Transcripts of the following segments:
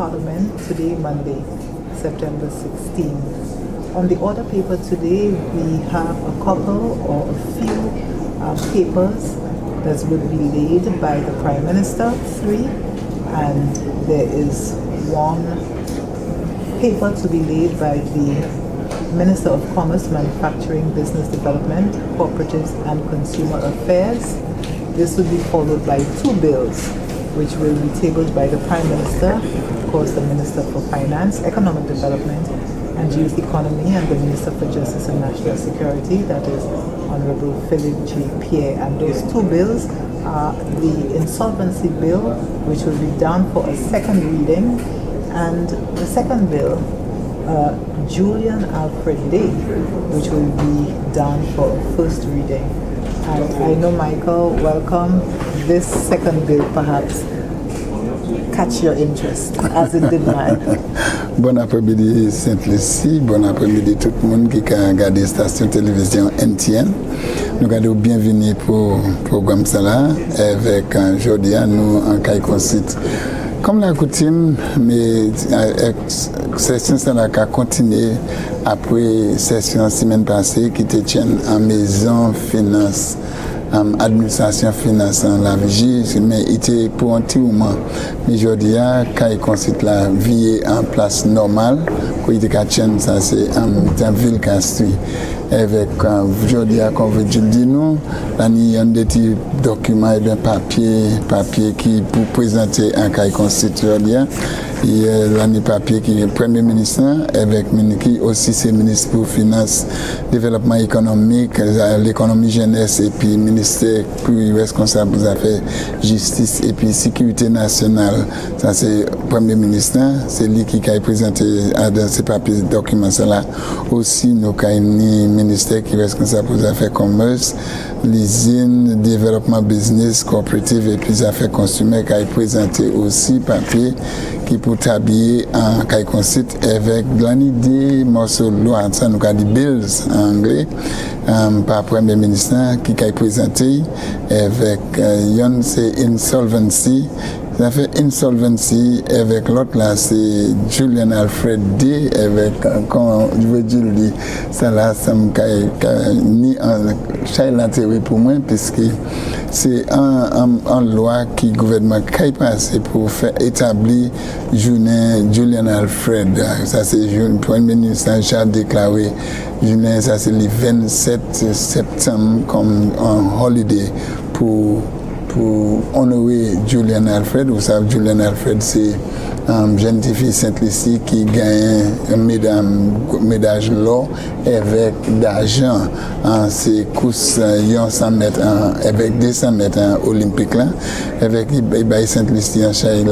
Parliament today, Monday, September 16th. On the order paper today, we have a couple or a few papers that will be laid by the Prime Minister, 3, and there is one paper to be laid by the Minister of Commerce, Manufacturing, Business Development, Cooperatives and Consumer Affairs. This will be followed by 2 bills, which will be tabled by the Prime Minister, of course the Minister for Finance, Economic Development and Youth Economy, and the Minister for Justice and National Security, that is Honorable Philip G. Pierre. And those 2 bills are the Insolvency Bill, which will be down for a second reading, and the second bill, Julian Alfred Day, which will be down for a first reading. And I know, Michael, welcome. This second bill perhaps catch your interest, as it did mine. Bon après-midi, Sainte-Lucie. Bon après-midi tout le monde qui a regardé la station télévision NTN. Nous avons bienvenue pour le programme Salah avec Julian, nous en Caïconsite. Comme la coutume, mais session Salah a continué après session semaine passée qui était en maison finance. Administration finance en la vigie, mais il était pour un petit moment. Mais aujourd'hui, quand il consiste la vie en place normale, quand il était ça c'est une ville qui a suivi. Avec aujourd'hui, comme vous dites, nous, il y a des petits documents et des papiers qui pour présenter un cas constitutionnel. Il y a l'année papier qui est Premier ministre, avec qui aussi c'est ministre pour Finance, Développement économique, l'économie jeunesse et puis ministère plus responsable des affaires justice et puis sécurité nationale. Ça c'est Premier ministre, c'est lui qui a présenté dans ces papiers documents là. Aussi nous avons ministère qui est responsable des affaires commerce, l'usine, développement business, coopérative et puis affaires consommateurs qui a présenté aussi papier qui pour t'habiller en caïconsite avec l'idée morceau de loi, ça nous a dit bills en anglais, par Premier ministre qui a présenté avec yon c'est insolvency. Ça fait insolvency avec l'autre là, c'est Julian Alfred D avec quand je veux dire ça là, ça me ni un child intérêt pour moi puisque c'est un loi qui le gouvernement a passé pour faire établir Julian Alfred. Ça c'est le Premier ministre a déclaré Julian, ça c'est le 27 septembre comme un holiday pour honorer Julian Alfred. Vous savez, Julian Alfred, c'est une jeune fille Sainte-Lucie qui gagne un médaille l'or avec d'argent en ses courses 100 mètres avec 200 mètres olympiques là avec Sainte-Lucie en chay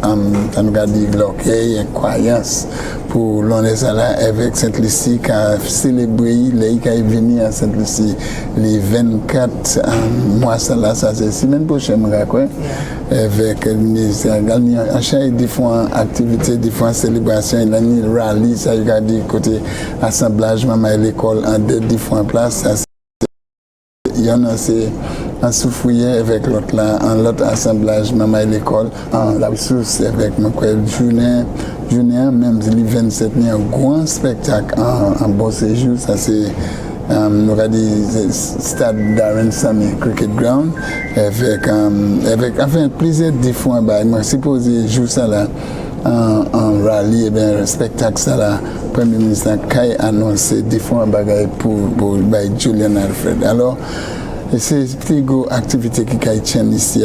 on dit l'orgueil et croyance pour l'honneur ça là avec Sainte-Lucie qui a célébré les qui est venu à Sainte-Lucie les 24 mois ça là, ça c'est semaine prochaine quoi avec en chay différentes activités, différentes célébrations, il y a une rallye, ça y a dit côté assemblage, maman à l'école en différentes places. Il y en a c'est en souffrier avec l'autre là, en l'autre assemblage, maman à l'école, en la ressource avec mon frère Julian, même le 27 il y a un grand spectacle en bon séjour, ça c'est nous avons dit stade Darren Sammy Cricket Ground avec enfin plusieurs différents moi supposé jouer ça là en rallye et bien spectacle ça là Premier ministre a annoncé différents bagages pour Julian Alfred. Alors c'est plus grosse activité qui a été ici,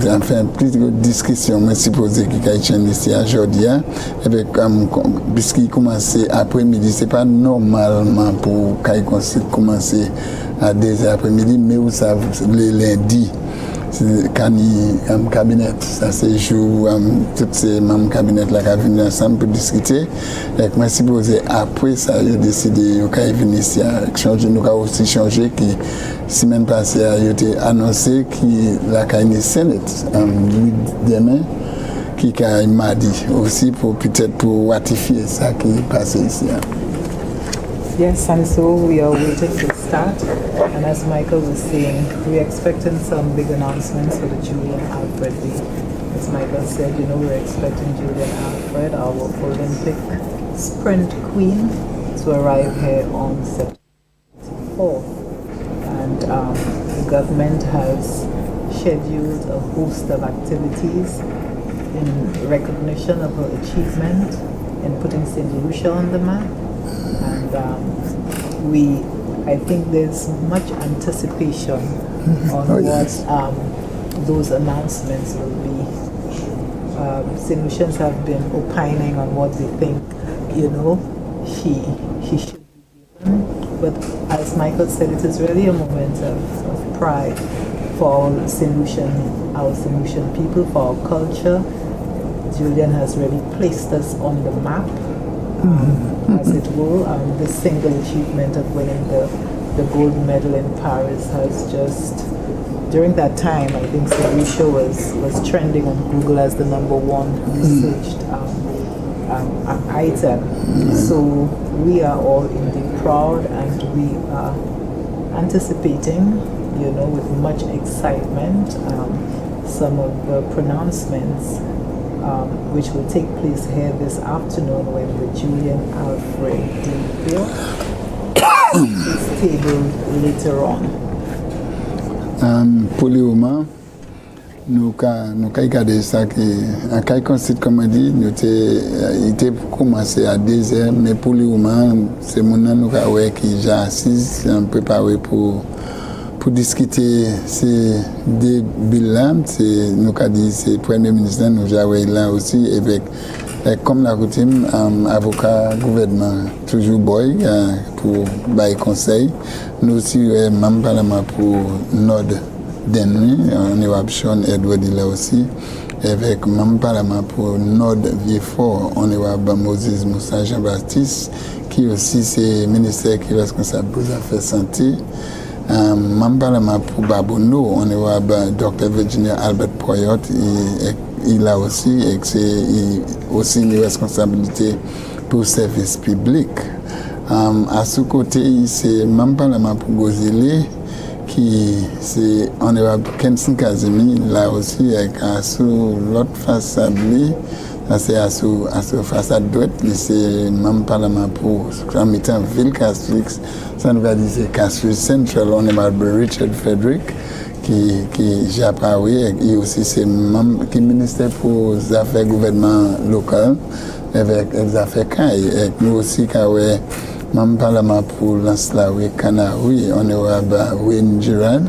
enfin plus grosse discussion, mais supposé qui a été ici aujourd'hui, avec puisqu'il commence après-midi, c'est pas normalement pour qu'il commence à 2h après-midi, mais vous savez, le lundi, quand il cabinet, ça c'est jour, tous ces membres cabinet là qui viennent ensemble pour discuter. Et moi supposé après ça, j'ai décidé qu'il venir ici changer, nous avons aussi changé qui semaine passée a été annoncé que la Caïne Sénate demain qui m'a dit aussi pour peut-être pour ratifier ça qui est passé ici. Yes, and so we are waiting to start. And as Michael was saying, we're expecting some big announcements for the Julian Alfred Day. as Michael said, we're expecting Julian Alfred, our Olympic sprint queen, to arrive here on September 4th. And the government has scheduled a host of activities in recognition of her achievement in putting St. Lucia on the map. And I think there's much anticipation on what those announcements will be. St. Lucians have been opining on what they think, she should be given. But as Michael said, it is really a moment of pride for our St. Lucian people, for our culture. Julian has really placed us on the map, as it were. This single achievement of winning the gold medal in Paris has just, during that time, I think St. Lucia was trending on Google as the #1 researched item. So we are all indeed proud, and we are anticipating, with much excitement, some of the pronouncements which will take place here this afternoon when the Julian Alfred Bill is tabled later on. Pour le moment, nous avons regardé ça qui consiste, comme on dit, il était commencé à 2h, mais pour le moment, c'est mon nous qui j'ai assis, préparé pour discuter ces deux billes-là. Nous avons dit c'est le Premier ministre, nous avons là aussi, avec, comme la coutume, avocat gouvernement, toujours boy, pour bailler conseil. Nous aussi, membre parlement pour Nord Denry, on est option Edward là aussi, avec membre parlement pour Nord Vieux-Fort, on est Moses Moussa Jean-Baptiste, qui aussi c'est ministère qui est responsable pour les affaires santé. Membre parlement pour Babono, on est Dr. Virginia Albert Poyot, il a aussi, et c'est aussi une responsabilité pour le service public. À ce côté, c'est membre parlement pour Gozile, qui c'est on est Kenson Kazimi, là aussi, avec l'autre façade, c'est à la façade droite, c'est membre parlement pour la ville catholique, ça nous va dire c'est Catholic Central, on est Richard Frederick, qui j'ai apparu, et aussi c'est membre qui ministère pour les affaires gouvernement local, avec les affaires caille, et nous aussi, quand membre parlement pour l'Anslawi Canawi, on est Wayne Girard,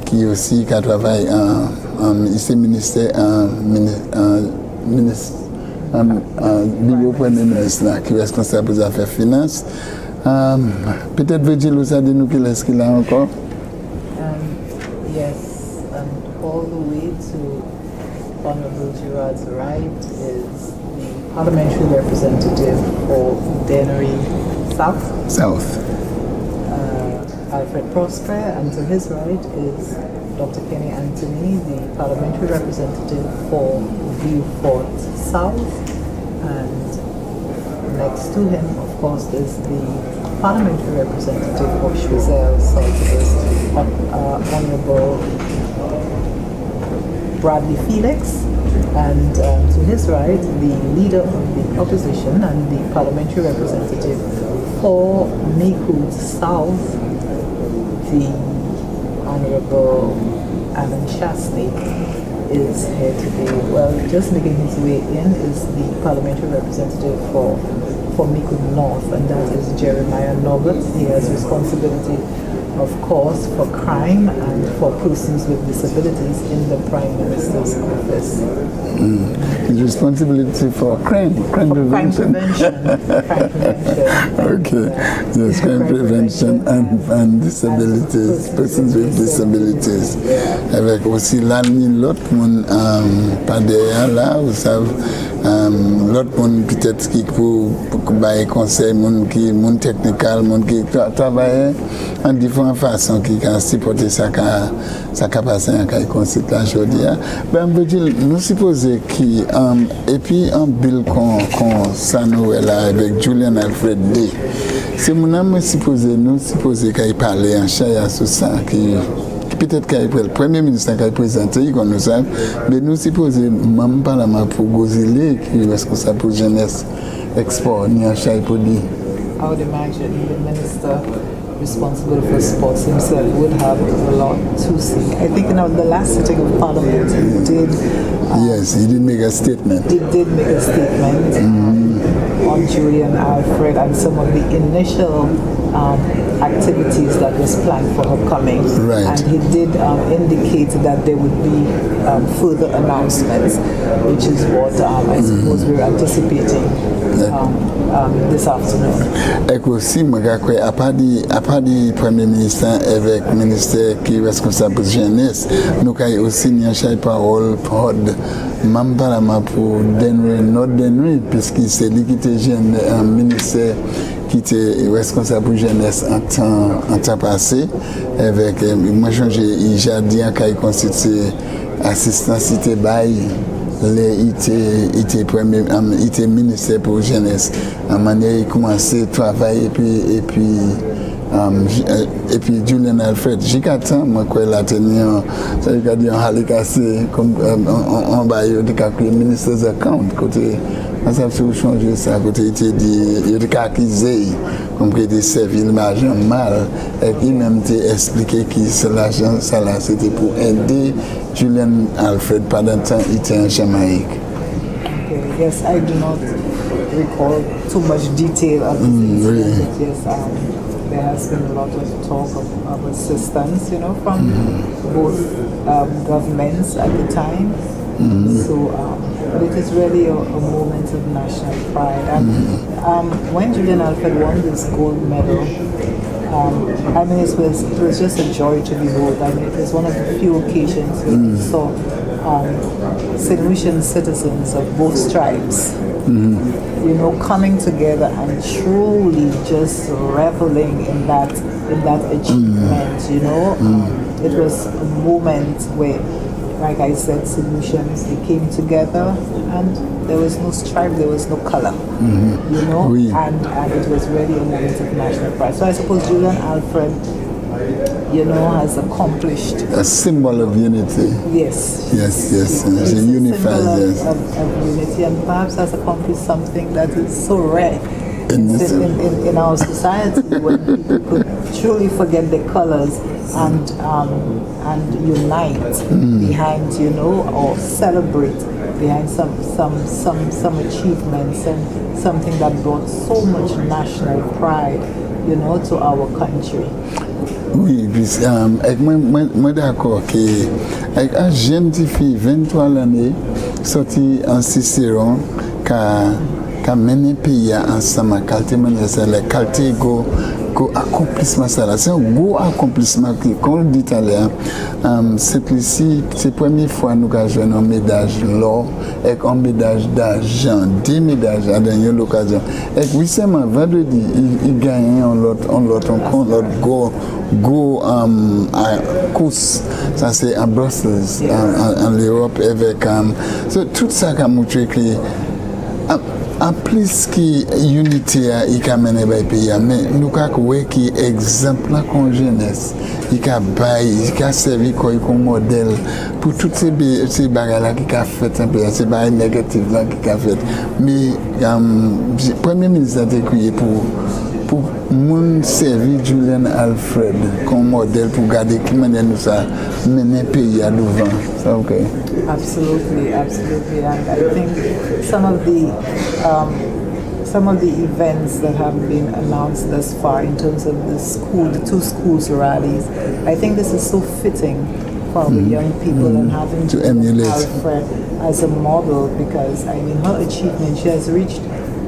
qui aussi qui travaille en ministère bureau Premier ministre qui est responsable des affaires finances. Peut-être Virgile vous a dit nous qu'il est-ce qu'il a encore? Yes, and all the way to Honorable Girard's right is the parliamentary representative for Dennery South. Alfred Prosper, and to his right is Dr. Kenny Anthony, the parliamentary representative for Vieux-Fort South, and next to him, of course, is the parliamentary representative for Choiseul Southwest, Honorable Bradley Felix, and to his right, the leader of the opposition and the parliamentary representative for Maycood South, the Honorable Alan Shastney, is here today. Well, just making his way in is the parliamentary representative for Maycood North, and that is Jeremiah Norbert. He has responsibility, of course, for crime and for persons with disabilities in the Prime Minister's office. His responsibility for crime prevention. Crime prevention. Okay. Yes, crime prevention and disabilities, persons with disabilities. Avec aussi l'autre monde pas derrière là, vous savez, l'autre monde peut-être qui pour bailler conseil, monde technical, monde qui travaille en différentes façons qui can supporter sa capacité à consulter la aujourd'hui. Ben nous supposons qui et puis un bill qu'on ça nous là avec Julian Alfred D. C'est mon âme supposé qu'il parlait en chair sur ça qui peut-être qu'il le Premier ministre qui a présenté, comme nous savons, mais nous supposons, même Parlement pour Gozile, qui est responsable pour jeunesse, export, ni achat pour dire. I would imagine the minister responsible for sports himself would have a lot to say. I think in the last sitting of Parliament, he did. Yes, he did make a statement. He did make a statement on Julian, Alfred, and some of the initial activities that was planned for upcoming. Right. And he did indicate that there would be further announcements, which is what I suppose we're anticipating this afternoon. Et aussi, à part du Premier ministre avec le ministère qui est responsable pour la jeunesse, nous avons aussi une parole pour le Parlement pour notre denrée, puisque c'est lui qui était un ministère qui était responsable pour la jeunesse en temps passé. Avec, moi, j'ai dit qu'il constitue assistant cité bail. Il était ministère pour la jeunesse. À manière il commençait à travailler et puis Julian Alfred, j'ai 4 ans, moi, quand il a tenu ça veut dire un halikasé comme en bas, il a créé le ministère des accounts, côté, ça a changé ça, côté, il a accusé, comme qu'il était servi l'argent mal, et il même expliqué que l'argent, ça là, c'était pour aider Julian Alfred pendant le temps il était en Jamaïque. Okay, yes, I do not recall too much detail of this incident. Yes, there has been a lot of talk of assistance, from both governments at the time. So, but it is really a moment of national pride. And when Julian Alfred won this gold medal, I mean, it was just a joy to behold. I mean, it was one of the few occasions where we saw St. Lucian citizens of both tribes, coming together and truly just reveling in that achievement. It was a moment where, like I said, solutions, they came together and there was no stripe, there was no color, Oui. and it was really a moment of national pride. So I suppose Julian Alfred, has accomplished a symbol of unity. Yes. Yes. It's She a unifies, symbol yes. of unity, and perhaps has accomplished something that is so rare in our society, when people could truly forget their colors and unite behind, or celebrate behind some achievements and something that brought so much national pride, to our country. Oui, puis avec moi d'accord que avec un jeune petit fille 23 ans sorti en Cicéron qui a mené le pays ensemble, la qualité go accomplissement ça là, c'est un gros accomplissement qui, comme on dit tout à l'heure, c'est la première fois que nous avons joué un médaille l'or et un médaille d'argent, 10 médailles à dernière occasion. Et oui, seulement vendredi, il gagne un go course, ça c'est en Bruxelles, en Europe, avec tout ça qui a montré que en plus que l'unité a mené le pays, mais nous avons vu que l'exemple de la jeunesse, il a servi comme modèle pour toutes ces bagages qui ont fait, ces bagages négatifs qui ont fait. Mais le Premier ministre a crié pour nous servir Julian Alfred comme modèle pour garder qui nous a mené le pays à devant. C'est OK? Absolutely. And I think some of the events that have been announced thus far in terms of the 2 schools rallies, I think this is so fitting for our young people and having to emulate Alfred as a model, because I mean her achievement, she has reached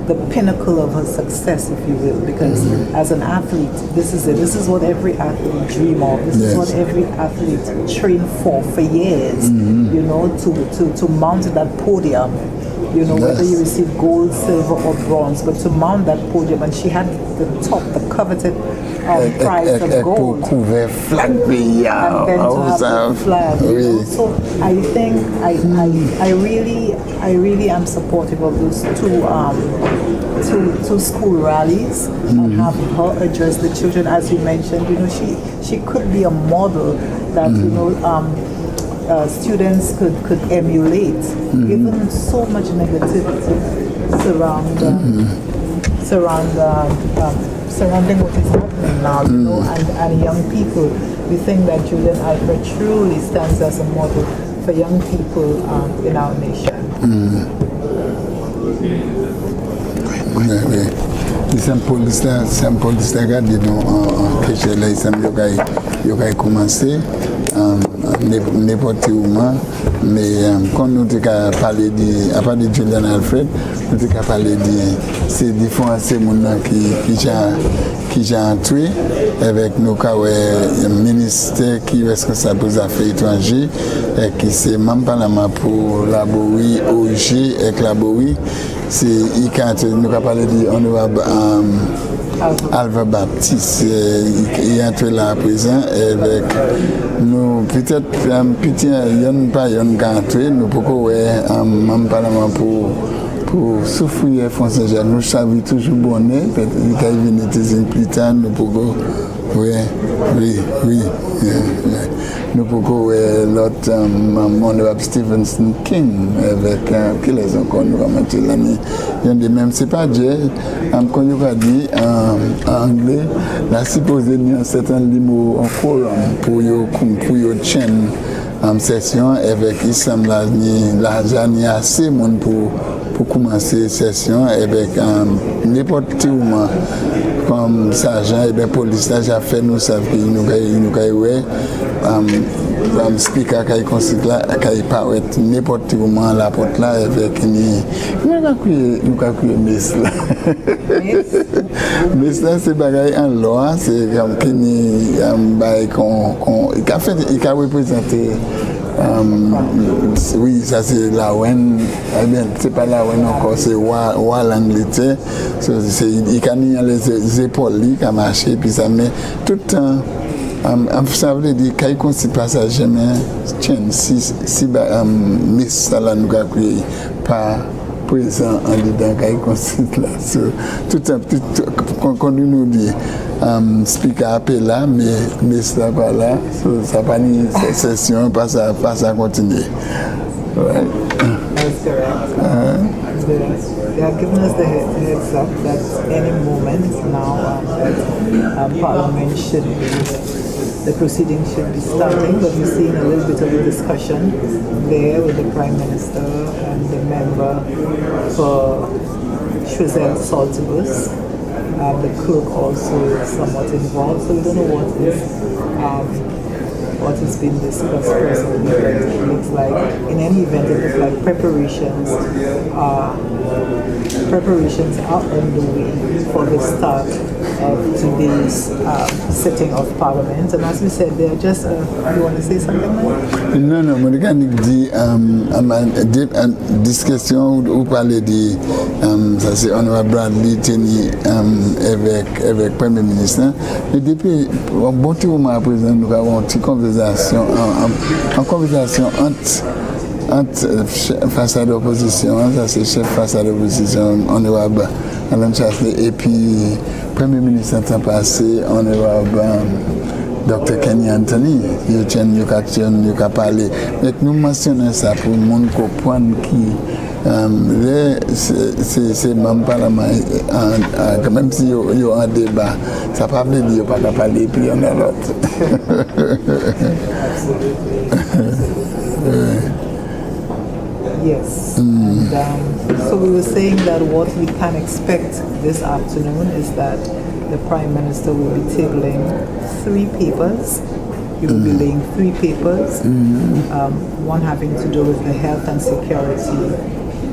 the pinnacle of her success, if you will, because as an athlete, this is it. This is what every athlete dream of. This is what every athlete trained for years, to mount that podium, whether you receive gold, silver or bronze, but to mount that podium, and she had the coveted prize of gold. And then to have the flag. So I think I really am supportive of those two school rallies and have her address the children. As you mentioned, she could be a model that students could emulate. Given so much negativity surrounding what is happening now, and young people, we think that Julian Alfred truly stands as a model for young people in our nation. Some police regardent que j'ai là, ils ont commencé n'importe où, mais quand nous avons parlé à part de Julian Alfred, nous avons parlé de ces différents qui ont tué avec nos ministère qui est responsable des affaires étrangères et qui c'est même Parlement pour la Boui, OG et la Boui. C'est nous avons parlé de honorable Alfred Baptiste, il est là à présent avec nous peut-être petit yon pas yon ganté nous pourquoi même Parlement pour souffrir français nous savons toujours bonnet peut-être qu'il vient de plus tard nous pourquoi oui nous pourquoi l'autre honorable Stephen King avec qui les encore nous va mettre l'année il y a des même c'est pas Dieu quand il va dire en anglais la supposé un certain niveau en forum pour yo chaîne en session avec il semble l'argent ni assez monde pour commencer session avec n'importe où comme sergent et bien police là j'ai fait nous savons nous speaker qui consulte là qui paraît n'importe où la porte là avec nous mais ça c'est bagaille en loi c'est comme qui il a représenté oui, ça c'est la WEN, c'est pas la WEN encore, c'est Wa l'Angleterre. Il a mis les épaules qui a marché, puis ça met tout le temps. Ça veut dire qu'il y a un passage, si Miss Salah nous a créé par présent en dedans, qu'il y a un là. Tout quand nous dit, speaker appel là, mais ça pas là, ça pas ni session, pas ça continuer. Right. That's correct. They have given us the heads up that any moment now that Parliament should be, the proceedings should be starting, but we're seeing a little bit of a discussion there with the Prime Minister and the member for Shrewsbury Saltibus. The clerk also is somewhat involved, so we don't know what is being discussed presently, but it looks like, in any event, it looks like preparations are underway for the start of today's sitting of Parliament. And as we said, they are just, you want to say something, Mike? Non, mon mécanique dit, discussion où parler de, ça c'est honorable Bradley Teni avec le Premier ministre. Et depuis, bon petit moment à présent, nous avons une petite conversation, en conversation entre face à l'opposition, ça c'est chef face à l'opposition, honorable Alain Chasley, et puis Premier ministre en temps passé, honorable Dr. Kenny Anthony, il y a parlé. Mais nous mentionnons ça pour le monde comprendre qui c'est même Parlement, même si il y a un débat, ça ne veut pas dire qu'il n'y a pas de parler, puis il y en a l'autre. Yes. And, so we were saying that what we can expect this afternoon is that the Prime Minister will be tabling 3 papers. He will be laying 3 papers, one having to do with the health and security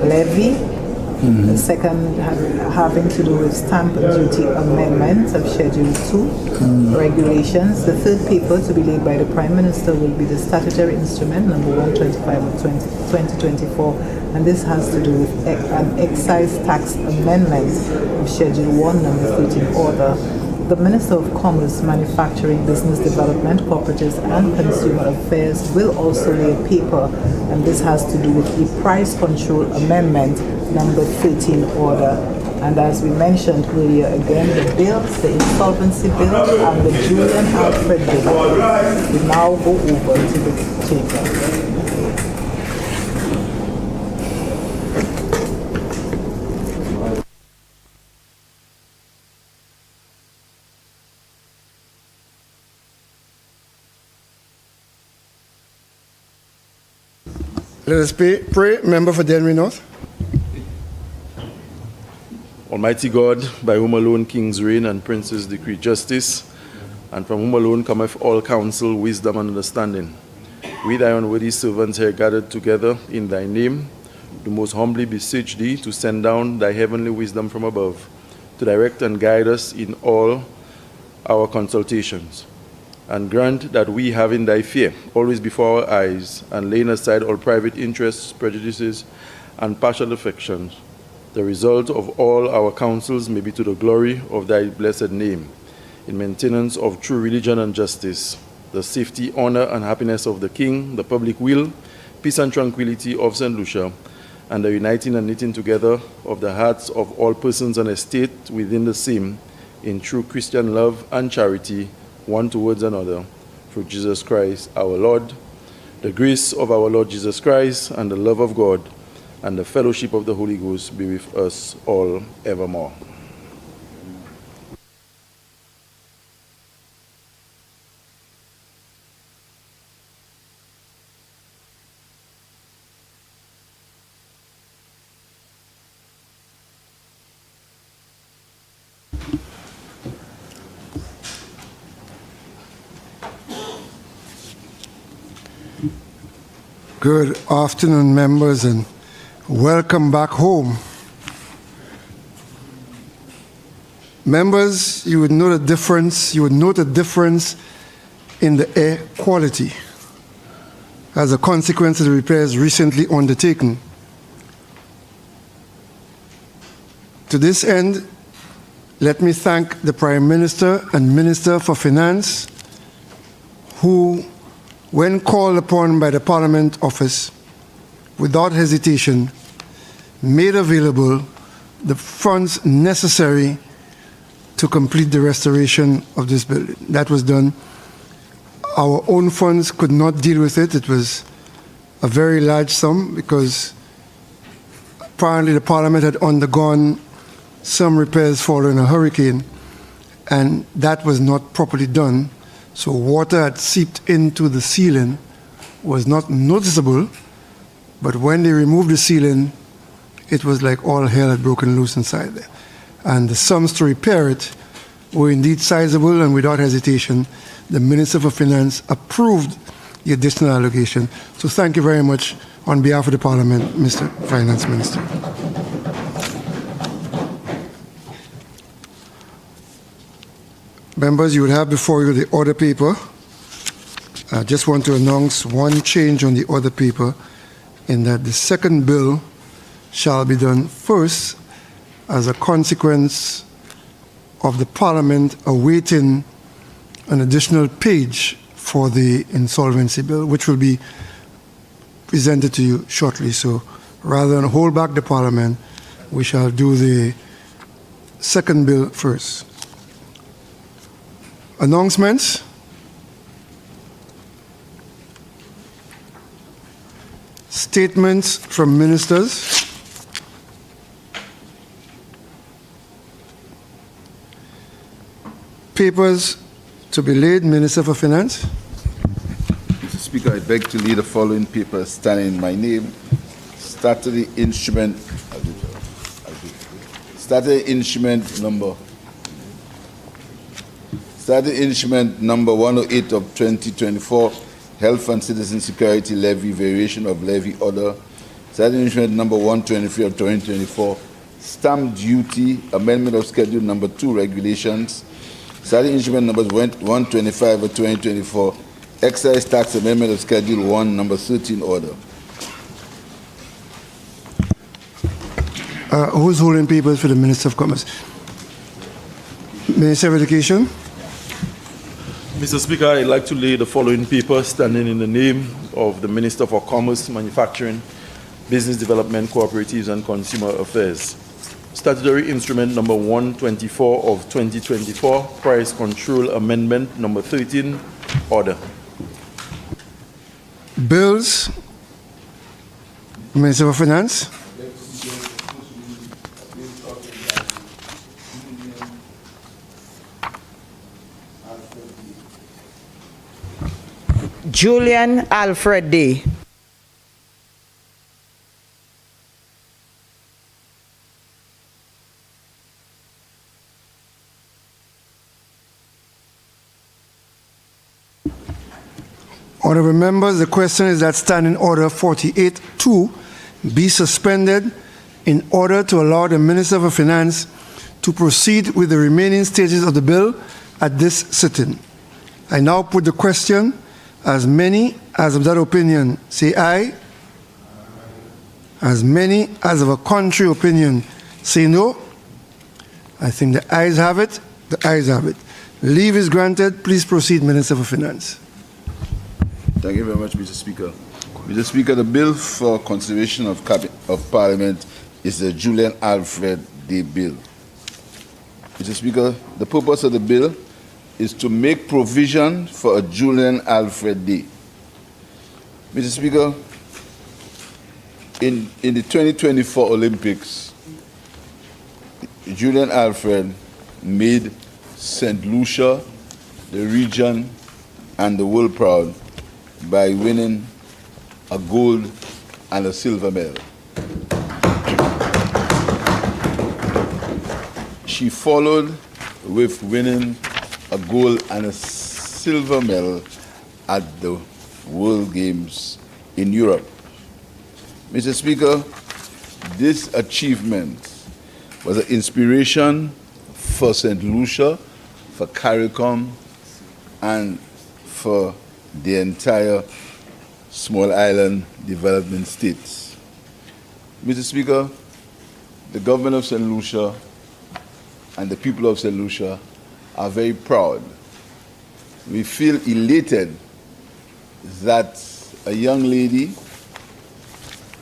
levy, the second having to do with stamp duty amendments of Schedule 2 regulations. The third paper to be laid by the Prime Minister will be the statutory instrument number 125 of 2024, and this has to do with an excise tax amendment of Schedule 1 number 13 order. The Minister of Commerce, Manufacturing, Business Development, Cooperatives and Consumer Affairs will also lay a paper, and this has to do with the Price Control Amendment number 13 order. And as we mentioned earlier, again, the bills, the Insolvency Bill and the Julian Alfred Bill, we now go over to the chamber. Let us pray. Member for Denry North. Almighty God, by whom alone kings reign and princes decree justice, and from whom alone cometh all counsel, wisdom, and understanding. We, thy unworthy servants here gathered together in thy name, do most humbly beseech thee to send down thy heavenly wisdom from above, to direct and guide us in all our consultations. And grant that we, having thy fear always before our eyes, and laying aside all private interests, prejudices, and partial affections, the result of all our counsels may be to the glory of thy blessed name, in maintenance of true religion and justice, the safety, honor, and happiness of the King, the public weal, peace and tranquility of St. Lucia, and the uniting and knitting together of the hearts of all persons and estate within the same, in true Christian love and charity, one towards another, through Jesus Christ our Lord. The grace of our Lord Jesus Christ, and the love of God, and the fellowship of the Holy Ghost be with us all evermore. Good afternoon, members, and welcome back home. Members, you would note a difference in the air quality as a consequence of the repairs recently undertaken. To this end, let me thank the Prime Minister and Minister for Finance, who, when called upon by the Parliament Office, without hesitation, made available the funds necessary to complete the restoration of this building. That was done. Our own funds could not deal with it. It was a very large sum because apparently the Parliament had undergone some repairs following a hurricane, and that was not properly done. So water had seeped into the ceiling, was not noticeable, but when they removed the ceiling, it was like all hell had broken loose inside there. And the sums to repair it were indeed sizable, and without hesitation, the Minister for Finance approved the additional allocation. So thank you very much on behalf of the Parliament, Mr. Finance Minister. Members, you will have before you the order paper. I just want to announce one change on the order paper, in that the second bill shall be done first as a consequence of the Parliament awaiting an additional page for the Insolvency Bill, which will be presented to you shortly. So rather than hold back the Parliament, we shall do the second bill first. Announcements. Statements from ministers. Papers to be laid. Minister for Finance. Mr. Speaker, I beg to lay the following papers standing in my name. Statutory instrument number 108 of 2024, Health and Citizen Security Levy, Variation of Levy Order. Statutory instrument number 123 of 2024, Stamp Duty, Amendment of Schedule number 2, Regulations. Statutory instrument number 125 of 2024, Excise Tax Amendment of Schedule 1, number 13, Order. Who's holding papers for the Minister of Commerce? Minister of Education. Mr. Speaker, I'd like to lay the following paper standing in the name of the Minister for Commerce, Manufacturing, Business Development, Cooperatives, and Consumer Affairs. Statutory Instrument number 124 of 2024, Price Control Amendment number 13, order. Bills, Minister of Finance. Julian Alfred Day. Honorable members, the question is that Standing Order 48-2 be suspended in order to allow the Minister of Finance to proceed with the remaining stages of the bill at this sitting. I now put the question. As many as of that opinion say aye. As many as of a contrary opinion say no. I think the ayes have it. The ayes have it. Leave is granted. Please proceed, Minister for Finance. Thank you very much, Mr. Speaker. Mr. Speaker, the bill for consideration of Parliament is the Julian Alfred Day Bill. Mr. Speaker, the purpose of the bill is to make provision for a Julian Alfred Day. Mr. Speaker, in the 2024 Olympics, Julian Alfred made St. Lucia, the region, and the world proud by winning a gold and a silver medal. She followed with winning a gold and a silver medal at the World Games in Europe. Mr. Speaker, this achievement was an inspiration for St. Lucia, for CARICOM, and for the entire small island development states. Mr. Speaker, the government of St. Lucia and the people of St. Lucia are very proud. We feel elated that a young lady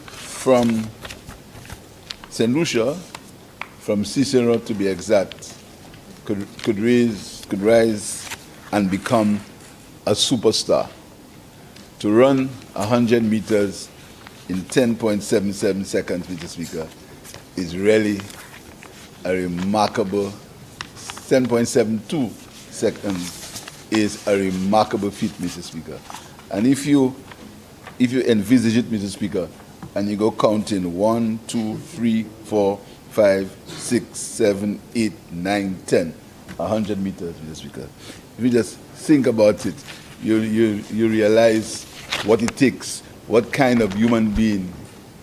from St. Lucia, from Cicero to be exact, could rise and become a superstar. To run 100 meters in 10.77 seconds, Mr. Speaker, is really a remarkable, 10.72 seconds is a remarkable feat, Mr. Speaker. And if you envisage it, Mr. Speaker, and you go counting 1, 2, 3, 4, 5, 6, 7, 8, 9, 10, 100 meters, Mr. Speaker. If you just think about it, you realize what it takes, what kind of human being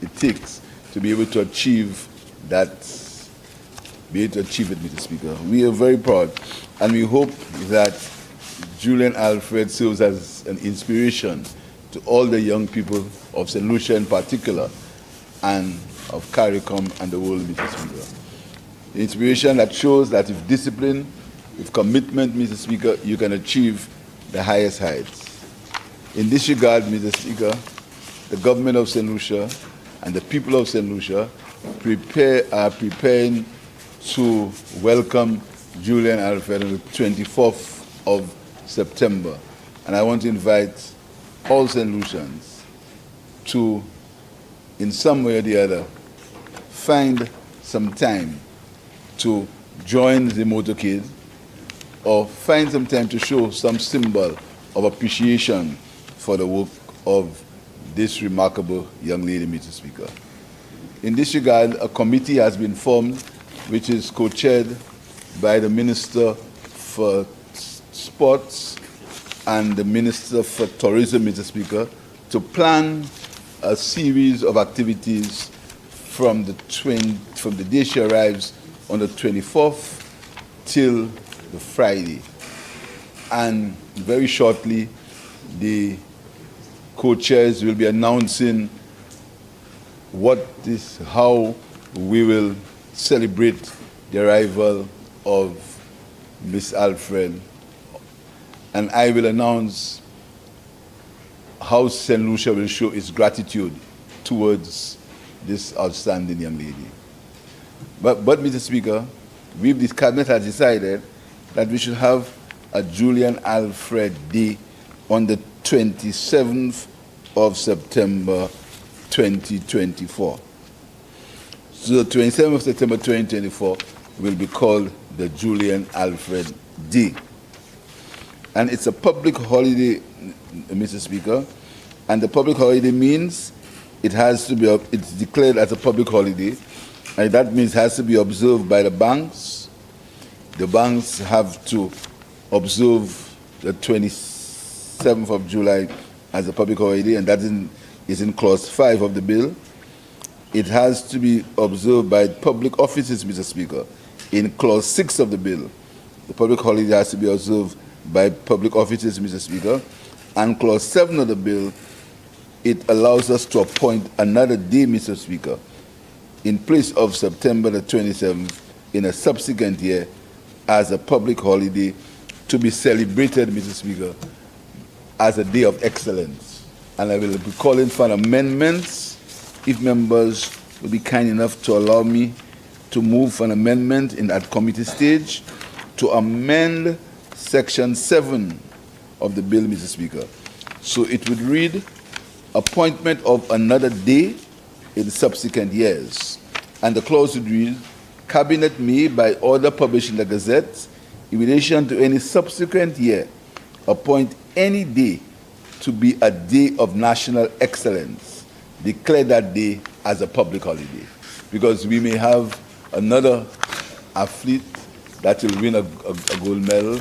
it takes to be able to achieve that, be able to achieve it, Mr. Speaker. We are very proud, and we hope that Julian Alfred serves as an inspiration to all the young people of St. Lucia in particular, and of CARICOM and the world, Mr. Speaker. The inspiration that shows that with discipline, with commitment, Mr. Speaker, you can achieve the highest heights. In this regard, Mr. Speaker, the government of St. Lucia and the people of St. Lucia are preparing to welcome Julian Alfred on the 24th of September. And I want to invite all St. Lucians to, in some way or the other, find some time to join the motorcade or find some time to show some symbol of appreciation for the work of this remarkable young lady, Mr. Speaker. In this regard, a committee has been formed which is co-chaired by the Minister for Sports and the Minister for Tourism, Mr. Speaker, to plan a series of activities from the day she arrives on the 24th till the Friday. And very shortly, the co-chairs will be announcing how we will celebrate the arrival of Miss Alfred. And I will announce how St. Lucia will show its gratitude towards this outstanding young lady. But Mr. Speaker, this cabinet has decided that we should have a Julian Alfred Day on the 27th of September 2024. So the 27th of September 2024 will be called the Julian Alfred Day. And it's a public holiday, Mr. Speaker, and the public holiday means it's declared as a public holiday, and that means it has to be observed by the banks. The banks have to observe the 27th of July as a public holiday, and that is in clause 5 of the bill. It has to be observed by public offices, Mr. Speaker, in clause 6 of the bill. The public holiday has to be observed by public offices, Mr. Speaker, and clause 7 of the bill, it allows us to appoint another day, Mr. Speaker, in place of September the 27th in a subsequent year as a public holiday to be celebrated, Mr. Speaker, as a day of excellence. And I will be calling for amendments if members will be kind enough to allow me to move for an amendment in that committee stage to amend Section 7 of the bill, Mr. Speaker. So it would read, appointment of another day in subsequent years. And the clause would read, Cabinet may, by order published in the Gazette, in relation to any subsequent year, appoint any day to be a day of national excellence. Declare that day as a public holiday. Because we may have another athlete that will win a gold medal.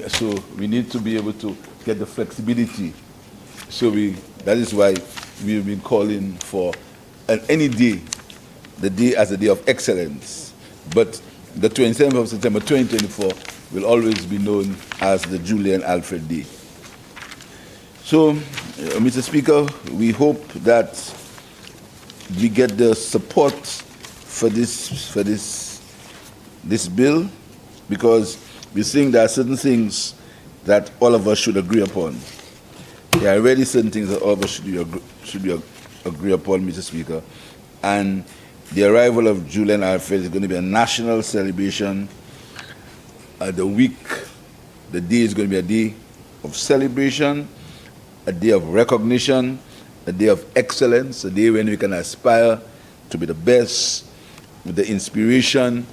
So we need to be able to get the flexibility. So that is why we've been calling for any day, the day as a day of excellence. But the 27th of September 2024 will always be known as the Julian Alfred Day. So, Mr. Speaker, we hope that we get the support for this bill, because we're seeing there are certain things that all of us should agree upon. There are already certain things that all of us should agree upon, Mr. Speaker. And the arrival of Julian Alfred is going to be a national celebration. The day is going to be a day of celebration, a day of recognition, a day of excellence, a day when we can aspire to be the best with the inspiration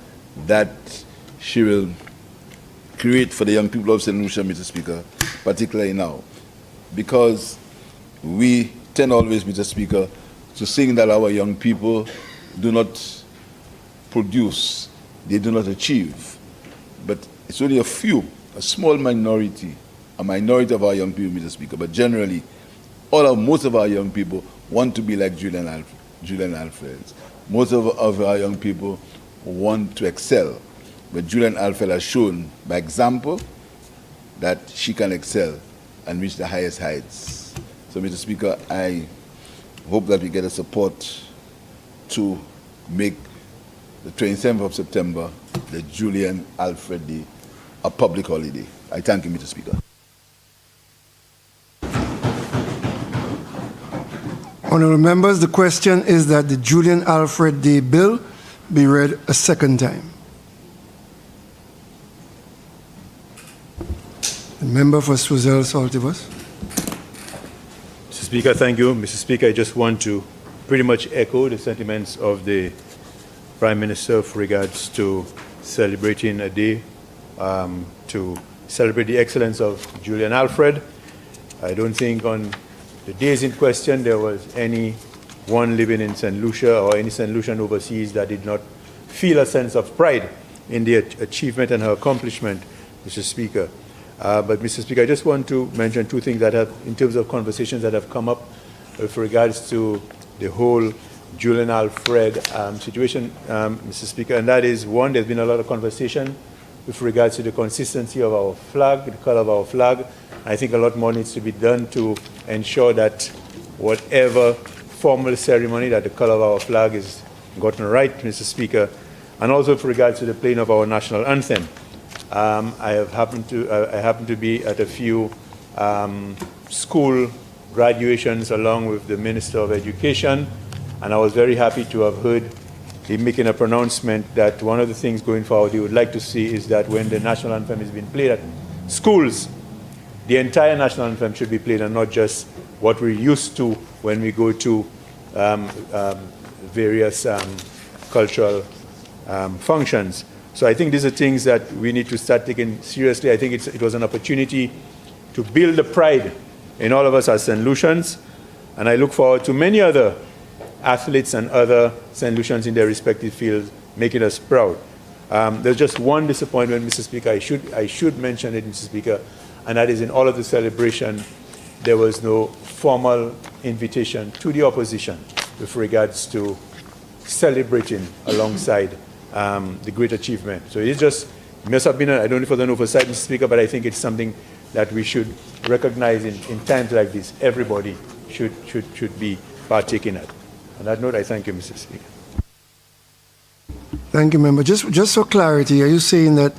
that she will create for the young people of St. Lucia, Mr. Speaker, particularly now. Because we tend always, Mr. Speaker, to sing that our young people do not produce, they do not achieve. But it's only a small minority, a minority of our young people, Mr. Speaker. But generally, most of our young people want to be like Julian Alfred. Most of our young people want to excel. But Julian Alfred has shown by example that she can excel and reach the highest heights. So, Mr. Speaker, I hope that we get a support to make the 27th of September, the Julian Alfred Day, a public holiday. I thank you, Mr. Speaker. Honourable members, the question is that the Julian Alfred Day bill be read a second time. The member for Swazel Saltivus. Mr. Speaker, thank you. Mr. Speaker, I just want to pretty much echo the sentiments of the Prime Minister with regards to celebrating a day to celebrate the excellence of Julian Alfred. I don't think on the days in question there was anyone living in St. Lucia or any St. Lucian overseas that did not feel a sense of pride in the achievement and her accomplishment, Mr. Speaker. But, Mr. Speaker, I just want to mention two things that have, in terms of conversations that have come up with regards to the whole Julian Alfred situation, Mr. Speaker, and that is, one, there's been a lot of conversation with regards to the consistency of our flag, the color of our flag. I think a lot more needs to be done to ensure that whatever formal ceremony, that the color of our flag is gotten right, Mr. Speaker, and also with regards to the playing of our national anthem. I happen to be at a few school graduations along with the Minister of Education, and I was very happy to have heard making a pronouncement that one of the things going forward he would like to see is that when the national anthem is being played at schools, the entire national anthem should be played and not just what we're used to when we go to various cultural functions. So I think these are things that we need to start taking seriously. I think it was an opportunity to build the pride in all of us as St. Lucians, and I look forward to many other athletes and other St. Lucians in their respective fields making us proud. There's just one disappointment, Mr. Speaker. I should mention it, Mr. Speaker, and that is in all of the celebration, there was no formal invitation to the opposition with regards to celebrating alongside the great achievement. So it must have been, I don't know if it's an oversight, Mr. Speaker, but I think it's something that we should recognize in times like this. Everybody should be partaking at. On that note, I thank you, Mr. Speaker. Thank you, member. Just for clarity, are you saying that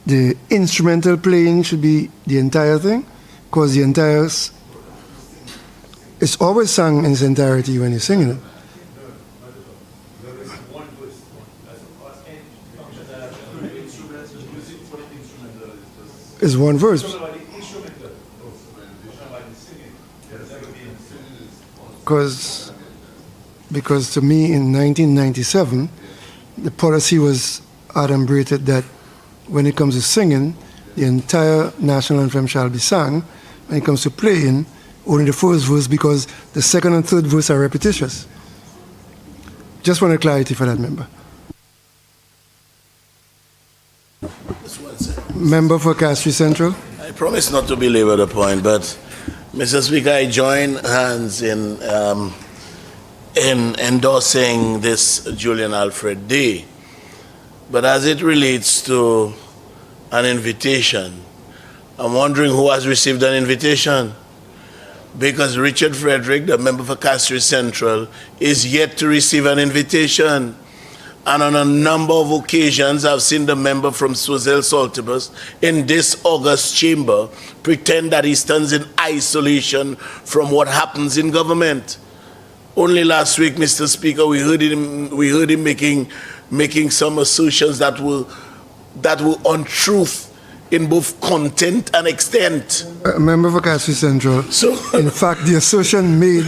the instrumental playing should be the entire thing? Because the entire, it's always sung in its entirety when you're singing it. It's one verse. Because to me in 1997, the policy was adumbrated that when it comes to singing, the entire national anthem shall be sung. When it comes to playing, only the first verse, because the second and third verse are repetitious. Just want clarity for that, member. Member for Castries Central. I promise not to belabor the point, but Mr. Speaker, I join hands in endorsing this Julian Alfred Day. But as it relates to an invitation, I'm wondering who has received an invitation. Because Richard Frederick, the member for Castries Central, is yet to receive an invitation. And on a number of occasions, I've seen the member from Swazel Saltibus in this August chamber pretend that he stands in isolation from what happens in government. Only last week, Mr. Speaker, we heard him making some assertions that were untruth in both content and extent. Member for Castries Central. So, in fact, the assertion made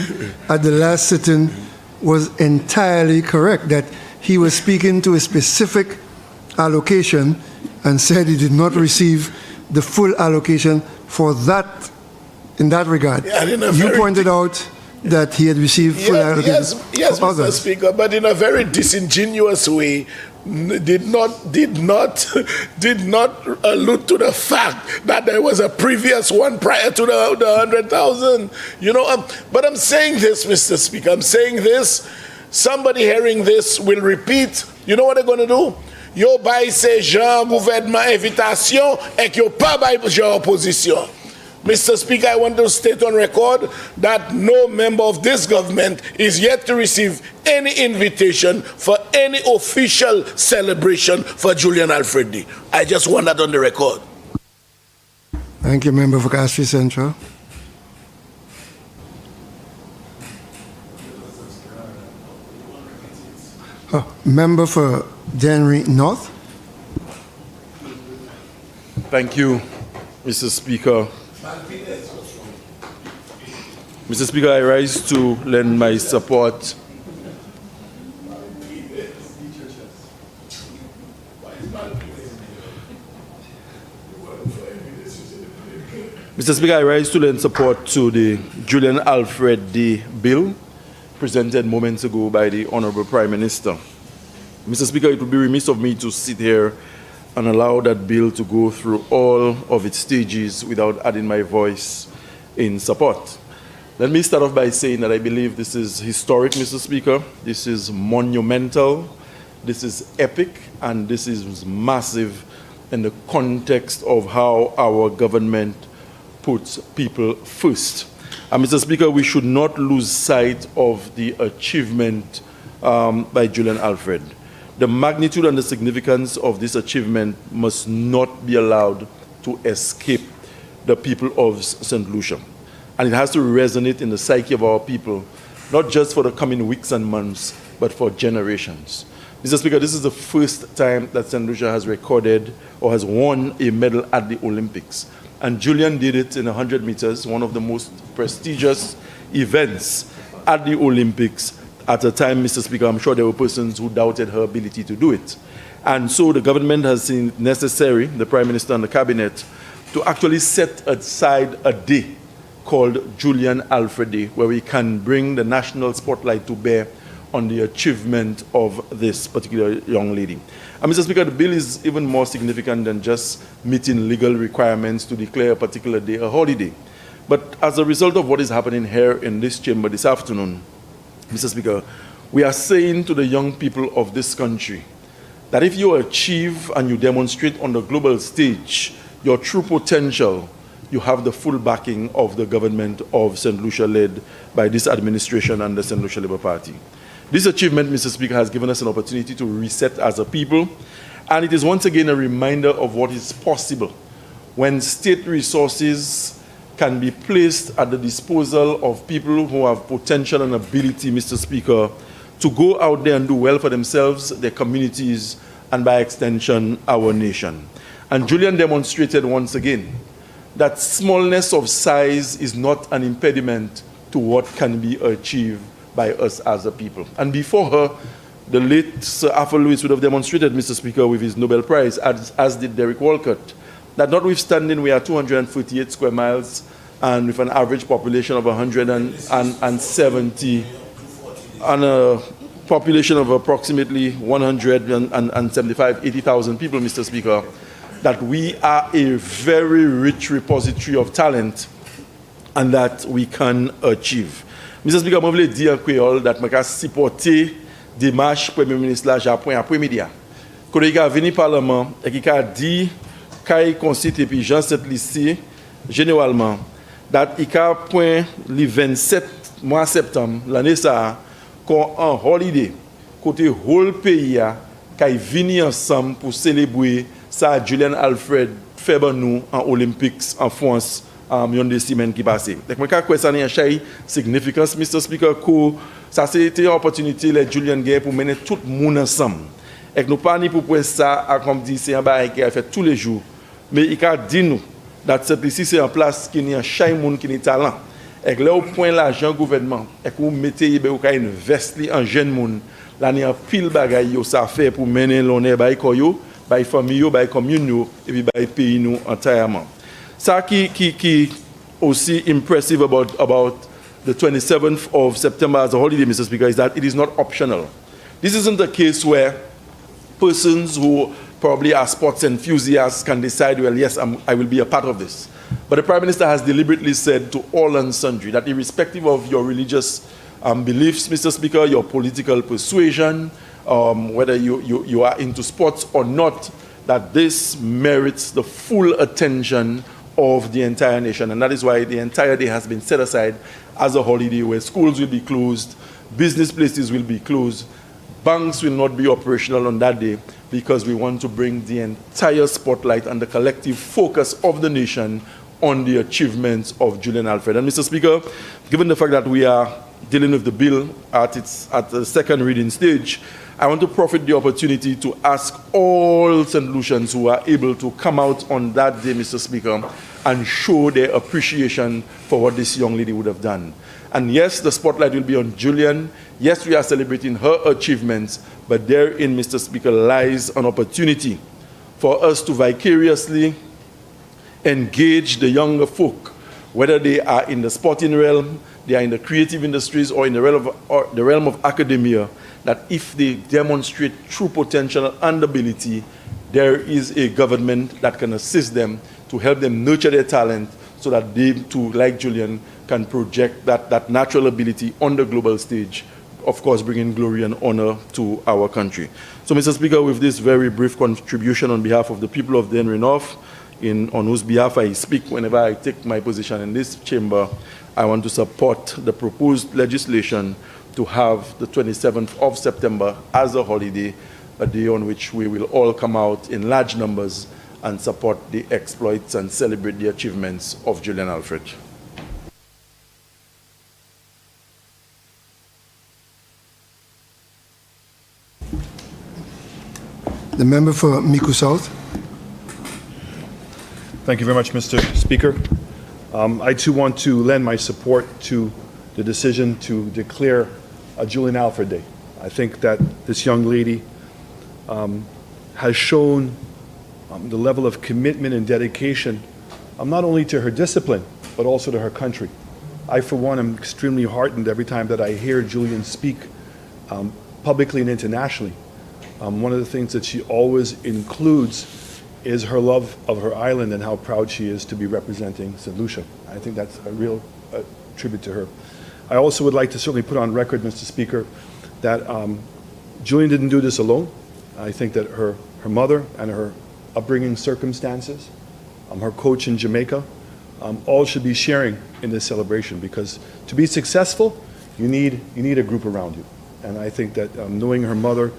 at the last sitting was entirely correct, that he was speaking to a specific allocation and said he did not receive the full allocation for that, in that regard. Yeah, you pointed out that he had received full allocation yes, for Mr. others. Speaker, but in a very disingenuous way, did not allude to the fact that there was a previous one prior to the 100,000. You know, but I'm saying this, Mr. Speaker, I'm saying this. Somebody hearing this will repeat. You know what they're going to do? Yo bay se jan gouvernement invitation et yo pa bay jan opposition. Mr. Speaker, I want to state on record that no member of this government is yet to receive any invitation for any official celebration for Julian Alfred Day. I just want that on the record. Thank you, member for Castries Central. Member for Dennery North. Thank you, Mr. Speaker. Mr. Speaker, I rise to lend my support Mr. Speaker, I rise to lend support to the Julian Alfred Day Bill presented moments ago by the Honorable Prime Minister. Mr. Speaker, it would be remiss of me to sit here and allow that bill to go through all of its stages without adding my voice in support. Let me start off by saying that I believe this is historic, Mr. Speaker. This is monumental, this is epic, and this is massive in the context of how our government puts people first. And Mr. Speaker, we should not lose sight of the achievement by Julian Alfred. The magnitude and the significance of this achievement must not be allowed to escape the people of St. Lucia. And it has to resonate in the psyche of our people, not just for the coming weeks and months, but for generations. Mr. Speaker, this is the first time that St. Lucia has recorded or has won a medal at the Olympics. And Julian did it in 100 meters, one of the most prestigious events at the Olympics. At a time, Mr. Speaker, I'm sure there were persons who doubted her ability to do it. And so the government has seen it necessary, the Prime Minister and the Cabinet, to actually set aside a day called Julian Alfred Day, where we can bring the national spotlight to bear on the achievement of this particular young lady. And Mr. Speaker, the bill is even more significant than just meeting legal requirements to declare a particular day a holiday. But as a result of what is happening here in this chamber this afternoon, Mr. Speaker, we are saying to the young people of this country that if you achieve and you demonstrate on the global stage your true potential, you have the full backing of the government of St. Lucia, led by this administration and the St. Lucia Labour Party. This achievement, Mr. Speaker, has given us an opportunity to reset as a people, and it is once again a reminder of what is possible when state resources can be placed at the disposal of people who have potential and ability, Mr. Speaker, to go out there and do well for themselves, their communities, and by extension, our nation. And Julian demonstrated once again that smallness of size is not an impediment to what can be achieved by us as a people. And before her, the late Sir Alfred would have demonstrated, Mr. Speaker, with his Nobel Prize, as did Derek Walcott, that notwithstanding we are 248 square miles and with an average population of 170 and a population of approximately 80,000 people, Mr. Speaker, that we are a very rich repository of talent and that we can achieve. Mr. Speaker, je voulais dire that je vais supporter des démarches Premier ministre là Japon après-midi. Quand il est venu au Parlement et qu'il a dit qu'il constitue puis Jean cette lycée généralement that il a point le 27 mois septembre l'année ça qu'on en holiday côté whole pays a qu'il venu ensemble pour célébrer ça Julian Alfred fait nous en Olympics en France yon des semaines qui passent. Donc, je crois que ça a une significance, Mr. Speaker, que ça c'était une opportunité les Julian Gay pour mener tout le monde ensemble. Et nous pas ni pour ça, comme dit, c'est un bail qui a fait tous les jours. Mais il a dit nous, that cette ici c'est en place qui n'y a chaque monde qui a talent. Et là au point l'argent gouvernement, et que vous mettez vous investi en jeune monde, là il y a pile bagaille ça fait pour mener l'honneur by koyo, by famille, by community et puis by pays nous entièrement. Ça qui aussi impressive about the 27th of September as a holiday, Mr. Speaker, is that it is not optional. This isn't a case where persons who probably are sports enthusiasts can decide, well, yes, I will be a part of this. But the Prime Minister has deliberately said to all and sundry that irrespective of your religious beliefs, Mr. Speaker, your political persuasion, whether you are into sports or not, that this merits the full attention of the entire nation. And that is why the entire day has been set aside as a holiday where schools will be closed, business places will be closed, banks will not be operational on that day because we want to bring the entire spotlight and the collective focus of the nation on the achievements of Julian Alfred. And Mr. Speaker, given the fact that we are dealing with the bill at the second reading stage, I want to profit the opportunity to ask all St. Lucians who are able to come out on that day, Mr. Speaker, and show their appreciation for what this young lady would have done. And yes, the spotlight will be on Julian. Yes, we are celebrating her achievements, but therein, Mr. Speaker, lies an opportunity for us to vicariously engage the younger folk, whether they are in the sporting realm, they are in the creative industries, or in the realm of academia, that if they demonstrate true potential and ability, there is a government that can assist them to help them nurture their talent so that they too, like Julian, can project that natural ability on the global stage, of course bringing glory and honor to our country. So, Mr. Speaker, with this very brief contribution on behalf of the people of the Henry North, on whose behalf I speak whenever I take my position in this chamber, I want to support the proposed legislation to have the 27th of September as a holiday, a day on which we will all come out in large numbers and support the exploits and celebrate the achievements of Julian Alfred. The member for Miku South. Thank you very much, Mr. Speaker. I too want to lend my support to the decision to declare a Julian Alfred Day. I think that this young lady has shown the level of commitment and dedication, not only to her discipline, but also to her country. I, for one, am extremely heartened every time that I hear Julian speak publicly and internationally. One of the things that she always includes is her love of her island and how proud she is to be representing St. Lucia. I think that's a real tribute to her. I also would like to certainly put on record, Mr. Speaker, that Julian didn't do this alone. I think that her mother and her upbringing circumstances, her coach in Jamaica, all should be sharing in this celebration, because to be successful, you need a group around you. And I think that knowing her mother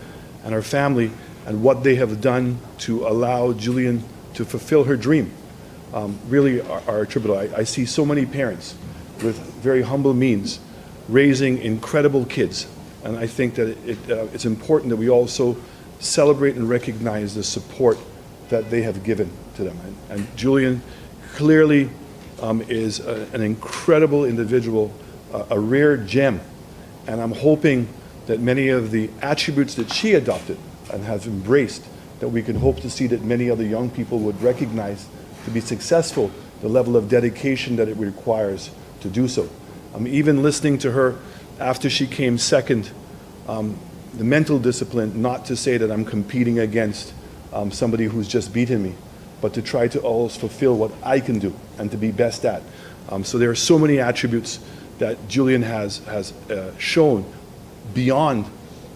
and her family and what they have done to allow Julian to fulfill her dream really are attributable. I see so many parents with very humble means raising incredible kids. And I think that it's important that we also celebrate and recognize the support that they have given to them. And Julian clearly is an incredible individual, a rare gem. And I'm hoping that many of the attributes that she adopted and has embraced, that we can hope to see that many other young people would recognize to be successful, the level of dedication that it requires to do so. Even listening to her after she came second, the mental discipline, not to say that I'm competing against somebody who's just beaten me, but to try to always fulfill what I can do and to be best at. So there are so many attributes that Julian has shown beyond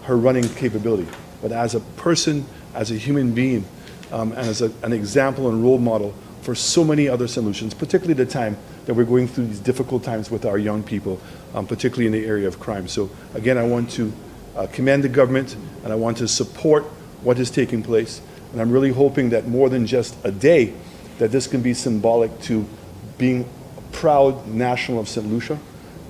her running capability, but as a person, as a human being, and as an example and role model for so many other solutions, particularly the time that we're going through these difficult times with our young people, particularly in the area of crime. So again, I want to commend the government, and I want to support what is taking place. And I'm really hoping that more than just a day, that this can be symbolic to being a proud national of St. Lucia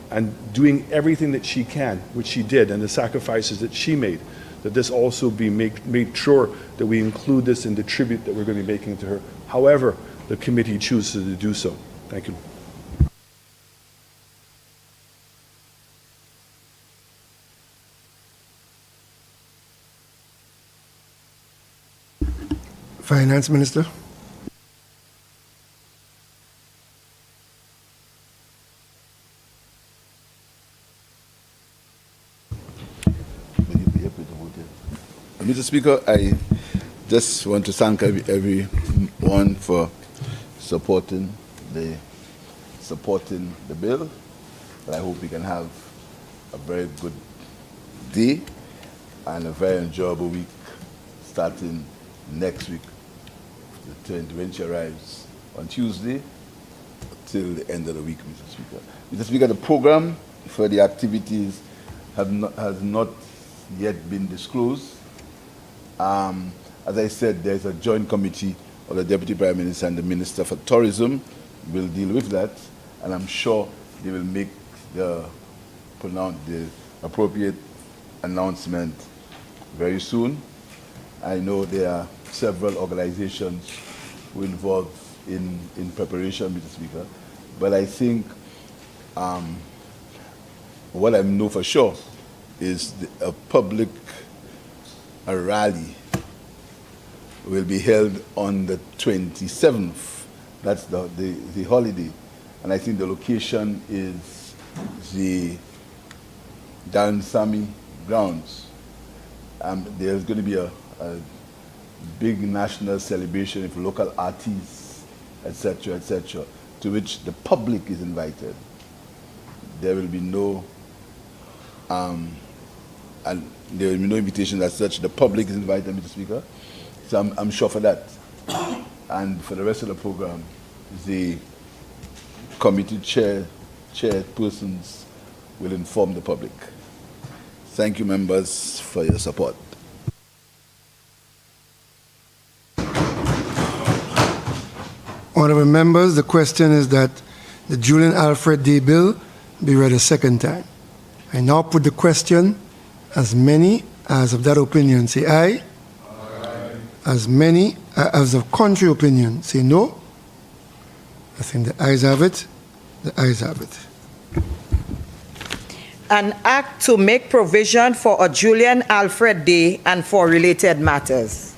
and doing everything that she can, which she did, and the sacrifices that she made, that this also be made sure that we include this in the tribute that we're going to be making to her, however the committee chooses to do so. Thank you. Finance Minister. Mr. Speaker, I just want to thank everyone for supporting the bill. But I hope we can have a very good day and a very enjoyable week starting next week, when she arrives on Tuesday till the end of the week, Mr. Speaker. Mr. Speaker, the program for the activities has not yet been disclosed. As I said, there's a joint committee of the Deputy Prime Minister and the Minister for Tourism will deal with that, and I'm sure they will make the appropriate announcement very soon. I know there are several organizations who are involved in preparation, Mr. Speaker, but I think what I know for sure is a rally will be held on the 27th. That's the holiday. And I think the location is the Dan Sami grounds. There's going to be a big national celebration with local artists, etc., to which the public is invited. There will be no invitation as such. The public is invited, Mr. Speaker. So I'm sure for that. And for the rest of the program, the committee chairpersons will inform the public. Thank you, members, for your support. Honourable members, the question is that the Julian Alfred Day Bill be read a second time. I now put the question. As many as of that opinion say aye. Aye. As many as the contrary opinion say no. I think the ayes have it. The ayes have it. An act to make provision for a Julian Alfred Day and for related matters.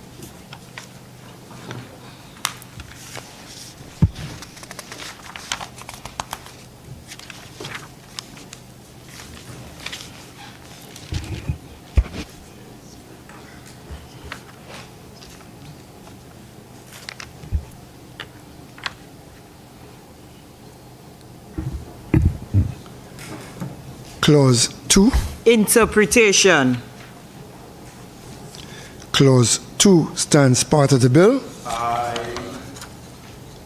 Clause 2. Interpretation. Clause 2 stands part of the bill. Aye.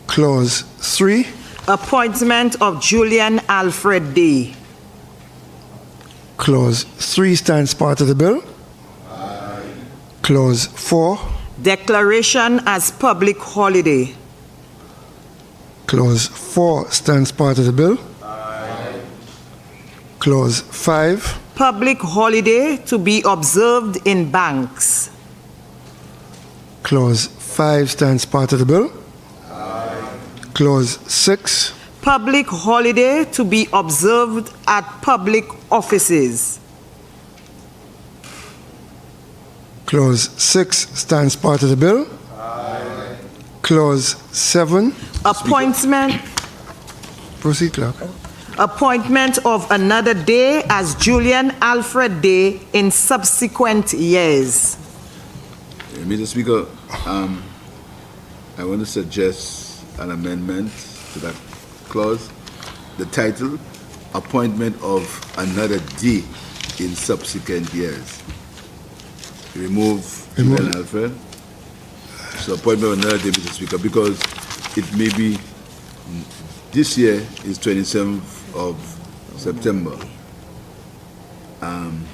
Clause 3. Appointment of Julian Alfred Day. Clause 3 stands part of the bill. Aye. Clause 4. Declaration as public holiday. Clause 4 stands part of the bill. Clause 5. Public holiday to be observed in banks. Clause 5 stands part of the bill. Aye. Clause 6. Public holiday to be observed at public offices. Clause 6 stands part of the bill. Aye. Clause 7. Appointment. Proceed, clerk. Appointment of another day as Julian Alfred Day in subsequent years. Mr. Speaker, I want to suggest an amendment to that clause. The title, Appointment of Another Day in Subsequent Years. Remove Julian Alfred. So appointment of another day, Mr. Speaker, because it may be this year is 27th of September.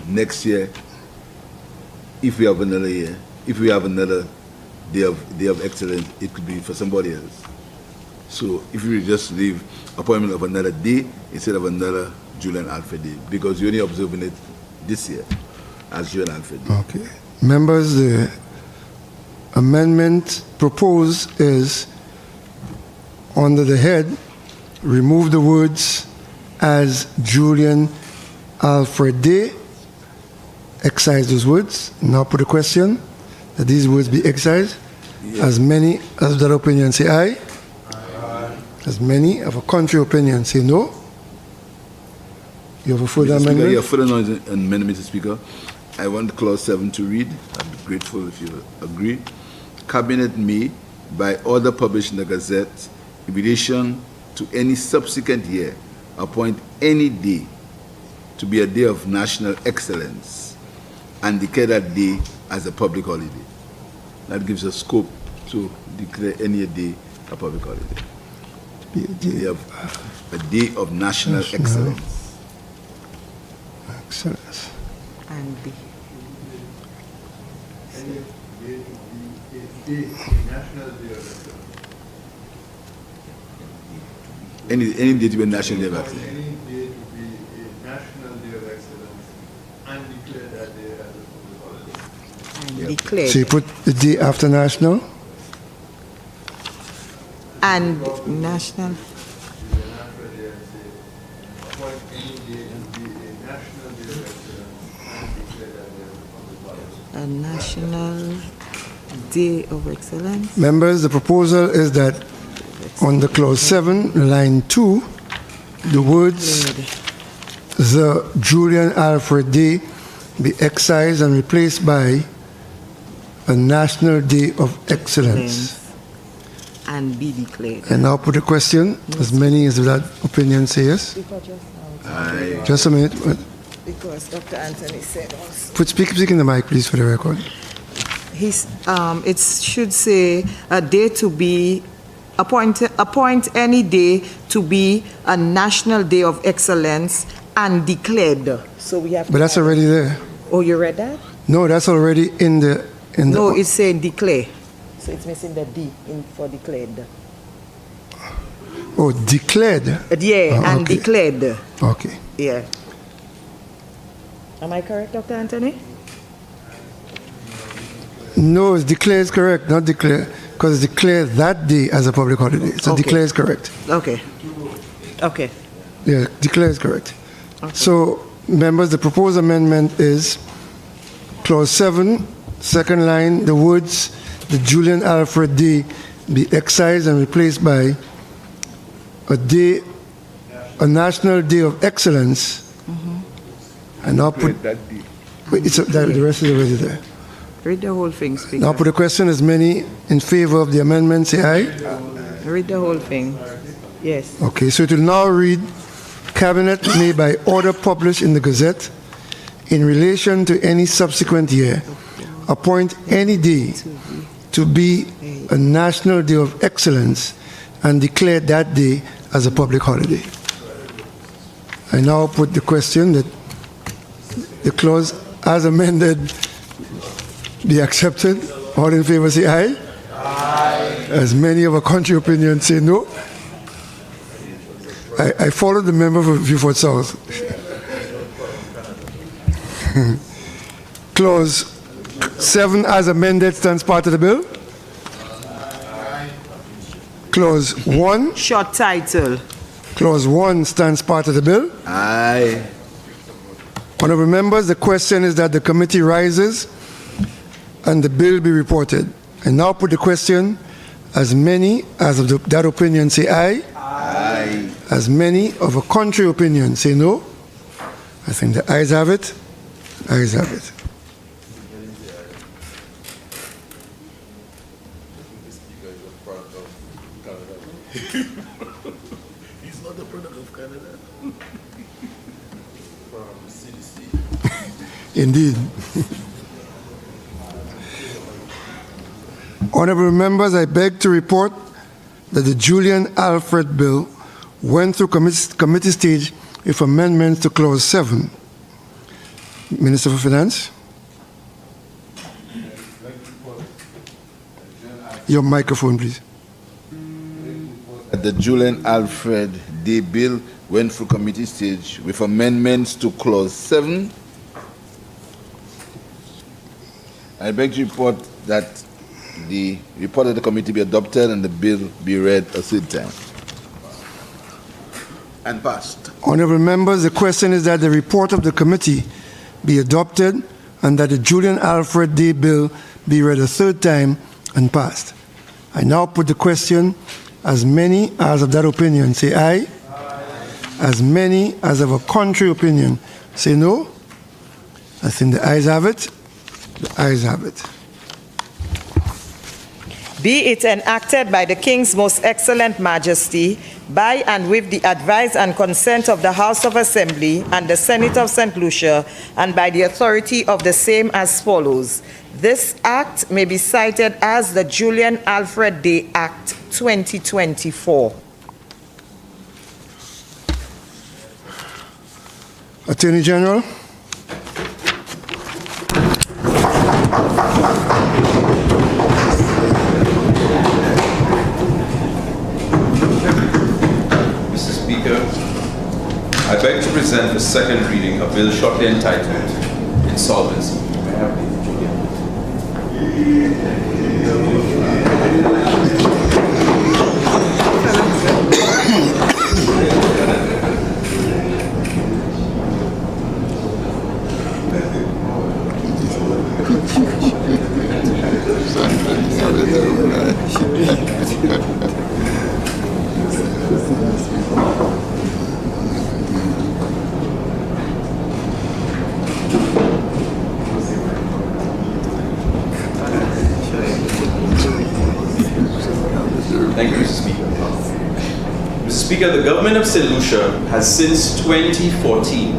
Next year, if we have another year, if we have another day of excellence, it could be for somebody else. So if we just leave appointment of another day instead of another Julian Alfred Day, because you're only observing it this year as Julian Alfred Day. Okay. Members, the amendment proposed is under the head, remove the words as Julian Alfred Day, excise those words. Now put a question that these words be excised. Yeah. As many as that opinion say aye. Aye. As many of a contrary opinion say no. You have a further amendment? Yeah, further amendment, Mr. Speaker. I want clause 7 to read. I'd be grateful if you agree. Cabinet may, by order published in the Gazette, in relation to any subsequent year, appoint any day to be a day of national excellence and declare that day as a public holiday. That gives us scope to declare any day a public holiday. A day of national excellence. Excellence. And be. Any day to be a national day of excellence. Any day to be a national day of excellence and declare that day as a public holiday. And declare. So you put the day after national? And national. A national day of excellence. Members, the proposal is that on the clause 7, line 2, the words the Julian Alfred Day be excised and replaced by a National Day of Excellence. And be declared. And now put a question, as many as that opinion say yes. Aye. Just a minute. Because Dr. Anthony said also. Speak in the mic, please, for the record. It should say a day to be appoint any day to be a national day of excellence and declared. So we have. But that's already there. Oh, you read that? No, that's already in the. No, it's saying declare. So it's missing the D for declared. Oh, declared. Yeah, and okay. declared. Okay. Yeah. Am I correct, Dr. Anthony? No, it's declare is correct, not declare, because declare that day as a public holiday. So Okay. declare is correct. Okay. Okay. Yeah, declare is correct. So, members, the proposed amendment is clause 7, second line, the words the Julian Alfred Day be excised and replaced by a national day of excellence. And now put That day. wait, the rest is already there. Read the whole thing, Speaker. Now put the question: as many in favor of the amendment say aye. Read the whole thing. Yes. Okay, so it will now read: Cabinet may by order published in the Gazette in relation to any subsequent year appoint any day to be a national day of excellence and declare that day as a public holiday. I now put the question that the clause as amended be accepted. All in favor say aye. Aye. As many of a contrary opinion say no. I followed the member for Beaufort South. Clause 7 as amended stands part of the bill. Clause 1. Short title. Clause 1 stands part of the bill. Aye. Honorable members, the question is that the committee rises and the bill be reported. I now put the question: as many as of that opinion say aye. Aye. As many of a contrary opinion say no. I think the ayes have it. Ayes have it. He's not the product of Canada. Indeed. Honorable members, I beg to report that the Julian Alfred Bill went through committee stage with amendments to Clause 7. Minister for Finance. Your microphone, please. The Julian Alfred Day Bill went through committee stage with amendments to Clause 7. I beg to report that the report of the committee be adopted and the bill be read a third time. And passed. Honorable members, the question is that the report of the committee be adopted and that the Julian Alfred Day Bill be read a third time and passed. I now put the question: as many as of that opinion say aye. As many as of a contrary opinion say no. I think the ayes have it. The ayes have it. Be it enacted by the King's Most Excellent Majesty, by and with the advice and consent of the House of Assembly and the Senate of St. Lucia, and by the authority of the same as follows. This act may be cited as the Julian Alfred Day Act 2024. Attorney General. Mr. Speaker, I beg to present for second reading a bill shortly entitled Insolvency. May I have the Julian? Thank you, Mr. Speaker. Mr. Speaker, the government of St. Lucia has since 2014,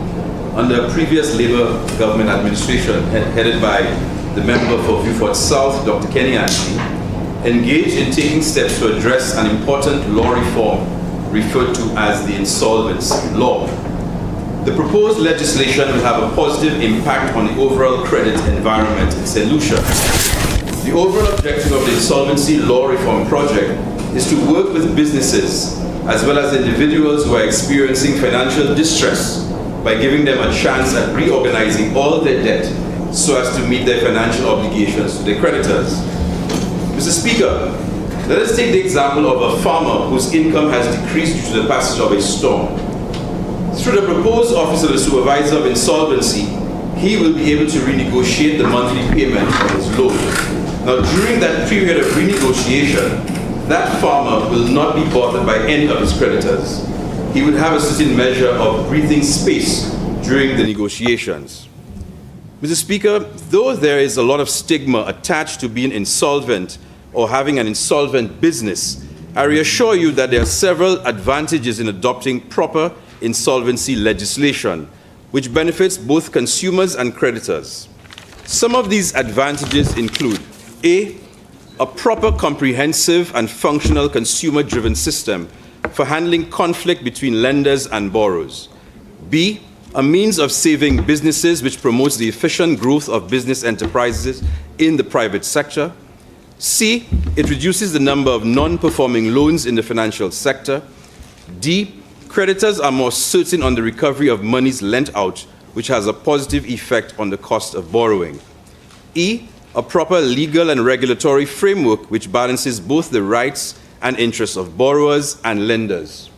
under a previous Labour government administration headed by the member for Beaufort South, Dr. Kenny Anthony, engaged in taking steps to address an important law reform referred to as the Insolvency Law. The proposed legislation will have a positive impact on the overall credit environment in St. Lucia. The overall objective of the Insolvency Law Reform Project is to work with businesses as well as individuals who are experiencing financial distress by giving them a chance at reorganizing all their debt so as to meet their financial obligations to their creditors. Mr. Speaker, let us take the example of a farmer whose income has decreased due to the passage of a storm. Through the proposed Office of the Supervisor of Insolvency, he will be able to renegotiate the monthly payment of his loan. Now, during that period of renegotiation, that farmer will not be bothered by any of his creditors. He would have a certain measure of breathing space during the negotiations. Mr. Speaker, though there is a lot of stigma attached to being insolvent or having an insolvent business, I reassure you that there are several advantages in adopting proper insolvency legislation, which benefits both consumers and creditors. Some of these advantages include A, a proper, comprehensive, and functional consumer-driven system for handling conflict between lenders and borrowers. B, a means of saving businesses which promotes the efficient growth of business enterprises in the private sector. C, it reduces the number of non-performing loans in the financial sector. D, creditors are more certain on the recovery of monies lent out, which has a positive effect on the cost of borrowing. E, a proper legal and regulatory framework which balances both the rights and interests of borrowers and lenders.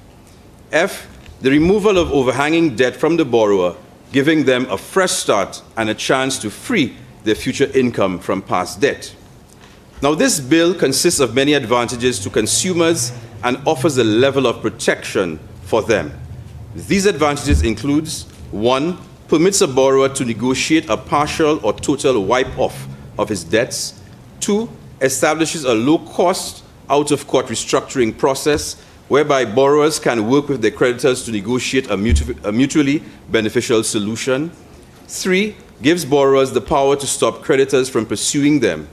F, the removal of overhanging debt from the borrower, giving them a fresh start and a chance to free their future income from past debt. Now, this bill consists of many advantages to consumers and offers a level of protection for them. These advantages include: 1, permits a borrower to negotiate a partial or total wipe-off of his debts. 2, establishes a low-cost, out-of-court restructuring process whereby borrowers can work with their creditors to negotiate a mutually beneficial solution. 3, gives borrowers the power to stop creditors from pursuing them.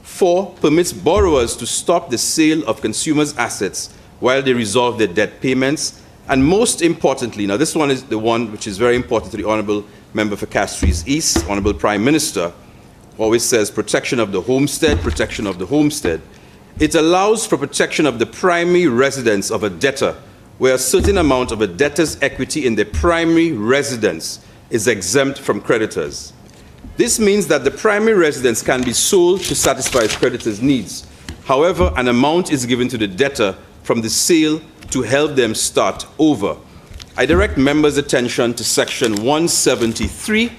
4, permits borrowers to stop the sale of consumers' assets while they resolve their debt payments. And most importantly, now this one is the one which is very important to the Honourable Member for Castries East, Honourable Prime Minister, always says protection of the homestead, protection of the homestead. It allows for protection of the primary residence of a debtor, where a certain amount of a debtor's equity in their primary residence is exempt from creditors. This means that the primary residence can be sold to satisfy its creditors' needs. However, an amount is given to the debtor from the sale to help them start over. I direct members' attention to section 173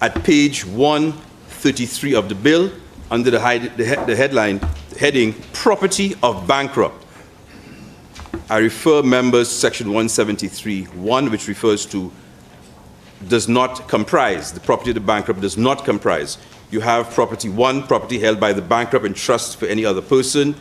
at page 133 of the bill under the heading Property of Bankrupt. I refer members to section 173(1), which refers to does not comprise, the property of the bankrupt does not comprise. You have property 1, property held by the bankrupt in trust for any other person.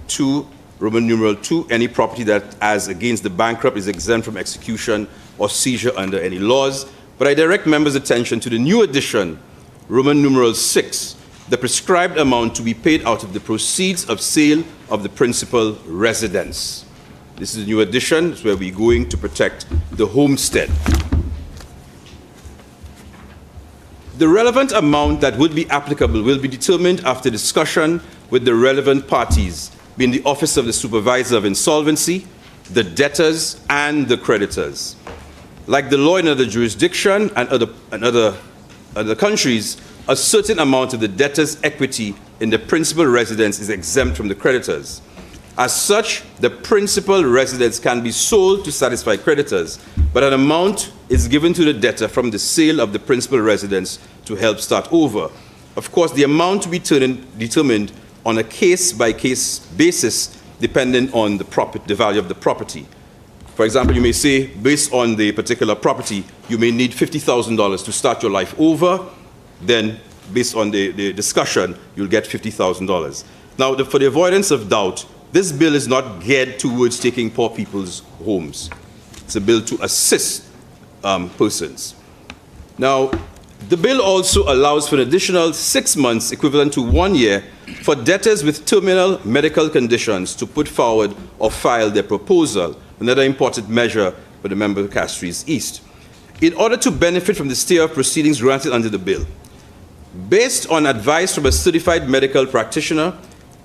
2, Roman numeral 2, any property that as against the bankrupt is exempt from execution or seizure under any laws. But I direct members' attention to the new addition, Roman numeral 6, the prescribed amount to be paid out of the proceeds of sale of the principal residence. This is a new addition, it's where we're going to protect the homestead. The relevant amount that would be applicable will be determined after discussion with the relevant parties, being the Office of the Supervisor of Insolvency, the debtors, and the creditors. Like the law in other jurisdictions and other countries, a certain amount of the debtor's equity in the principal residence is exempt from the creditors. As such, the principal residence can be sold to satisfy creditors, but an amount is given to the debtor from the sale of the principal residence to help start over. Of course, the amount to be determined on a case-by-case basis, depending on the value of the property. For example, you may say, based on the particular property, you may need $50,000 to start your life over. Then, based on the discussion, you'll get $50,000. Now, for the avoidance of doubt, this bill is not geared towards taking poor people's homes. It's a bill to assist persons. Now, the bill also allows for an additional 6 months, equivalent to 1 year, for debtors with terminal medical conditions to put forward or file their proposal, another important measure for the member of Castries East, in order to benefit from the stay of proceedings granted under the bill. Based on advice from a certified medical practitioner,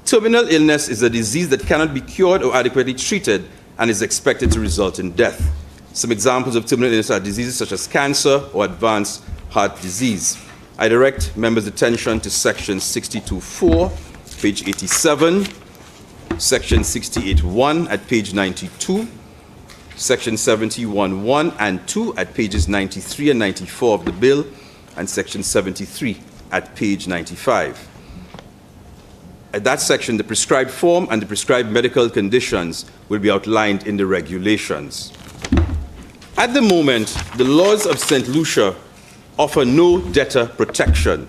terminal illness is a disease that cannot be cured or adequately treated and is expected to result in death. Some examples of terminal illness are diseases such as cancer or advanced heart disease. I direct members' attention to section 62.4, page 87, section 68.1 at page 92, section 71.1 and 2 at pages 93 and 94 of the bill, and section 73 at page 95. At that section, the prescribed form and the prescribed medical conditions will be outlined in the regulations. At the moment, the laws of St. Lucia offer no debtor protection.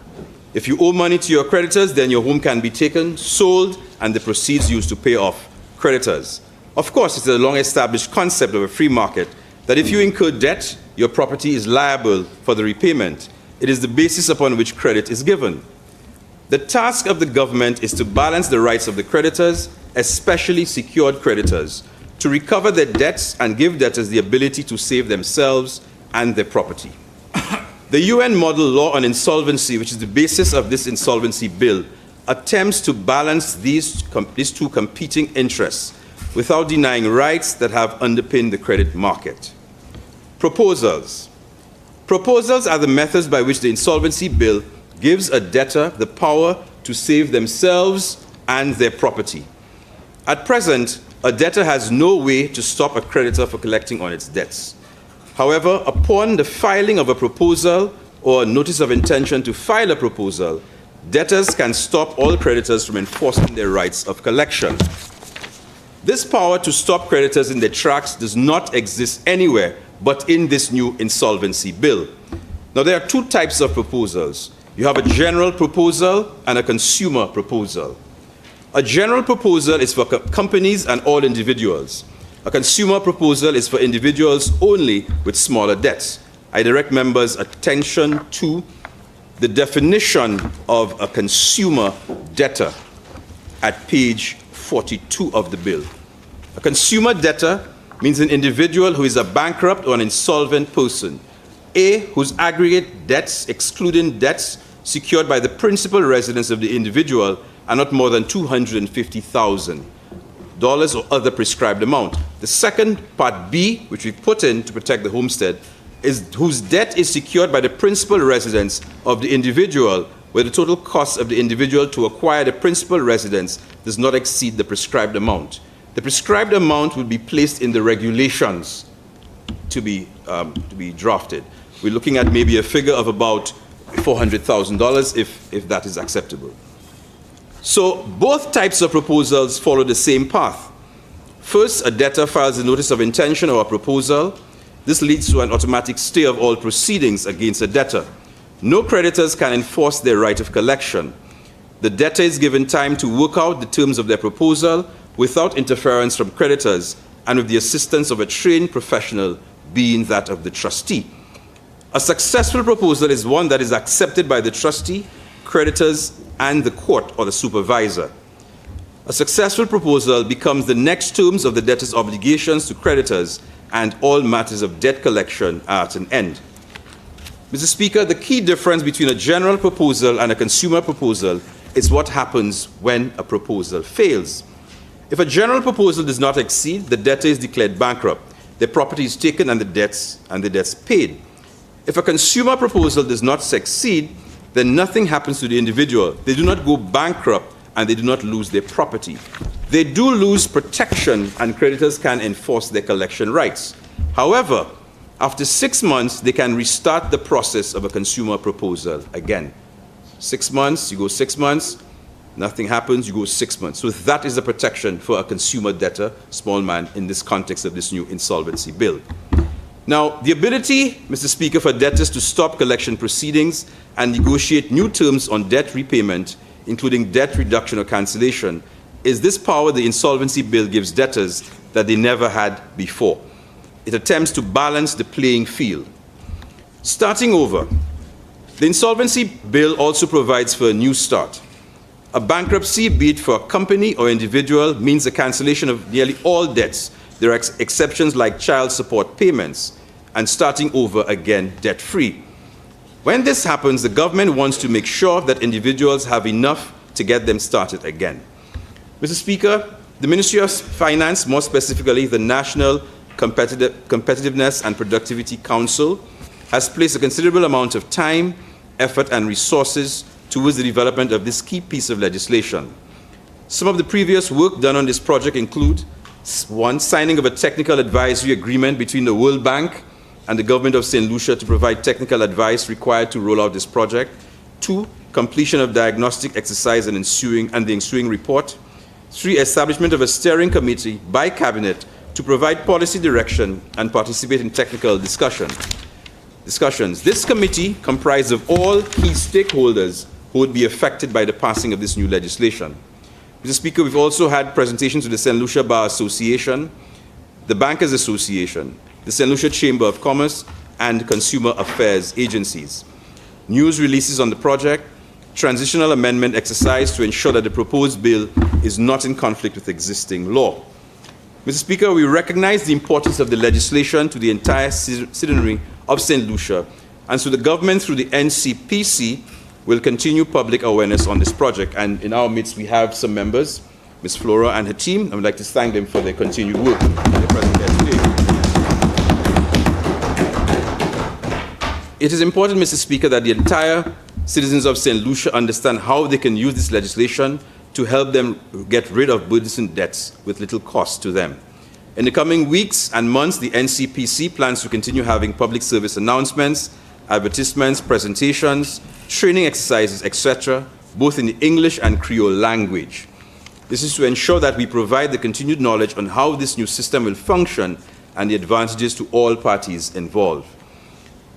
If you owe money to your creditors, then your home can be taken, sold, and the proceeds used to pay off creditors. Of course, it's a long-established concept of a free market that if you incur debt, your property is liable for the repayment. It is the basis upon which credit is given. The task of the government is to balance the rights of the creditors, especially secured creditors, to recover their debts and give debtors the ability to save themselves and their property. The UN Model Law on Insolvency, which is the basis of this Insolvency Bill, attempts to balance these two competing interests without denying rights that have underpinned the credit market. Proposals. Proposals are the methods by which the Insolvency Bill gives a debtor the power to save themselves and their property. At present, a debtor has no way to stop a creditor from collecting on its debts. However, upon the filing of a proposal or a notice of intention to file a proposal, debtors can stop all creditors from enforcing their rights of collection. This power to stop creditors in their tracks does not exist anywhere but in this new Insolvency Bill. Now, there are two types of proposals. You have a general proposal and a consumer proposal. A general proposal is for companies and all individuals. A consumer proposal is for individuals only with smaller debts. I direct members' attention to the definition of a consumer debtor at page 42 of the bill. A consumer debtor means an individual who is a bankrupt or an insolvent person, A, whose aggregate debts, excluding debts secured by the principal residence of the individual, are not more than $250,000 or other prescribed amount. The second part, B, which we put in to protect the homestead, is whose debt is secured by the principal residence of the individual, where the total cost of the individual to acquire the principal residence does not exceed the prescribed amount. The prescribed amount will be placed in the regulations to be drafted. We're looking at maybe a figure of about $400,000 if that is acceptable. So both types of proposals follow the same path. First, a debtor files a notice of intention or a proposal. This leads to an automatic stay of all proceedings against a debtor. No creditors can enforce their right of collection. The debtor is given time to work out the terms of their proposal without interference from creditors and with the assistance of a trained professional, being that of the trustee. A successful proposal is one that is accepted by the trustee, creditors, and the court or the supervisor. A successful proposal becomes the next terms of the debtor's obligations to creditors, and all matters of debt collection are at an end. Mr. Speaker, the key difference between a general proposal and a consumer proposal is what happens when a proposal fails. If a general proposal does not exceed, the debtor is declared bankrupt. Their property is taken and the debts paid. If a consumer proposal does not succeed, then nothing happens to the individual. They do not go bankrupt and they do not lose their property. They do lose protection and creditors can enforce their collection rights. However, after 6 months, they can restart the process of a consumer proposal again. 6 months, you go 6 months, nothing happens, you go 6 months. So that is the protection for a consumer debtor, small man, in this context of this new Insolvency Bill. Now, the ability, Mr. Speaker, for debtors to stop collection proceedings and negotiate new terms on debt repayment, including debt reduction or cancellation, is this power the Insolvency Bill gives debtors that they never had before. It attempts to balance the playing field. Starting over, the Insolvency Bill also provides for a new start. A bankruptcy, be it for a company or individual, means the cancellation of nearly all debts. There are exceptions like child support payments and starting over again debt-free. When this happens, the government wants to make sure that individuals have enough to get them started again. Mr. Speaker, the Ministry of Finance, more specifically the National Competitiveness and Productivity Council, has placed a considerable amount of time effort and resources towards the development of this key piece of legislation. Some of the previous work done on this project include: 1, signing of a technical advisory agreement between the World Bank and the government of St. Lucia to provide technical advice required to roll out this project; 2, completion of diagnostic exercise and the ensuing report; 3, establishment of a steering committee by cabinet to provide policy direction and participate in technical discussions. This committee comprised of all key stakeholders who would be affected by the passing of this new legislation. Mr. Speaker, we've also had presentations to the St. Lucia Bar Association, the Bankers Association, the St. Lucia Chamber of Commerce, and Consumer Affairs agencies. News releases on the project, transitional amendment exercise to ensure that the proposed bill is not in conflict with existing law. Mr. Speaker, we recognize the importance of the legislation to the entire citizenry of St. Lucia, and so the government through the NCPC will continue public awareness on this project. And in our midst, we have some members, Ms. Flora and her team. I would like to thank them for their continued work in their presence here today. It is important, Mr. Speaker, that the entire citizens of St. Lucia understand how they can use this legislation to help them get rid of burdensome debts with little cost to them. In the coming weeks and months, the NCPC plans to continue having public service announcements, advertisements, presentations, training exercises, etc., both in the English and Creole language. This is to ensure that we provide the continued knowledge on how this new system will function and the advantages to all parties involved.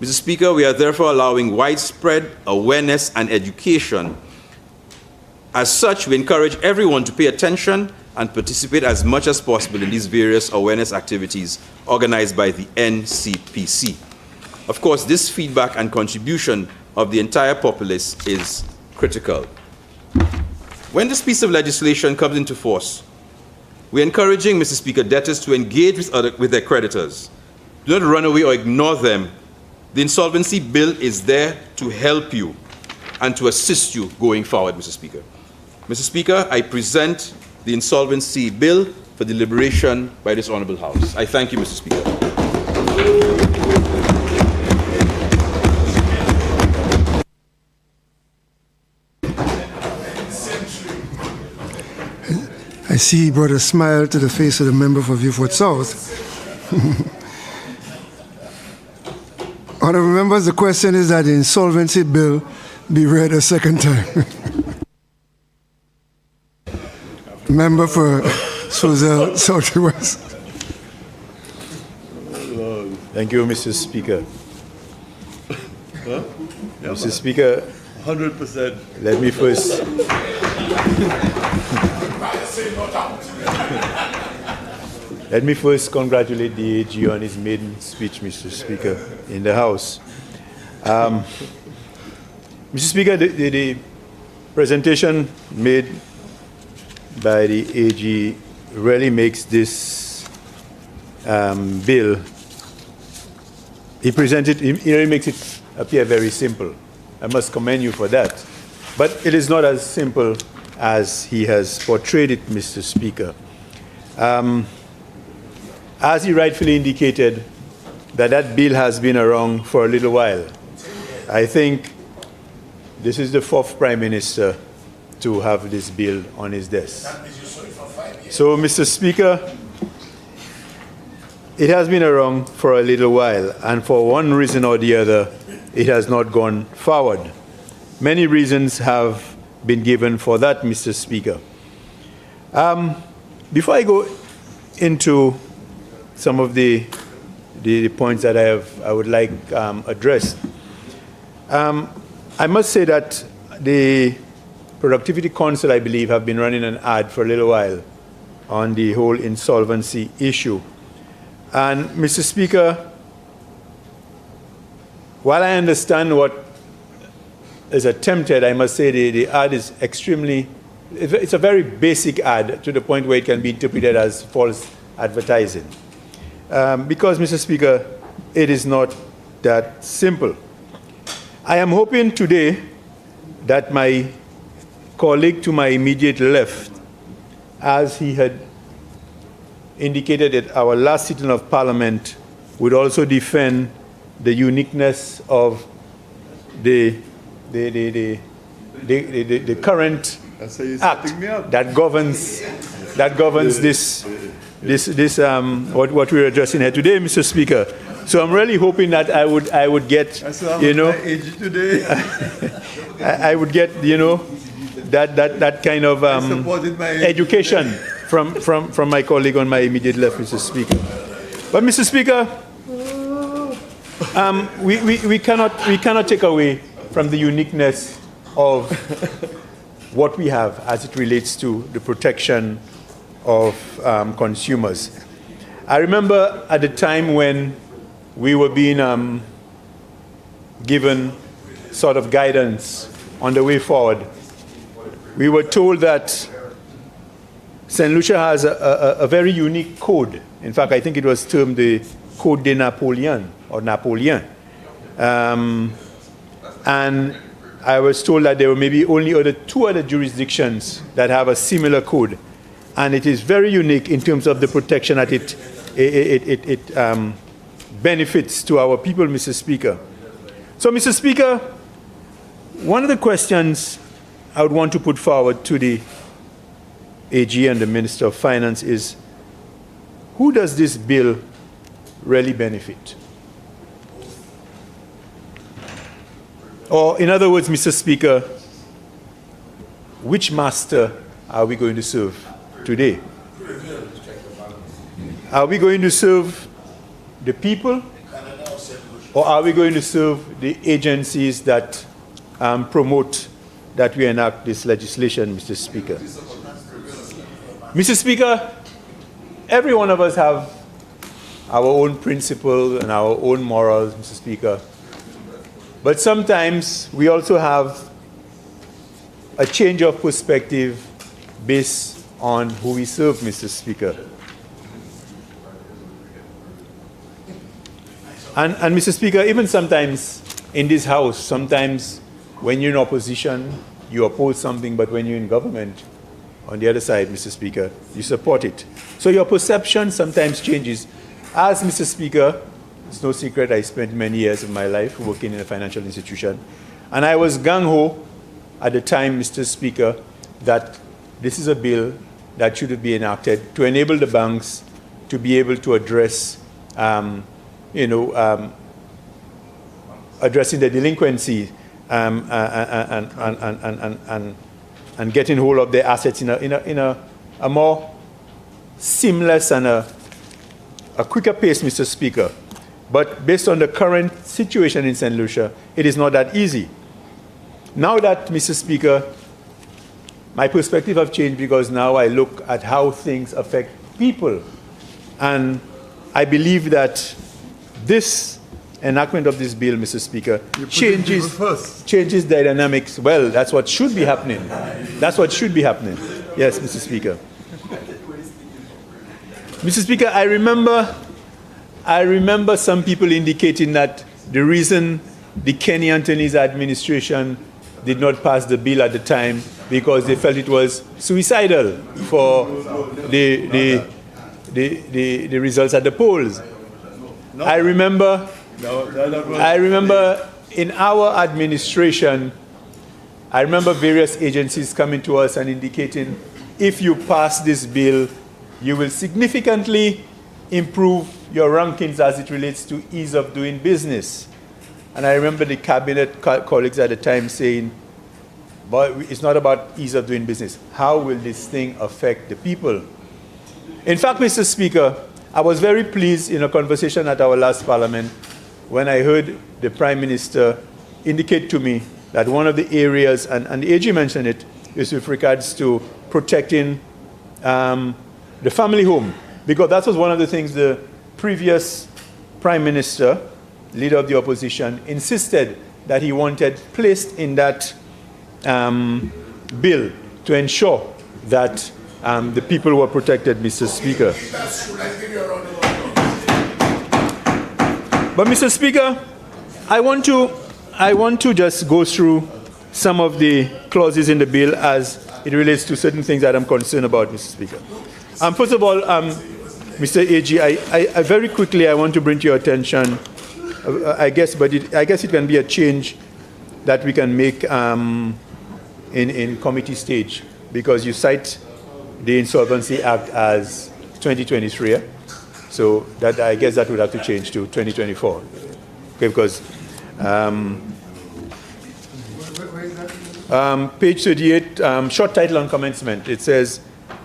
Mr. Speaker, we are therefore allowing widespread awareness and education. As such, we encourage everyone to pay attention and participate as much as possible in these various awareness activities organized by the NCPC. Of course, this feedback and contribution of the entire populace is critical. When this piece of legislation comes into force, we're encouraging, Mr. Speaker, debtors to engage with their creditors. Do not run away or ignore them. The Insolvency Bill is there to help you and to assist you going forward, Mr. Speaker. Mr. Speaker, I present the Insolvency Bill for deliberation by this Honorable House. I thank you, Mr. Speaker. I see he brought a smile to the face of the member for Vieux-Fort South. Honorable members, the question is that the Insolvency Bill be read a second time. Member for Sozel Southwest. Thank you, Mr. Speaker. Mr. Speaker, 100%. let me first... Let me first congratulate the AG on his maiden speech, Mr. Speaker, in the House. Mr. Speaker, the presentation made by the AG really makes this bill, he really makes it appear very simple. I must commend you for that. But it is not as simple as he has portrayed it, Mr. Speaker. As he rightfully indicated, that bill has been around for a little while. I think this is the 4th Prime Minister to have this bill on his desk. So, Mr. Speaker, it has been around for a little while, and for one reason or the other, it has not gone forward. Many reasons have been given for that, Mr. Speaker. Before I go into some of the points that I would like addressed, I must say that the Productivity Council, I believe, have been running an ad for a little while on the whole insolvency issue. And, Mr. Speaker, while I understand what is attempted, I must say the ad is it's a very basic ad to the point where it can be interpreted as false advertising. Because, Mr. Speaker, it is not that simple. I am hoping today that my colleague to my immediate left, as he had indicated at our last sitting of Parliament, would also defend the uniqueness of the the current act that governs this what we're addressing here today, Mr. Speaker. So I'm really hoping that I would get, you know, I would get, you know, that kind of education from my colleague on my immediate left, Mr. Speaker. But Mr. Speaker, we cannot take away from the uniqueness of what we have as it relates to the protection of consumers. I remember at the time when we were being given sort of guidance on the way forward, we were told that St. Lucia has a very unique code. In fact, I think it was termed the Code de Napoleon, or Napoleon. And I was told that there were maybe only two other jurisdictions that have a similar code. And it is very unique in terms of the protection that it benefits to our people, Mr. Speaker. So, Mr. Speaker, one of the questions I would want to put forward to the AG and the Minister of Finance is, who does this bill really benefit? Or, in other words, Mr. Speaker, which master are we going to serve today? Are we going to serve the people, or are we going to serve the agencies that promote that we enact this legislation, Mr. Speaker? Mr. Speaker, every one of us have our own principles and our own morals, Mr. Speaker. But sometimes we also have a change of perspective based on who we serve, Mr. Speaker. And Mr. Speaker, even sometimes in this House, sometimes when you're in opposition, you oppose something, but when you're in government, on the other side, Mr. Speaker, you support it. So your perception sometimes changes. As Mr. Speaker, it's no secret I spent many years of my life working in a financial institution, and I was gung-ho at the time, Mr. Speaker, that this is a bill that should be enacted to enable the banks to be able to address addressing the delinquency and getting hold of their assets in a more seamless and a quicker pace, Mr. Speaker. But based on the current situation in St. Lucia, it is not that easy. Now that, Mr. Speaker, my perspective have changed because now I look at how things affect people. And I believe that this enactment of this bill, Mr. Speaker, changes the dynamics. Well, that's what should be happening. That's what should be happening. Yes, Mr. Speaker. Mr. Speaker, I remember some people indicating that the reason the Kenny Anthony's administration did not pass the bill at the time because they felt it was suicidal for the results at the polls. I remember in our administration, I remember various agencies coming to us and indicating, if you pass this bill, you will significantly improve your rankings as it relates to ease of doing business. And I remember the cabinet colleagues at the time saying, but it's not about ease of doing business. How will this thing affect the people? In fact, Mr. Speaker, I was very pleased in a conversation at our last Parliament when I heard the Prime Minister indicate to me that one of the areas, and the AG mentioned it, is with regards to protecting the family home. Because that was one of the things the previous Prime Minister, leader of the opposition, insisted that he wanted placed in that bill to ensure that the people were protected, Mr. Speaker. But, Mr. Speaker, I want to just go through some of the clauses in the bill as it relates to certain things that I'm concerned about, Mr. Speaker. First of all, Mr. AG, I very quickly I want to bring to your attention, I guess it can be a change that we can make in committee stage, because you cite the Insolvency Act as 2023, yeah? So that, I guess that would have to change to 2024, okay, because page 38, short title on commencement, it says,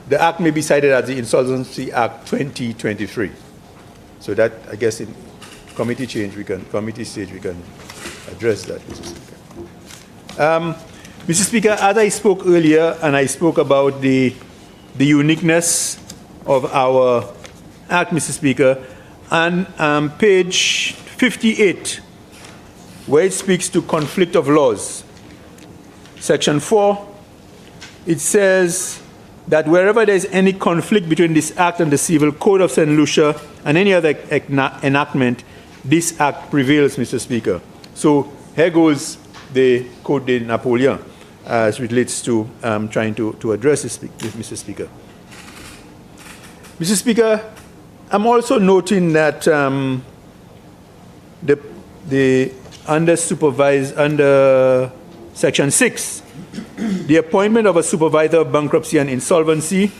the act may be cited as the Insolvency Act 2023. So that, I guess, in committee stage, we can address that, Mr. Speaker. Mr. Speaker, as I spoke earlier, and I spoke about the uniqueness of our act, Mr. Speaker, and page 58, where it speaks to conflict of laws, section 4, it says that wherever there is any conflict between this act and the Civil Code of St. Lucia and any other enactment, this act prevails, Mr. Speaker. So here goes the Code de Napoleon as it relates to trying to address this, Mr. Speaker. Mr. Speaker, I'm also noting that under section 6, the appointment of a supervisor of bankruptcy and insolvency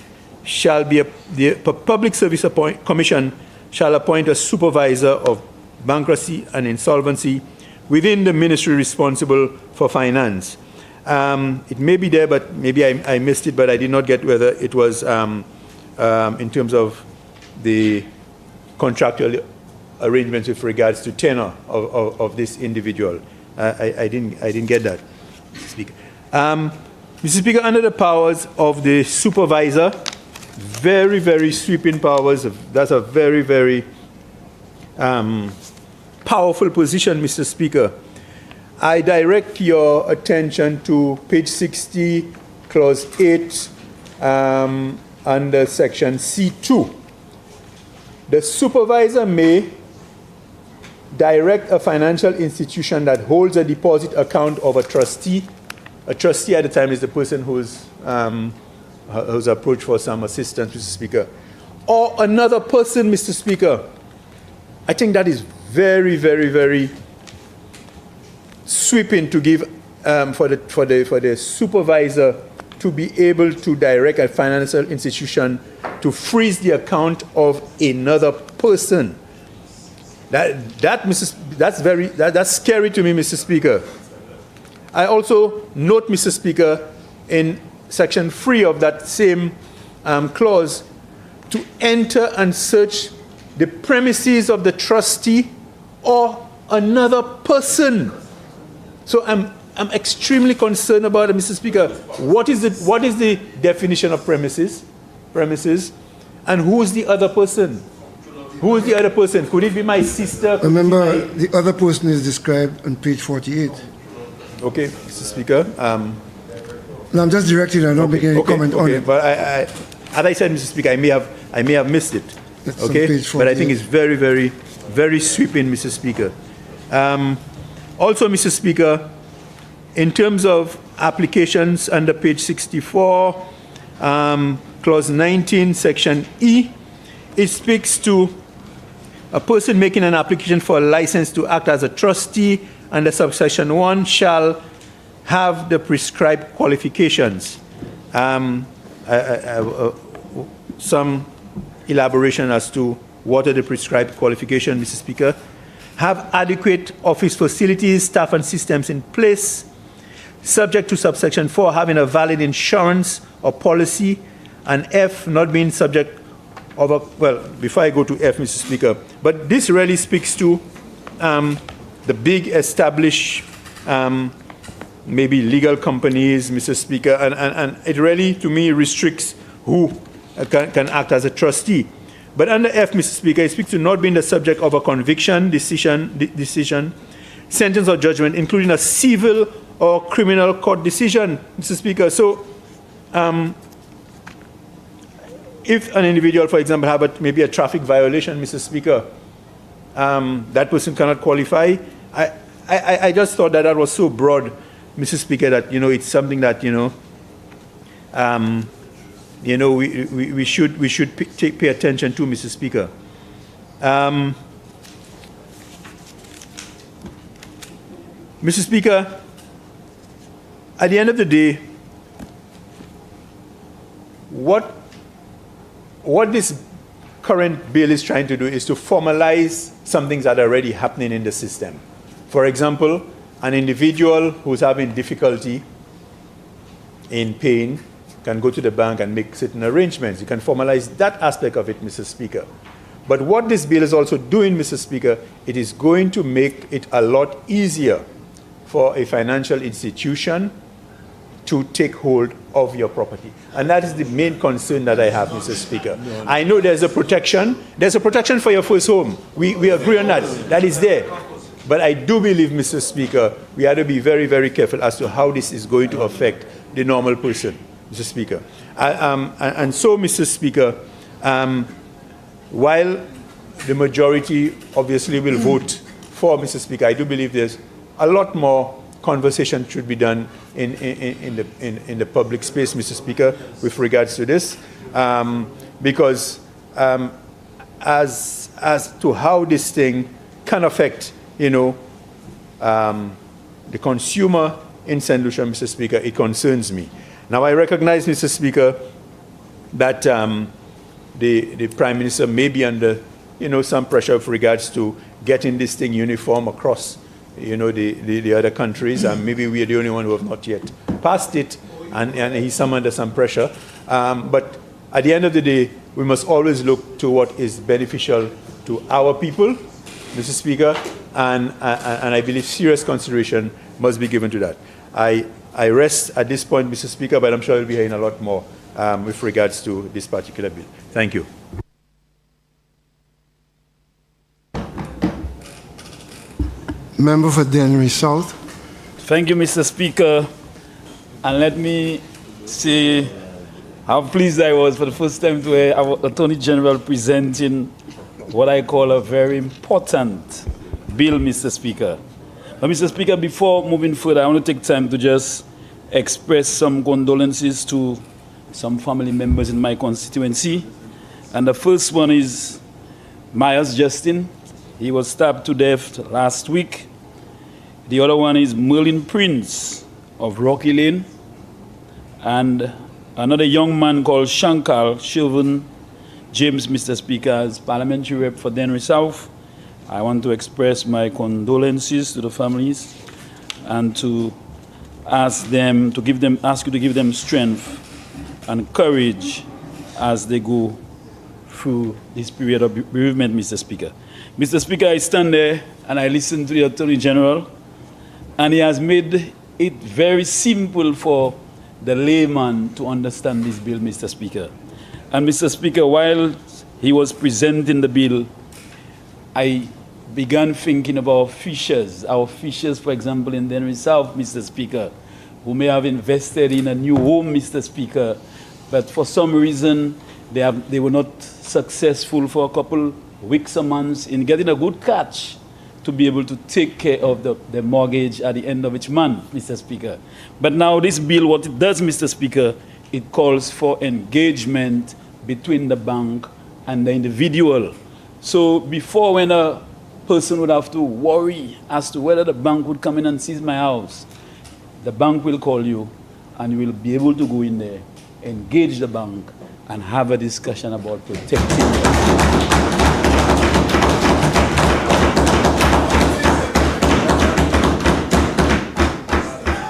shall be the Public Service Commission shall appoint a supervisor of bankruptcy and insolvency within the ministry responsible for finance. It may be there, but maybe I missed it, but I did not get whether it was in terms of the contractual arrangements with regards to tenure of this individual. I didn't get that, Mr. Speaker. Mr. Speaker, under the powers of the supervisor, very, very sweeping powers. That's a very, very powerful position, Mr. Speaker. I direct your attention to page 60, clause 8, under section C2. The supervisor may direct a financial institution that holds a deposit account of a trustee. A trustee at the time is the person who's approached for some assistance, Mr. Speaker, or another person, Mr. Speaker. I think that is very, very, very sweeping to give for the supervisor to be able to direct a financial institution to freeze the account of another person. That's scary to me, Mr. Speaker. I also note, Mr. Speaker, in section 3 of that same clause, to enter and search the premises of the trustee or another person. So I'm extremely concerned about it, Mr. Speaker. What is the definition of premises, and who is the other person? Who is the other person? Could it be my sister? Remember, the other person is described on page 48. Okay, Mr. Speaker. No, I'm just directing. I'm not making any comment on it. But as I said, Mr. Speaker, I may have missed it. It's okay, on page 48. But I think it's very, very, very sweeping, Mr. Speaker. Also, Mr. Speaker, in terms of applications under page 64, clause 19, section E, it speaks to a person making an application for a license to act as a trustee under subsection 1 shall have the prescribed qualifications. Some elaboration as to what are the prescribed qualifications, Mr. Speaker. Have adequate office facilities, staff and systems in place, subject to subsection 4 having a valid insurance or policy, and F not being subject of a, well, before I go to F, Mr. Speaker, but this really speaks to the big established maybe legal companies, Mr. Speaker, and it really, to me, restricts who can act as a trustee. But under F, Mr. Speaker, it speaks to not being the subject of a conviction, decision, sentence or judgment, including a civil or criminal court decision, Mr. Speaker. So if an individual, for example, have maybe a traffic violation, Mr. Speaker, that person cannot qualify. I just thought that was so broad, Mr. Speaker, that, it's something that, we should pay attention to, Mr. Speaker. Mr. Speaker, at the end of the day, what this current bill is trying to do is to formalize some things that are already happening in the system. For example, an individual who's having difficulty in paying can go to the bank and make certain arrangements. You can formalize that aspect of it, Mr. Speaker. But what this bill is also doing, Mr. Speaker, it is going to make it a lot easier for a financial institution to take hold of your property. And that is the main concern that I have, Mr. Speaker. I know there's a protection. There's a protection for your first home. We agree on that. That is there. But I do believe, Mr. Speaker, we have to be very, very careful as to how this is going to affect the normal person, Mr. Speaker. And so, Mr. Speaker, while the majority obviously will vote for, Mr. Speaker, I do believe there's a lot more conversation should be done in the public space, Mr. Speaker, with regards to this, because as to how this thing can affect, the consumer in St. Lucia, Mr. Speaker, it concerns me. Now, I recognize, Mr. Speaker, that the Prime Minister may be under, some pressure with regards to getting this thing uniform across, the other countries, and maybe we are the only one who have not yet passed it, and he's under some pressure. But at the end of the day, we must always look to what is beneficial to our people, Mr. Speaker, and I believe serious consideration must be given to that. I rest at this point, Mr. Speaker, but I'm sure we'll be hearing a lot more with regards to this particular bill. Thank you. Member for Dennery South. Thank you, Mr. Speaker. And let me say how pleased I was for the first time to hear our Attorney General presenting what I call a very important bill, Mr. Speaker. But, Mr. Speaker, before moving further, I want to take time to just express some condolences to some family members in my constituency. And the first one is Myers Justin. He was stabbed to death last week. The other one is Merlin Prince of Rocky Lane. And another young man called Shankar Shilvan James, Mr. Speaker, as parliamentary rep for Dennery South. I want to express my condolences to the families and to ask you to give them strength and courage as they go through this period of bereavement, Mr. Speaker. Mr. Speaker, I stand there and I listen to the Attorney General, and he has made it very simple for the layman to understand this bill, Mr. Speaker. And Mr. Speaker, while he was presenting the bill, I began thinking about fishers, our fishers, for example, in Dennery South, Mr. Speaker, who may have invested in a new home, Mr. Speaker, but for some reason they were not successful for a couple weeks or months in getting a good catch to be able to take care of the mortgage at the end of each month, Mr. Speaker. But now this bill, what it does, Mr. Speaker, it calls for engagement between the bank and the individual. So before, when a person would have to worry as to whether the bank would come in and seize my house, the bank will call you and you will be able to go in there, engage the bank, and have a discussion about protecting them.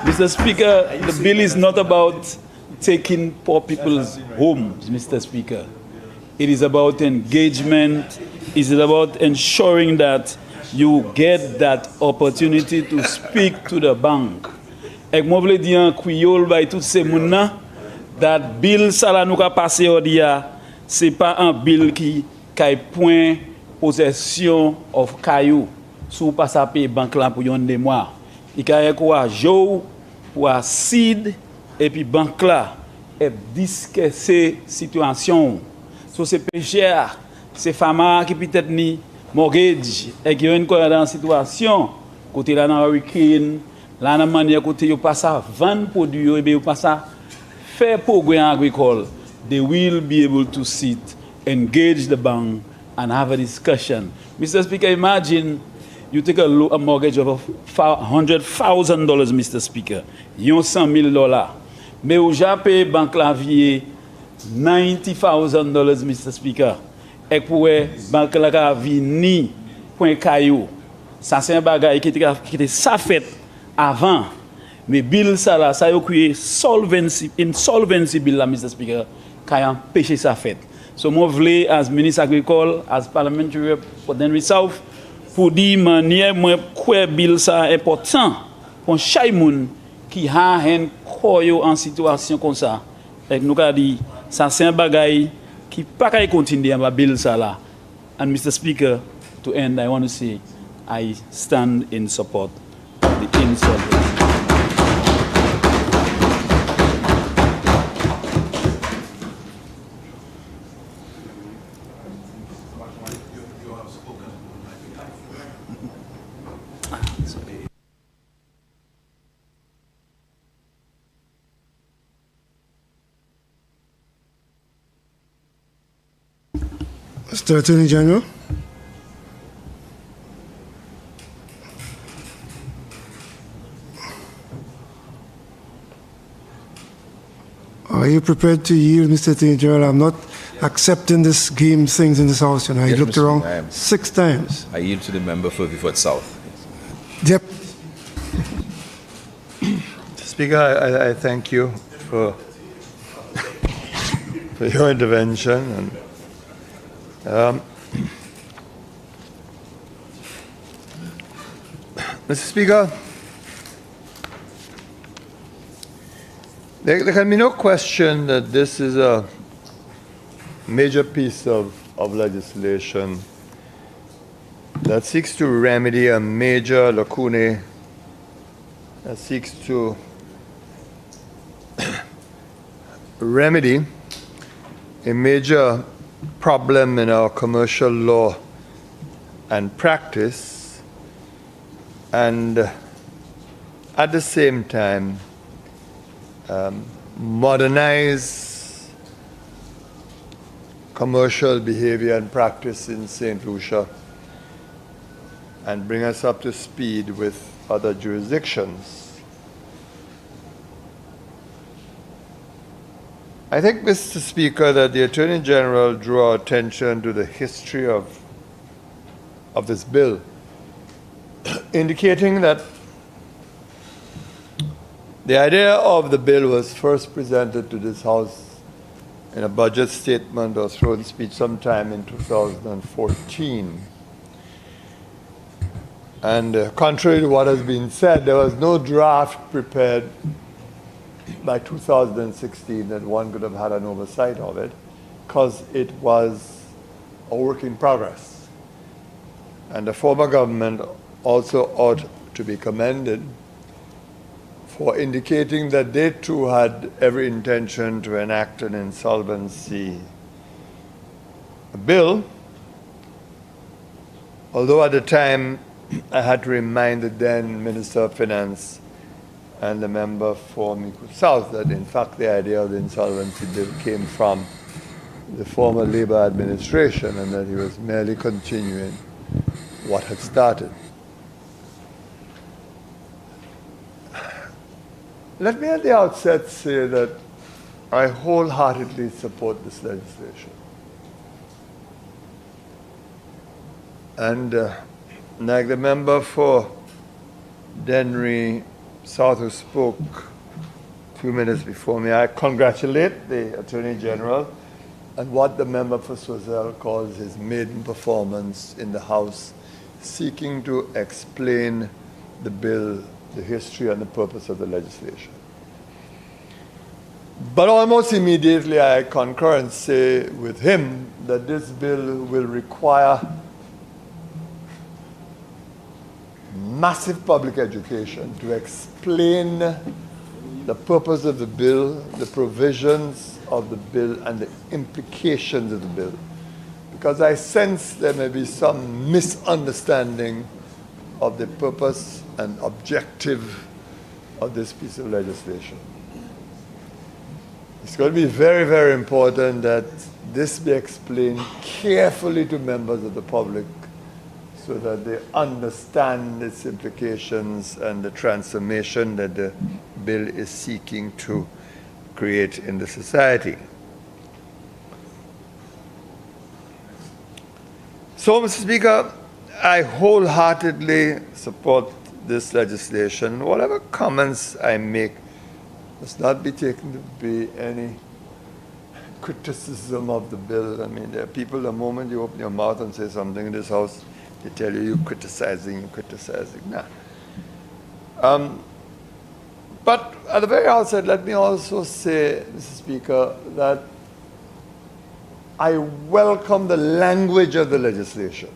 Mr. Speaker, the bill is not about taking poor people's homes, Mr. Speaker. It is about engagement. It is about ensuring that you get that opportunity to speak to the bank. Ek mwen vle di an Creole by tout se moun nan, that bill sa la nou ka pase odia, se pa un bill ki kay point possession of kayou sou pa sa pe bank la pou yon de mwa. I kay kwa jou pour acide et puis banque là et disque ces situations so c'est pécheur c'est femme qui peut-être ni mortgage et qui une dans situation côté là dans hurricane là dans manière côté yo pas ça vendre produit et bien yo pas ça faire programme agricole, they will be able to sit, engage the bank and have a discussion. Mr. Speaker, imagine you take a mortgage of $100,000, Mr. Speaker, yon $100,000. Mais ou japé banque la vie $90,000, Mr. Speaker. Et pour banque la vie ni point caillou. Ça c'est un bagage qui était ça fait avant. Mais bill ça là, ça y créé insolvency bill là, Mr. Speaker, qui a empêché ça fait. So moi voulais as ministre agricole, as parliamentary for Denry South, pour dire manière moi quoi bill ça important pour chaque monde qui a un koyo en situation comme ça. Et nous a dit ça c'est un bagage qui pas qu'à continuer à bill ça là. And Mr. Speaker, to end, I want to say I stand in support of the insolvency. Mr. Attorney General. Are you prepared to yield, Mr. Attorney General? I'm not accepting this game things in this house. I looked Mr. around Speaker, 6 times. I yield to the member for Beaufort South. Yep. Speaker, I thank you for your intervention. And, Mr. Speaker, there can be no question that this is a major piece of legislation that seeks to remedy a major lacuna, that seeks to remedy a major problem in our commercial law and practice, and at the same time modernize commercial behavior and practice in St. Lucia and bring us up to speed with other jurisdictions. I think, Mr. Speaker, that the Attorney General drew our attention to the history of this bill, indicating that the idea of the bill was first presented to this House in a budget statement or throne speech sometime in 2014. And contrary to what has been said, there was no draft prepared by 2016 that one could have had an oversight of it, because it was a work in progress. And the former government also ought to be commended for indicating that they too had every intention to enact an insolvency bill, although at the time I had to remind the then Minister of Finance and the member for Miku South that in fact the idea of the insolvency bill came from the former Labour administration and that he was merely continuing what had started. Let me at the outset say that I wholeheartedly support this legislation. And like the member for Denry South who spoke a few minutes before me, I congratulate the Attorney General on what the member for Swazelle calls his maiden performance in the House, seeking to explain the bill, the history and the purpose of the legislation. But almost immediately I concur and say with him that this bill will require massive public education to explain the purpose of the bill, the provisions of the bill, and the implications of the bill. Because I sense there may be some misunderstanding of the purpose and objective of this piece of legislation. It's going to be very, very important that this be explained carefully to members of the public so that they understand its implications and the transformation that the bill is seeking to create in the society. So, Mr. Speaker, I wholeheartedly support this legislation. Whatever comments I make must not be taken to be any criticism of the bill. I mean, there are people, the moment you open your mouth and say something in this house, they tell you you're criticizing. Nah. But at the very outset, let me also say, Mr. Speaker, that I welcome the language of the legislation.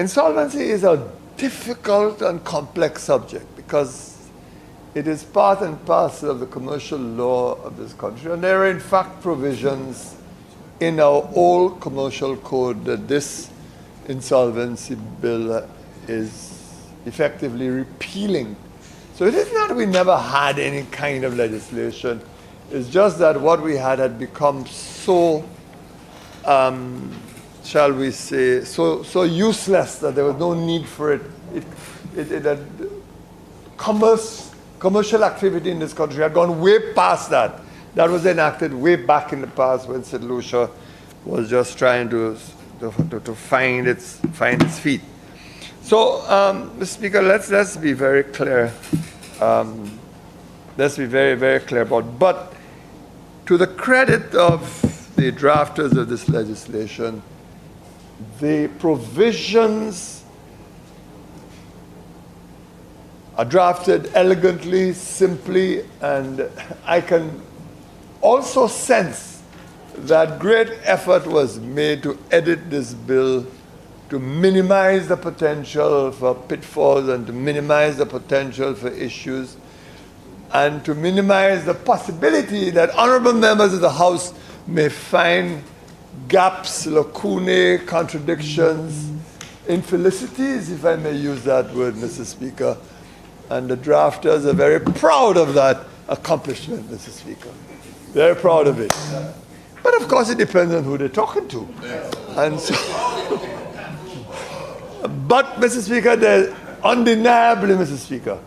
Insolvency is a difficult and complex subject because it is part and parcel of the commercial law of this country. And there are, in fact, provisions in our old commercial code that this insolvency bill is effectively repealing. So it is not that we never had any kind of legislation. It's just that what we had become so, shall we say, so useless that there was no need for it. Commercial activity in this country had gone way past that. That was enacted way back in the past when St. Lucia was just trying to find its feet. So, Mr. Speaker, let's be very clear. Let's be very, very clear about. But to the credit of the drafters of this legislation, the provisions are drafted elegantly, simply, and I can also sense that great effort was made to edit this bill to minimize the potential for pitfalls and to minimize the potential for issues and to minimize the possibility that honorable members of the House may find gaps, lacunae, contradictions, infelicities, if I may use that word, Mr. Speaker. And the drafters are very proud of that accomplishment, Mr. Speaker. Very proud of it. But of course it depends on who they're talking to. And so, but Mr. Speaker, undeniably, Mr. Speaker,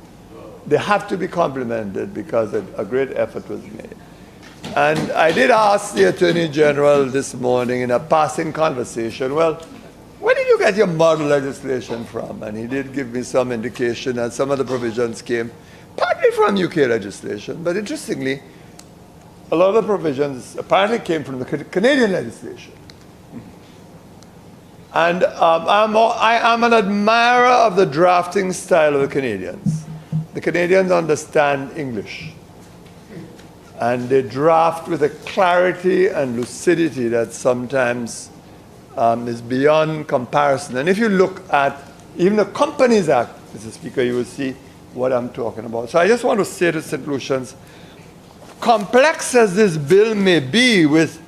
they have to be complimented because a great effort was made. And I did ask the Attorney General this morning in a passing conversation, well, where did you get your model legislation from? And he did give me some indication that some of the provisions came partly from UK legislation, but interestingly, a lot of the provisions apparently came from the Canadian legislation. And I am an admirer of the drafting style of the Canadians. The Canadians understand English. And they draft with a clarity and lucidity that sometimes is beyond comparison. And if you look at even the Companies Act, Mr. Speaker, you will see what I'm talking about. So I just want to say to St. Lucians, complex as this bill may be with,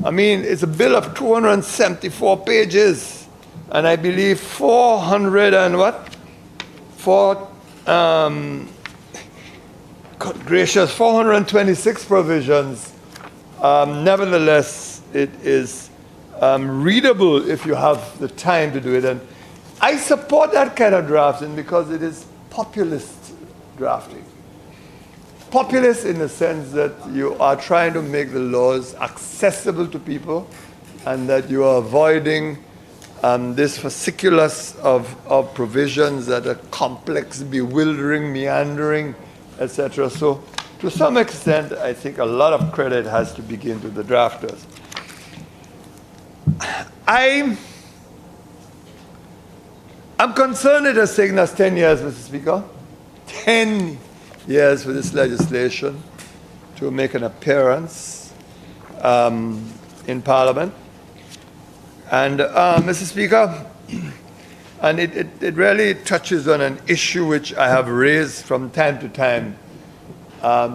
I mean, it's a bill of 274 pages, and I believe 426 provisions. Nevertheless, it is readable if you have the time to do it. And I support that kind of drafting because it is populist drafting. Populist in the sense that you are trying to make the laws accessible to people and that you are avoiding this fasciculus of provisions that are complex, bewildering, meandering, etc. So to some extent, I think a lot of credit has to be given to the drafters. I'm concerned it has taken us 10 years, Mr. Speaker. 10 years for this legislation to make an appearance in Parliament. And, Mr. Speaker, and it really touches on an issue which I have raised from time to time, our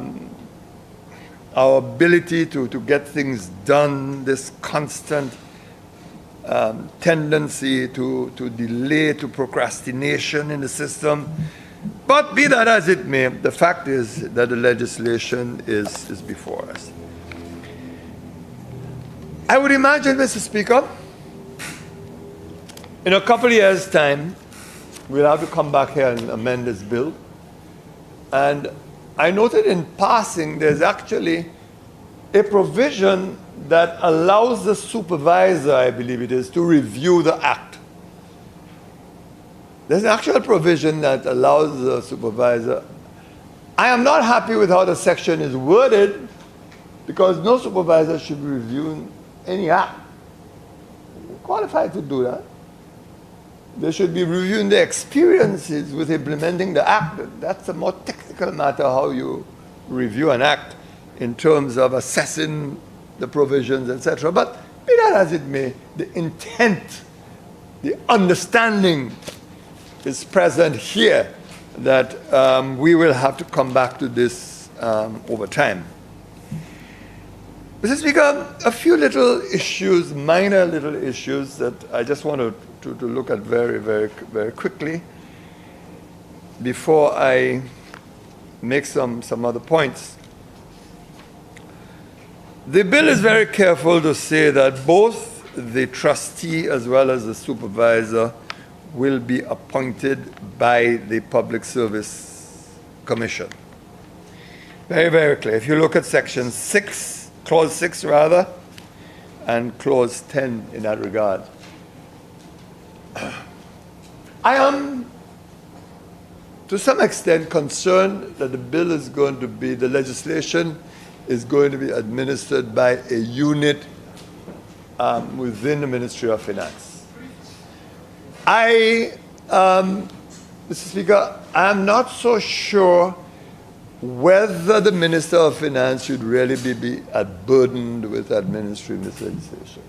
ability to get things done, this constant tendency to delay, to procrastination in the system. But be that as it may, the fact is that the legislation is before us. I would imagine, Mr. Speaker, In a couple of years' time, we'll have to come back here and amend this bill. And I noted in passing there's actually a provision that allows the supervisor, I believe it is, to review the act. There's an actual provision that allows the supervisor. I am not happy with how the section is worded, because no supervisor should be reviewing any act. They're qualified to do that. They should be reviewing the experiences with implementing the act. That's a more technical matter, how you review an act in terms of assessing the provisions, etc. But be that as it may, the intent, the understanding is present here that we will have to come back to this over time. Mr. Speaker, a few little issues, minor little issues that I just want to look at very, very, very quickly before I make some other points. The bill is very careful to say that both the trustee as well as the supervisor will be appointed by the Public Service Commission. Very, very clear. If you look at section 6, clause 6 rather, and clause 10 in that regard. I am, to some extent, concerned that the bill is going to be, the legislation is going to be administered by a unit within the Ministry of Finance. Mr. Speaker, I'm not so sure whether the Minister of Finance should really be burdened with administering this legislation,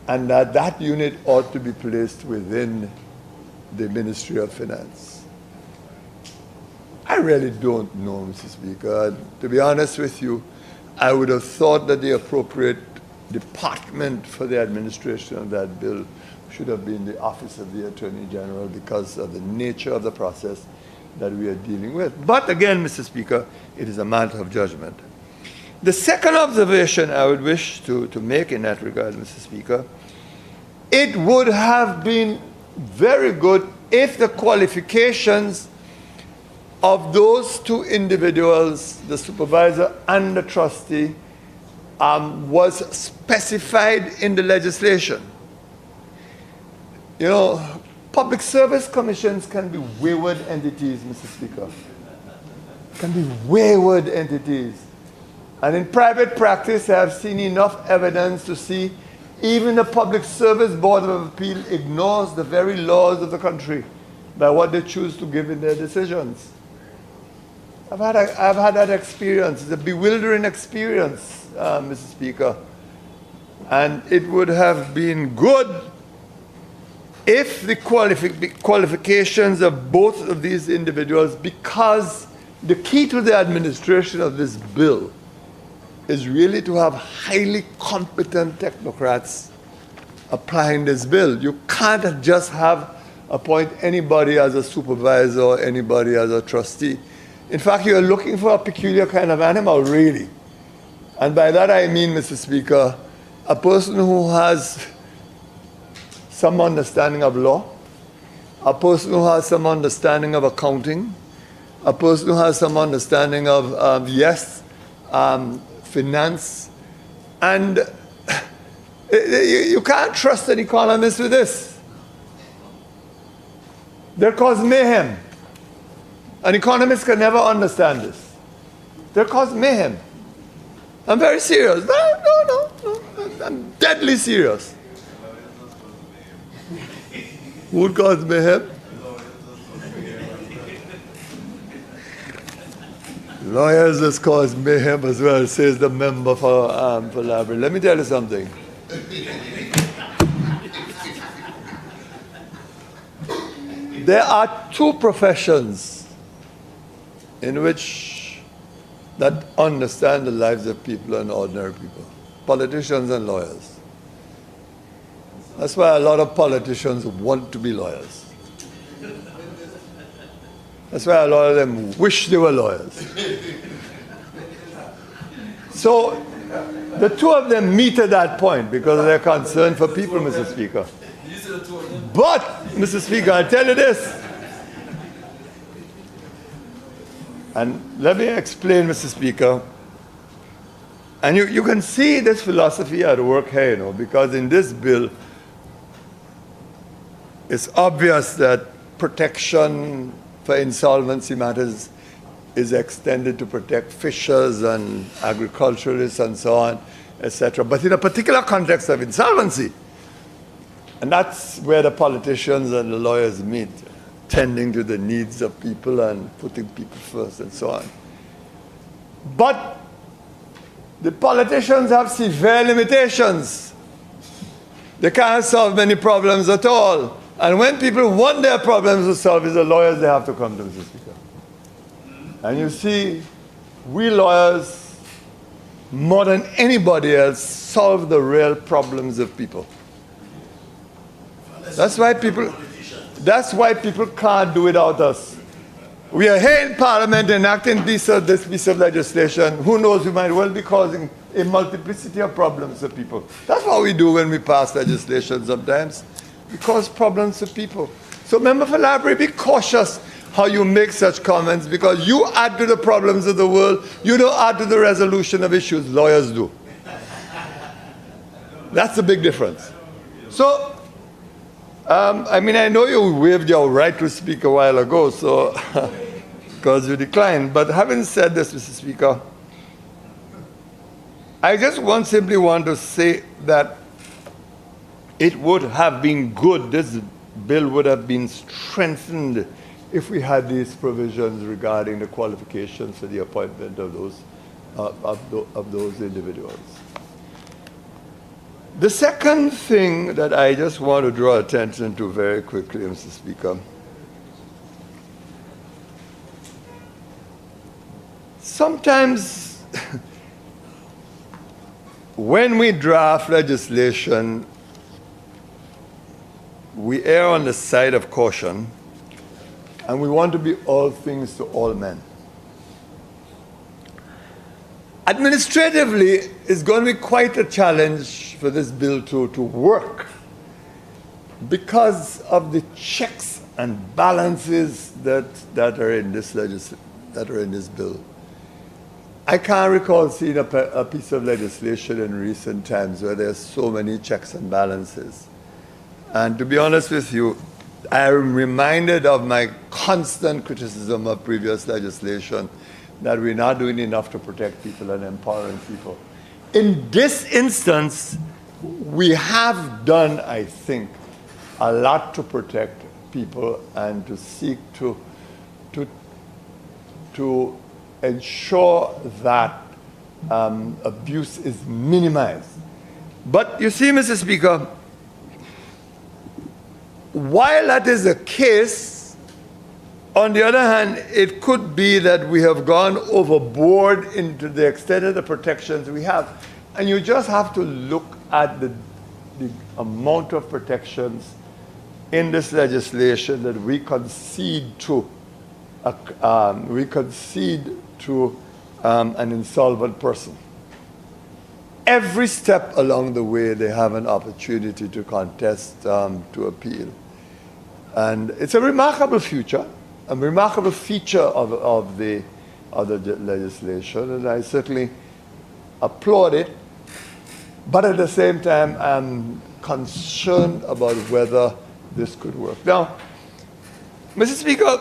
and that unit ought to be placed within the Ministry of Finance. I really don't know, Mr. Speaker. To be honest with you, I would have thought that the appropriate department for the administration of that bill should have been the Office of the Attorney General because of the nature of the process that we are dealing with. But again, Mr. Speaker, it is a matter of judgment. The second observation I would wish to make in that regard, Mr. Speaker, it would have been very good if the qualifications of those two individuals, the supervisor and the trustee, was specified in the legislation. You know, public service commissions can be wayward entities, Mr. Speaker. Can be wayward entities. And in private practice, I have seen enough evidence to see even the Public Service Board of Appeal ignores the very laws of the country by what they choose to give in their decisions. I've had that experience. It's a bewildering experience, Mr. Speaker. And it would have been good if the qualifications of both of these individuals, because the key to the administration of this bill is really to have highly competent technocrats applying this bill. You can't just appoint anybody as a supervisor or anybody as a trustee. In fact, you're looking for a peculiar kind of animal, really. And by that I mean, Mr. Speaker, a person who has some understanding of law, a person who has some understanding of accounting, a person who has some understanding of, finance. And you can't trust an economist with this. They'll cause mayhem. An economist can never understand this. They'll cause mayhem. I'm very serious. No. I'm deadly serious. Who would cause mayhem? Lawyers just cause mayhem as well, says the member for Library. Let me tell you something. There are two professions in which that understand the lives of people and ordinary people: politicians and lawyers. That's why a lot of politicians want to be lawyers. That's why a lot of them wish they were lawyers. So the two of them meet at that point because they're concerned for people, Mr. Speaker. But, Mr. Speaker, I'll tell you this. And let me explain, Mr. Speaker. And you can see this philosophy at work here, you know, because in this bill, it's obvious that protection for insolvency matters is extended to protect fishers and agriculturalists and so on, etc. But in a particular context of insolvency, and that's where the politicians and the lawyers meet, tending to the needs of people and putting people first and so on. But the politicians have severe limitations. They can't solve many problems at all. And when people want their problems to solve, it's the lawyers they have to come to, Mr. Speaker. And you see, we lawyers, more than anybody else, solve the real problems of people. That's why people can't do without us. We are here in Parliament enacting this piece of legislation. Who knows, we might well be causing a multiplicity of problems to people. That's what we do when we pass legislation sometimes. We cause problems to people. So member for Library, be cautious how you make such comments, because you add to the problems of the world. You don't add to the resolution of issues. Lawyers do. That's the big difference. So, I mean, I know you waived your right to speak a while ago, so because you declined. But having said this, Mr. Speaker, I just simply want to say that it would have been good, this bill would have been strengthened if we had these provisions regarding the qualifications for the appointment of those individuals. The second thing that I just want to draw attention to very quickly, Mr. Speaker, sometimes when we draft legislation, we err on the side of caution, and we want to be all things to all men. Administratively, it's going to be quite a challenge for this bill to work because of the checks and balances that are in this bill. I can't recall seeing a piece of legislation in recent times where there's so many checks and balances. And to be honest with you, I am reminded of my constant criticism of previous legislation that we're not doing enough to protect people and empowering people. In this instance, we have done, I think, a lot to protect people and to seek to ensure that abuse is minimized. But you see, Mr. Speaker, while that is the case, on the other hand, it could be that we have gone overboard into the extent of the protections we have. And you just have to look at the amount of protections in this legislation that we concede to an insolvent person. Every step along the way, they have an opportunity to contest, to appeal. And it's a remarkable feature of the legislation, and I certainly applaud it. But at the same time, I'm concerned about whether this could work. Now, Mr. Speaker,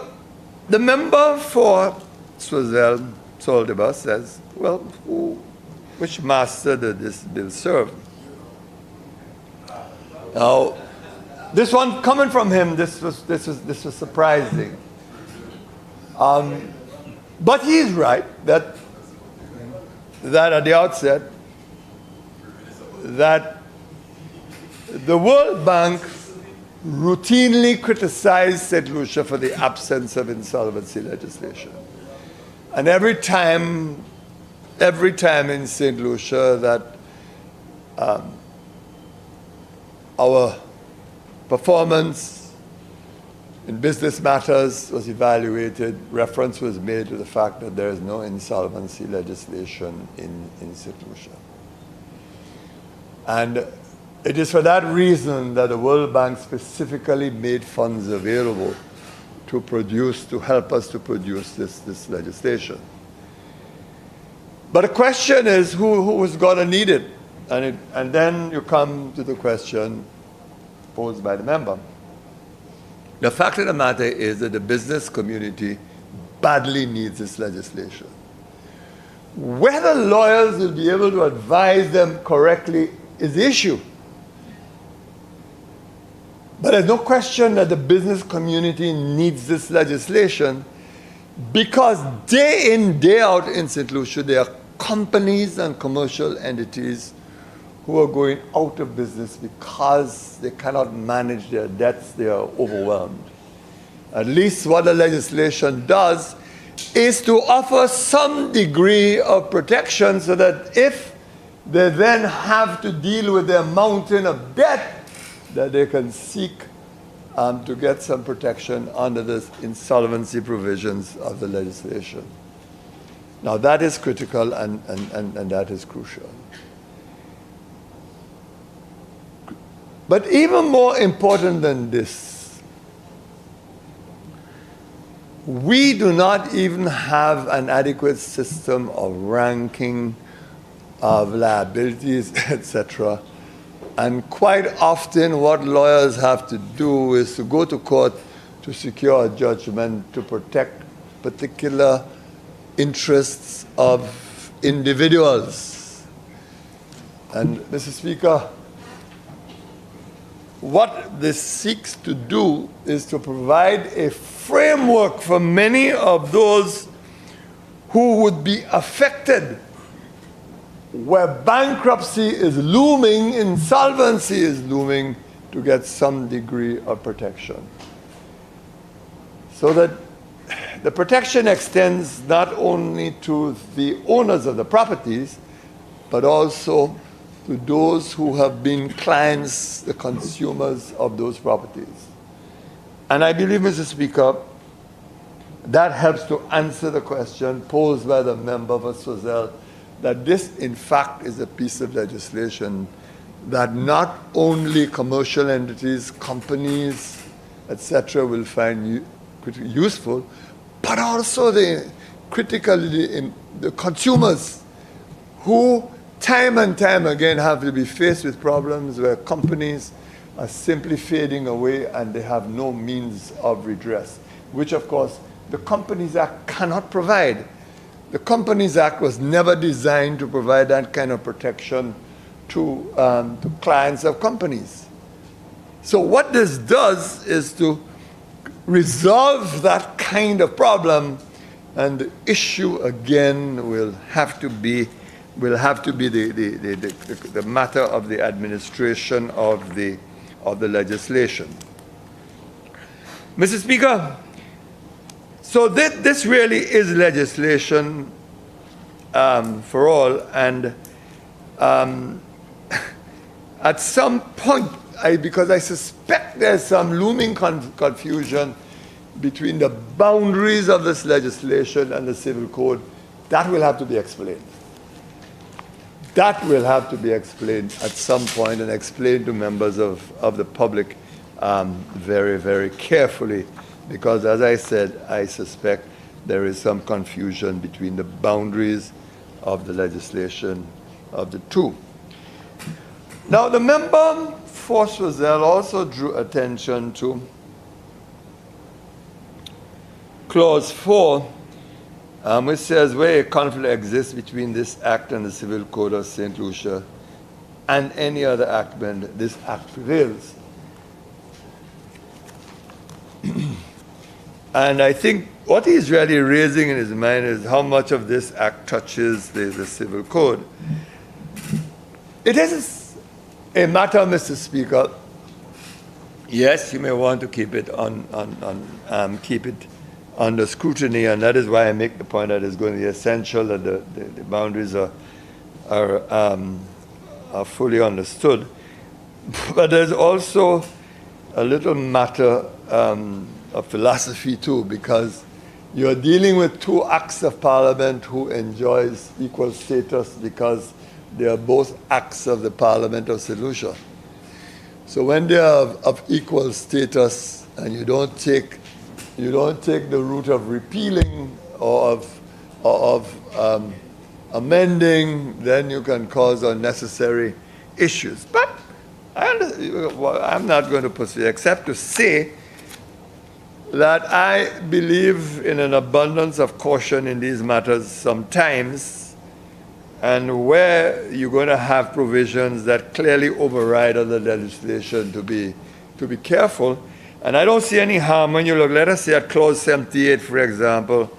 the member for Swazel Soldeba says, well, which master did this bill serve? Now, this one coming from him, this was surprising. But he's right that at the outset, that the World Bank routinely criticized St. Lucia for the absence of insolvency legislation. And every time in St. Lucia that our performance in business matters was evaluated, reference was made to the fact that there is no insolvency legislation in St. Lucia. And It is for that reason that the World Bank specifically made funds available to help us to produce this legislation. But the question is, who is going to need it? And then you come to the question posed by the member. The fact of the matter is that the business community badly needs this legislation. Whether lawyers will be able to advise them correctly is the issue. But there's no question that the business community needs this legislation, because day in, day out in St. Lucia, there are companies and commercial entities who are going out of business because they cannot manage their debts, they are overwhelmed. At least what the legislation does is to offer some degree of protection so that if they then have to deal with their mountain of debt, that they can seek to get some protection under the insolvency provisions of the legislation. Now that is critical and that is crucial. But even more important than this, we do not even have an adequate system of ranking of liabilities, etc. And quite often what lawyers have to do is to go to court to secure a judgment to protect particular interests of individuals. And Mr. Speaker, what this seeks to do is to provide a framework for many of those who would be affected where bankruptcy is looming, insolvency is looming, to get some degree of protection. So that the protection extends not only to the owners of the properties, but also to those who have been clients, the consumers of those properties. And I believe, Mr. Speaker, that helps to answer the question posed by the member for Swazelle, that this, in fact, is a piece of legislation that not only commercial entities, companies, etc., will find useful, but also the consumers who time and time again have to be faced with problems where companies are simply fading away and they have no means of redress, which of course the Companies Act cannot provide. The Companies Act was never designed to provide that kind of protection to clients of companies. So what this does is to resolve that kind of problem, and the issue again will have to be the matter of the administration of the legislation. Mr. Speaker, so this really is legislation for all, and at some point, because I suspect there's some looming confusion between the boundaries of this legislation and the Civil Code, that will have to be explained. That will have to be explained at some point and explained to members of the public very, very carefully, because as I said, I suspect there is some confusion between the boundaries of the legislation of the two. Now, the member for Swazelle also drew attention to Clause 4, which says where a conflict exists between this Act and the Civil Code of St. Lucia and any other act, when this Act prevails. And I think what he's really raising in his mind is how much of this Act touches the Civil Code. It is a matter, Mr. Speaker. Yes, you may want to keep it under scrutiny, and that is why I make the point that it's going to be essential that the boundaries are fully understood. But there's also a little matter of philosophy too, because you're dealing with two acts of Parliament who enjoys equal status because they are both acts of the Parliament of St. Lucia. So when they are of equal status and you don't take the route of repealing or of amending, then you can cause unnecessary issues. But I'm not going to pursue, except to say that I believe in an abundance of caution in these matters sometimes, and where you're going to have provisions that clearly override other legislation, to be careful. And I don't see any harm when you look, let us say at clause 78, for example,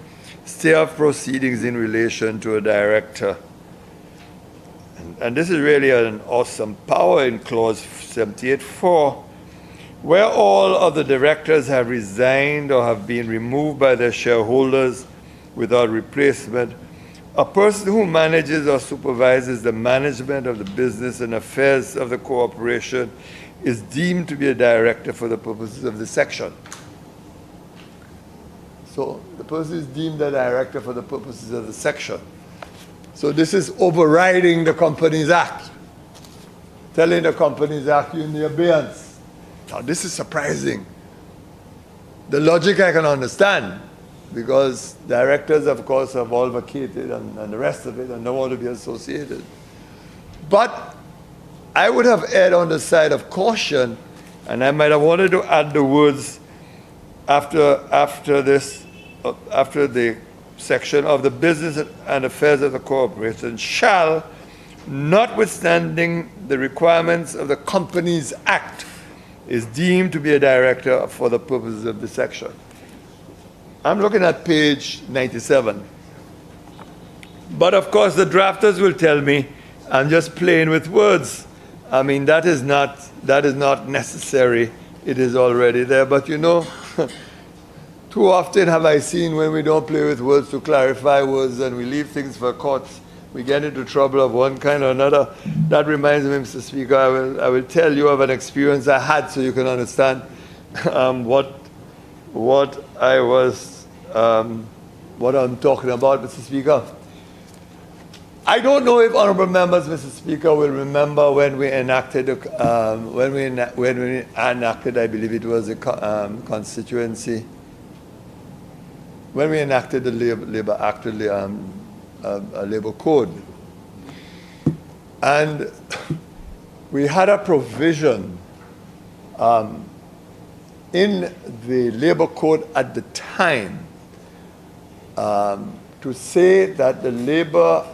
stay of proceedings in relation to a director. And this is really an awesome power in clause 78.4, where all of the directors have resigned or have been removed by their shareholders without replacement, a person who manages or supervises the management of the business and affairs of the corporation is deemed to be a director for the purposes of this section. So the person is deemed a director for the purposes of the section. So this is overriding the Companies Act, telling the Companies Act you're in the abeyance. Now this is surprising. The logic I can understand, because directors, of course, have all vacated and the rest of it and don't want to be associated. But I would have erred on the side of caution, and I might have wanted to add the words after the section of the business and affairs of the corporation shall, notwithstanding the requirements of the Companies Act, is deemed to be a director for the purposes of the section. I'm looking at page 97. But of course the drafters will tell me I'm just playing with words. I mean, that is not necessary. It is already there. But you know, too often have I seen when we don't play with words to clarify words and we leave things for courts, we get into trouble of one kind or another. That reminds me, Mr. Speaker, I will tell you of an experience I had so you can understand what I'm talking about, Mr. Speaker. I don't know if honourable members, Mr. Speaker, will remember when we enacted, I believe it was a constituency, when we enacted the Labour Act, a Labour Code. And we had a provision in the Labour Code at the time to say that the Labour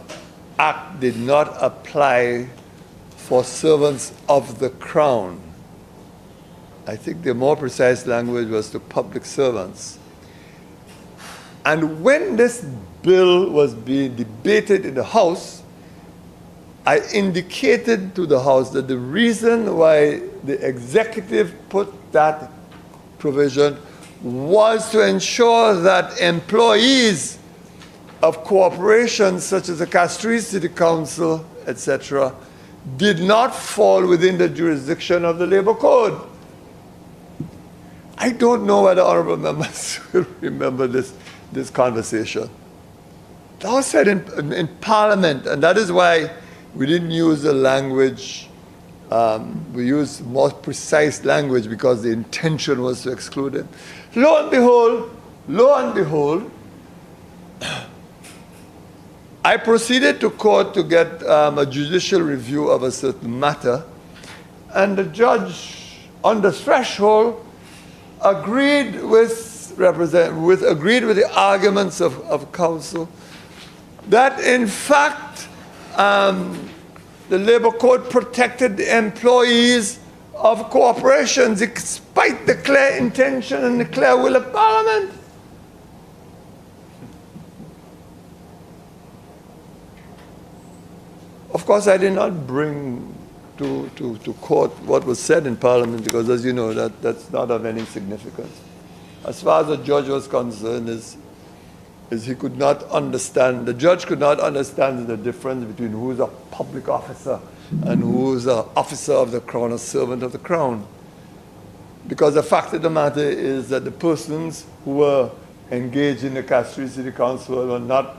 Act did not apply for servants of the Crown. I think the more precise language was to public servants. And when this bill was being debated in the House, I indicated to the House that the reason why the executive put that provision was to ensure that employees of corporations such as the Castries City Council, etc., did not fall within the jurisdiction of the Labour Code. I don't know whether honourable members will remember this conversation. That was said in Parliament, and that is why we didn't use the language, we used more precise language because the intention was to exclude it. Lo and behold, I proceeded to court to get a judicial review of a certain matter, and the judge on the threshold agreed with the arguments of counsel that in fact the Labour Code protected the employees of corporations despite the clear intention and the clear will of Parliament. Of course, I did not bring to court what was said in Parliament because, as you know, that's not of any significance. As far as the judge was concerned, is he could not understand, the judge could not understand the difference between who is a public officer and who is an officer of the Crown, a servant of the Crown. Because the fact of the matter is that the persons who were engaged in the Castries City Council were not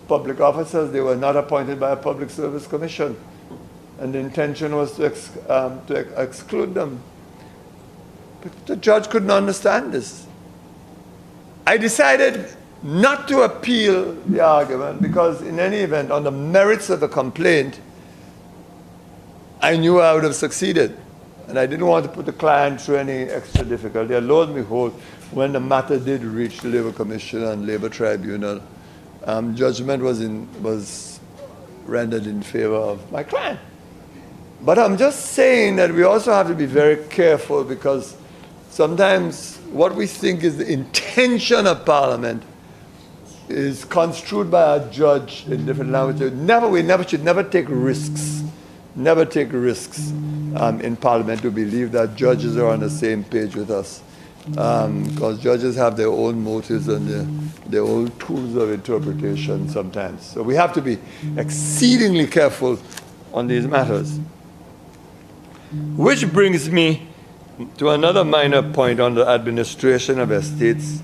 public officers, they were not appointed by a public service commission. and the intention was to exclude them. But the judge couldn't understand this. I decided not to appeal the argument because in any event, on the merits of the complaint, I knew I would have succeeded. And I didn't want to put the client through any extra difficulty. And lo and behold, when the matter did reach the Labour Commission and Labour Tribunal, judgment was rendered in favor of my client. But I'm just saying that we also have to be very careful because sometimes what we think is the intention of Parliament is construed by a judge in different languages. We should never take risks. Never take risks in Parliament to believe that judges are on the same page with us. Because judges have their own motives and their own tools of interpretation sometimes. So we have to be exceedingly careful on these matters. Which brings me to another minor point on the administration of estates.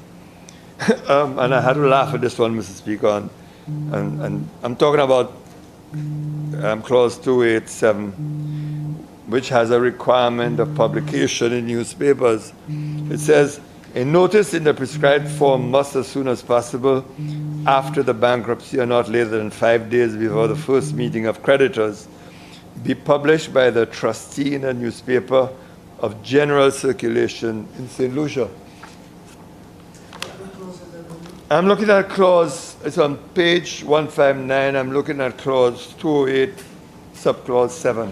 And I had to laugh at this one, Mr. Speaker. And I'm talking about Clause 287, which has a requirement of publication in newspapers. It says, a notice in the prescribed form must, as soon as possible, after the bankruptcy or not later than 5 days before the first meeting of creditors, be published by the trustee in a newspaper of general circulation in St. Lucia. I'm looking at clause, it's on page 159, I'm looking at clause 208, subclause 7.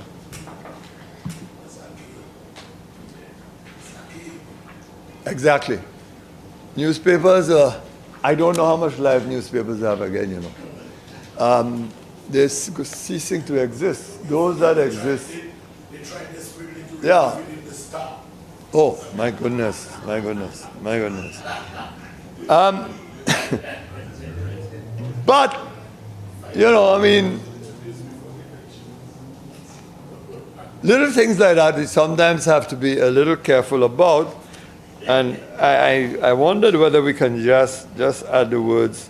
Exactly. Newspapers, I don't know how much live newspapers have again, you know. They're ceasing to exist. Those that exist. They tried desperately to Yeah. the Star. Oh, my goodness, my goodness, my goodness. But, you know, I mean, little things like that we sometimes have to be a little careful about. And I wondered whether we can just add the words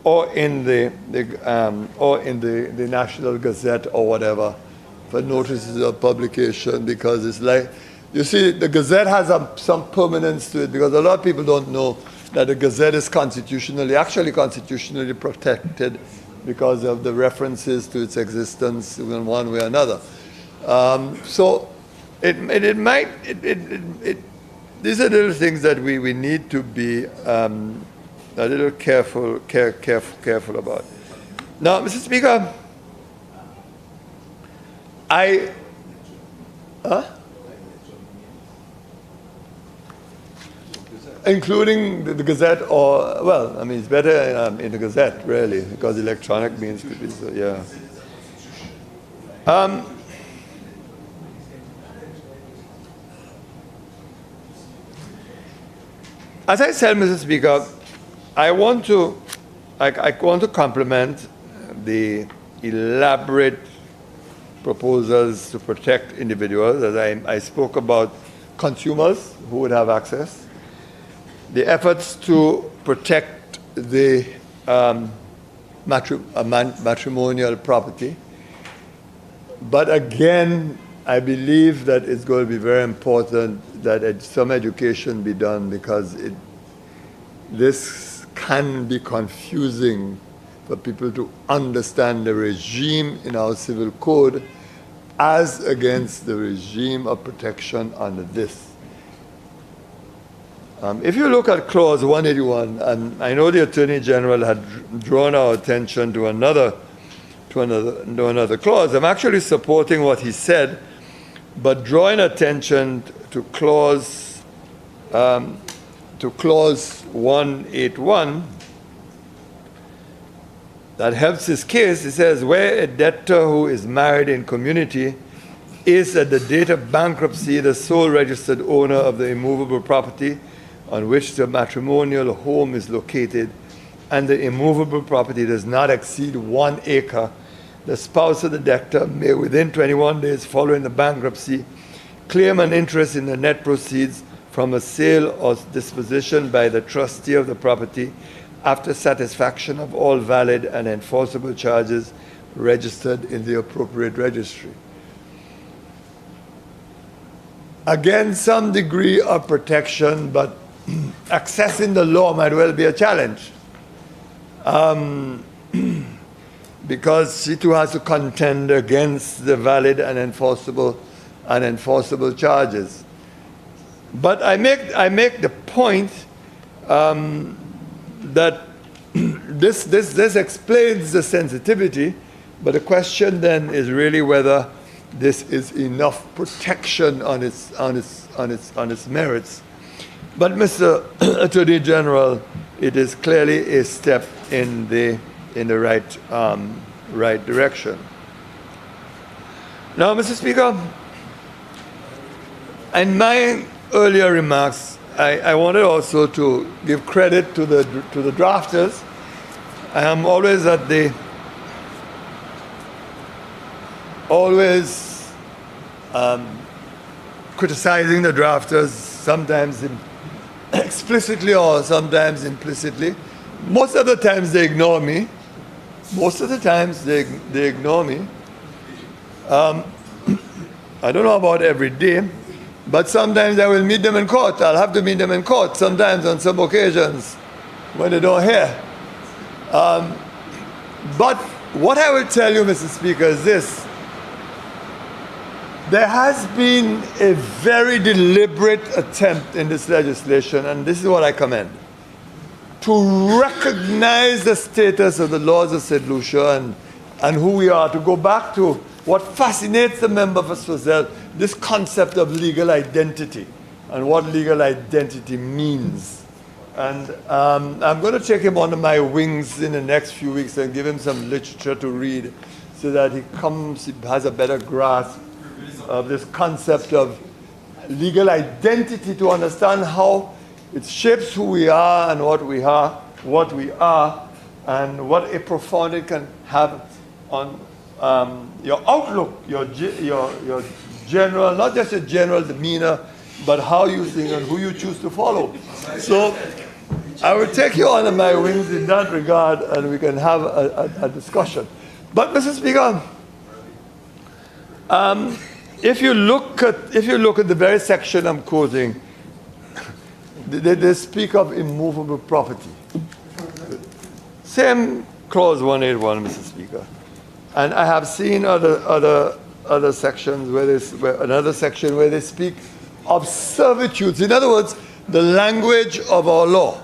or in the National Gazette or whatever for notices of publication, because it's like, you see, the Gazette has some permanence to it, because a lot of people don't know that the Gazette is actually constitutionally protected because of the references to its existence in one way or another. So these are little things that we need to be a little careful about. Now, Mr. Speaker, including the Gazette, or, well, I mean, it's better in the Gazette, really, because electronic means could be, so, yeah. As I said, Mr. Speaker, I want to compliment the elaborate proposals to protect individuals, as I spoke about consumers who would have access, the efforts to protect the matrimonial property. But again, I believe that it's going to be very important that some education be done, because this can be confusing for people to understand the regime in our civil code as against the regime of protection under this. If you look at clause 181, and I know the Attorney General had drawn our attention to another clause. I'm actually supporting what he said, but drawing attention to clause 181 that helps his case. It says, where a debtor who is married in community is at the date of bankruptcy the sole registered owner of the immovable property on which the matrimonial home is located, and the immovable property does not exceed 1 acre, the spouse of the debtor may, within 21 days following the bankruptcy, claim an interest in the net proceeds from a sale or disposition by the trustee of the property after satisfaction of all valid and enforceable charges registered in the appropriate registry. again, some degree of protection, but accessing the law might well be a challenge. Because she too has to contend against the valid and enforceable charges. But I make the point that this explains the sensitivity, but the question then is really whether this is enough protection on its merits. But Mr. Attorney General, it is clearly a step in the right direction. Now, Mr. Speaker, in my earlier remarks, I wanted also to give credit to the drafters. I am always criticizing the drafters, sometimes explicitly or sometimes implicitly. Most of the times they ignore me. They ignore me. I don't know about every day, but sometimes I will meet them in court. I'll have to meet them in court sometimes on some occasions when they don't hear. But what I will tell you, Mr. Speaker, is this. There has been a very deliberate attempt in this legislation, and this is what I commend, to recognize the status of the laws of St. Lucia and who we are, to go back to what fascinates the member for Swazelle, this concept of legal identity and what legal identity means. And I'm going to take him under my wings in the next few weeks and give him some literature to read so that he has a better grasp of this concept of legal identity, to understand how it shapes who we are and what we are, and what a profound it can have on your outlook, your general, not just your general demeanor, but how you think and who you choose to follow. So I will take you under my wings in that regard, and we can have a discussion. But, Mr. Speaker, if you look at the very section I'm quoting, they speak of immovable property. Same clause 181, Mr. Speaker. And I have seen other sections another section where they speak of servitudes. In other words, the language of our law,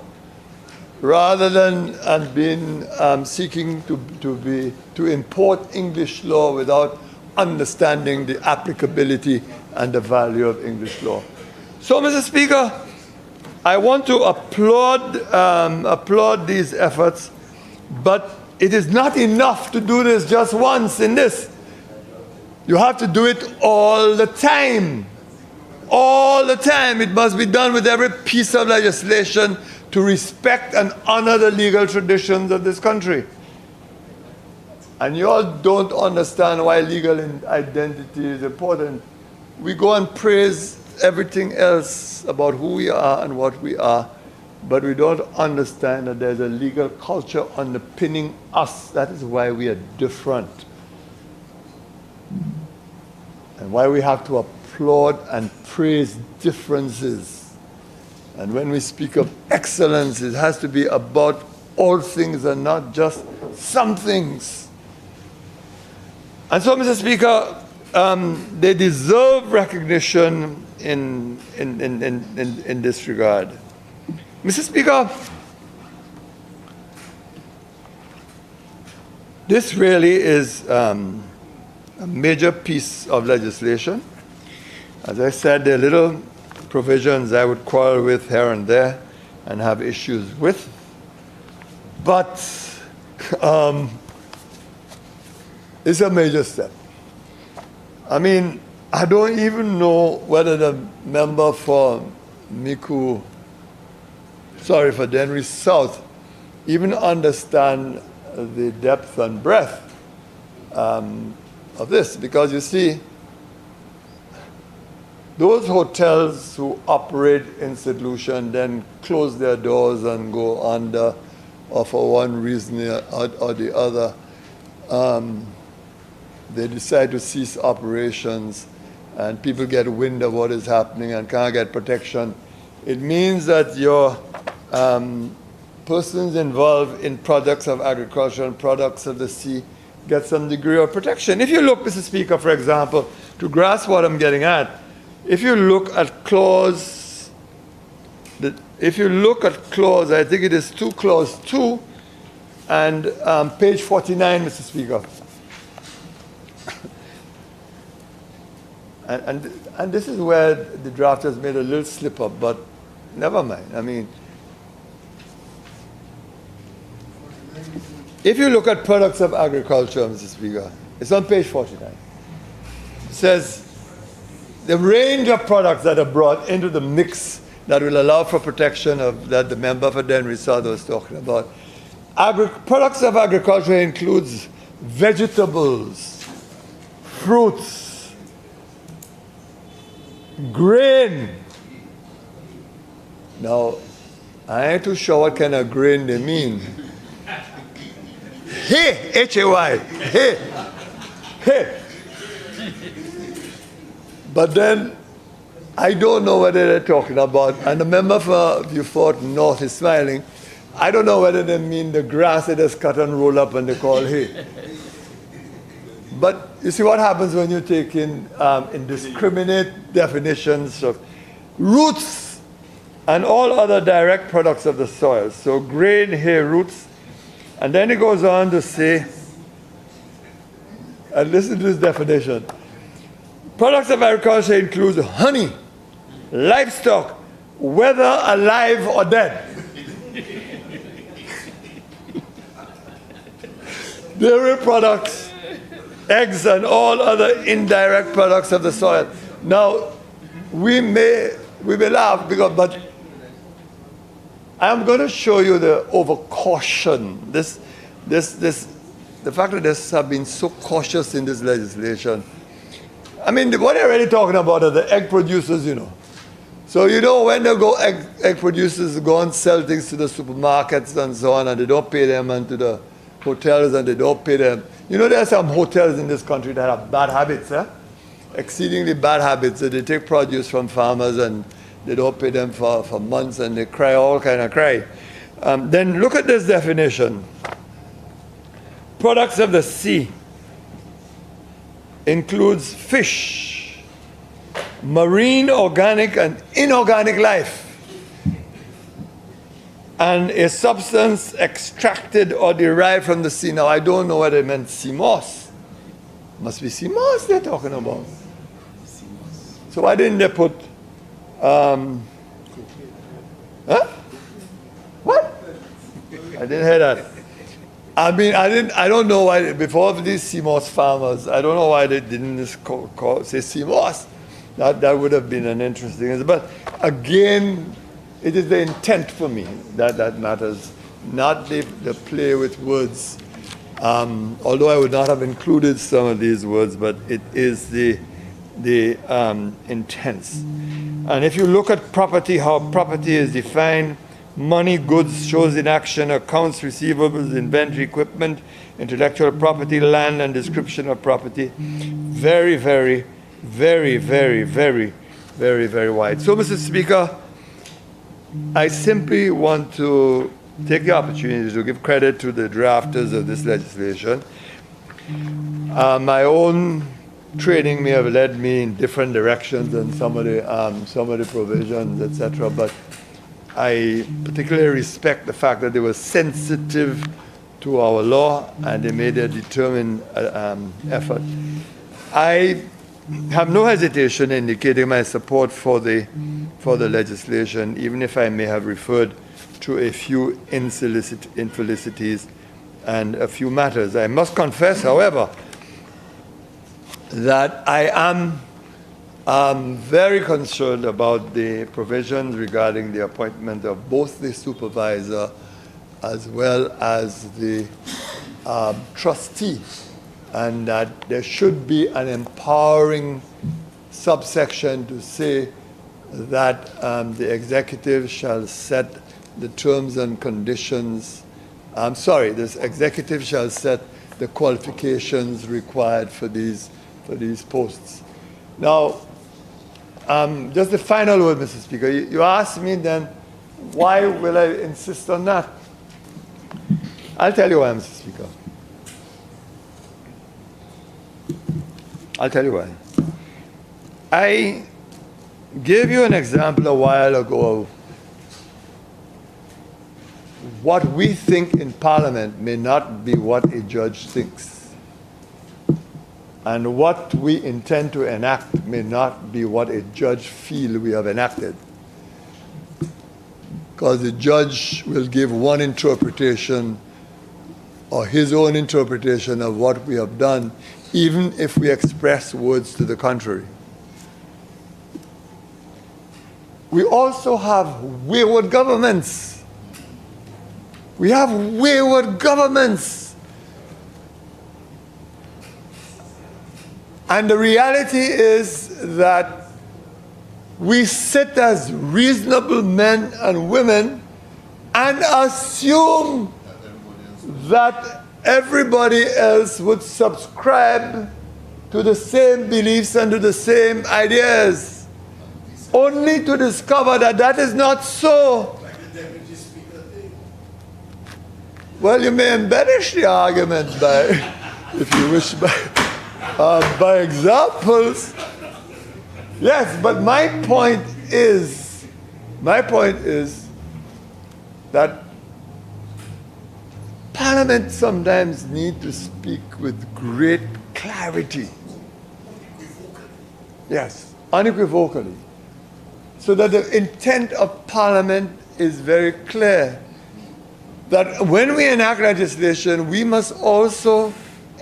rather than seeking to import English law without understanding the applicability and the value of English law. So, Mr. Speaker, I want to applaud these efforts, but it is not enough to do this just once in this. You have to do it all the time. All the time. It must be done with every piece of legislation to respect and honor the legal traditions of this country. And you all don't understand why legal identity is important. We go and praise everything else about who we are and what we are, but we don't understand that there's a legal culture underpinning us. That is why we are different. And why we have to applaud and praise differences. And when we speak of excellence, it has to be about all things and not just some things. And so, Mr. Speaker, they deserve recognition in this regard. Mr. Speaker, this really is a major piece of legislation. As I said, there are little provisions I would quarrel with here and there and have issues with. But it's a major step. I mean, I don't even know whether the member for Denry South even understand the depth and breadth of this, because you see, those hotels who operate in St. Lucia and then close their doors and go under, or for one reason or the other, they decide to cease operations, and people get wind of what is happening and can't get protection, it means that your persons involved in products of agriculture and products of the sea get some degree of protection. If you look, Mr. Speaker, for example, to grasp what I'm getting at, if you look at clause, I think it is clause 2, and page 49, Mr. Speaker. And this is where the drafters made a little slip up, but never mind. I mean, if you look at products of agriculture, Mr. Speaker, it's on page 49. It says the range of products that are brought into the mix that will allow for protection of that the member for Denry South was talking about. Products of agriculture includes vegetables, fruits, grain. Now, I ain't too sure what kind of grain they mean. Hay, H-A-Y, hay, hay. But then, I don't know whether they're talking about, and the member for Beaufort North is smiling, I don't know whether they mean the grass that is cut and roll up and they call hay. But you see what happens when you take in indiscriminate definitions of roots and all other direct products of the soil. So grain, hay, roots. And then it goes on to say, and listen to this definition. Products of agriculture include honey, livestock, whether alive or dead. Dairy products, eggs, and all other indirect products of the soil. Now, we may laugh, but I'm going to show you the overcaution. The fact that they have been so cautious in this legislation. I mean, what they're really talking about are the egg producers, you know. So, you know, when they go, egg producers go and sell things to the supermarkets and so on, and they don't pay them, and to the hotels, and they don't pay them. You know, there are some hotels in this country that have bad habits, exceedingly bad habits. So they take produce from farmers and they don't pay them for months, and they cry all kind of cry. Then look at this definition. Products of the sea includes fish, marine, organic, and inorganic life, and a substance extracted or derived from the sea. Now, I don't know whether it meant sea moss. Must be sea moss they're talking about. So why didn't they put, What? I didn't hear that. I mean, I don't know why, before these sea moss farmers, I don't know why they didn't say sea moss. That would have been an interesting answer. But again, it is the intent for me that matters, not the play with words. Although I would not have included some of these words, but it is the intents. And if you look at property, how property is defined, money, goods, shows in action, accounts, receivables, inventory, equipment, intellectual property, land, and description of property, very, very, very, very, very, very, very wide. So, Mr. Speaker, I simply want to take the opportunity to give credit to the drafters of this legislation. My own training may have led me in different directions than some of the provisions, etc. But I particularly respect the fact that they were sensitive to our law and they made a determined effort. I have no hesitation in indicating my support for the legislation, even if I may have referred to a few infelicities and a few matters. I must confess, however, that I am very concerned about the provisions regarding the appointment of both the supervisor as well as the trustee, and that there should be an empowering subsection to say that the executive shall set the terms and conditions. This executive shall set the qualifications required for these posts. Now, just the final word, Mr. Speaker. You asked me then, why will I insist on that? I'll tell you why, Mr. Speaker. I'll tell you why. I gave you an example a while ago of what we think in Parliament may not be what a judge thinks. And what we intend to enact may not be what a judge feels we have enacted. Because the judge will give one interpretation or his own interpretation of what we have done, even if we express words to the contrary. We also have wayward governments. We have wayward governments. And the reality is that we sit as reasonable men and women and assume that everybody else would subscribe to the same beliefs and to the same ideas, only to discover that that is not so. Well, you may embellish the argument by, if you wish, by examples. Yes, but my point is that Parliament sometimes need to speak with great clarity. Yes, unequivocally. So that the intent of Parliament is very clear. That when we enact legislation, we must also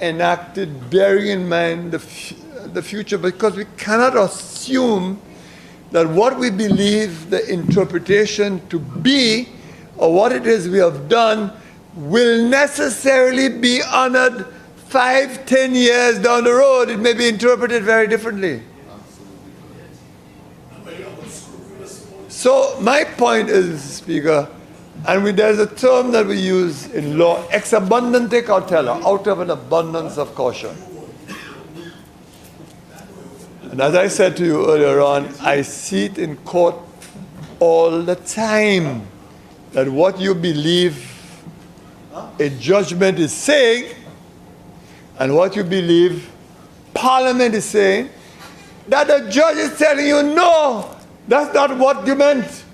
enact it bearing in mind the future, because we cannot assume that what we believe the interpretation to be or what it is we have done will necessarily be honored 5-10 years down the road. It may be interpreted very differently. So my point is, Mr. Speaker, and there's a term that we use in law, ex abundante cautela, out of an abundance of caution. And as I said to you earlier on, I see it in court all the time, that what you believe a judgment is saying and what you believe Parliament is saying, that the judge is telling you, no, that's not what you meant.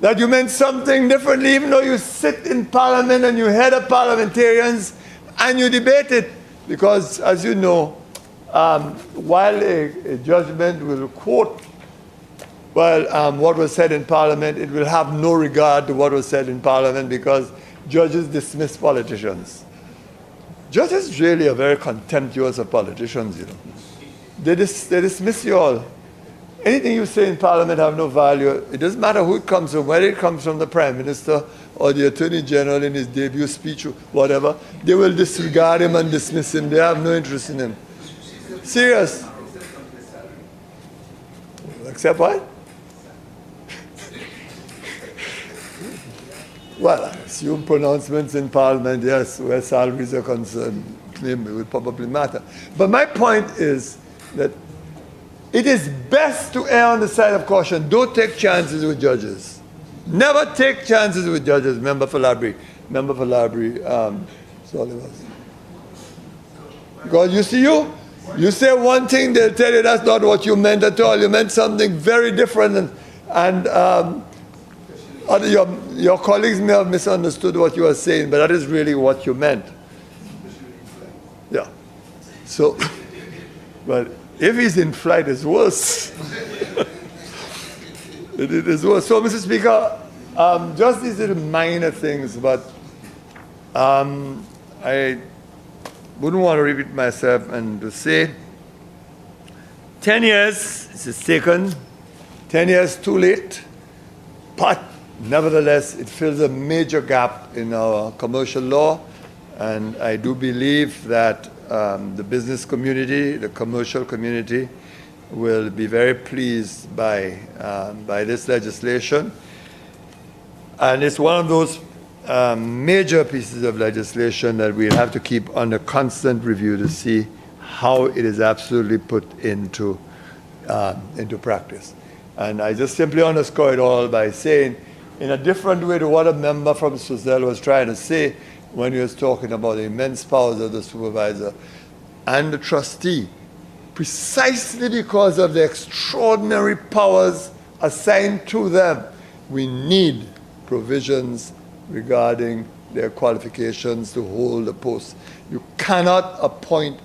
That you meant something differently, even though you sit in Parliament and you head of parliamentarians and you debate it. Because, as you know, while a judgment will quote what was said in Parliament, it will have no regard to what was said in Parliament, because judges dismiss politicians. Judges really are very contemptuous of politicians, you know. They dismiss you all. Anything you say in Parliament have no value. It doesn't matter who it comes from, whether it comes from the Prime Minister or the Attorney General in his debut speech or whatever. They will disregard him and dismiss him. They have no interest in him. Serious. Except what? Well, I assume pronouncements in Parliament, yes, where salaries are concerned, it would probably matter. But my point is that it is best to err on the side of caution. Don't take chances with judges. Never take chances with judges. Member for Library. That's all it was. Because you say one thing, they'll tell you that's not what you meant at all. You meant something very different, and your colleagues may have misunderstood what you were saying, but that is really what you meant. Yeah. So, but if he's in flight, it's worse. It is worse. So, Mr. Speaker, just these little minor things, but I wouldn't want to repeat myself and to say 10 years, this is taken, 10 years too late, but nevertheless, it fills a major gap in our commercial law, and I do believe that the business community, the commercial community, will be very pleased by this legislation. And it's one of those major pieces of legislation that we'll have to keep under constant review to see how it is absolutely put into into practice. And I just simply underscore it all by saying, in a different way to what a member from Swaziland was trying to say when he was talking about the immense powers of the supervisor and the trustee, precisely because of the extraordinary powers assigned to them, we need provisions regarding their qualifications to hold the post. You cannot appoint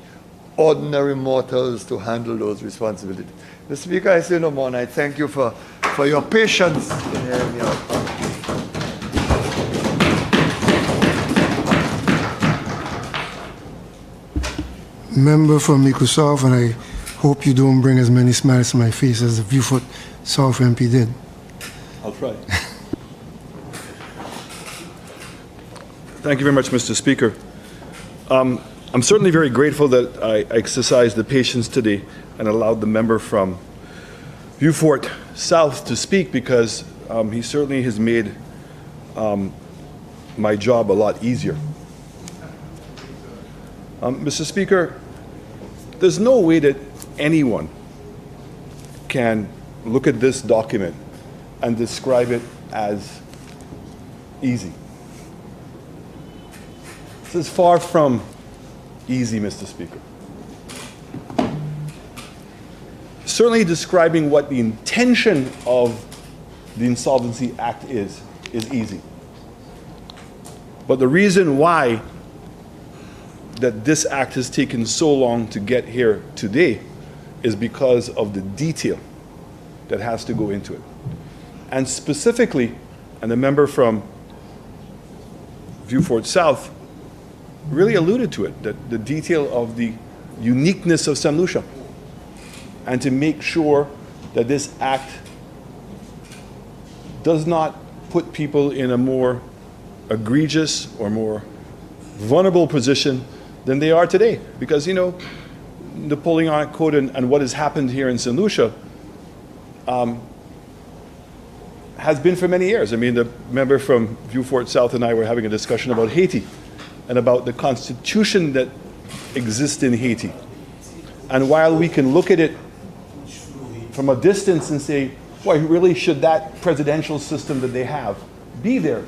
ordinary mortals to handle those responsibilities. Mr. Speaker, I say no more, and I thank you for your patience in hearing me out. Member from Miku South, and I hope you don't bring as many smiles to my face as the Viewfoot South MP did. I'll try. Thank you very much, Mr. Speaker. I'm certainly very grateful that I exercised the patience today and allowed the member from Viewfort South to speak, because he certainly has made my job a lot easier. Mr. Speaker, there's no way that anyone can look at this document and describe it as easy. This is far from easy, Mr. Speaker. Certainly describing what the intention of the Insolvency Act is easy. But the reason why that this act has taken so long to get here today is because of the detail that has to go into it. And specifically, and the member from Viewfort South really alluded to it, that the detail of the uniqueness of St. Lucia, and to make sure that this act does not put people in a more egregious or more vulnerable position than they are today. Because, you know, Napoleonic Code and what has happened here in St. Lucia has been for many years. I mean, the member from Viewfort South and I were having a discussion about Haiti and about the constitution that exists in Haiti. And while we can look at it from a distance and say, why really should that presidential system that they have be there?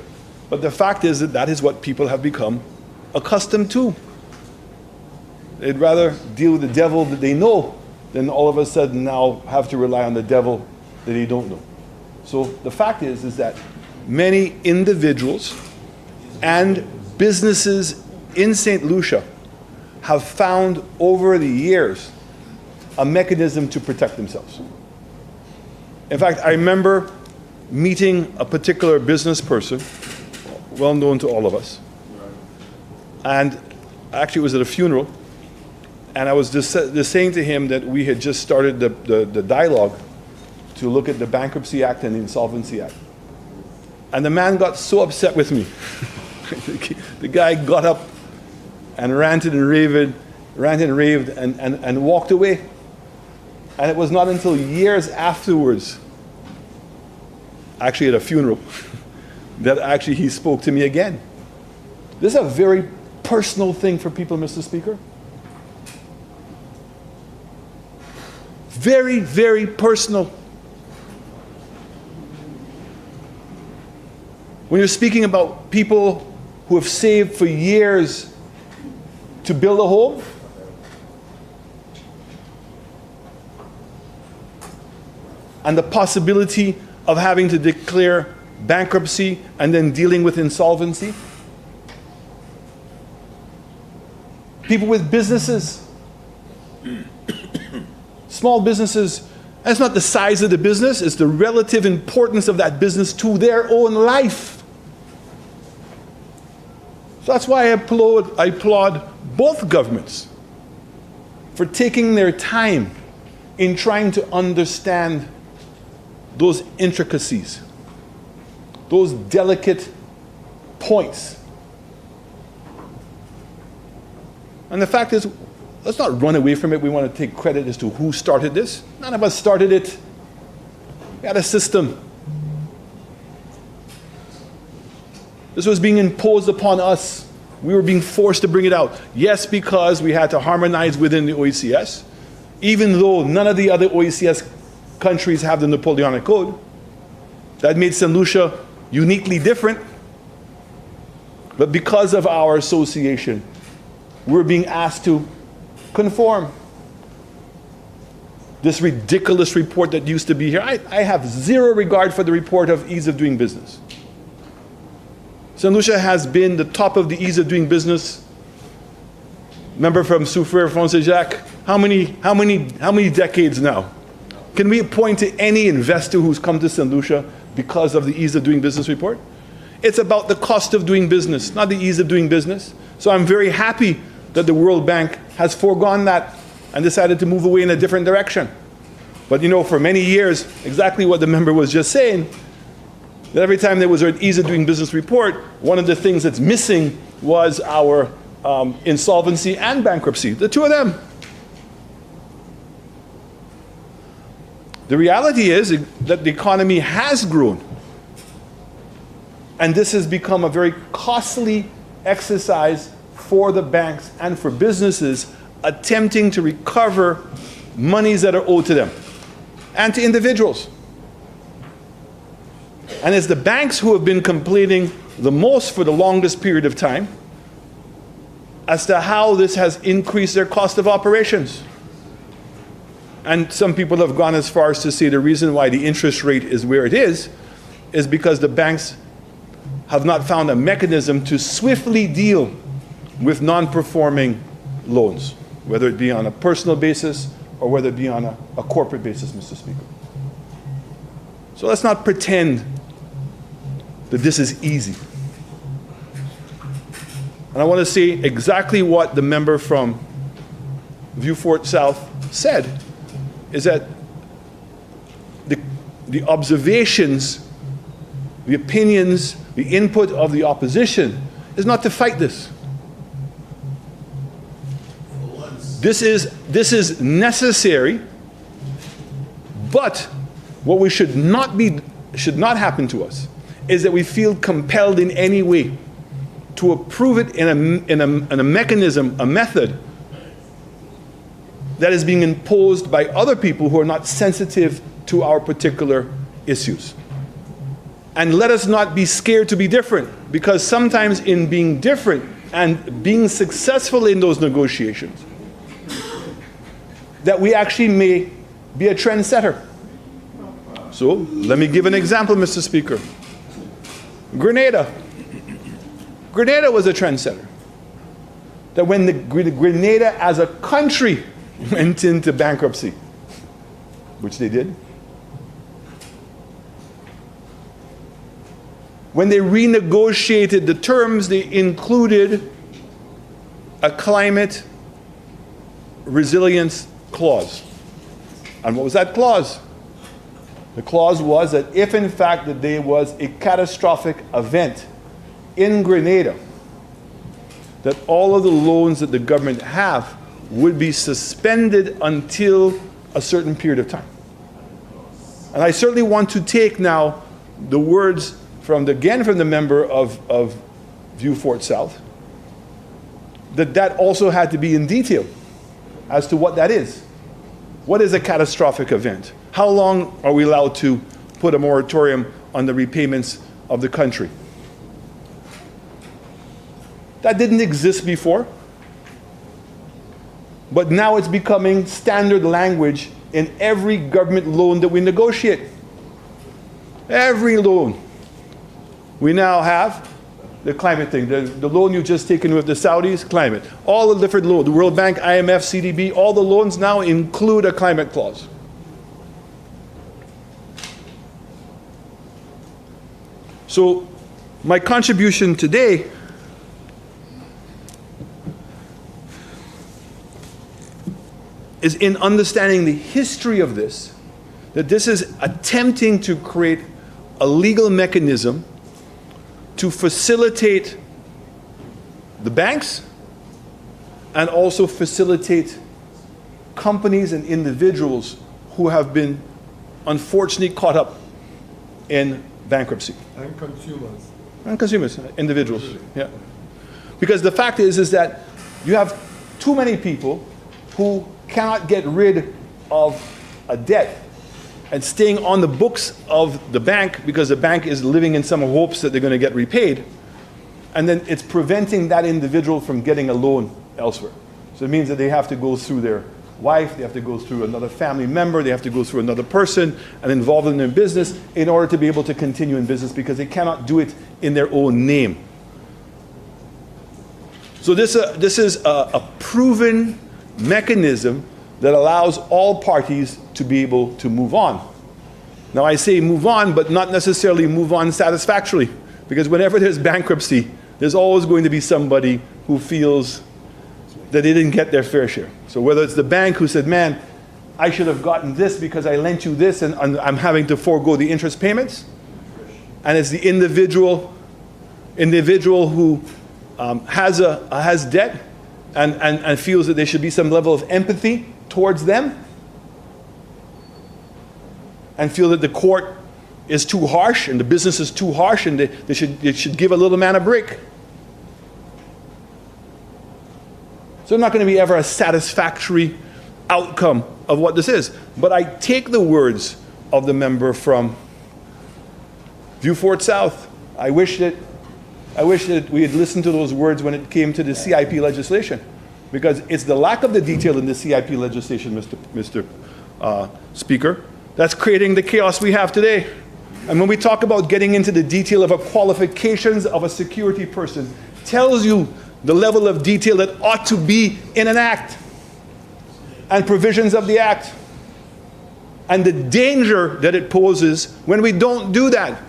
But the fact is that that is what people have become accustomed to. They'd rather deal with the devil that they know than all of a sudden now have to rely on the devil that they don't know. So the fact is that many individuals and businesses in St. Lucia have found over the years a mechanism to protect themselves. In fact, I remember meeting a particular business person, well known to all of us, and actually it was at a funeral, and I was just saying to him that we had just started the dialogue to look at the Bankruptcy Act and the Insolvency Act. And the man got so upset with me. The guy got up and ranted and raved and walked away. And it was not until years afterwards, actually at a funeral, that actually he spoke to me again. This is a very personal thing for people, Mr. Speaker. Very, very personal. When you're speaking about people who have saved for years to build a home, and the possibility of having to declare bankruptcy and then dealing with insolvency. People with businesses, small businesses, and it's not the size of the business, it's the relative importance of that business to their own life. So that's why I applaud both governments for taking their time in trying to understand those intricacies, those delicate points. And the fact is, let's not run away from it. We want to take credit as to who started this. None of us started it. We had a system. This was being imposed upon us. We were being forced to bring it out. Yes, because we had to harmonize within the OECS. even though none of the other OECS countries have the Napoleonic Code. That made St. Lucia uniquely different. But because of our association, we're being asked to conform. This ridiculous report that used to be here, I have zero regard for the report of ease of doing business. St. Lucia has been the top of the ease of doing business. Member from Soufrière Francis Jacques, how many decades now? Can we point to any investor who's come to St. Lucia because of the ease of doing business report? It's about the cost of doing business, not the ease of doing business. So I'm very happy that the World Bank has foregone that and decided to move away in a different direction. But you know, for many years, exactly what the member was just saying, that every time there was an ease of doing business report, one of the things that's missing was our insolvency and bankruptcy, the two of them. The reality is that the economy has grown. And this has become a very costly exercise for the banks and for businesses attempting to recover monies that are owed to them and to individuals. And it's the banks who have been complaining the most for the longest period of time as to how this has increased their cost of operations. And some people have gone as far as to say the reason why the interest rate is where it is because the banks have not found a mechanism to swiftly deal with non-performing loans, whether it be on a personal basis or whether it be on a corporate basis, Mr. Speaker. So let's not pretend that this is easy. And I want to say exactly what the member from Vieux-Fort South said, is that the observations, the opinions, the input of the opposition is not to fight this. This is necessary, but what we should not happen to us is that we feel compelled in any way to approve it in a mechanism, a method that is being imposed by other people who are not sensitive to our particular issues. And let us not be scared to be different, because sometimes in being different and being successful in those negotiations, that we actually may be a trendsetter. So let me give an example, Mr. Speaker. Grenada. Grenada was a trendsetter. That when the Grenada as a country went into bankruptcy, which they did, when they renegotiated the terms, they included a climate resilience clause. And what was that clause? The clause was that if in fact that there was a catastrophic event in Grenada, that all of the loans that the government have would be suspended until a certain period of time. And I certainly want to take now the words from the member of Vieux-Fort South, that also had to be in detail as to what that is. What is a catastrophic event? How long are we allowed to put a moratorium on the repayments of the country? That didn't exist before, but now it's becoming standard language in every government loan that we negotiate. Every loan. We now have the climate thing, the loan you've just taken with the Saudis, climate. All the different loans, the World Bank, IMF, CDB, all the loans now include a climate clause. So my contribution today is in understanding the history of this, that this is attempting to create a legal mechanism to facilitate the banks and also facilitate companies and individuals who have been unfortunately caught up in bankruptcy. And consumers. And consumers, individuals, yeah. Because the fact is that you have too many people who cannot get rid of a debt and staying on the books of the bank because the bank is living in some hopes that they're going to get repaid, and then it's preventing that individual from getting a loan elsewhere. So it means that they have to go through their wife, they have to go through another family member, they have to go through another person and involve them in their business in order to be able to continue in business because they cannot do it in their own name. So this is a proven mechanism that allows all parties to be able to move on. Now I say move on, but not necessarily move on satisfactorily, because whenever there's bankruptcy, there's always going to be somebody who feels that they didn't get their fair share. So whether it's the bank who said, man, I should have gotten this because I lent you this and I'm having to forego the interest payments, and it's the individual who has debt and feels that there should be some level of empathy towards them and feel that the court is too harsh and the business is too harsh and they should give a little man a break. So there's not going to be ever a satisfactory outcome of what this is. But I take the words of the member from Vieux-Fort South. I wish that we had listened to those words when it came to the CIP legislation, because it's the lack of the detail in the CIP legislation, Mr. Speaker, that's creating the chaos we have today. And when we talk about getting into the detail of a qualifications of a security person, tells you the level of detail that ought to be in an act and provisions of the act and the danger that it poses when we don't do that.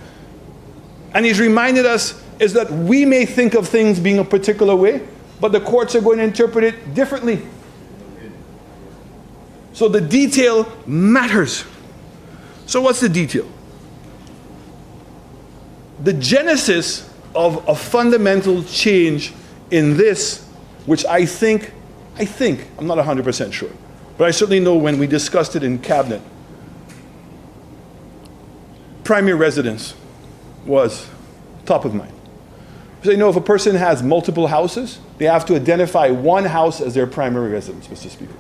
And he's reminded us is that we may think of things being a particular way, but the courts are going to interpret it differently. So the detail matters. So what's the detail? The genesis of a fundamental change in this, which I think, I'm not 100% sure, but I certainly know when we discussed it in cabinet, primary residence was top of mind. Because I know if a person has multiple houses, they have to identify one house as their primary residence, Mr. Speaker.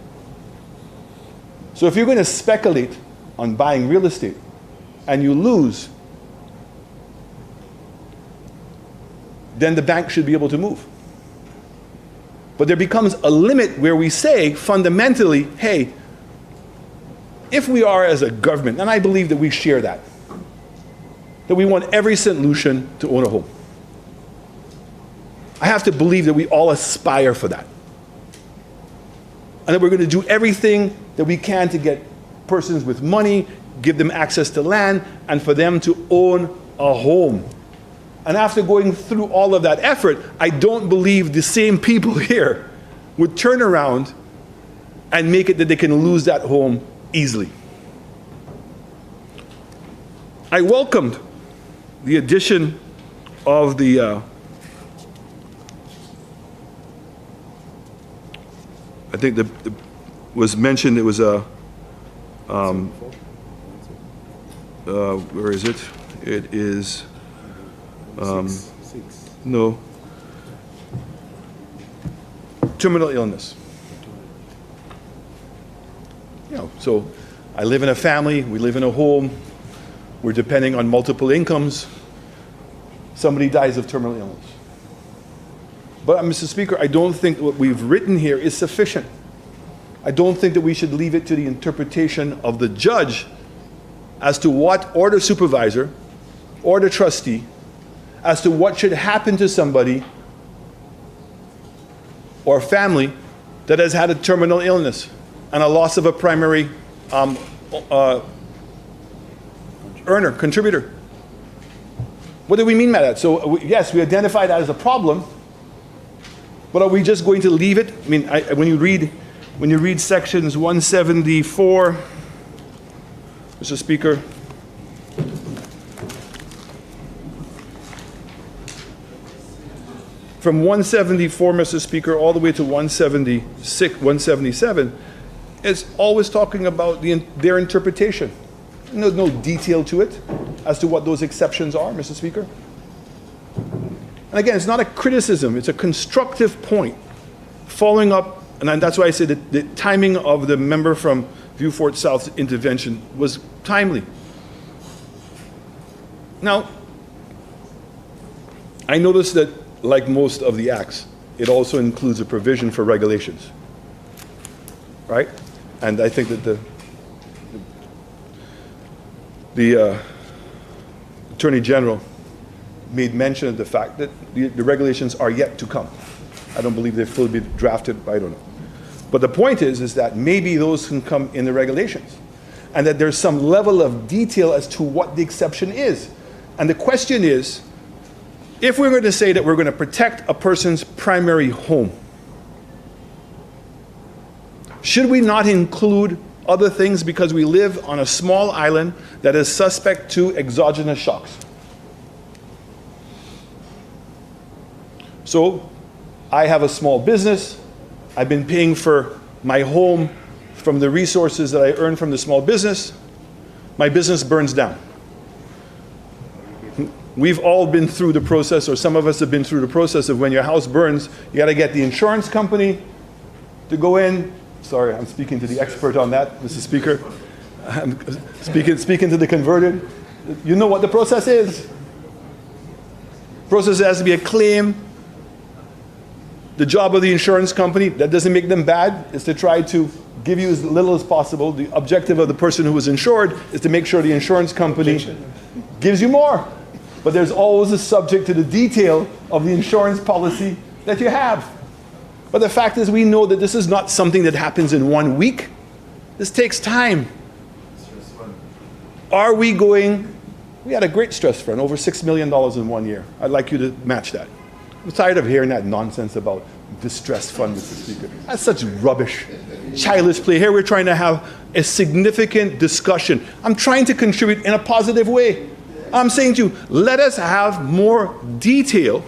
So if you're going to speculate on buying real estate and you lose, then the bank should be able to move. But there becomes a limit where we say fundamentally, hey, if we are as a government, and I believe that we share that we want every St. Lucian to own a home. I have to believe that we all aspire for that. And that we're going to do everything that we can to get persons with money, give them access to land, and for them to own a home. And after going through all of that effort, I don't believe the same people here would turn around and make it that they can lose that home easily. I welcomed the addition of the I think was mentioned, it was a where is it? It is no, terminal illness. You know, so I live in a family, we live in a home, we're depending on multiple incomes. Somebody dies of terminal illness. But Mr. Speaker, I don't think what we've written here is sufficient. I don't think that we should leave it to the interpretation of the judge as to what, or the supervisor, or the trustee, as to what should happen to somebody or family that has had a terminal illness and a loss of a primary contributor. What do we mean by that? So yes, we identify that as a problem, but are we just going to leave it? I mean, when you read sections 174, Mr. Speaker, from 174, Mr. Speaker, all the way to 176, 177, it's always talking about their interpretation. There's no detail to it as to what those exceptions are, Mr. Speaker. And again, it's not a criticism, it's a constructive point, following up And that's why I said that the timing of the member from Vieux-Fort South's intervention was timely. Now, I noticed that, like most of the acts, it also includes a provision for regulations, right? And I think that the Attorney General made mention of the fact that the regulations are yet to come. I don't believe they've fully been drafted, I don't know. But the point is that maybe those can come in the regulations, and that there's some level of detail as to what the exception is. And the question is, if we're going to say that we're going to protect a person's primary home, should we not include other things because we live on a small island that is suspect to exogenous shocks? So, I have a small business. I've been paying for my home from the resources that I earn from the small business. My business burns down. We've all been through the process, or some of us have been through the process of when your house burns, you got to get the insurance company to go in. Sorry, I'm speaking to the expert on that, Mr. Speaker. I'm speaking to the converted. You know what the process is. Process has to be a claim. The job of the insurance company, that doesn't make them bad, is to try to give you as little as possible. The objective of the person who is insured is to make sure the insurance company gives you more. But there's always a subject to the detail of the insurance policy that you have. But the fact is, we know that this is not something that happens in 1 week. This takes time. Are we going? We had a great stress fund, over $6 million in 1 year. I'd like you to match that. I'm tired of hearing that nonsense about distress fund, Mr. Speaker. That's such rubbish, childish play. Here we're trying to have a significant discussion. I'm trying to contribute in a positive way. I'm saying to you, let us have more detail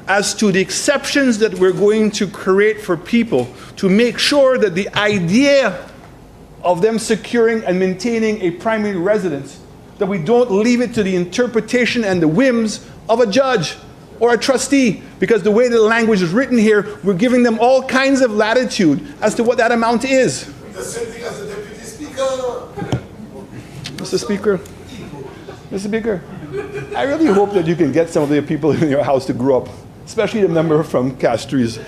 as to the exceptions that we're going to create for people to make sure that the idea of them securing and maintaining a primary residence, that we don't leave it to the interpretation and the whims of a judge or a trustee, because the way the language is written here, we're giving them all kinds of latitude as to what that amount is. The same thing as the Deputy Speaker. Mr. Speaker, Mr. Speaker, I really hope that you can get some of the people in your house to grow up, especially the member from Castries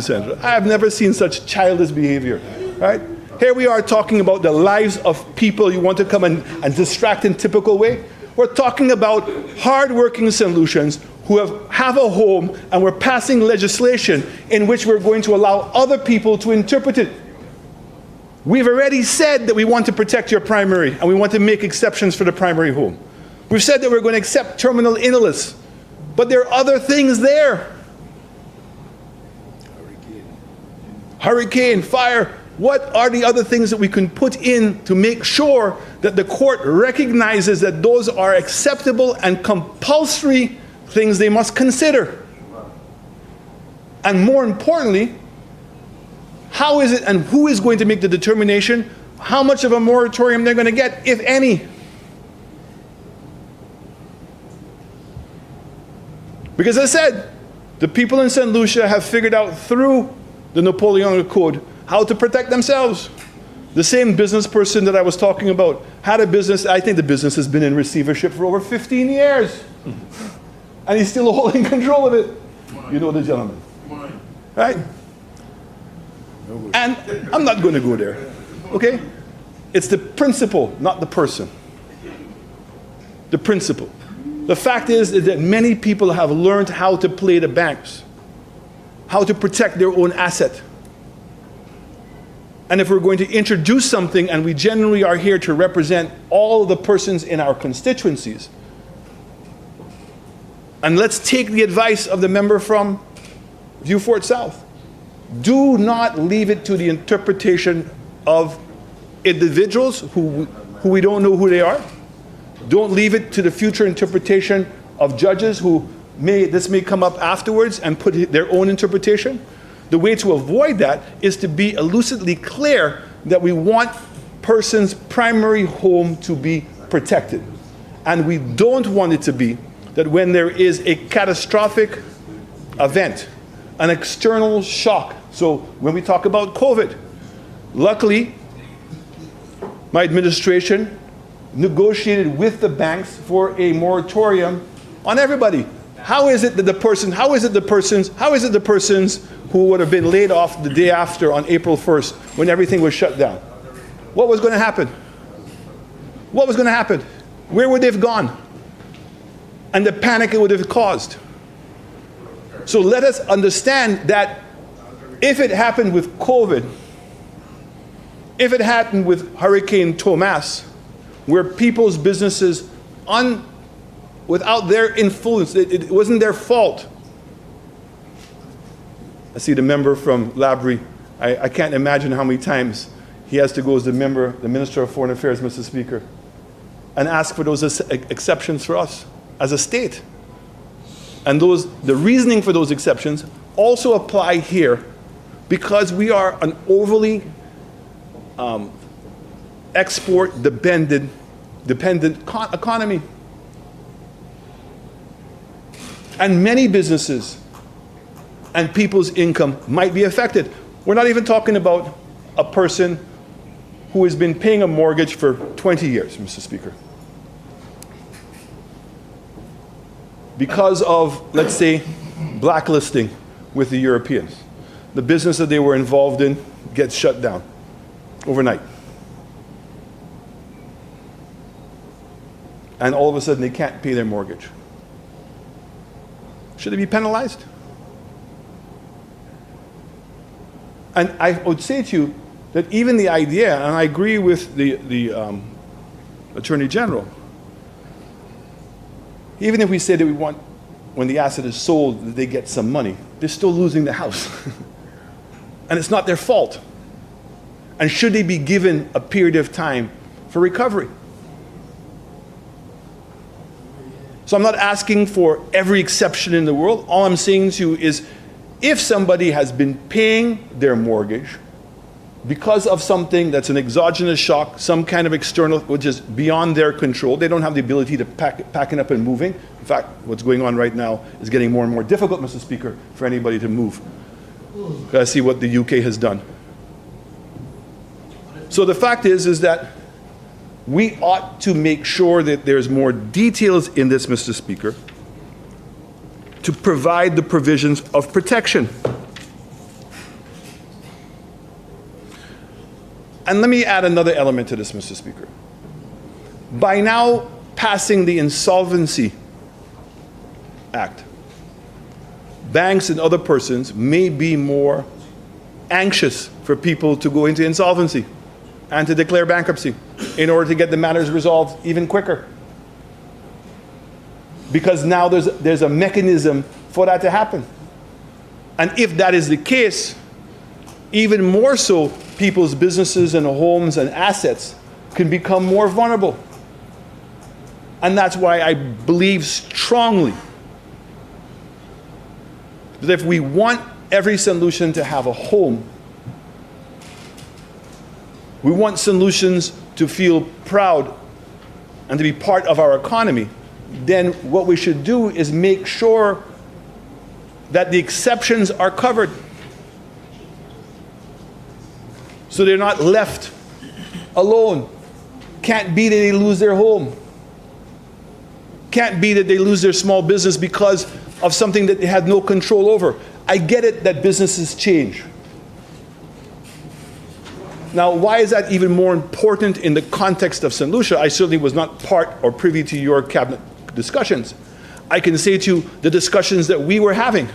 Central. I have never seen such childish behavior, right? Here we are talking about the lives of people you want to come and distract in typical way. We're talking about hard-working solutions who have a home, and we're passing legislation in which we're going to allow other people to interpret it. We've already said that we want to protect your primary, and we want to make exceptions for the primary home. We've said that we're going to accept terminal illness, but there are other things there. Hurricane, fire. What are the other things that we can put in to make sure that the court recognizes that those are acceptable and compulsory things they must consider? And more importantly, how is it and who is going to make the determination how much of a moratorium they're going to get, if any? Because as I said, the people in St. Lucia have figured out through the Napoleonic Code how to protect themselves. The same business person that I was talking about had a business. I think the business has been in receivership for over 15 years. And he's still holding control of it. You know the gentleman. Right? And I'm not going to go there. Okay? It's the principle, not the person. The principle. The fact is that many people have learned how to play the banks, how to protect their own asset. And if we're going to introduce something, and we generally are here to represent all the persons in our constituencies, and let's take the advice of the member from Vieux-Fort South. Do not leave it to the interpretation of individuals who we don't know who they are. Don't leave it to the future interpretation of judges who this may come up afterwards and put their own interpretation. The way to avoid that is to be lucidly clear that we want person's primary home to be protected. And we don't want it to be that when there is a catastrophic event, an external shock, So when we talk about COVID, luckily, my administration negotiated with the banks for a moratorium on everybody. How is it that the persons who would have been laid off the day after on April 1st when everything was shut down? What was going to happen? What was going to happen? Where would they have gone? And the panic it would have caused. So let us understand that if it happened with COVID, if it happened with Hurricane Thomas, where people's businesses, without their influence, it wasn't their fault. I see the member from Labrie. I can't imagine how many times he has to go as the Minister of Foreign Affairs, Mr. Speaker, and ask for those exceptions for us as a state. And the reasoning for those exceptions also apply here because we are an overly export-dependent economy. And many businesses and people's income might be affected. We're not even talking about a person who has been paying a mortgage for 20 years, Mr. Speaker. Because of, let's say, blacklisting with the Europeans, the business that they were involved in gets shut down overnight. And all of a sudden they can't pay their mortgage. Should they be penalized? And I would say to you that even the idea, and I agree with the Attorney General, even if we say that we want, when the asset is sold, that they get some money, they're still losing the house. And it's not their fault. And should they be given a period of time for recovery? So I'm not asking for every exception in the world. All I'm saying to you is, if somebody has been paying their mortgage because of something that's an exogenous shock, some kind of external, which is beyond their control, they don't have the ability to pack it up and moving. In fact, what's going on right now is getting more and more difficult, Mr. Speaker, for anybody to move. I see what the UK has done. So the fact is that we ought to make sure that there's more details in this, Mr. Speaker, to provide the provisions of protection. And let me add another element to this, Mr. Speaker. By now passing the Insolvency Act, banks and other persons may be more anxious for people to go into insolvency and to declare bankruptcy in order to get the matters resolved even quicker. Because now there's a mechanism for that to happen. And if that is the case, even more so, people's businesses and homes and assets can become more vulnerable. And that's why I believe strongly that if we want every solution to have a home, we want solutions to feel proud and to be part of our economy, then what we should do is make sure that the exceptions are covered, so they're not left alone. Can't be that they lose their home. Can't be that they lose their small business because of something that they had no control over. I get it that businesses change. Now, why is that even more important in the context of St. Lucia? I certainly was not part or privy to your cabinet discussions. I can say to you the discussions that we were having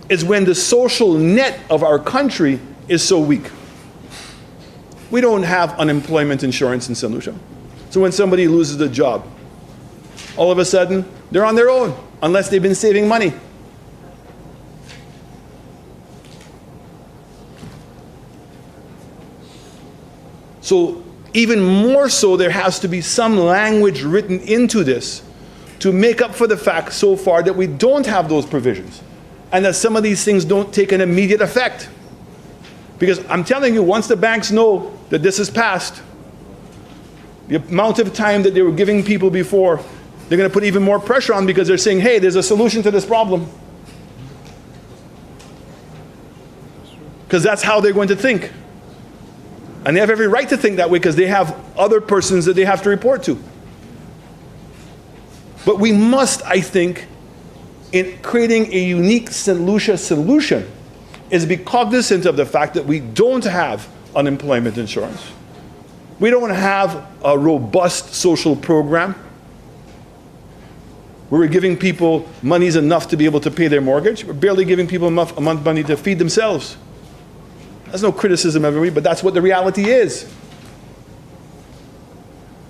is when the social net of our country is so weak. We don't have unemployment insurance in St. Lucia. So when somebody loses a job, all of a sudden, they're on their own, unless they've been saving money. So even more so, there has to be some language written into this to make up for the fact so far that we don't have those provisions and that some of these things don't take an immediate effect. Because I'm telling you, once the banks know that this is passed, the amount of time that they were giving people before, they're going to put even more pressure on because they're saying, hey, there's a solution to this problem. because that's how they're going to think. And they have every right to think that way because they have other persons that they have to report to. But we must, I think, in creating a unique St. Lucia solution, is be cognizant of the fact that we don't have unemployment insurance. We don't have a robust social program where we're giving people monies enough to be able to pay their mortgage. We're barely giving people enough money to feed themselves. That's no criticism of me, but that's what the reality is.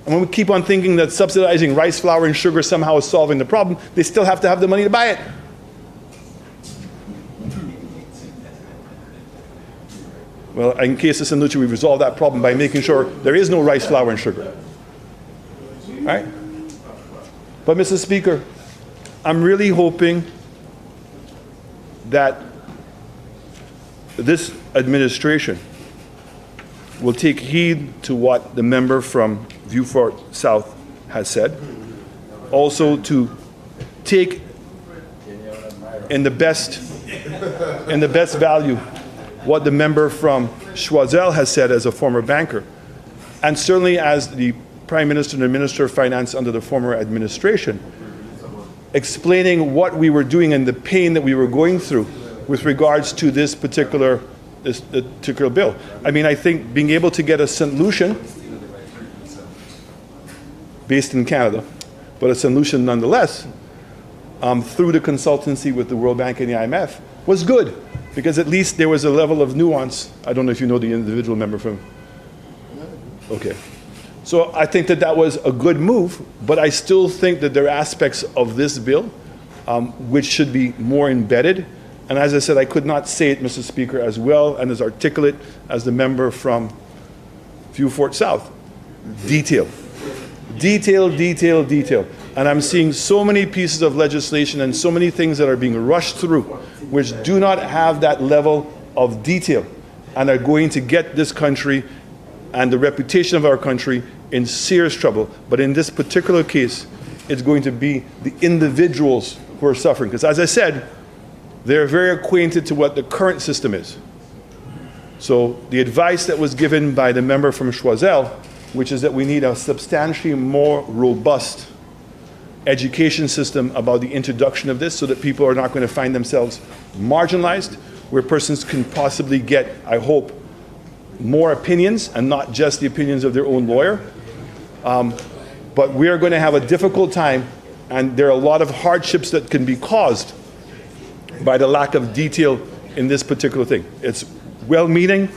And when we keep on thinking that subsidizing rice, flour, and sugar somehow is solving the problem, they still have to have the money to buy it. Well, in case of St. Lucia, we've resolved that problem by making sure there is no rice, flour, and sugar. Right? But, Mr. Speaker, I'm really hoping that this administration will take heed to what the member from Vieux-Fort South has said. Also to take in the best value what the member from Choiseul has said as a former banker. And certainly as the Prime Minister and the Minister of Finance under the former administration, explaining what we were doing and the pain that we were going through with regards to this particular bill. I mean, I think being able to get a St. Lucian, based in Canada, but a St. Lucian nonetheless, through the consultancy with the World Bank and the IMF, was good, because at least there was a level of nuance. I don't know if you know the individual member from... Okay. So I think that that was a good move, but I still think that there are aspects of this bill which should be more embedded. And as I said, I could not say it, Mr. Speaker, as well and as articulate as the member from Vieux-Fort South. Detail. Detail, detail, detail. And I'm seeing so many pieces of legislation and so many things that are being rushed through which do not have that level of detail and are going to get this country and the reputation of our country in serious trouble. But in this particular case, it's going to be the individuals who are suffering. Because as I said, they're very acquainted to what the current system is. So the advice that was given by the member from Choiseul, which is that we need a substantially more robust education system about the introduction of this so that people are not going to find themselves marginalized, where persons can possibly get, I hope, more opinions and not just the opinions of their own lawyer. But we are going to have a difficult time, and there are a lot of hardships that can be caused by the lack of detail in this particular thing. It's well-meaning.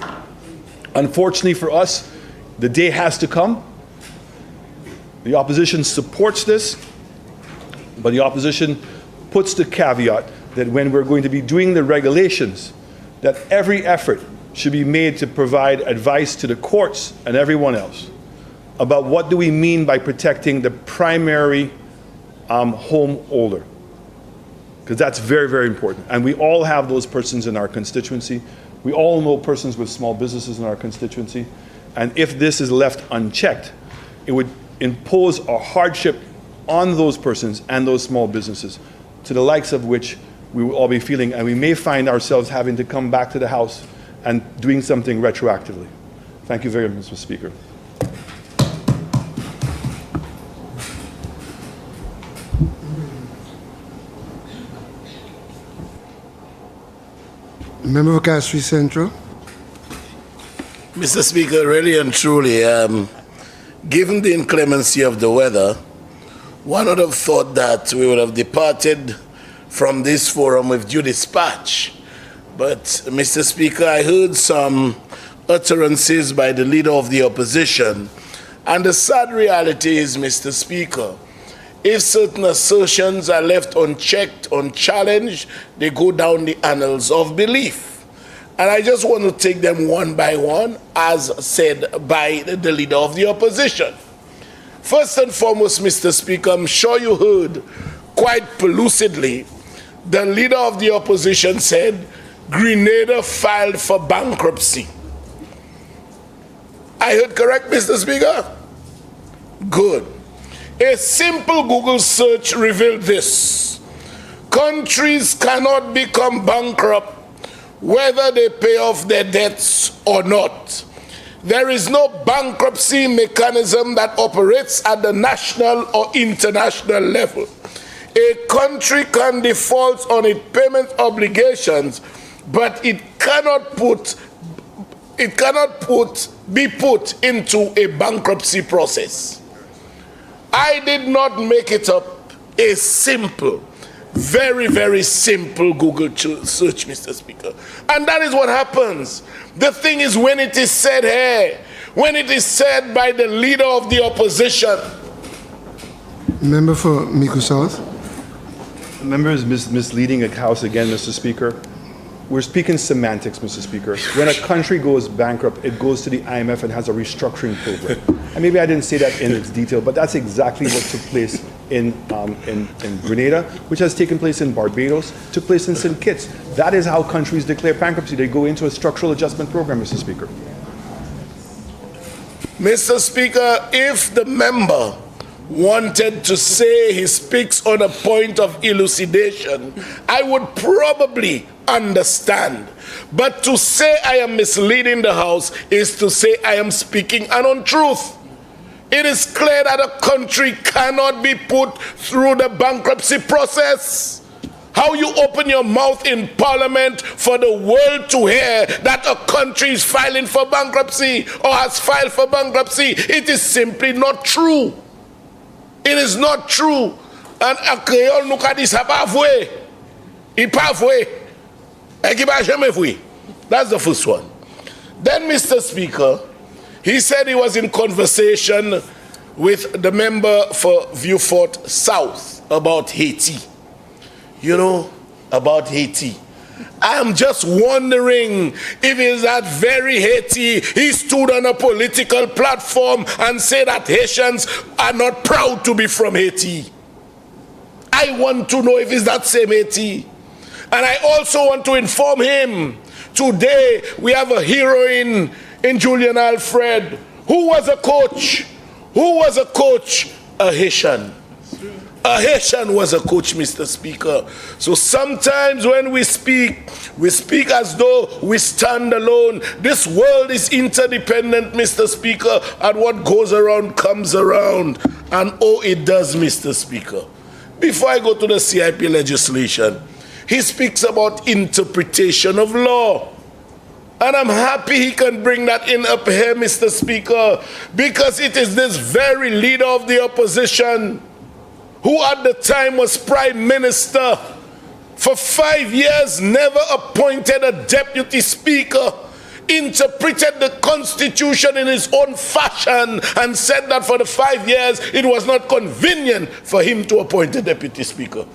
Unfortunately for us, the day has to come. The opposition supports this, but the opposition puts the caveat that when we're going to be doing the regulations, that every effort should be made to provide advice to the courts and everyone else about what do we mean by protecting the primary homeowner. Because that's very, very important. And we all have those persons in our constituency. We all know persons with small businesses in our constituency. And if this is left unchecked, it would impose a hardship on those persons and those small businesses, to the likes of which we will all be feeling, and we may find ourselves having to come back to the House and doing something retroactively. Thank you very much, Mr. Speaker. Member of Castries Central. Mr. Speaker, really and truly, given the inclemency of the weather, one would have thought that we would have departed from this forum with due dispatch. But, Mr. Speaker, I heard some utterances by the leader of the opposition. And the sad reality is, Mr. Speaker, if certain assertions are left unchecked, unchallenged, they go down the annals of belief. And I just want to take them one by one, as said by the leader of the opposition. First and foremost, Mr. Speaker, I'm sure you heard quite pellucidly, the leader of the opposition said, Grenada filed for bankruptcy. I heard correct, Mr. Speaker? Good. A simple Google search revealed this. Countries cannot become bankrupt whether they pay off their debts or not. There is no bankruptcy mechanism that operates at the national or international level. A country can default on its payment obligations, but it cannot be put into a bankruptcy process. I did not make it up. A simple, very, very simple Google search, Mr. Speaker. And that is what happens. The thing is, when it is said here, when it is said by the leader of the opposition. Member for Mico South. The member is misleading a House again, Mr. Speaker. We're speaking semantics, Mr. Speaker. When a country goes bankrupt, it goes to the IMF and has a restructuring program. And maybe I didn't say that in its detail, but that's exactly what took place in Grenada, which has taken place in Barbados, took place in St. Kitts. That is how countries declare bankruptcy. They go into a structural adjustment program, Mr. Speaker. Mr. Speaker, if the member wanted to say he speaks on a point of elucidation, I would probably understand. But to say I am misleading the House is to say I am speaking an untruth. It is clear that a country cannot be put through the bankruptcy process. How you open your mouth in Parliament for the world to hear that a country is filing for bankruptcy or has filed for bankruptcy, it is simply not true. It is not true. And a créole nous a dit ça pas vrai. Il pas vrai. Et qui va jamais vrai. That's the first one. Then, Mr. Speaker, he said he was in conversation with the member for Vieux-Fort South about Haiti. You know, about Haiti. I am just wondering if it's that very Haiti he stood on a political platform and said that Haitians are not proud to be from Haiti. I want to know if it's that same Haiti. And I also want to inform him, today we have a heroine in Julian Alfred. Who was a coach? Who was a coach? A Haitian. A Haitian was a coach, Mr. Speaker. So sometimes when we speak as though we stand alone. This world is interdependent, Mr. Speaker, and what goes around comes around. And oh, it does, Mr. Speaker. Before I go to the CIP legislation, he speaks about interpretation of law. And I'm happy he can bring that in up here, Mr. Speaker, because it is this very leader of the opposition who at the time was Prime Minister, for 5 years never appointed a deputy speaker, interpreted the Constitution in his own fashion and said that for the 5 years it was not convenient for him to appoint a deputy speaker.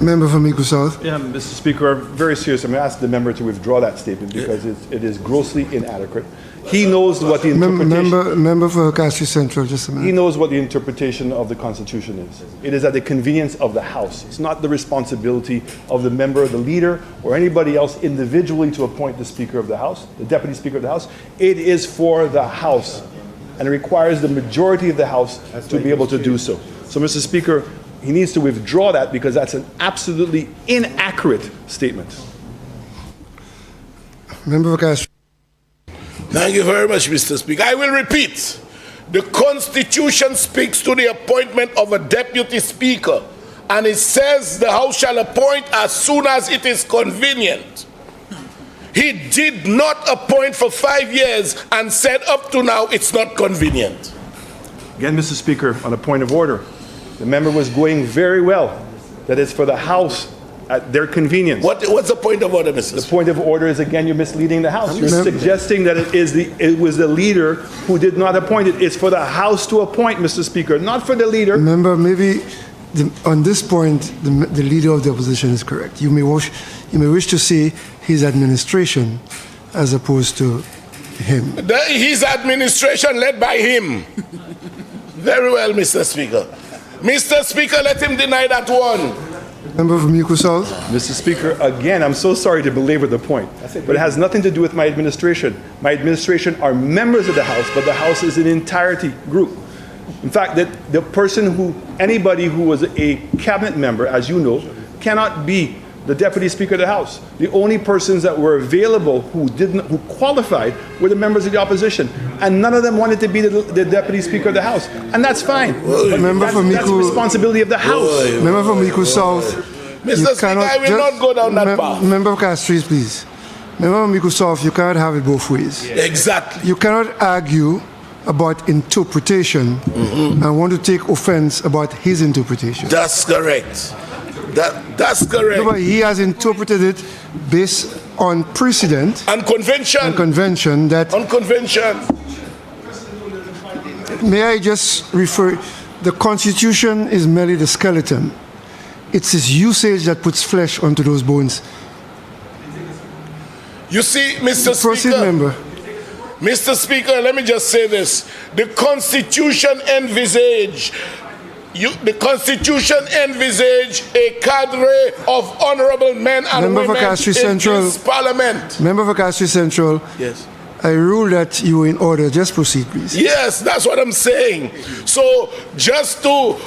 Member for Mico South. Yeah, Mr. Speaker, very serious. I'm going to ask the member to withdraw that statement because it is grossly inadequate. He knows what the interpretation... Member for Cassie Central, just a minute. He knows what the interpretation of the Constitution is. It is at the convenience of the House. It's not the responsibility of the member, the leader, or anybody else individually to appoint the Speaker of the House, the Deputy Speaker of the House. It is for the House, and it requires the majority of the House to be able to do so. So, Mr. Speaker, he needs to withdraw that because that's an absolutely inaccurate statement. Member for Cassie. Thank you very much, Mr. Speaker. I will repeat. The Constitution speaks to the appointment of a deputy speaker, and it says the House shall appoint as soon as it is convenient. He did not appoint for 5 years and said up to now it's not convenient. Again, Mr. Speaker, on a point of order, the member was going very well. That is for the House at their convenience. What's the point of order, Mr. Speaker? The point of order is, again, you're misleading the House. You're suggesting that it was the leader who did not appoint it. It's for the House to appoint, Mr. Speaker, not for the leader. Member, maybe on this point, the leader of the opposition is correct. You may wish to say his administration as opposed to him. His administration led by him. Very well, Mr. Speaker. Mr. Speaker, let him deny that one. Member from Mico South. Mr. Speaker, again, I'm so sorry to belabor the point, but it has nothing to do with my administration. My administration are members of the House, but the House is an entirety group. In fact, anybody who was a cabinet member, as you know, cannot be the Deputy Speaker of the House. The only persons that were available who qualified were the members of the opposition, and none of them wanted to be the Deputy Speaker of the House, and that's fine. That's the responsibility of the House. Member from Miku South. Mr. Speaker, I will not go down that path. Member of Castries, please. Member from Miku South, you cannot have it both ways. Exactly. You cannot argue about interpretation and want to take offense about his interpretation. That's correct. That's correct. No, but he has interpreted it based on precedent and convention. And convention that. On convention. May I just refer? The Constitution is merely the skeleton. It's its usage that puts flesh onto those bones. You see, Mr. Proceed, Speaker. member. Mr. Speaker, let me just say this. The Constitution envisage a cadre of honorable men and Member women for Castries in Central. this Parliament. Member for Castries Central. Yes. I rule that you are in order. Just proceed, please. Yes, that's what I'm saying. So just to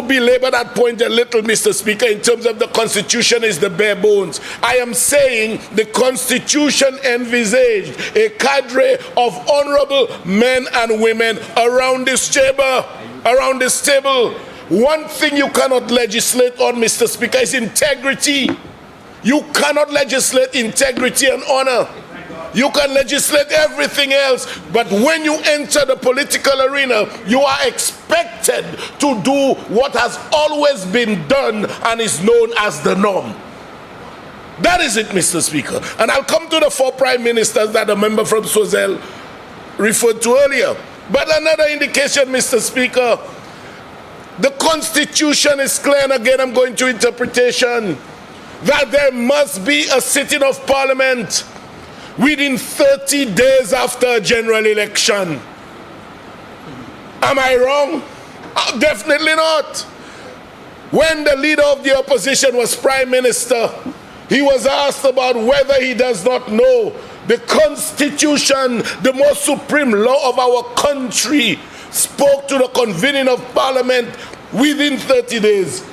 belabor that point a little, Mr. Speaker, in terms of the Constitution is the bare bones. I am saying the Constitution envisaged a cadre of honorable men and women around this table. Around this table. One thing you cannot legislate on, Mr. Speaker, is integrity. You cannot legislate integrity and honor. You can legislate everything else, but when you enter the political arena, you are expected to do what has always been done and is known as the norm. That is it, Mr. Speaker. And I'll come to the 4 prime ministers that the member from Sozel referred to earlier. But another indication, Mr. Speaker, the Constitution is clear, and again I'm going to interpretation, that there must be a sitting of Parliament within 30 days after a general election. Am I wrong? Definitely not. When the leader of the opposition was Prime Minister, he was asked about whether he does not know the Constitution, the most supreme law of our country, spoke to the convening of Parliament within 30 days.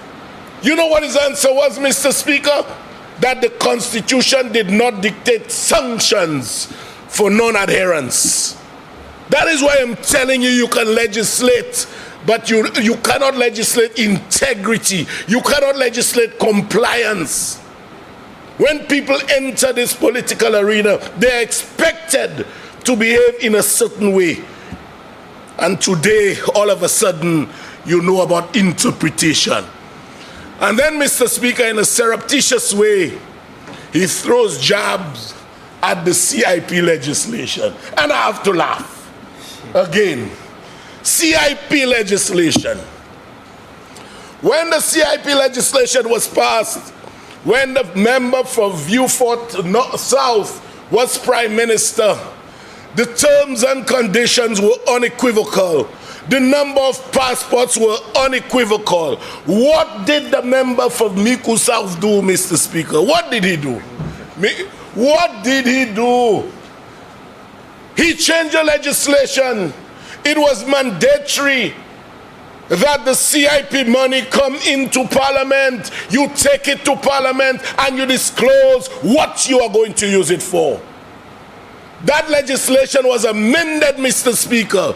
You know what his answer was, Mr. Speaker? That the Constitution did not dictate sanctions for non-adherence. That is why I'm telling you, you can legislate, but you cannot legislate integrity. You cannot legislate compliance. When people enter this political arena, they are expected to behave in a certain way. And today, all of a sudden, you know about interpretation. And then, Mr. Speaker, in a surreptitious way, he throws jabs at the CIP legislation. And I have to laugh. Again, CIP legislation. When the CIP legislation was passed, when the member for Viewfort South was Prime Minister, the terms and conditions were unequivocal. The number of passports were unequivocal. What did the member for Miku South do, Mr. Speaker? What did he do? What did he do? He changed the legislation. It was mandatory that the CIP money come into Parliament. You take it to Parliament and you disclose what you are going to use it for. That legislation was amended, Mr. Speaker,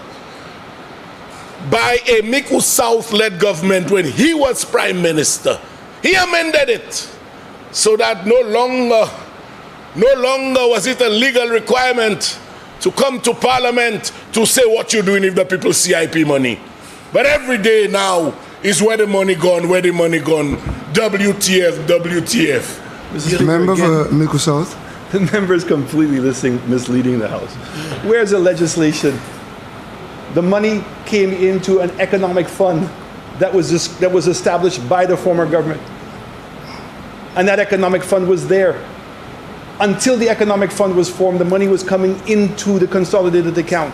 by a Miku South-led government when he was Prime Minister. He amended it so that no longer was it a legal requirement to come to Parliament to say what you're doing with the people's CIP money. But every day now is where the money gone, where the money gone. WTF, WTF. Member for Miku South. The member is completely misleading the House. Where's the legislation? The money came into an economic fund that was established by the former government. And that economic fund was there. Until the economic fund was formed, the money was coming into the consolidated account.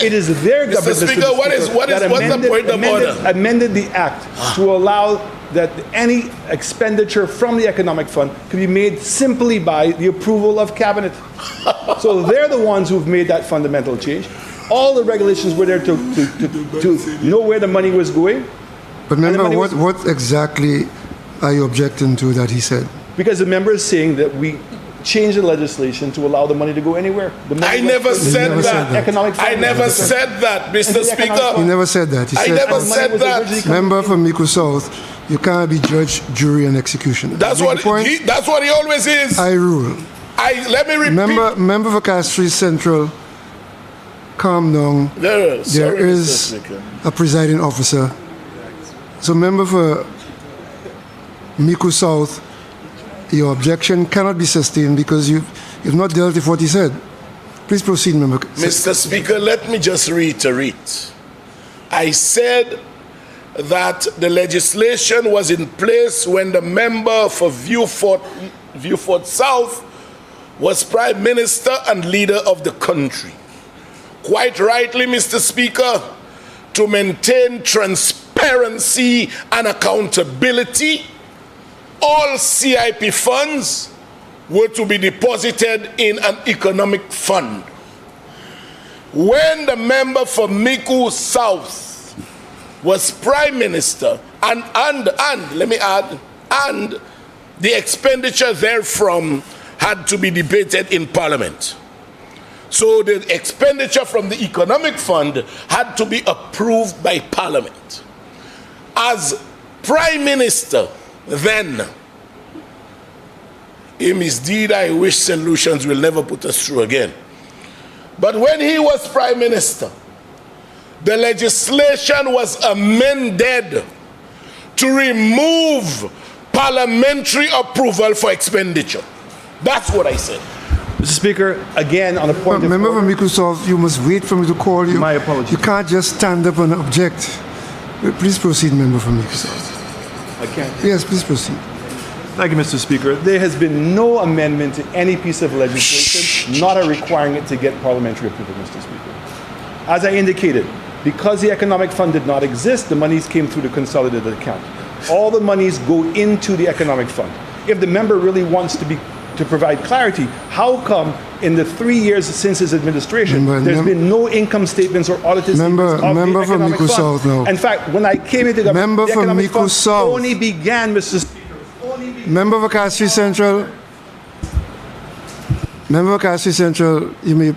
It is their government, Mr. Speaker, what's the point of order? Amended the act to allow that any expenditure from the economic fund could be made simply by the approval of cabinet. So they're the ones who've made that fundamental change. All the regulations were there to know where the money was going. But remember, what exactly are you objecting to that he said? Because the member is saying that we change the legislation to allow the money to go anywhere. The money I never said that. Economic I never said that, Mr. Speaker. He never said that. He I said, never said that. member from Miku South, you can't be judge, jury, and executioner. That's what he always is. I rule. Let me repeat. Member for Castries Central, calm down. There is a presiding officer. So member for Miku South, your objection cannot be sustained because you've not dealt with what he said. Please proceed, member. Mr. Speaker, let me just reiterate. I said that the legislation was in place when the member for Vieux-Fort South was Prime Minister and leader of the country. Quite rightly, Mr. Speaker, to maintain transparency and accountability, all CIP funds were to be deposited in an economic fund. When the member for Miku South was Prime Minister, and let me add, and the expenditure therefrom had to be debated in Parliament. So the expenditure from the economic fund had to be approved by Parliament. As Prime Minister, then, in his deed, I wish St. Lucians will never put us through again. But when he was Prime Minister, the legislation was amended to remove parliamentary approval for expenditure. That's what I said. Mr. Speaker, again, on a point of member order. from Miku South, you must wait for me to call you. My apologies. You can't just stand up and object. Please proceed, member from Miku South. I can't. Yes, please proceed. Thank you, Mr. Speaker. There has been no amendment to any piece of legislation, not requiring it to get parliamentary approval, Mr. Speaker. As I indicated, because the economic fund did not exist, the monies came through the consolidated account. All the monies go into the economic fund. If the member really wants to provide clarity, how come in the 3 years since his administration, there's been no income statements or audited statements of the economic fund? South now. In fact, when I came into the member the from economic Miku fund South only began, Mr. Speaker. Member for Castries Central. Member for Castries Central, you may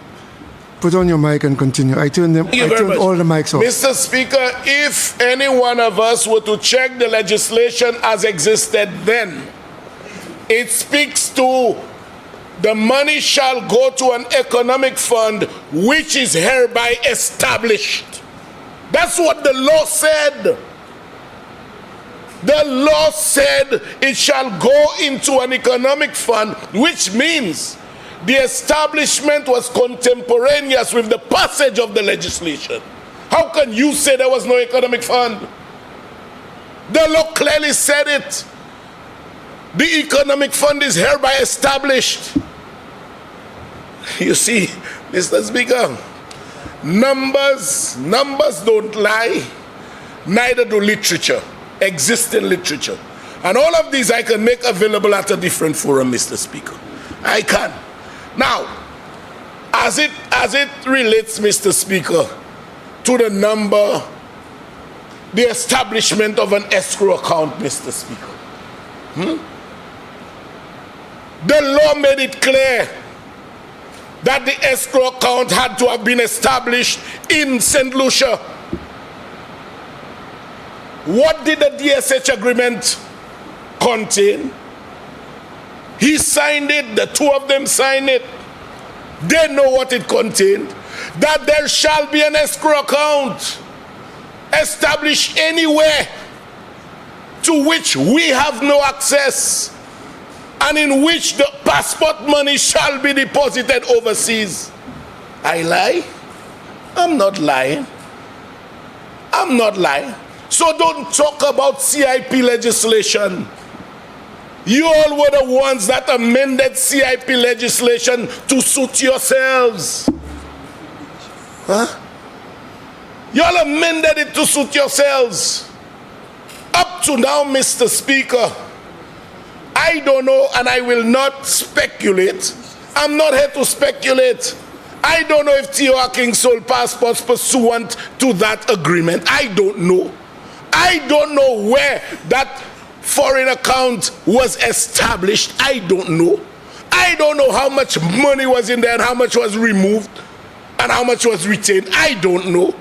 put on your mic and continue. I turned all the mics off. Mr. Speaker, if any one of us were to check the legislation as existed then, it speaks to the money shall go to an economic fund which is hereby established. That's what the law said. The law said it shall go into an economic fund, which means the establishment was contemporaneous with the passage of the legislation. How can you say there was no economic fund? The law clearly said it. The economic fund is hereby established. You see, Mr. Speaker, numbers don't lie, neither do literature, existing literature. And all of these I can make available at a different forum, Mr. Speaker. I can. Now, as it relates, Mr. Speaker, to the number, the establishment of an escrow account, Mr. Speaker. The law made it clear that the escrow account had to have been established in St. Lucia. What did the DSH agreement contain? He signed it, the two of them signed it. They know what it contained. That there shall be an escrow account established anywhere to which we have no access, and in which the passport money shall be deposited overseas. I lie? I'm not lying. I'm not lying. So don't talk about CIP legislation. You all were the ones that amended CIP legislation to suit yourselves. Huh? You all amended it to suit yourselves. Up to now, Mr. Speaker, I don't know, and I will not speculate. I'm not here to speculate. I don't know if T.O. King sold passports pursuant to that agreement. I don't know. I don't know where that foreign account was established? I don't know. I don't know how much money was in there and how much was removed and how much was retained. I don't know.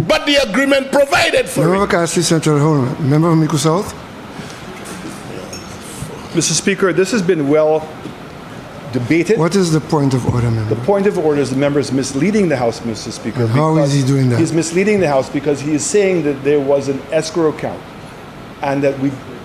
But the agreement provided for Member it. Castle Central, hold on. Member from Mico South. Mr. Speaker, this has been well debated. What is the point of order, member? The point of order is the member is misleading the House, Mr. Speaker. And how is he doing that? He's misleading the House because he is saying that there was an escrow account and that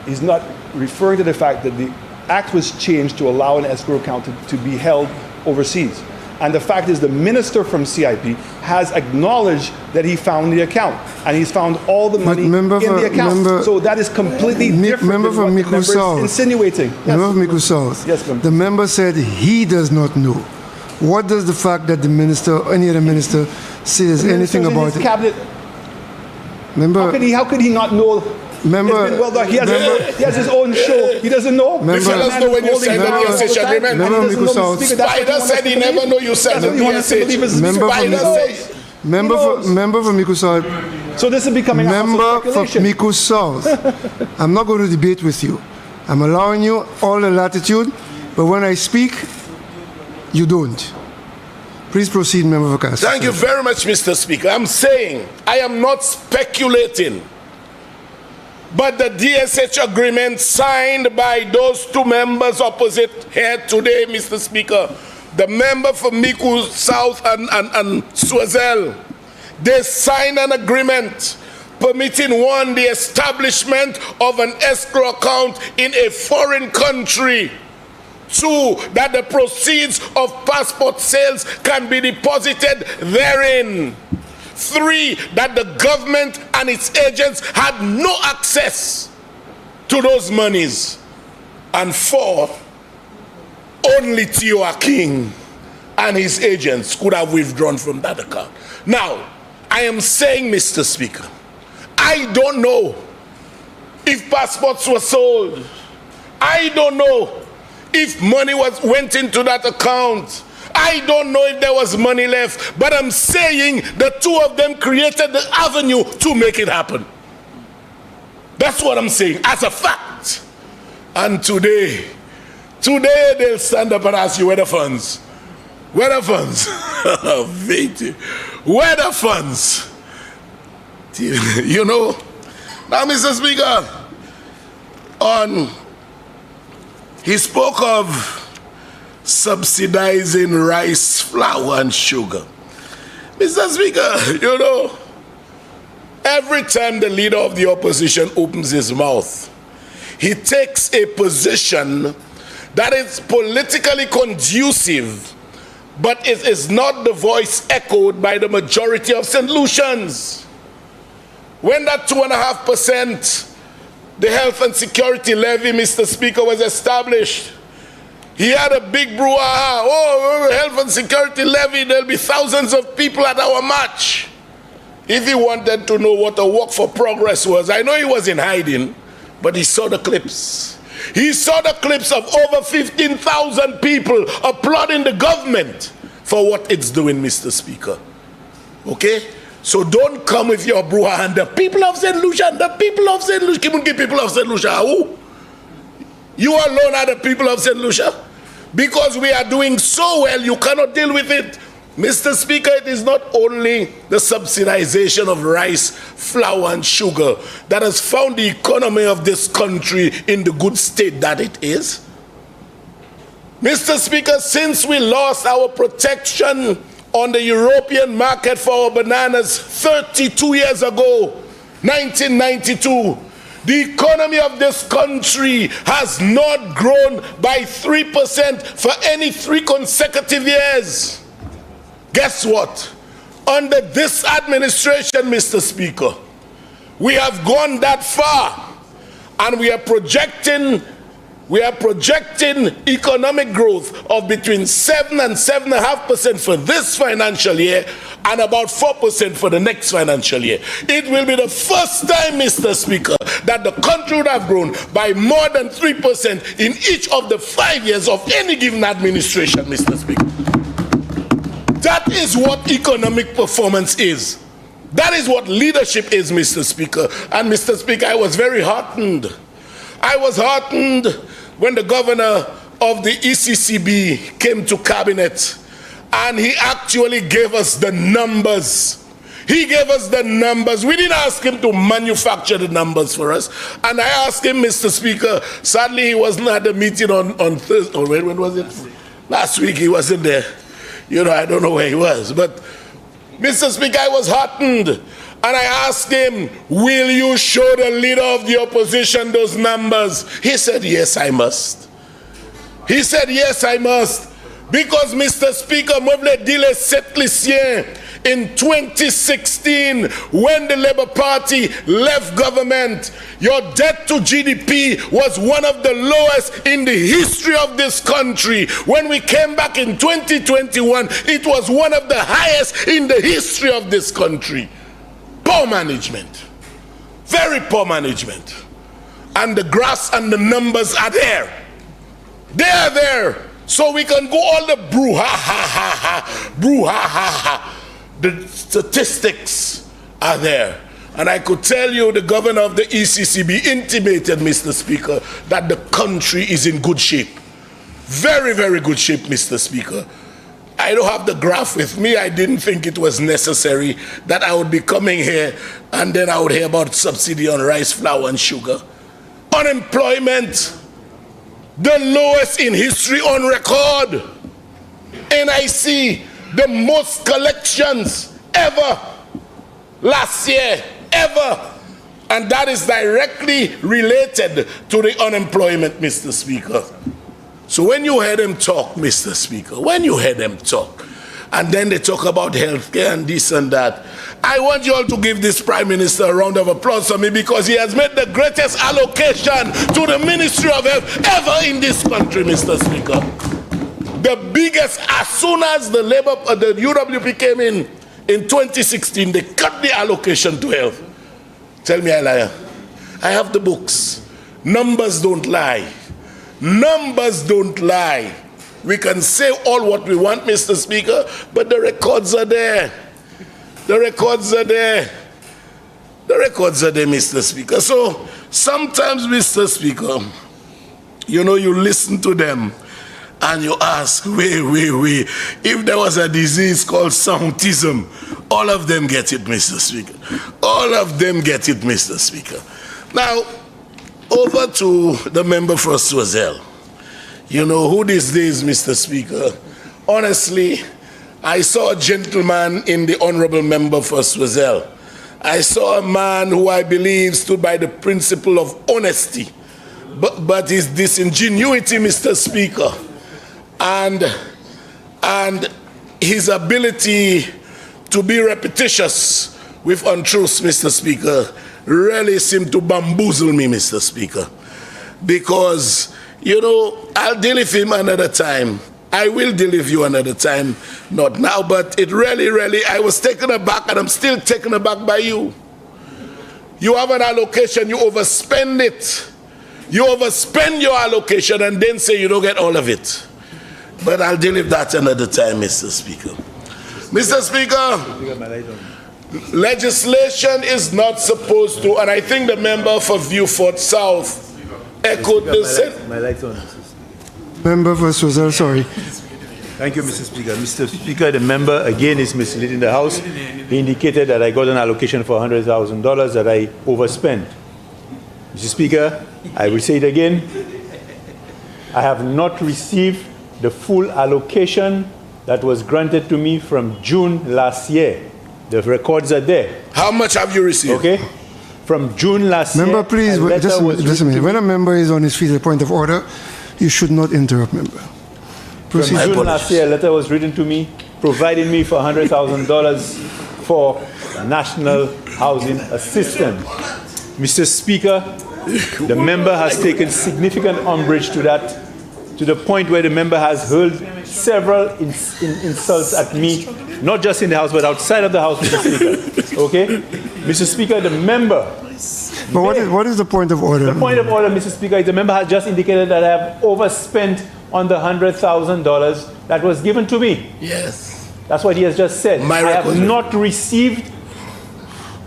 he's not referring to the fact that the act was changed to allow an escrow account to be held overseas. And the fact is the minister from CIP has acknowledged that he found the account and he's found all the money in the account. So that is completely different member than from what the Mico member is South. insinuating. Member from Mico South. Yes, member. The member said he does not know. What does the fact that the minister or any other minister says anything about his it? Cabinet. Member, how could he not know? Member, It's been well done. He has his own show. He doesn't know. The fellas know when you signed the DSH agreement. Spider said he never know you signed the DSH. Member from Mico South. So this is becoming a house of Member from speculation. Mico South. I'm not going to debate with you. I'm allowing you all the latitude, but when I speak, you don't. Please proceed, Member for Castle. Thank you very much, Mr. Speaker. I'm saying I am not speculating. But the DSH agreement signed by those two members opposite here today, Mr. Speaker, the member for Mico South and Swazel, they signed an agreement permitting, one, the establishment of an escrow account in a foreign country. Two, that the proceeds of passport sales can be deposited therein. Three, that the government and its agents had no access to those monies. And four, only Tioa King and his agents could have withdrawn from that account. Now, I am saying, Mr. Speaker, I don't know if passports were sold. I don't know if money went into that account. I don't know if there was money left, but I'm saying the two of them created the avenue to make it happen. That's what I'm saying, as a fact. And today they'll stand up and ask you, where the funds? Where the funds? Where the funds? You know, now, Mr. Speaker, he spoke of subsidizing rice, flour, and sugar. Mr. Speaker, you know, every time the leader of the opposition opens his mouth, he takes a position that is politically conducive, but it is not the voice echoed by the majority of St. Lucians. When that 2.5%, the health and security levy, Mr. Speaker, was established, he had a big brouhaha. Oh, health and security levy, there'll be thousands of people at our march. If he wanted to know what a walk for progress was, I know he was in hiding, but he saw the clips. He saw the clips of over 15,000 people applauding the government for what it's doing, Mr. Speaker. Okay? So don't come with your brouhaha. And the people of St. Lucia, the people of St. Lucia, people of St. Lucia, who? You alone are the people of St. Lucia? Because we are doing so well, you cannot deal with it. Mr. Speaker, it is not only the subsidization of rice, flour, and sugar that has found the economy of this country in the good state that it is. Mr. Speaker, since we lost our protection on the European market for our bananas 32 years ago, 1992, the economy of this country has not grown by 3% for any 3 consecutive years. Guess what? Under this administration, Mr. Speaker, we have gone that far, and we are projecting economic growth of between 7 and 7.5% for this financial year and about 4% for the next financial year. It will be the first time, Mr. Speaker, that the country would have grown by more than 3% in each of the 5 years of any given administration, Mr. Speaker. That is what economic performance is. That is what leadership is, Mr. Speaker. And Mr. Speaker, I was very heartened I was heartened when the governor of the ECCB came to cabinet and he actually gave us the numbers. He gave us the numbers. We didn't ask him to manufacture the numbers for us. And I asked him, Mr. Speaker, sadly he wasn't at the meeting on Thursday, or when was it? Last week he wasn't there. You know, I don't know where he was. But Mr. Speaker, I was heartened. And I asked him, will you show the leader of the opposition those numbers? He said, yes, I must. He said, yes, I must. Because, Mr. Speaker, in 2016, when the Labour Party left government, your debt to GDP was one of the lowest in the history of this country. When we came back in 2021, it was one of the highest in the history of this country. Poor management. Very poor management. And the graphs and the numbers are there. They are there. So we can go all the brouhaha. The statistics are there. And I could tell you the governor of the ECCB intimated, Mr. Speaker, that the country is in good shape. Very, very good shape, Mr. Speaker. I don't have the graph with me. I didn't think it was necessary that I would be coming here and then I would hear about subsidy on rice, flour, and sugar. Unemployment, the lowest in history on record. NIC, the most collections ever last year, ever. And that is directly related to the unemployment, Mr. Speaker. So when you hear them talk, Mr. Speaker, when you hear them talk, and then they talk about healthcare and this and that, I want you all to give this Prime Minister a round of applause for me because he has made the greatest allocation to the Ministry of Health ever in this country, Mr. Speaker. The biggest, as soon as the UWP came in 2016, they cut the allocation to health. Tell me I lie. I have the books. Numbers don't lie. Numbers don't lie. We can say all what we want, Mr. Speaker, but the records are there. The records are there. The records are there, Mr. Speaker. So sometimes, Mr. Speaker, you know, you listen to them and you ask, wait, if there was a disease called autism, all of them get it, Mr. Speaker. All of them get it, Mr. Speaker. Now, over to the member for Swazel. You know, who these days, Mr. Speaker? Honestly, I saw a gentleman in the honorable member for Swazel. I saw a man who I believe stood by the principle of honesty, but his disingenuity, Mr. Speaker, and his ability to be repetitious with untruths, Mr. Speaker, really seemed to bamboozle me, Mr. Speaker. Because, you know, I'll deal with him another time. I will deal with you another time, not now, but it really, I was taken aback and I'm still taken aback by you. You have an allocation, you overspend it. You overspend your allocation and then say you don't get all of it. But I'll deal with that another time, Mr. Speaker. Mr. Speaker, legislation is not supposed to, and I think the member for Viewfort South echoed the same. My light's on. Member for Swazel, sorry. Thank you, Mr. Speaker. Mr. Speaker, the member again is misleading the House. He indicated that I got an allocation for $100,000 that I overspent. Mr. Speaker, I will say it again. I have not received the full allocation that was granted to me from June last year. The records are there. How much have you received? Okay. From June last year. Member, please, just a minute. When a member is on his feet, a point of order, you should not interrupt, member. Proceed. From June last year, a letter was written to me, providing me for $100,000 for National Housing Assistance. Mr. Speaker, the member has taken significant umbrage to that, to the point where the member has hurled several insults at me, not just in the House, but outside of the House, Mr. Speaker. Okay? Mr. Speaker, the member... But what is the point of order? The point of order, Mr. Speaker, is the member has just indicated that I have overspent on the $100,000 that was given to me. Yes. That's what he has just said. I have not received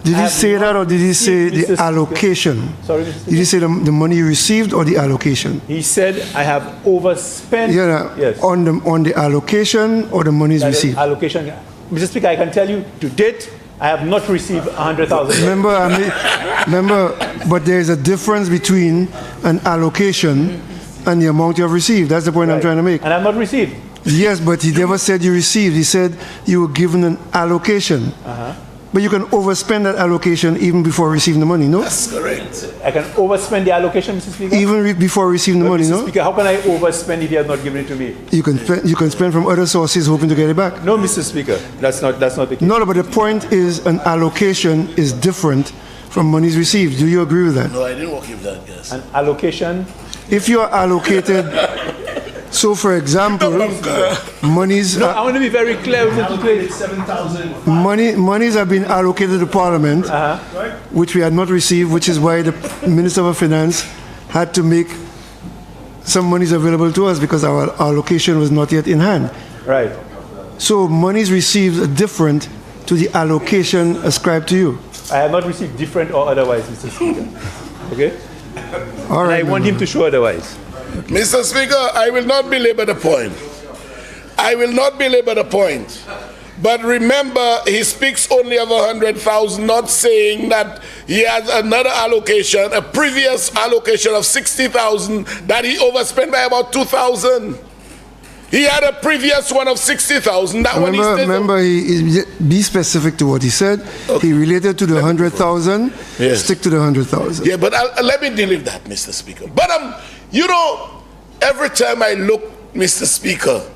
Did he say that, or did he say the allocation? Sorry, Mr. Speaker. Did he say the money you received or the allocation? He said I have overspent. Yes. On the allocation or the monies received? Allocation. Mr. Speaker, I can tell you to date, I have not received 100,000. Remember, but there is a difference between an allocation and the amount you have received. That's the point I'm trying to make. And I've not received. Yes, but he never said you received. He said you were given an allocation. But you can overspend that allocation even before receiving the money, no? That's correct. I can overspend the allocation, Mr. Speaker? Even before receiving the money, Mr. no? Speaker, how can I overspend if he has not given it to me? You can spend from other sources hoping to get it back. No, Mr. Speaker, that's not the case. No, but the point is an allocation is different from monies received. Do you agree with that? No, I didn't work with that, yes. An allocation? If you are allocated, so for example, monies... No, I want to be very clear with it. 7,000. Monies have been allocated to Parliament, which we had not received, which is why the Minister of Finance had to make some monies available to us because our allocation was not yet in hand. Right. So monies received are different to the allocation ascribed to you. I have not received different or otherwise, Mr. Speaker. Okay? All right. And I want him to show otherwise. Mr. Speaker, I will not belabor the point. I will not belabor the point. But remember, he speaks only of 100,000, not saying that he has another allocation, a previous allocation of 60,000 that he overspent by about 2,000. He had a previous one of 60,000. Remember, he be specific to what he said. Okay. He related to the 100,000. Yes. Stick to the 100,000. Yeah, but let me deal with that, Mr. Speaker. But you know, every time I look, Mr. Speaker,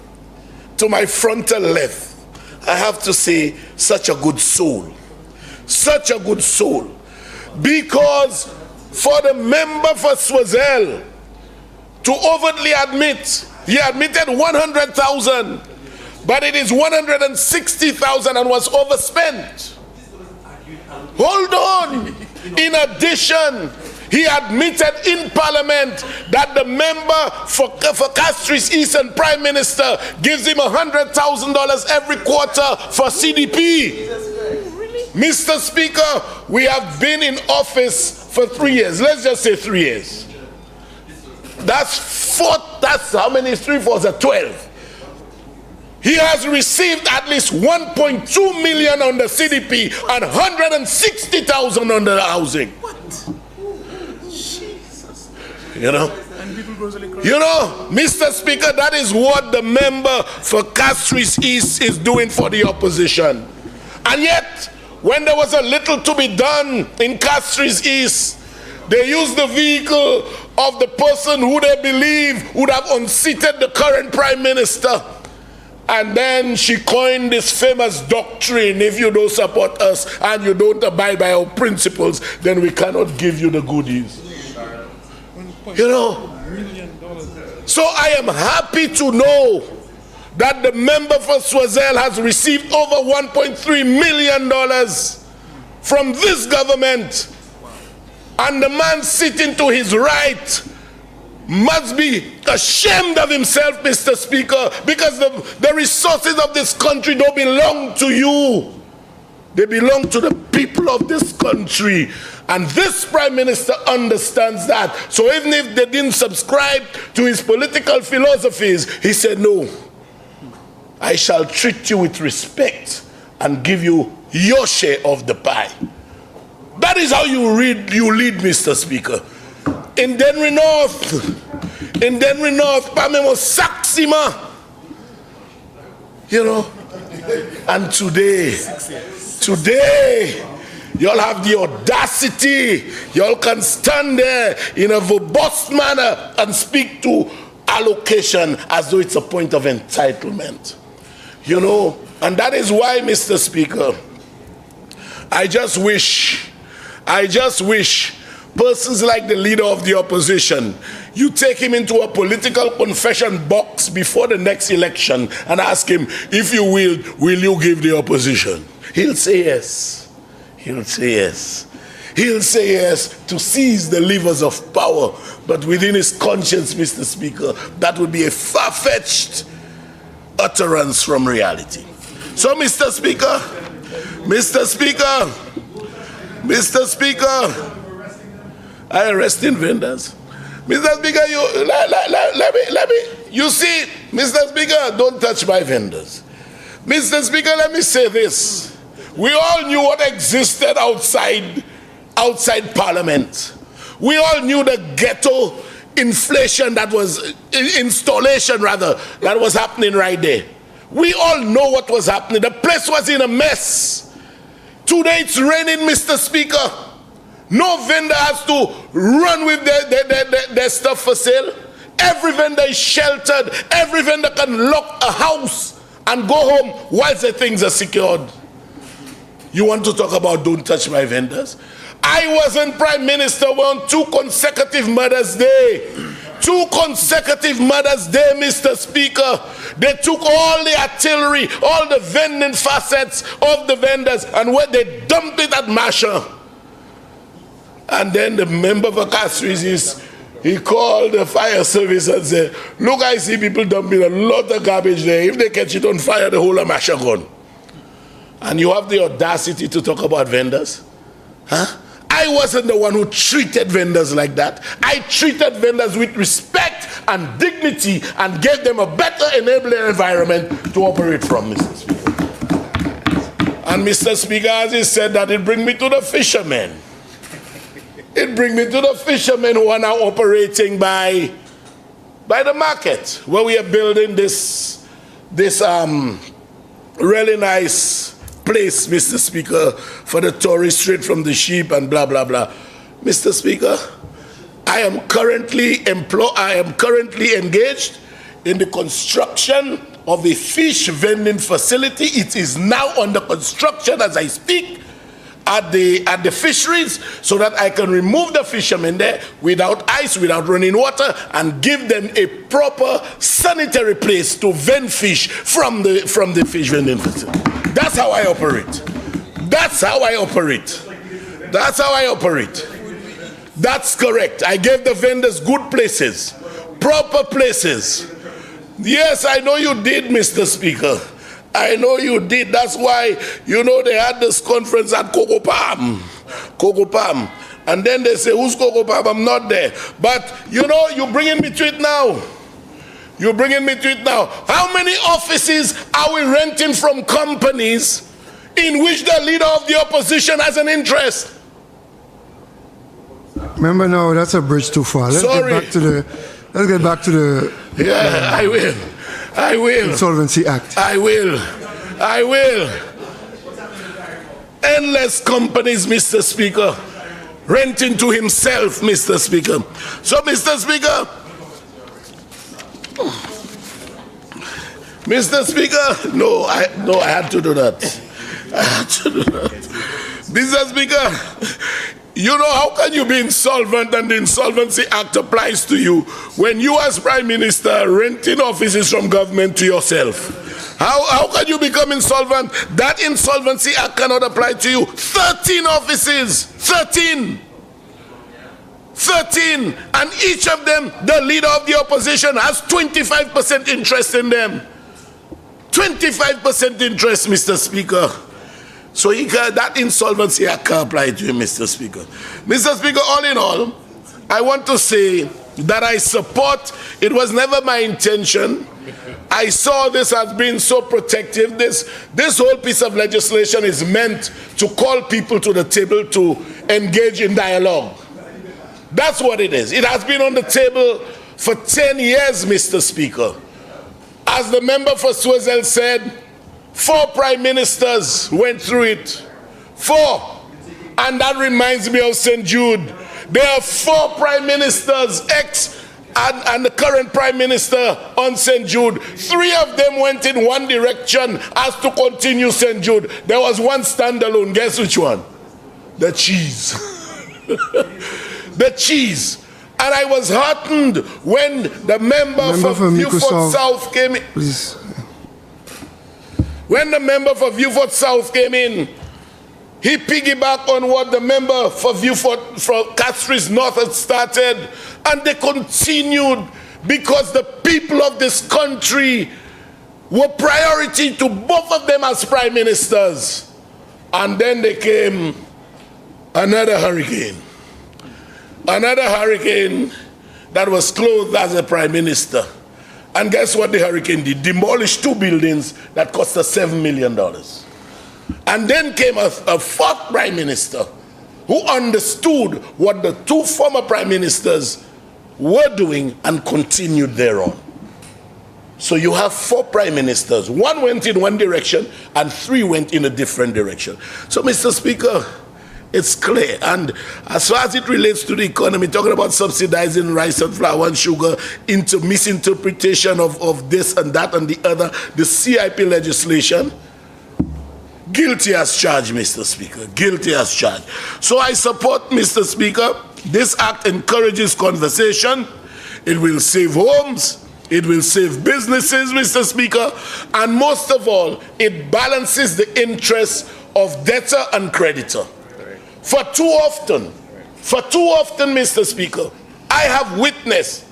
to my frontal left, I have to say, such a good soul. Such a good soul. Because for the member for Swazel to overtly admit, he admitted 100,000, but it is 160,000 and was overspent. Hold on. In addition, he admitted in Parliament that the member for Castries Eastern Prime Minister gives him $100,000 every quarter for CDP. Mr. Speaker, we have been in office for 3 years. Let's just say 3 years. That's how many is 3 4 is 12. He has received at least 1.2 million on the CDP and 160,000 on the housing. What? Jesus. You know, Mr. Speaker, that is what the member for Castries East is doing for the opposition. And yet, when there was a little to be done in Castries East, they used the vehicle of the person who they believe would have unseated the current Prime Minister. And then she coined this famous doctrine: if you don't support us and you don't abide by our principles, then we cannot give you the goodies. You know, so I am happy to know that the member for Swazel has received over $1.3 million from this government. And the man sitting to his right must be ashamed of himself, Mr. Speaker, because the resources of this country don't belong to you. They belong to the people of this country. And this Prime Minister understands that. So even if they didn't subscribe to his political philosophies, he said, no, I shall treat you with respect and give you your share of the pie. That is how you lead, Mr. Speaker. In Denry North, Pame was Saxima. You know, and today, y'all have the audacity, y'all can stand there in a verbose manner and speak to allocation as though it's a point of entitlement. You know, and that is why, Mr. Speaker, I just wish persons like the leader of the opposition, you take him into a political confession box before the next election and ask him, if you will you give the opposition? He'll say yes. He'll say yes. He'll say yes to seize the levers of power. But within his conscience, Mr. Speaker, that would be a far-fetched utterance from reality. So, Mr. Speaker, Mr. Speaker, I arresting vendors. Mr. Speaker, you see, Mr. Speaker, don't touch my vendors. Mr. Speaker, let me say this. We all knew what existed outside Parliament. We all knew the ghetto installation that was happening right there. We all know what was happening. The place was in a mess. Today it's raining, Mr. Speaker. No vendor has to run with their stuff for sale. Every vendor is sheltered. Every vendor can lock a house and go home whilst the things are secured. You want to talk about don't touch my vendors? I wasn't Prime Minister on 2 consecutive Mother's Day. 2 consecutive Mother's Day, Mr. Speaker. They took all the artillery, all the vending facets of the vendors, and when they dumped it at Masha. And then the member for Castries, he called the fire service and said, look, I see people dumping a lot of garbage there. If they catch it on fire, the whole of Masha gone. And you have the audacity to talk about vendors? Huh? I wasn't the one who treated vendors like that. I treated vendors with respect and dignity and gave them a better enabling environment to operate from, Mr. Speaker. And Mr. Speaker, as he said, that it brings me to the fishermen. It brings me to the fishermen who are now operating by the market, where we are building this really nice place, Mr. Speaker, for the tourists straight from the sheep and blah, blah, blah. Mr. Speaker, I am currently engaged in the construction of a fish vending facility. It is now under construction as I speak at the fisheries, so that I can remove the fishermen there without ice, without running water, and give them a proper sanitary place to vend fish from the fish vending facility. That's how I operate. That's how I operate. That's how I operate. That's correct. I gave the vendors good places, proper places. Yes, I know you did, Mr. Speaker. I know you did. That's why, they had this conference at Kokopam. And then they say, who's Kokopam? I'm not there. But, you're bringing me to it now. You're bringing me to it now. How many offices are we renting from companies in which the leader of the opposition has an interest? Remember now, that's a bridge too far. Let's get back to the Yeah, I will. Insolvency Act. I will. Endless companies, Mr. Speaker. Renting to himself, Mr. Speaker. So, Mr. Speaker, no, I had to do that. Mr. Speaker, how can you be insolvent and the Insolvency Act applies to you when you as Prime Minister renting offices from government to yourself? How can you become insolvent? That Insolvency Act cannot apply to you. 13 offices, 13. And each of them, the leader of the opposition has 25% interest in them. 25% interest, Mr. Speaker. So that Insolvency Act can apply to you, Mr. Speaker. Mr. Speaker, all in all, I want to say that I support, it was never my intention. I saw this as being so protective. This whole piece of legislation is meant to call people to the table to engage in dialogue. That's what it is. It has been on the table for 10 years, Mr. Speaker. As the member for Swazel said, 4 prime ministers went through it. 4. And that reminds me of St. Jude. There are 4 prime ministers, and the current prime minister on St. Jude. 3 of them went in one direction as to continue St. Jude. There was one standalone. Guess which one? The cheese. The cheese. And I was heartened when the member for Beaufort South came in. Please. When the member for Beaufort South came in, he piggybacked on what the member for Beaufort from Castries North had started, and they continued because the people of this country were priority to both of them as prime ministers. And then they came another hurricane. Another hurricane that was clothed as a prime minister. And guess what the hurricane did? Demolished 2 buildings that cost us $7 million. And then came a fourth prime minister who understood what the 2 former prime ministers were doing and continued thereon. So you have 4 prime ministers. 1 went in one direction and 3 went in a different direction. So, Mr. Speaker, it's clear. And as far as it relates to the economy, talking about subsidizing rice and flour and sugar, into misinterpretation of this and that and the other, the CIP legislation, guilty as charged, Mr. Speaker, guilty as charged. So I support, Mr. Speaker, this act encourages conversation. It will save homes. It will save businesses, Mr. Speaker. And most of all, it balances the interests of debtor and creditor. For too often, Mr. Speaker, I have witnessed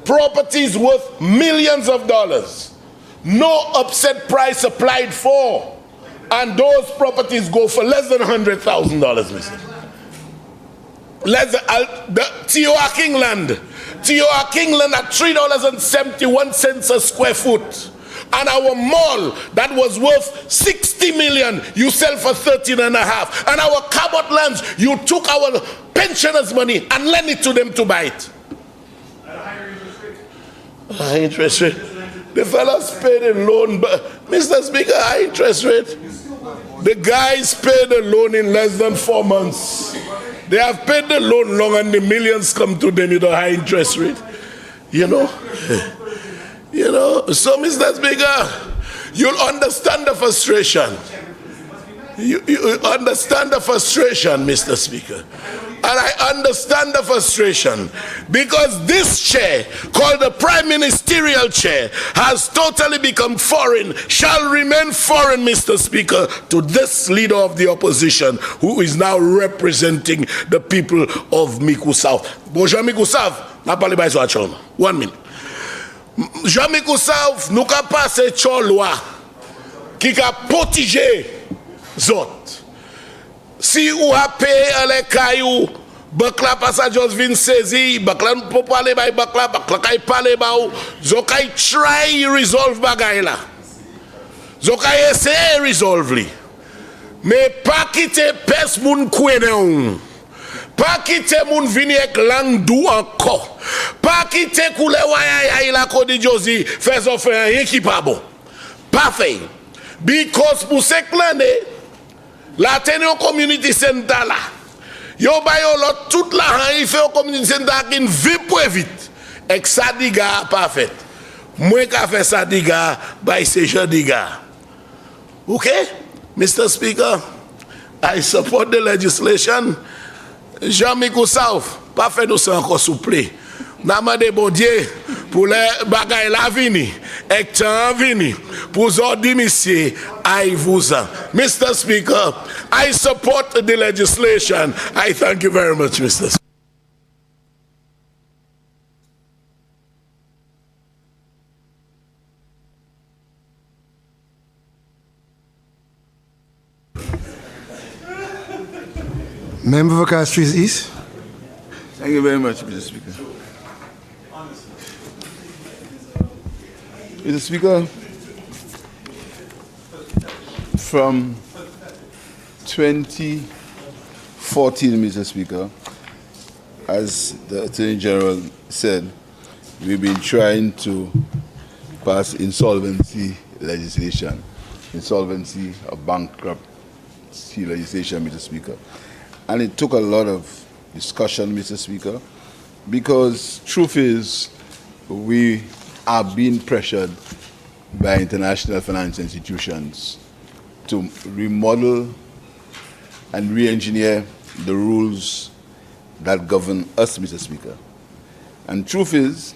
properties worth millions of dollars, no upset price applied for, and those properties go for less than $100,000, Mr. The T.O.R. Kingland at $3.71 a square foot. And our mall that was worth 60 million, you sell for 13.5. And our Cabot lands, you took our pensioners' money and lent it to them to buy it. At a higher interest rate. High interest rate. The fellas paid a loan, but Mr. Speaker, high interest rate. The guys paid a loan in less than 4 months. They have paid the loan long and the millions come to them with a high interest rate. You know? So Mr. Speaker, you'll understand the frustration. You understand the frustration, Mr. Speaker. And I understand the frustration because this chair, called the Prime Ministerial Chair, has totally become foreign, shall remain foreign, Mr. Speaker, to this leader of the opposition who is now representing the people of Miku South. Bonjour Miku South, n'a parlé pas sur 1 minute. Jean-Michel South, nous ka passe une loi qui a protégé zot. Si ou a payé les cailloux, bakla passagers vin saisi, bakla ne peut pas aller by bakla kay parler ba ou, zokay try resolve bagay la. Zokay essayer resolve li. Mais pas quitter pes moun kwene ou. Pas quitter moun vini ek lang dou encore. Pas quitter koule waya la kodi josi fais offre rien qui pas bon. Pas fait. Because pour se l'année la tenir community center là. Yo bayo lot toute la han fait au community center qui vite pour vite. Ek sa diga pas fait. Moi ka fait sa diga by se diga. Okay? Mr. Speaker, I support the legislation. Jean-Michel South, pas fait nous encore souple. N'a demandé bon Dieu pour les bagailles la vini, hectare vini, pour zordi monsieur, I vous en. Mr. Speaker, I support the legislation. I thank you very much, Mr. Speaker. Member for Castries East. Thank you very much, Mr. Speaker. Mr. Speaker, from 2014, Mr. Speaker, as the Attorney General said, we've been trying to pass insolvency legislation, insolvency of bankruptcy legislation, Mr. Speaker. And it took a lot of discussion, Mr. Speaker, because truth is we are being pressured by international financial institutions to remodel and re-engineer the rules that govern us, Mr. Speaker. And truth is,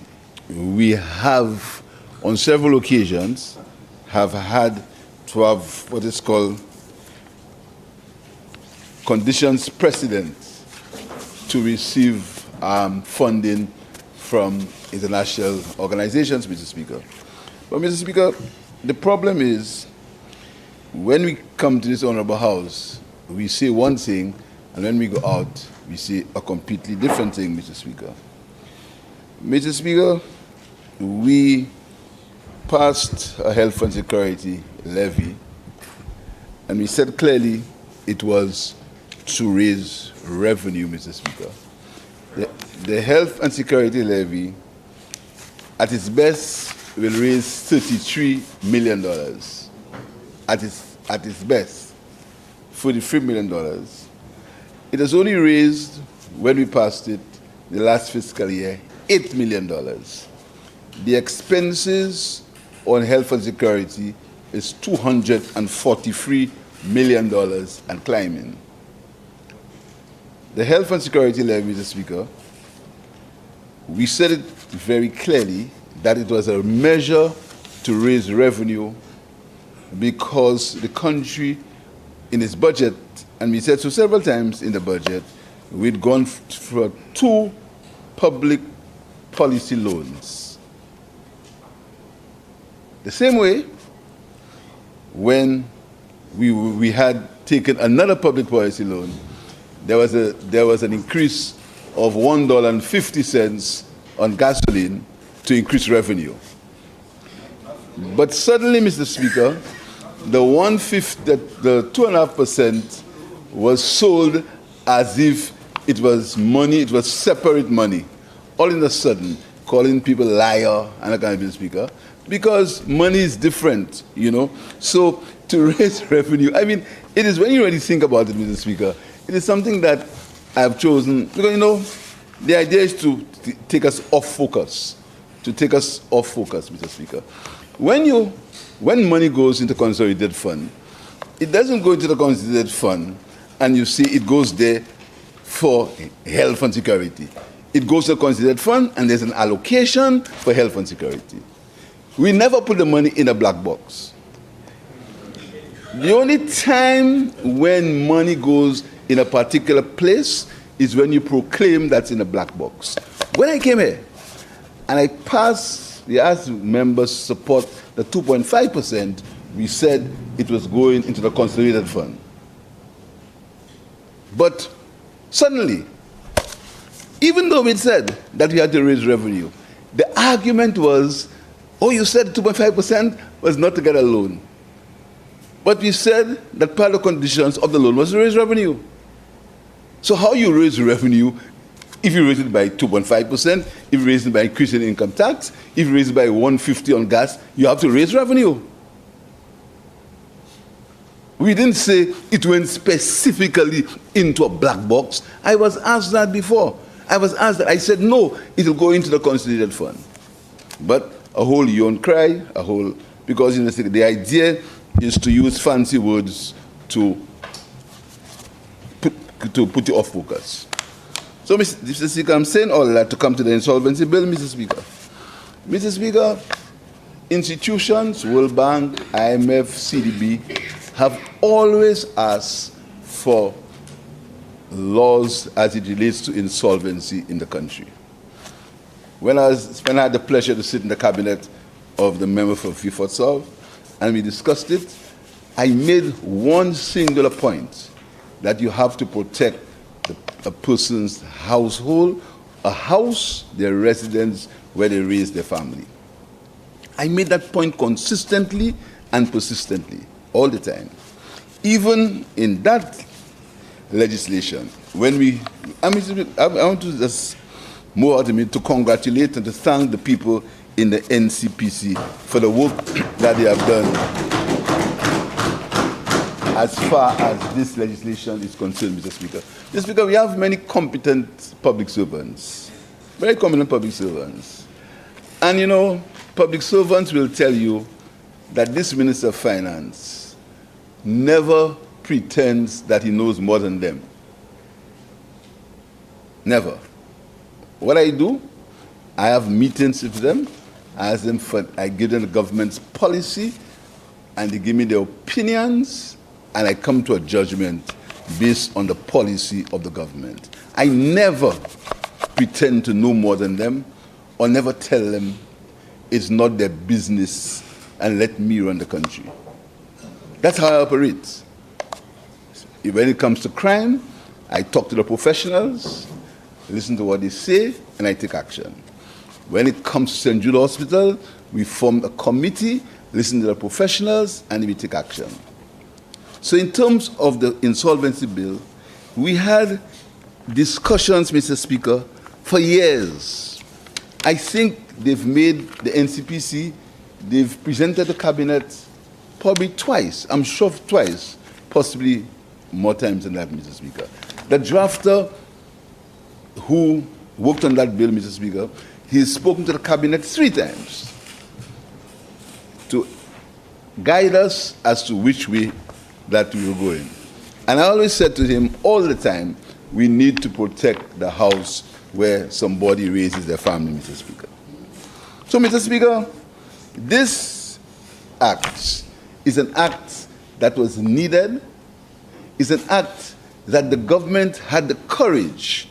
we have, on several occasions, have had to have what is called conditions precedent to receive funding from international organizations, Mr. Speaker. But, Mr. Speaker, the problem is when we come to this honorable house, we say one thing And when we go out, we see a completely different thing, Mr. Speaker. Mr. Speaker, we passed a health and security levy, and we said clearly it was to raise revenue, Mr. Speaker. The health and security levy, at its best, will raise $33 million. At its best, $43 million. It has only raised, when we passed it, the last fiscal year, $8 million. The expenses on health and security is $243 million and climbing. The health and security levy, Mr. Speaker, we said it very clearly that it was a measure to raise revenue because the country, in its budget, and we said so several times in the budget, we'd gone for 2 public policy loans. The same way, when we had taken another public policy loan, there was an increase of $1.50 on gasoline to increase revenue. But suddenly, Mr. Speaker, the 2.5% was sold as if it was money, it was separate money. All in a sudden, calling people liar and that kind of thing, Speaker, because money is different, you know. So to raise revenue, I mean, it is, when you really think about it, Mr. Speaker, it is something that I have chosen, because, you know, the idea is to take us off focus, Mr. Speaker. When money goes into consolidated fund, it doesn't go into the consolidated fund and you see it goes there for health and security. It goes to the consolidated fund and there's an allocation for health and security. We never put the money in a black box. The only time when money goes in a particular place is when you proclaim that's in a black box. When I came here and I passed, we asked members to support the 2.5%, we said it was going into the consolidated fund. But suddenly, even though we said that we had to raise revenue, the argument was, oh, you said 2.5% was not to get a loan. But we said that part of the conditions of the loan was to raise revenue. So how you raise revenue, if you raise it by 2.5%, if you raise it by increasing income tax, if you raise it by $1.50 on gas, you have to raise revenue. We didn't say it went specifically into a black box. I was asked that before. I said, no, it will go into the consolidated fund. But a whole yawn cry, because you know, the idea is to use fancy words to put you off focus. So, Mr. Speaker, I'm saying all that to come to the Insolvency Bill, Mr. Speaker. Mr. Speaker, institutions, World Bank, IMF, CDB, have always asked for laws as it relates to insolvency in the country. When I had the pleasure to sit in the cabinet of the member for Vieux-Fort South, and we discussed it, I made one singular point, that you have to protect a person's household, a house, their residence, where they raise their family. I made that point consistently and persistently, all the time. Even in that legislation, when I want to just move out of me to congratulate and to thank the people in the NCPC for the work that they have done as far as this legislation is concerned, Mr. Speaker. Mr. Speaker, we have many competent public servants, very competent public servants. And you know, public servants will tell you that this Minister of Finance never pretends that he knows more than them. Never. What I do, I have meetings with them, I give them the government's policy, and they give me their opinions, and I come to a judgment based on the policy of the government. I never pretend to know more than them, or never tell them it's not their business and let me run the country. That's how I operate. When it comes to crime, I talk to the professionals, listen to what they say, and I take action. When it comes to St. Jude Hospital, we form a committee, listen to the professionals, and we take action. So in terms of the insolvency bill, we had discussions, Mr. Speaker, for years. I think they've made the NCPC, they've presented the cabinet probably twice, I'm sure twice, possibly more times than that, Mr. Speaker. The drafter who worked on that bill, Mr. Speaker, he's spoken to the cabinet 3 times to guide us as to which way that we were going. And I always said to him all the time, we need to protect the house where somebody raises their family, Mr. Speaker. So, Mr. Speaker, this act is an act that was needed, is an act that the government had the courage,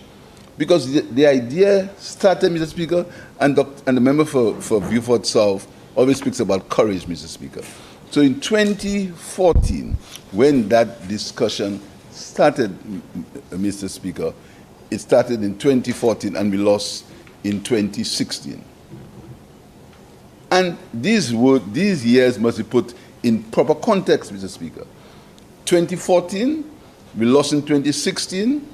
because the idea started, Mr. Speaker, and the member for Beaufort South always speaks about courage, Mr. Speaker. So in 2014, when that discussion started, Mr. Speaker, it started in 2014 and we lost in 2016. And these years must be put in proper context, Mr. Speaker. 2014, we lost in 2016,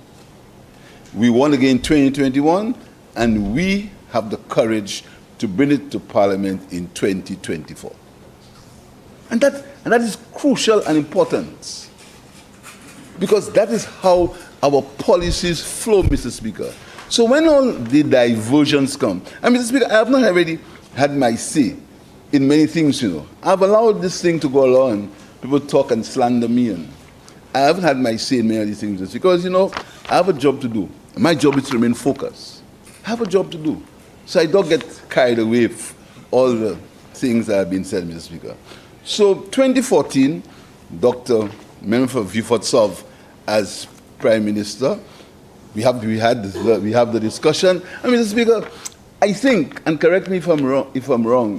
we won again in 2021, and we have the courage to bring it to Parliament in 2024. And that is crucial and important, because that is how our policies flow, Mr. Speaker. So when all the diversions come, and Mr. Speaker, I have not already had my say in many things, you know. I've allowed this thing to go along, people talk and slander me, and I haven't had my say in many of these things, because, you know, I have a job to do. My job is to remain focused. I have a job to do. So I don't get carried away with all the things that have been said, Mr. Speaker. So 2014, Dr. Member for Beaufort South as Prime Minister, we have the discussion. And Mr. Speaker, I think, and correct me if I'm wrong,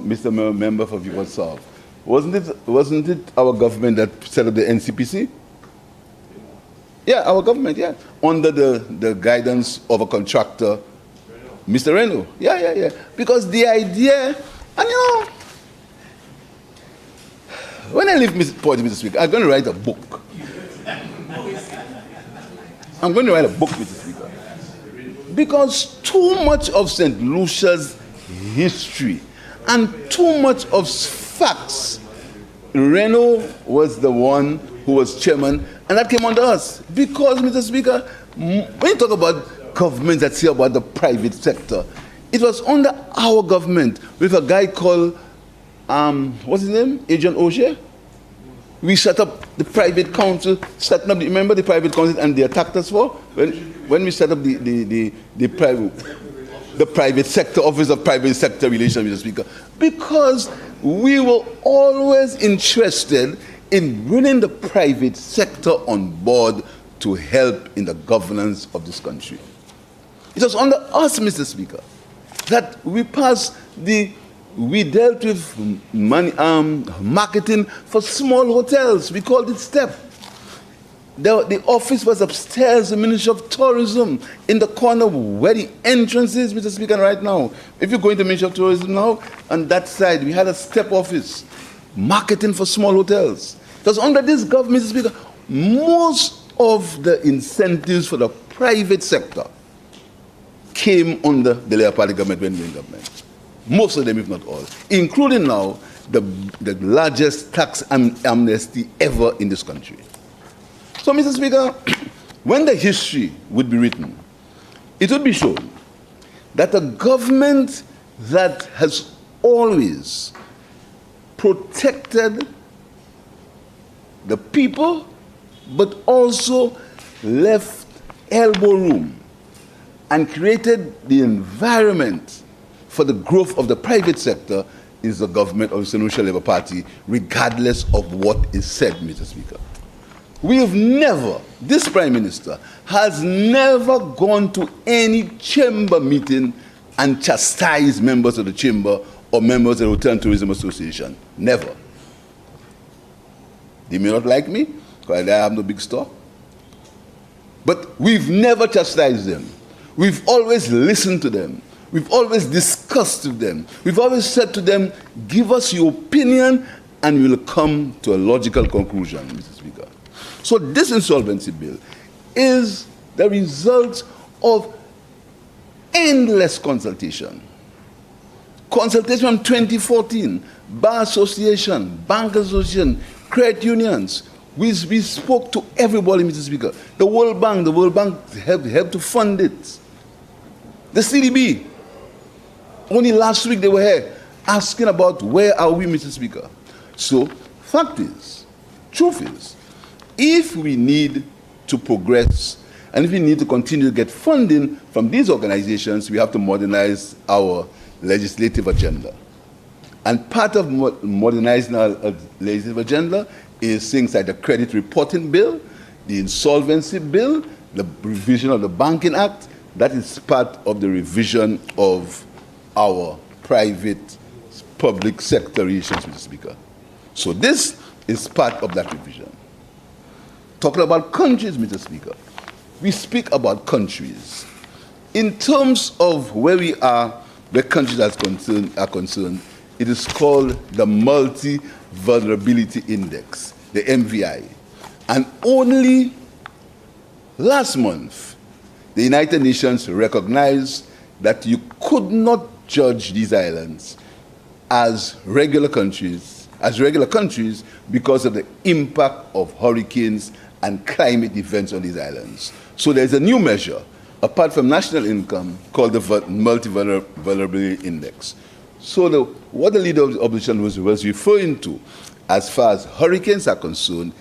Mr. Member for Beaufort South, wasn't it our government that set up the NCPC? Yeah, our government, yeah. Under the guidance of a contractor, Mr. Reno. Yeah. Because the idea, and you know, when I leave Mr. Speaker, I'm going to write a book. I'm going to write a book, Mr. Speaker. Because too much of St. Lucia's history and too much of facts, Reno was the one who was chairman, and that came under us. Because, Mr. Speaker, when you talk about government that say about the private sector, it was under our government with a guy called, what's his name? Agent O'Shea. We set up the private council, setting up, remember the private council, and they attacked us for? When we set up the private sector, Office of Private Sector Relations, Mr. Speaker. Because we were always interested in bringing the private sector on board to help in the governance of this country. It was under us, Mr. Speaker, that we dealt with money, marketing for small hotels. We called it STEP. The office was upstairs, the Ministry of Tourism, in the corner where the entrance is, Mr. Speaker, right now. If you go into the Ministry of Tourism now, on that side, we had a STEP office, marketing for small hotels. Because under this government, Mr. Speaker, most of the incentives for the private sector came under the Labour Party government when we were in government. Most of them, if not all, including now the largest tax amnesty ever in this country. So, Mr. Speaker, when the history would be written, it would be shown that a government that has always protected the people, but also left elbow room and created the environment for the growth of the private sector is the government of the St. Lucia Labour Party, regardless of what is said, Mr. Speaker. We have never, this Prime Minister has never gone to any chamber meeting and chastised members of the chamber or members of the Hotel and Tourism Association. Never. They may not like me, because I have no big store. But we've never chastised them. We've always listened to them. We've always discussed with them. We've always said to them, give us your opinion and we'll come to a logical conclusion, Mr. Speaker. So this insolvency bill is the result of endless consultation. Consultation from 2014, Bar Association, Bank Association, credit unions. We spoke to everybody, Mr. Speaker. The World Bank helped to fund it. The CDB, only last week they were here asking about where are we, Mr. Speaker. So, fact is, truth is, if we need to progress and if we need to continue to get funding from these organizations, we have to modernize our legislative agenda. And part of modernizing our legislative agenda is things like the credit reporting bill, the insolvency bill, the revision of the Banking Act. That is part of the revision of our private public sector relations, Mr. Speaker. So this is part of that revision. Talking about countries, Mr. Speaker, we speak about countries. In terms of where we are, where countries are concerned, it is called the Multi-Vulnerability Index, the MVI. And only last month, the United Nations recognized that you could not judge these islands as regular countries because of the impact of hurricanes and climate events on these islands. So there's a new measure, apart from national income, called the Multi-Vulnerability Index. So what the leader of the opposition was referring to, as far as hurricanes are concerned,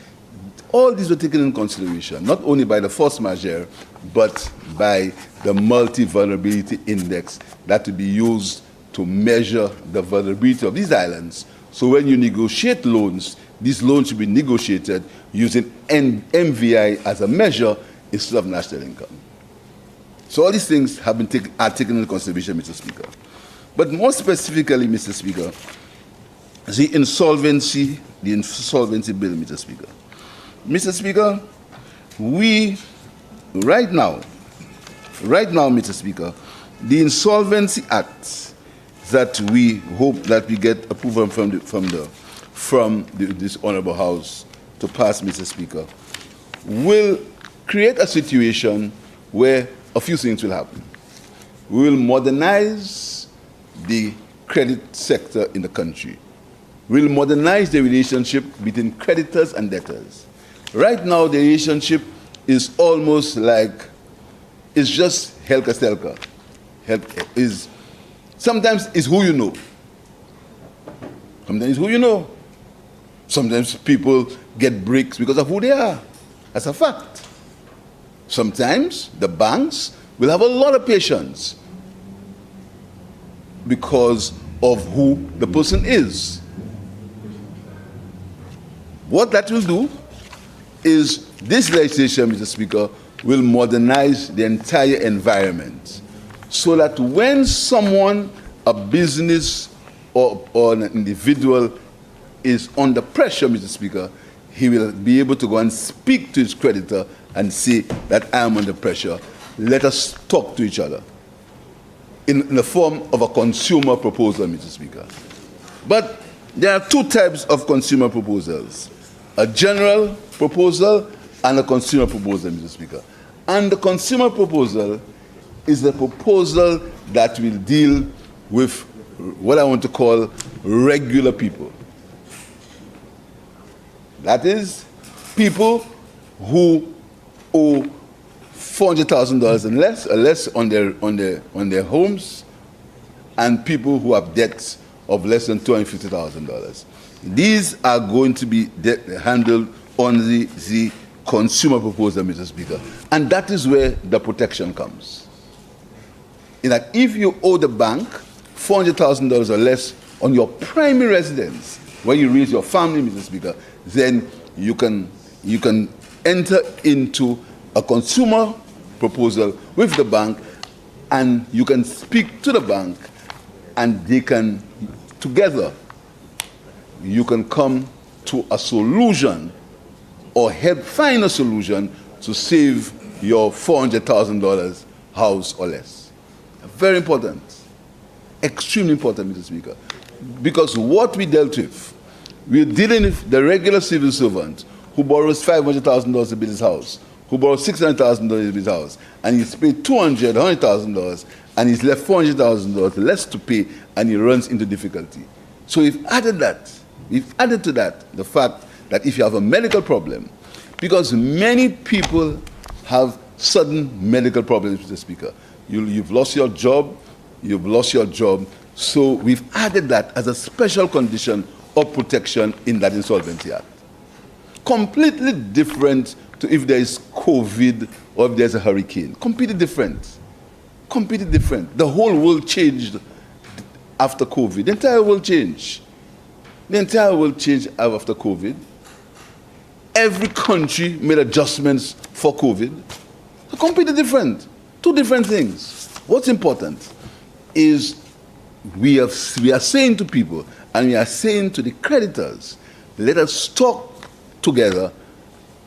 all these were taken into consideration, not only by the force majeure, but by the Multi-Vulnerability Index that will be used to measure the vulnerability of these islands. So when you negotiate loans, these loans should be negotiated using MVI as a measure instead of national income. So all these things have been taken into consideration, Mr. Speaker. But more specifically, Mr. Speaker, the insolvency bill, Mr. Speaker. Mr. Speaker, right now, Mr. Speaker, the Insolvency Act that we hope that we get approval from this Honorable House to pass, Mr. Speaker, will create a situation where a few things will happen. We will modernize the credit sector in the country. We will modernize the relationship between creditors and debtors. Right now, the relationship is almost like, it's just helter-skelter. Sometimes it's who you know. Sometimes it's who you know. Sometimes people get breaks because of who they are. That's a fact. Sometimes the banks will have a lot of patience because of who the person is. What that will do is this legislation, Mr. Speaker, will modernize the entire environment so that when someone, a business or an individual is under pressure, Mr. Speaker, he will be able to go and speak to his creditor and say that I am under pressure. Let us talk to each other in the form of a consumer proposal, Mr. Speaker. But there are two types of consumer proposals, a general proposal and a consumer proposal, Mr. Speaker. And the consumer proposal is the proposal that will deal with what I want to call regular people. That is, people who owe $400,000 and less on their homes, and people who have debts of less than $250,000. These are going to be handled on the consumer proposal, Mr. Speaker. And that is where the protection comes. In that if you owe the bank $400,000 or less on your primary residence, where you raise your family, Mr. Speaker, then you can enter into a consumer proposal with the bank, and you can speak to the bank, and they can, together, you can come to a solution or help find a solution to save your $400,000 house or less. Very important. Extremely important, Mr. Speaker. Because what we dealt with, we're dealing with the regular civil servant who borrows $500,000 to build his house, who borrows $600,000 to build his house, and he's paid $100,000, and he's left $400,000 less to pay, and he runs into difficulty. So we've added to that the fact that if you have a medical problem, because many people have sudden medical problems, Mr. Speaker. You've lost your job, so we've added that as a special condition of protection in that Insolvency Act. Completely different to if there is COVID or if there's a hurricane. Completely different. Completely different. The whole world changed after COVID. The entire world changed. The entire world changed after COVID. Every country made adjustments for COVID. Completely different. Two different things. What's important is we are saying to people, and we are saying to the creditors, let us talk together,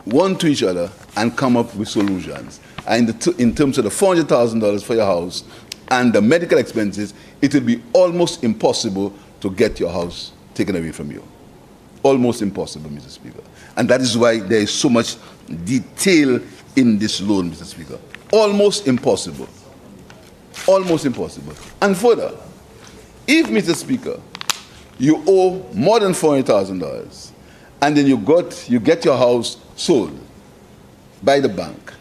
one to each other, and come up with solutions. And in terms of the $400,000 for your house and the medical expenses, it will be almost impossible to get your house taken away from you. Almost impossible, Mr. Speaker. And that is why there is so much detail in this loan, Mr. Speaker. Almost impossible. Almost impossible. And further, if, Mr. Speaker, you owe more than $400,000, and then you get your house sold by the bank,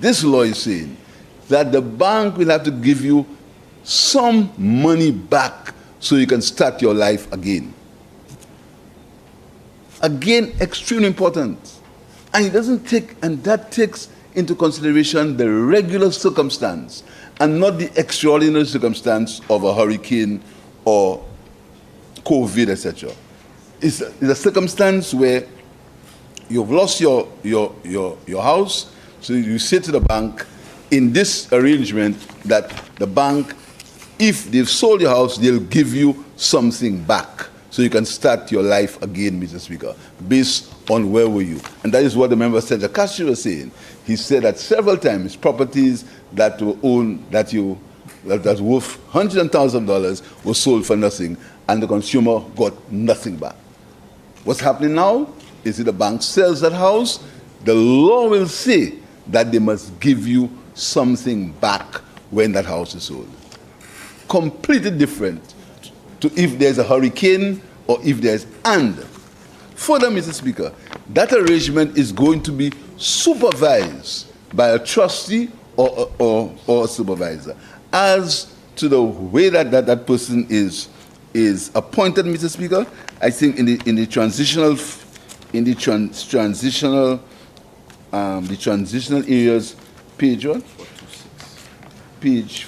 this law is saying that the bank will have to give you some money back so you can start your life again. Again, extremely important. And that takes into consideration the regular circumstance and not the extraordinary circumstance of a hurricane or COVID, etc. It's a circumstance where you've lost your house, so you say to the bank, in this arrangement, that the bank, if they've sold your house, they'll give you something back so you can start your life again, Mr. Speaker, based on where were you. And that is what the member Senator Castro was saying. He said that several times properties that were owned, that worth $100,000 were sold for nothing, and the consumer got nothing back. What's happening now is that the bank sells that house, the law will say that they must give you something back when that house is sold. Completely different to if there's a hurricane or if there's and. Further, Mr. Speaker, that arrangement is going to be supervised by a trustee or a supervisor. As to the way that person is appointed, Mr. Speaker, I think in the transitional areas, page what? Page.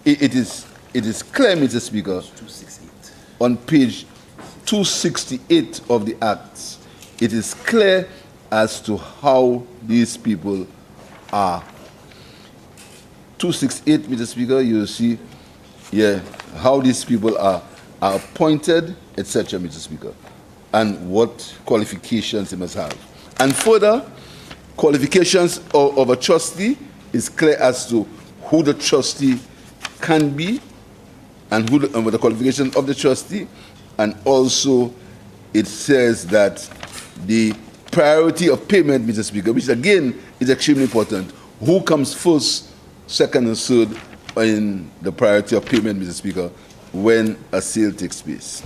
It is clear, Mr. Speaker, on page 268 of the Acts, it is clear as to how these people are. 268, Mr. Speaker, you will see how these people are appointed, etc., Mr. Speaker, and what qualifications they must have. And further, qualifications of a trustee is clear as to who the trustee can be and what the qualification of the trustee, and also it says that the priority of payment, Mr. Speaker, which again is extremely important. Who comes first, second, and third in the priority of payment, Mr. Speaker, when a sale takes place?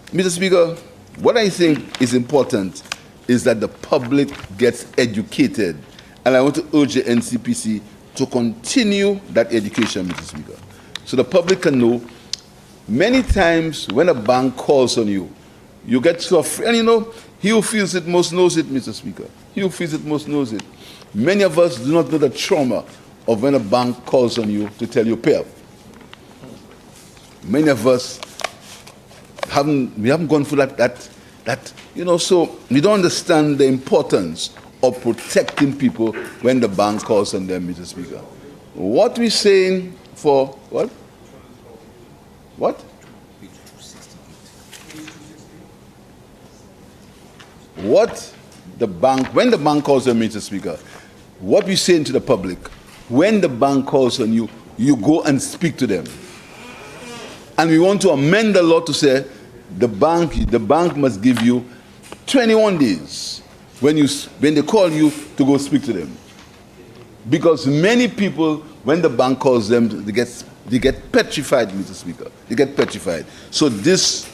Mr. Speaker, what I think is important is that the public gets educated, and I want to urge the NCPC to continue that education, Mr. Speaker, so the public can know. Many times when a bank calls on you, you get so afraid, and he who feels it most knows it, Mr. Speaker. He who feels it most knows it. Many of us do not know the trauma of when a bank calls on you to tell you pay up. Many of us haven't gone through that, so we don't understand the importance of protecting people when the bank calls on them, Mr. Speaker. What we're saying for what? What? What the bank, when the bank calls on me, Mr. Speaker, what we're saying to the public, when the bank calls on you, you go and speak to them. And we want to amend the law to say the bank must give you 21 days when they call you to go speak to them. Because many people, when the bank calls them, they get petrified, Mr. Speaker. They get petrified. So this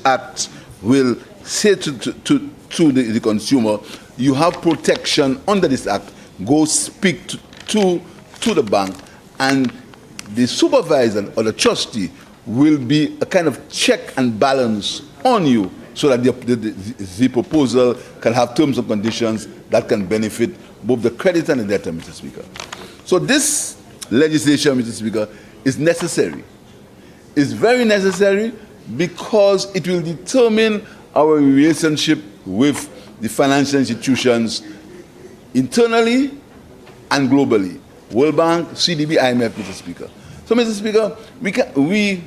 act will say to the consumer, you have protection under this act. Go speak to the bank, and the supervisor or the trustee will be a kind of check and balance on you, so that the proposal can have terms and conditions that can benefit both the creditor and the debtor, Mr. Speaker. So this legislation, Mr. Speaker, is necessary. It's very necessary because it will determine our relationship with the financial institutions internally and globally. World Bank, CDB, IMF, Mr. Speaker. So, Mr. Speaker, we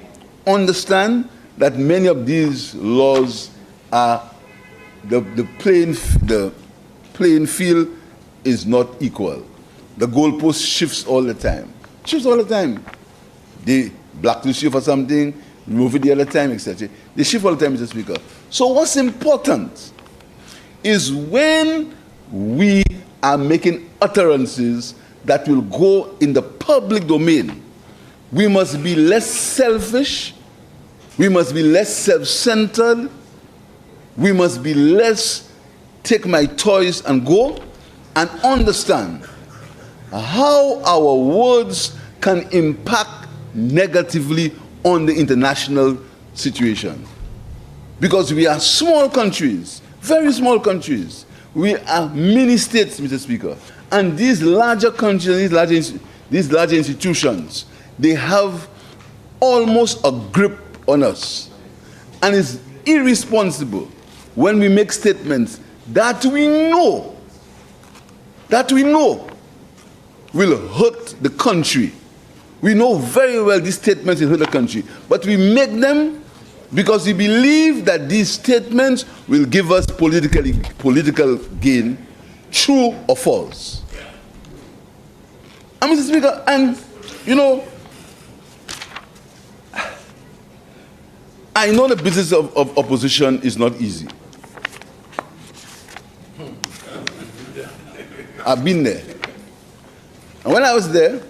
understand that many of these laws are the playing field is not equal. The goalpost shifts all the time. Shifts all the time. They blacklist you for something, remove it the other time, etc. They shift all the time, Mr. Speaker. So what's important is when we are making utterances that will go in the public domain, we must be less selfish, we must be less self-centered, we must be less take my toys and go, and understand how our words can impact negatively on the international situation. Because we are small countries, very small countries. We are mini states, Mr. Speaker. And these larger countries, these larger institutions, they have almost a grip on us. And it's irresponsible when we make statements that we know will hurt the country. We know very well these statements will hurt the country, but we make them because we believe that these statements will give us political gain, true or false. And Mr. Speaker, and you know, I know the business of opposition is not easy. I've been there. And when I was there,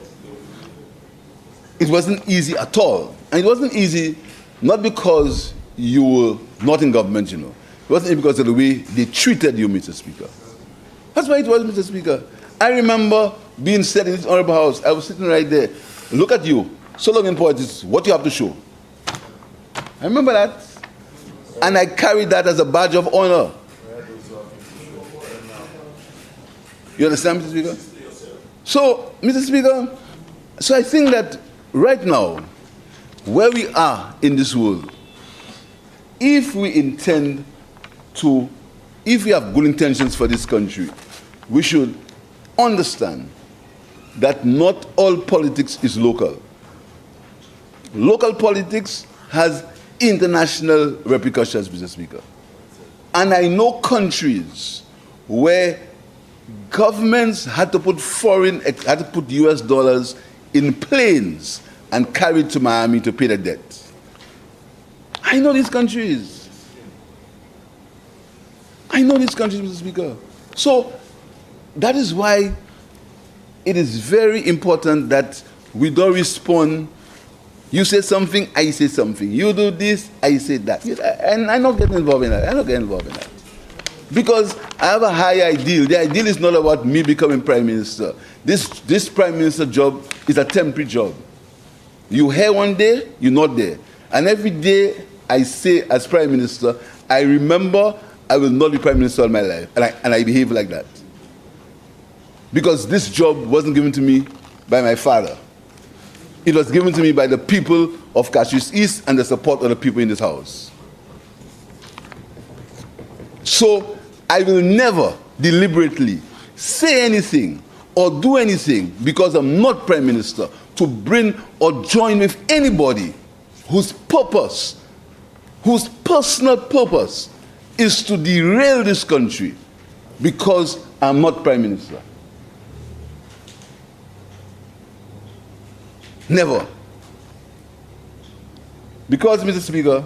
it wasn't easy at all. And it wasn't easy not because you were not in government, you know. It wasn't because of the way they treated you, Mr. Speaker. That's why it was, Mr. Speaker. I remember being said in this honorable house, I was sitting right there. Look at you. So long in politics, what you have to show. I remember that. And I carried that as a badge of honor. You understand, Mr. Speaker? So, Mr. Speaker, so I think that right now, where we are in this world, if we intend to, if we have good intentions for this country, we should understand that not all politics is local. Local politics has international repercussions, Mr. Speaker. And I know countries where governments had to put US dollars in planes and carry it to Miami to pay the debt. I know these countries. Mr. Speaker. So that is why it is very important that we don't respond. You say something, I say something. You do this, I say that. And I'm not getting involved in that. Because I have a high ideal. The ideal is not about me becoming prime minister. This prime minister job is a temporary job. You here one day, you're not there. And every day I say as prime minister, I remember I will not be prime minister all my life. And I behave like that. Because this job wasn't given to me by my father. It was given to me by the people of Cashews East and the support of the people in this house. So I will never deliberately say anything or do anything because I'm not prime minister to bring or join with anybody whose personal purpose is to derail this country. because I'm not Prime Minister. Never. Because, Mr. Speaker,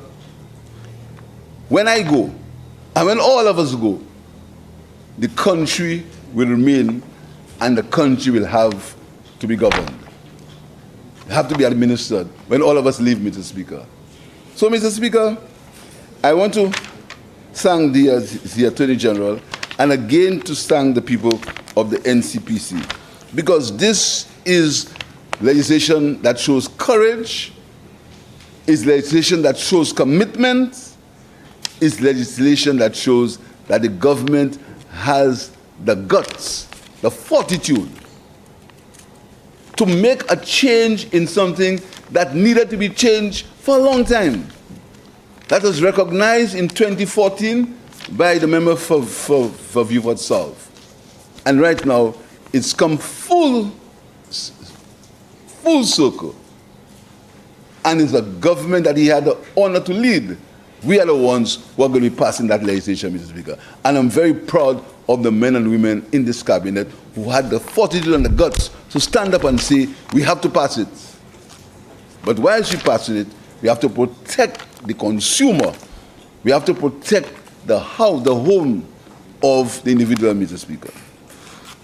when I go, and when all of us go, the country will remain and the country will have to be governed. Have to be administered when all of us leave, Mr. Speaker. So, Mr. Speaker, I want to thank the Attorney General and again to thank the people of the NCPC, because this is legislation that shows courage, is legislation that shows commitment, is legislation that shows that the government has the guts, the fortitude to make a change in something that needed to be changed for a long time. That was recognized in 2014 by the member for Beaufort South. And right now, it's come full circle. And it's a government that he had the honor to lead. We are the ones who are going to be passing that legislation, Mr. Speaker. And I'm very proud of the men and women in this cabinet who had the fortitude and the guts to stand up and say, we have to pass it. But whilst we pass it, we have to protect the consumer. We have to protect the house, the home of the individual, Mr. Speaker.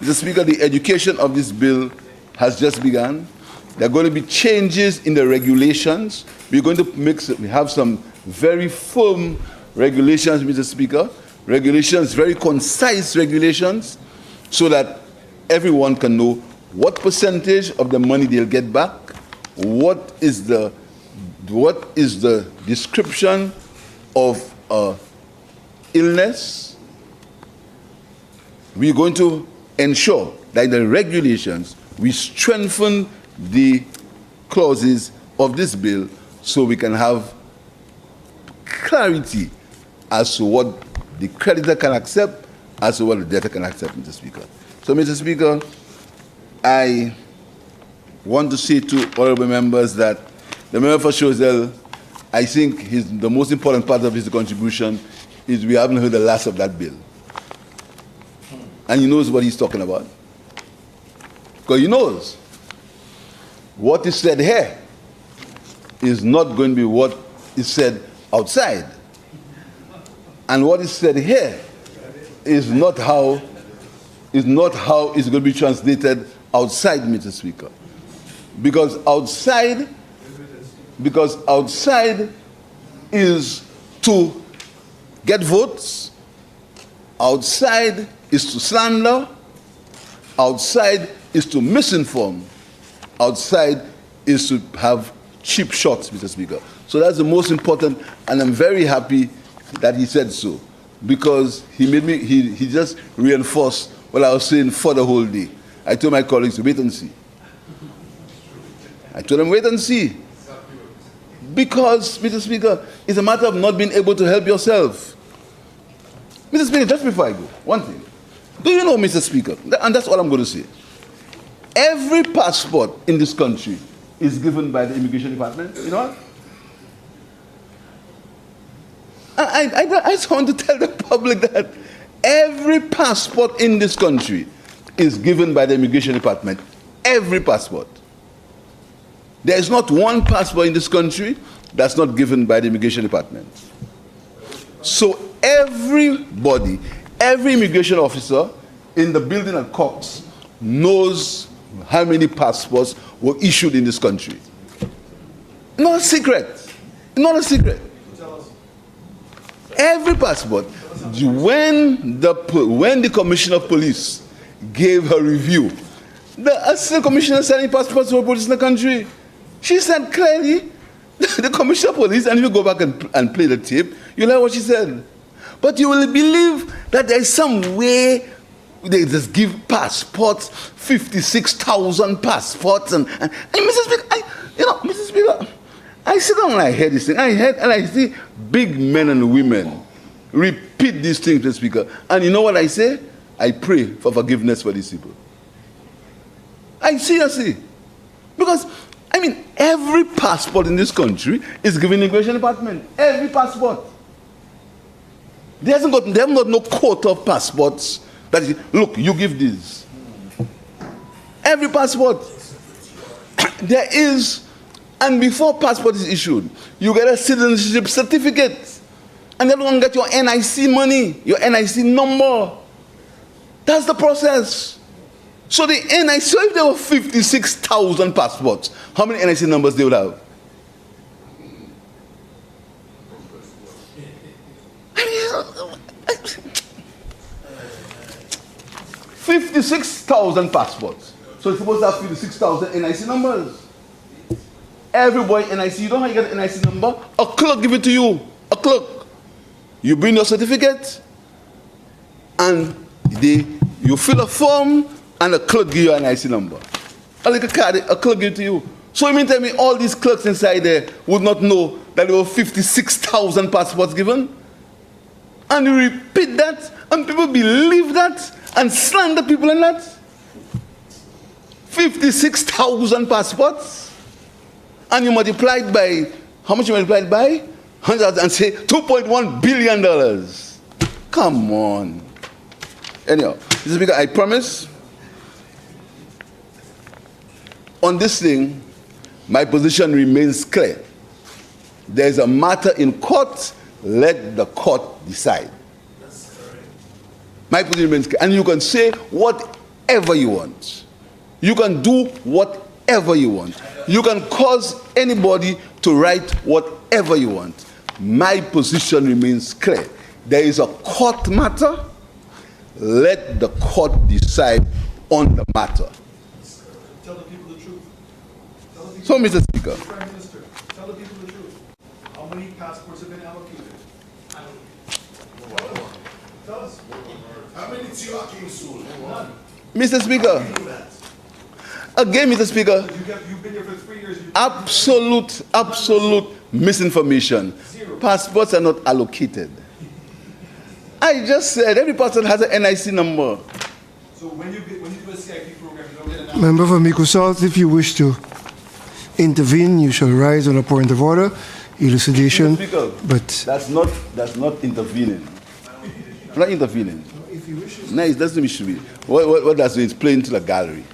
Mr. Speaker, the education of this bill has just begun. There are going to be changes in the regulations. We're going to have some very firm regulations, Mr. Speaker. Regulations, very concise regulations, so that everyone can know what percentage of the money they'll get back, what is the description of illness. We're going to ensure that in the regulations we strengthen the clauses of this bill so we can have clarity as to what the creditor can accept, as to what the debtor can accept, Mr. Speaker. So, Mr. Speaker, I want to say to honorable members that the member for Choiseul, I think the most important part of his contribution is we haven't heard the last of that bill. And he knows what he's talking about. Because he knows what is said here is not going to be what is said outside. And what is said here is not how it's going to be translated outside, Mr. Speaker. Because outside is to get votes, outside is to slander, outside is to misinform, outside is to have cheap shots, Mr. Speaker. So that's the most important, and I'm very happy that he said so, because he just reinforced what I was saying for the whole day. I told my colleagues to wait and see. I told them wait and see. Because, Mr. Speaker, it's a matter of not being able to help yourself. Mr. Speaker, just before I go, one thing. Do you know, Mr. Speaker, and that's all I'm going to say, every passport in this country is given by the Immigration Department. You know what? I just want to tell the public that every passport in this country is given by the Immigration Department. Every passport. There is not one passport in this country that's not given by the Immigration Department. So everybody, every immigration officer in the building at Cox knows how many passports were issued in this country. Not a secret. Not a secret. Every passport. When the Commissioner of Police gave her review, the Assistant Commissioner sending passports to police in the country, she said clearly, the Commissioner of Police, and if you go back and play the tape, you'll hear what she said. But you will believe that there is some way they just give passports, 56,000 passports, and Mr. Speaker, Mr. Speaker, I sit down and I hear this thing. I see big men and women repeat these things, Mr. Speaker. And you know what I say? I pray for forgiveness for these people. I seriously. Because, every passport in this country is given the Immigration Department. Every passport. They haven't got no quota of passports That is, look, you give this. Every passport, there is, and before passport is issued, you get a citizenship certificate. And then you can get your NIC money, your NIC number. That's the process. So the NIC, so if there were 56,000 passports, how many NIC numbers they would have? 56,000 passports. So it's supposed to have 56,000 NIC numbers. Everybody NIC, you know how you get an NIC number? A clerk give it to you. A clerk. You bring your certificate, and you fill a form, and a clerk give you an NIC number. A little card, a clerk give it to you. So you mean tell me all these clerks inside there would not know that there were 56,000 passports given? And you repeat that, and people believe that, and slander people in that? 56,000 passports? And you multiply it by, how much you multiply it by? 100 and say $2.1 billion. Come on. Anyhow, Mr. Speaker, I promise on this thing, my position remains clear. There is a matter in court, let the court decide. My position remains clear. And you can say whatever you want. You can do whatever you want. You can cause anybody to write whatever you want. My position remains clear. There is a court matter. Let the court decide on the matter. Tell the people the truth. So, Mr. Speaker. Prime Minister, tell the people the truth. How many passports have been allocated? Tell us. How many Tiwaki sold? None. Mr. Speaker. Again, Mr. Speaker. You've been here for 3 years. Absolute misinformation. Zero. Passports are not allocated. I just said every person has an NIC number. So when you do a CIP program, you don't get an Member for Mico South, if you wish to intervene, you shall rise on a point of order, elucidation. Speaker, but that's not intervening. I'm not intervening. if you wish, No, it doesn't wish to be. What that's doing is playing to the gallery.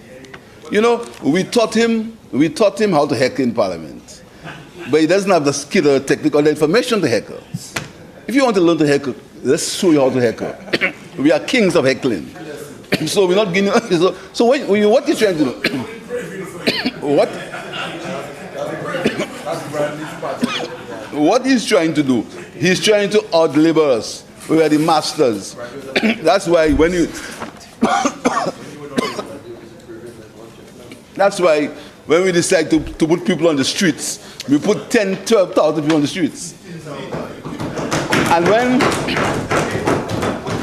You know, we taught him how to heckle in Parliament, but he doesn't have the skill or the technique or the information to heckle. If you want to learn to heckle, let's show you how to heckle. We are kings of heckling. So we're not giving. So what is trying to do? What? What he's trying to do? He's trying to out-labor us. We are the masters. That's why when you. That's why when we decide to put people on the streets, we put 10, 12,000 people on the streets.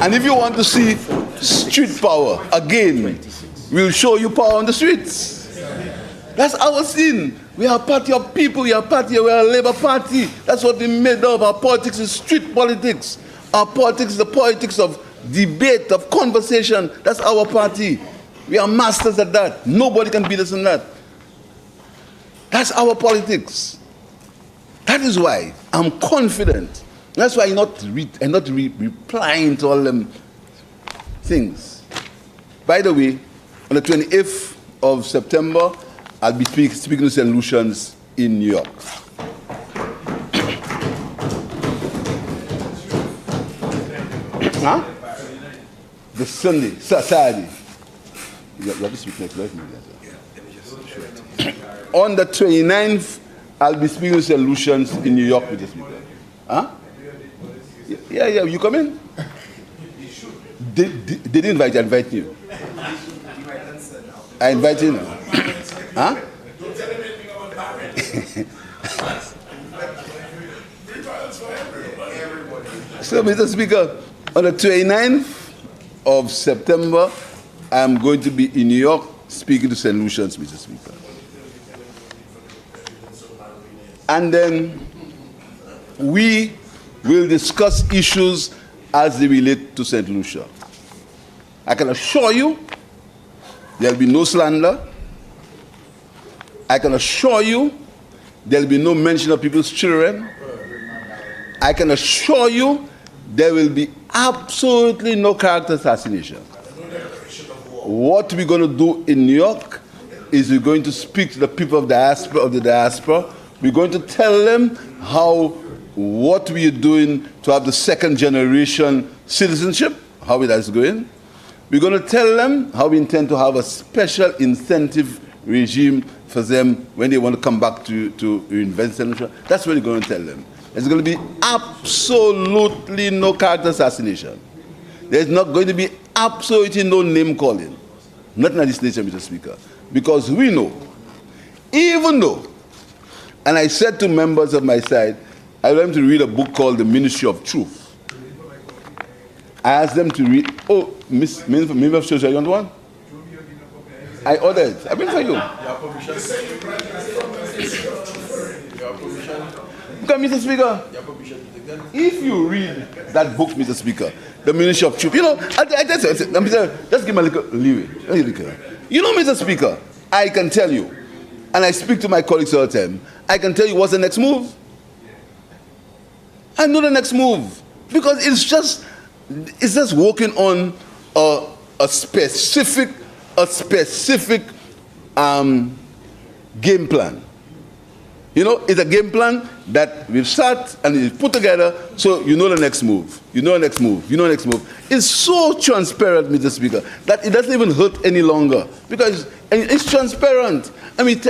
And if you want to see street power, again, we'll show you power on the streets. That's our sin. We are a party of people, we are a Labour Party. That's what we made of. Our politics is street politics. Our politics is the politics of debate, of conversation. That's our party. We are masters at that. Nobody can beat us in that. That's our politics. That is why I'm confident. That's why I'm not replying to all them things. By the way, on the 28th of September, I'll be speaking to St. Lucians in New York. Huh? The Saturday. You have to speak next week. On the 29th, I'll be speaking to St. Lucians in New York with the speaker. Huh? Yeah, you come in? They didn't invite you, I invite you. I invite you now. Huh? So, Mr. Speaker, on the 29th of September, I'm going to be in New York speaking to St. Lucians, Mr. Speaker. And then we will discuss issues as they relate to St. Lucia. I can assure you there will be no slander. I can assure you there will be no mention of people's children. I can assure you there will be absolutely no character assassination. what we're going to do in New York is we're going to speak to the people of the diaspora. We're going to tell them what we are doing to have the second generation citizenship, how that's going. We're going to tell them how we intend to have a special incentive regime for them when they want to come back to invest in. That's what we're going to tell them. There's going to be absolutely no character assassination. There's not going to be absolutely no name calling. Not in this nation, Mr. Speaker. Because we know, even though, and I said to members of my side, I want them to read a book called The Ministry of Truth. I asked them to read, Member of Social, you want one? I ordered it. I bring for you. Because, Mr. Speaker, if you read that book, Mr. Speaker, The Ministry of Truth, just give me a little leeway. You know, Mr. Speaker, I can tell you, and I speak to my colleagues all the time, I can tell you what's the next move. I know the next move. Because it's just working on a specific game plan. You know, it's a game plan that we've set and we've put together, so you know the next move. You know the next move. You know the next move. It's so transparent, Mr. Speaker, that it doesn't even hurt any longer. Because it's transparent. I mean,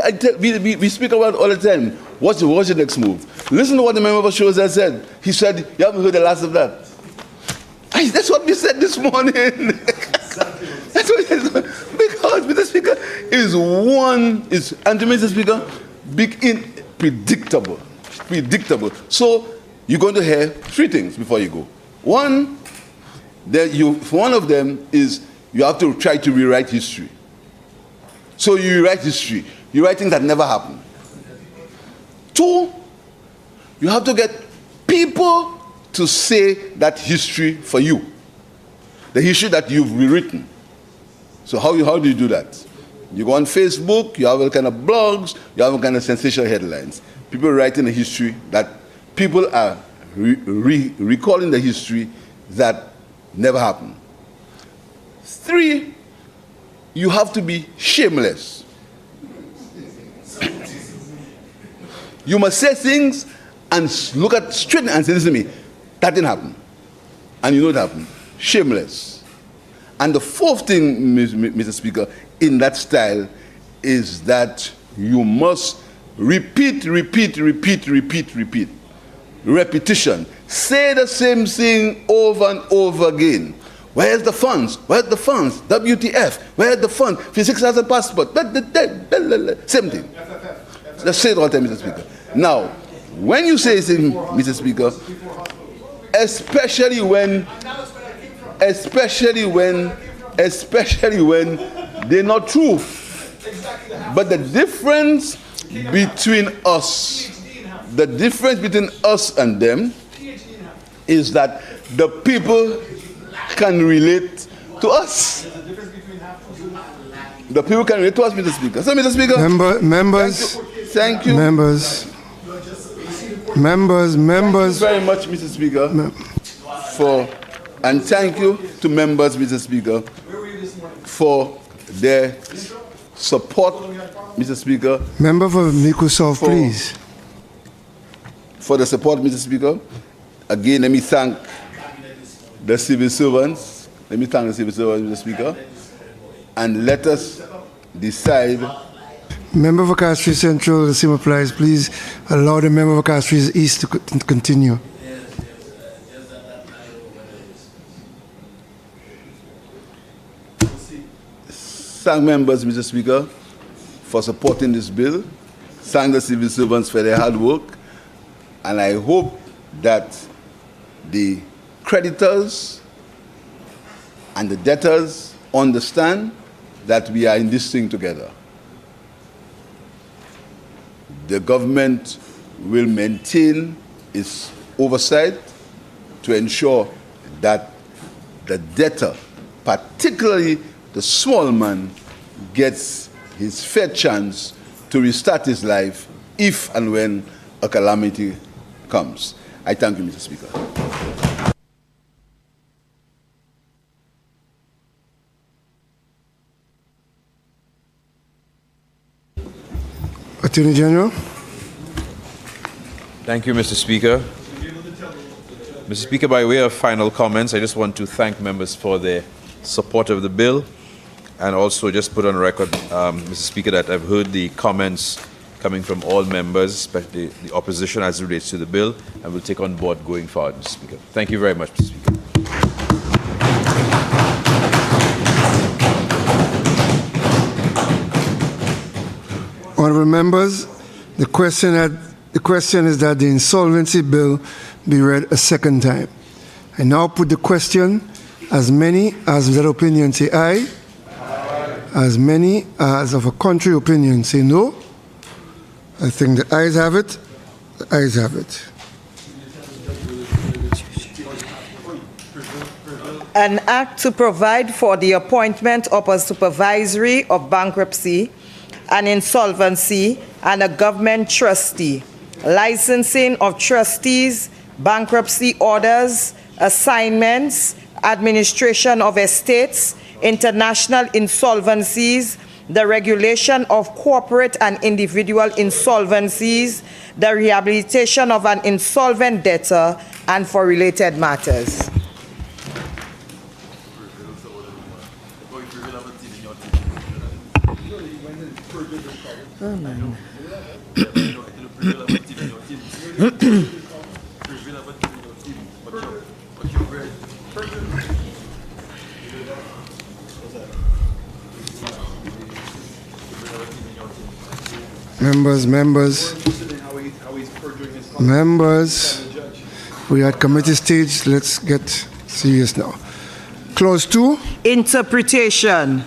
we speak about it all the time. What's the next move? Listen to what the member of Shows has said. He said, you haven't heard the last of that. That's what we said this morning. That's what it is. Because, Mr. Speaker, and to Mr. Speaker, predictable. So you're going to hear three things before you go. One of them is you have to try to rewrite history. So you rewrite history. You write things that never happened. Two, you have to get people to say that history for you. The history that you've rewritten. So how do you do that? You go on Facebook, you have all kind of blogs, you have all kind of sensational headlines. People writing a history that people are recalling the history that never happened. Three, you have to be shameless. You must say things and look at straight and say, listen to me, that didn't happen. And you know it happened. Shameless. And the fourth thing, Mr. Speaker, in that style is that you must repeat. Repetition. Say the same thing over and over again. Where's the funds? Where's the funds? WTF? Where's the funds? 56,000 passport. Same thing. Just say it all the time, Mr. Speaker. Now, when you say things, Mr. Speaker, especially when they're not true. But the difference between us and them is that the people can relate to us. The people can relate to us, Mr. Speaker. So, Mr. Speaker, members, thank you. Members. Thank you very much, Mr. Speaker, and thank you to members, Mr. Speaker, for their support, Mr. Speaker. Member for Microsoft, please. For the support, Mr. Speaker. Again, let me thank the civil servants. Mr. Speaker. And let us decide. Member for Castries Central, the same applies. Please allow the member for Castries East to continue. Thank members, Mr. Speaker, for supporting this bill. Thank the civil servants for their hard work. And I hope that the creditors and the debtors understand that we are in this thing together. The government will maintain its oversight to ensure that the debtor, particularly the small man, gets his fair chance to restart his life if and when a calamity comes. I thank you, Mr. Speaker. Attorney General. Thank you, Mr. Speaker. Mr. Speaker, by way of final comments, I just want to thank members for their support of the bill, and also just put on record, Mr. Speaker, that I've heard the comments coming from all members, especially the opposition as it relates to the bill, and will take on board going forward, Mr. Speaker. Thank you very much, Mr. Speaker. Honourable members, the question is that the Insolvency Bill be read a second time. I now put the question. As many as of that opinion say aye. Aye. As many as of a contrary opinion say no. I think the ayes have it. The ayes have it. An act to provide for the appointment of a supervisory of bankruptcy and insolvency and a government trustee, licensing of trustees, bankruptcy orders, assignments, administration of estates, international insolvencies, the regulation of corporate and individual insolvencies, the rehabilitation of an insolvent debtor, and for related matters. Oh, man. Members, we are at committee stage. Let's get serious now. Clause 2. Interpretation.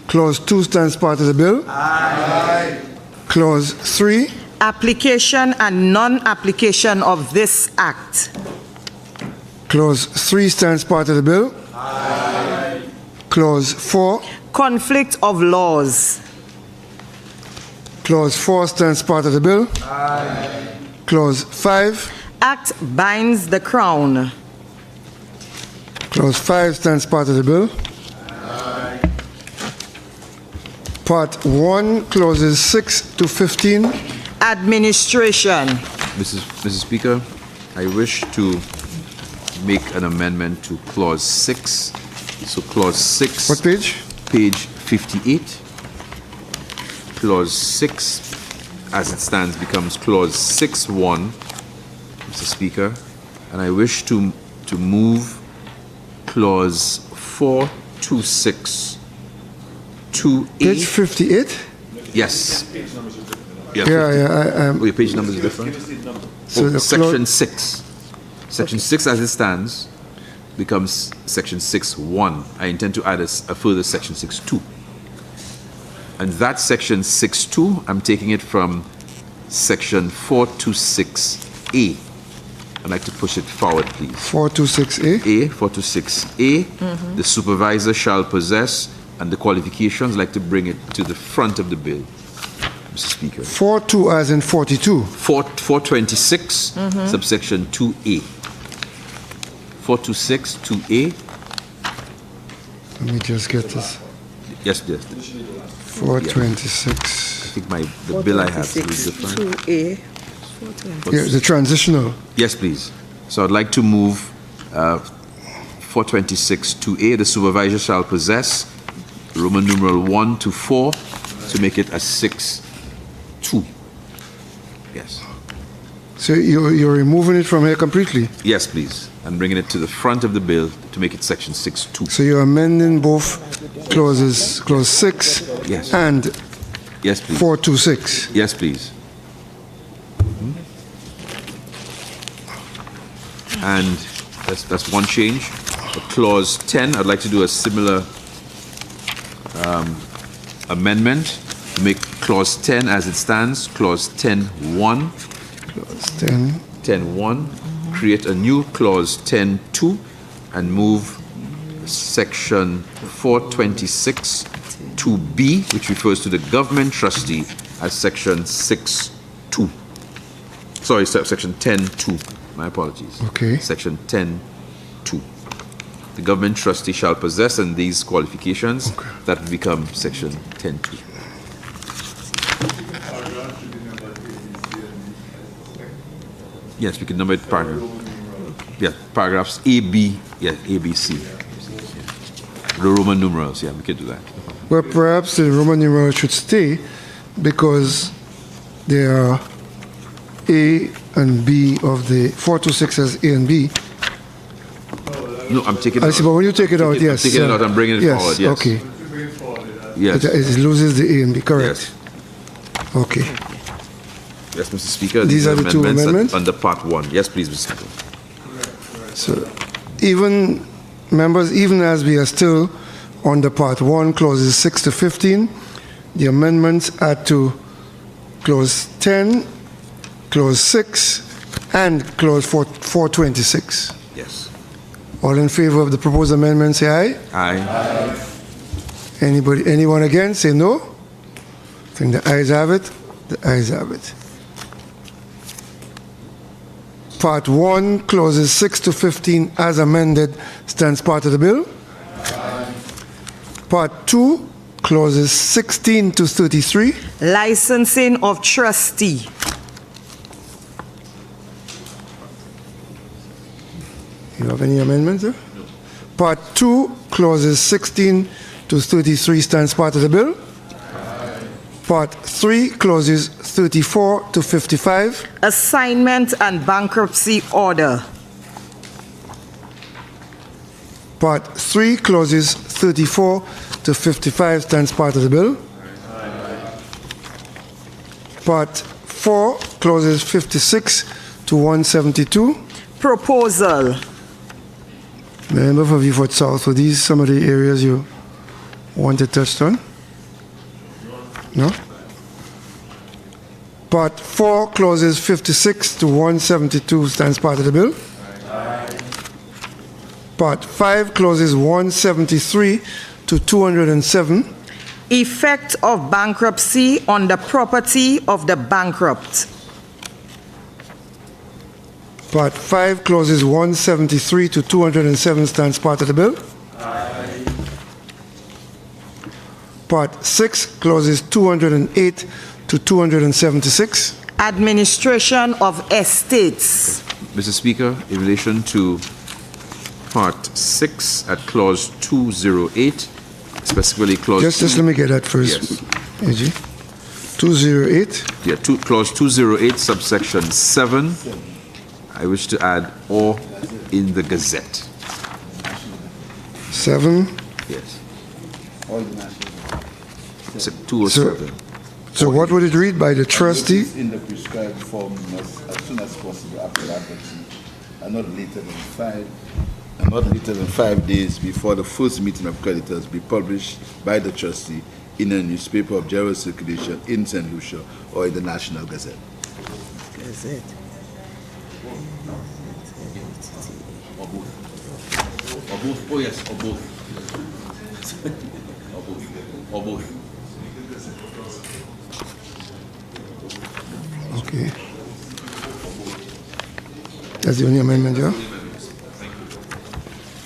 Clause 2 stands part of the bill. Aye. Clause 3. Application and non-application of this act. Clause 3 stands part of the bill. Aye. Clause 4. Conflict of laws. Clause 4 stands part of the bill. Aye. Clause 5. Act binds the crown. Clause 5 stands part of the bill. Aye. Part 1, clauses 6 to 15. Administration. Mr. Speaker, I wish to make an amendment to clause 6. So clause 6. What page? Page 58. Clause 6, as it stands, becomes clause 6.1, Mr. Speaker, and I wish to move clause 426 to Page 58? Yes. Yeah, your page numbers are different. So section 6. Section 6 as it stands becomes section 6.1. I intend to add a further section 6.2. And that section 6.2, I'm taking it from section 426A. I'd like to push it forward, please. 426A? 426A. Mm-hmm. The supervisor shall possess, and the qualifications, I'd like to bring it to the front of the bill, Mr. Speaker. 42 as in 42? 426, subsection 2A. 426, 2A. Let me just get this. Yes, please. 426. I think the bill I have is different. 2A. Yeah, the transitional. Yes, please. So I'd like to move 426 2A. The supervisor shall possess Roman numeral 1 to 4 to make it a 6.2. Yes. So you're removing it from here completely? Yes, please. And bringing it to the front of the bill to make it section 6.2. So you're amending both clauses, clause 6 yes. and yes, please. 426? Yes, please. And that's one change. For clause 10, I'd like to do a similar amendment to make clause 10 as it stands, clause 10.1. Clause 10. 10.1. Create a new clause 10.2 and move section 426 2B, which refers to the government trustee, as section 6.2. Sorry, section 10.2. My apologies. Okay. Section 10.2. The government trustee shall possess, and these qualifications, that will become section 10.2. Yes, we can number it paragraph. Yeah, paragraphs A, B, yeah, A, B, C. The Roman numerals, yeah, we can do that. Well, perhaps the Roman numeral should stay because there are A and B of the 426 as A and B. No, I'm taking it I out. see, but when you take it out, yes. I'm taking it out and bringing it yes, forward, yes. Okay. Yes. It loses the A and B, correct? Yes. Okay. Yes, Mr. Speaker. These are the two amendments? Under part 1. Yes, please, Mr. Speaker. So, even as we are still under part 1, clauses 6 to 15, the amendments add to clause 10, clause 6, and clause 426. Yes. All in favor of the proposed amendment, say aye. Aye. Anyone against, say no. I think the ayes have it. The ayes have it. Part 1, clauses 6 to 15 as amended stands part of the bill. Aye. Part 2, clauses 16 to 33. Licensing of trustee. You have any amendments, sir? No. Part 2, clauses 16 to 33 stands part of the bill. Aye. Part 3, clauses 34 to 55. Assignment and bankruptcy order. Part 3, clauses 34 to 55 stands part of the bill. Aye. Part 4, clauses 56 to 172. Proposal. Member for Beaufort South, were these some of the areas you wanted touched on? No? Part 4, clauses 56 to 172 stands part of the bill. Aye. Part 5, clauses 173 to 207. Effect of bankruptcy on the property of the bankrupt. Part 5, clauses 173 to 207 stands part of the bill. Aye. Part 6, clauses 208 to 276. Administration of estates. Mr. Speaker, in relation to part 6 at clause 208, specifically clause... Just let me get that first. Yes. AG. 208. Yeah, clause 208, subsection 7. I wish to add or in the Gazette. 7. Yes. 207. So what would it read by the trustee? In the prescribed form must, as soon as possible after bankruptcy, and not later than 5 days before the first meeting of creditors, be published by the trustee in a newspaper of general circulation in St. Lucia or in the National Gazette. Gazette. Or both. Oh yes, or both. Or both. Okay. That's the only amendment, yeah?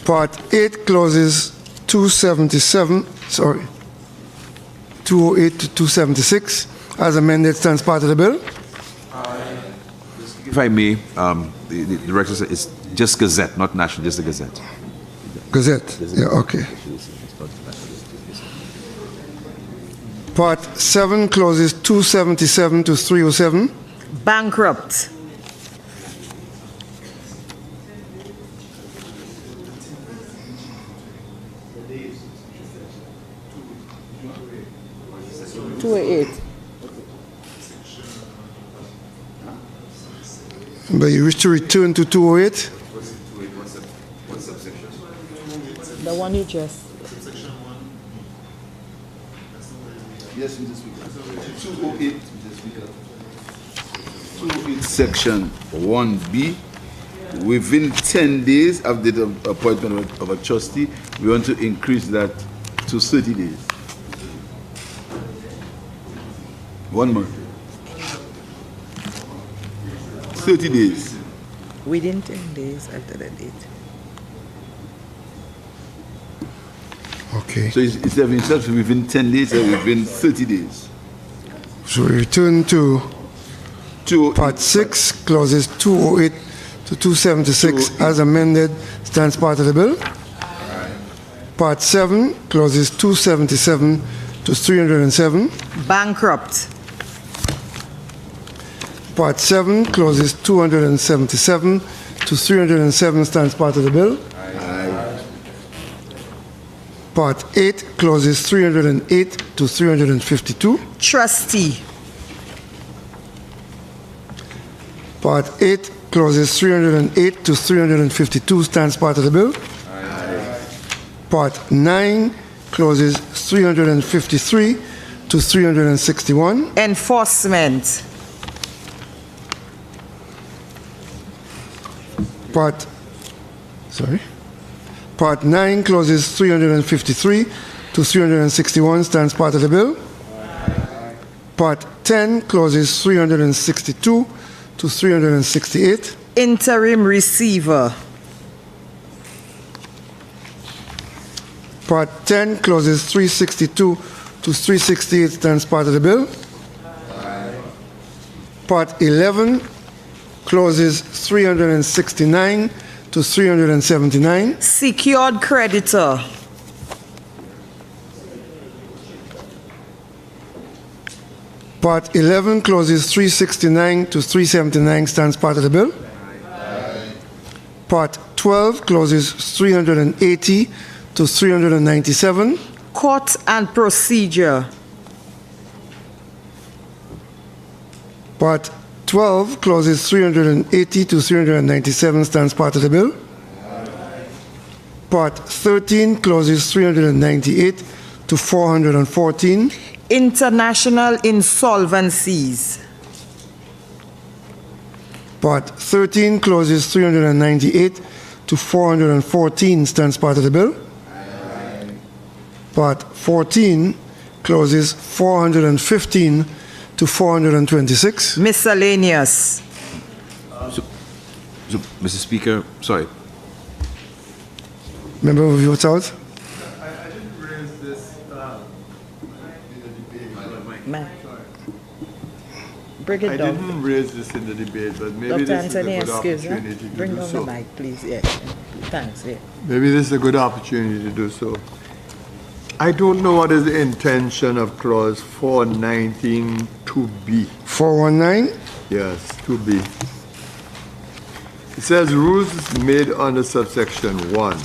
Part 8, clauses 208 to 276, as amended, stands part of the bill. If I may, the director said it's just Gazette, not National, just the Gazette. Gazette, yeah, okay. Part 7, clauses 277 to 307. Bankrupt. But you wish to return to 208? What subsection? The one you just... Yes, Mr. Speaker. 208, Mr. Speaker. 208, section 1B. Within 10 days of the appointment of a trustee, we want to increase that to 30 days. 1 month. 30 days. Within 10 days after the date. Okay. So instead of within 10 days, within 30 days. So we return to Part 6, clauses 208 to 276 as amended, stands part of the bill. Part 7, clauses 277 to 307. Bankrupt. Part 7, clauses 277 to 307 stands part of the bill. Part 8, clauses 308 to 352. Trustee. Part 8, clauses 308 to 352 stands part of the bill. Part 9, clauses 353 to 361. Enforcement. Part 9, clauses 353 to 361 stands part of the bill. Part 10, clauses 362 to 368. Interim receiver. Part 10, clauses 362 to 368 stands part of the bill. Part 11, clauses 369 to 379. Secured creditor. Part 11, clauses 369 to 379 stands part of the bill. Part 12, clauses 380 to 397. Court and procedure. Part 12, clauses 380 to 397 stands part of the bill. Part 13, clauses 398 to 414. International insolvencies. Part 13, clauses 398 to 414 stands part of the bill. Part 14, clauses 415 to 426. Miscellaneous. So, Mr. Speaker, sorry. Member of your out. I didn't raise this in the debate. Bring it I down. didn't raise this in the debate, but maybe Dr. this is a Anthony, good excuse me. opportunity to Bring do down so. the mic, please. Yeah. Thanks. Yeah. Maybe this is a good opportunity to do so. I don't know what is the intention of clause 419 2B. 419? Yes, 2B. It says rules made under subsection 1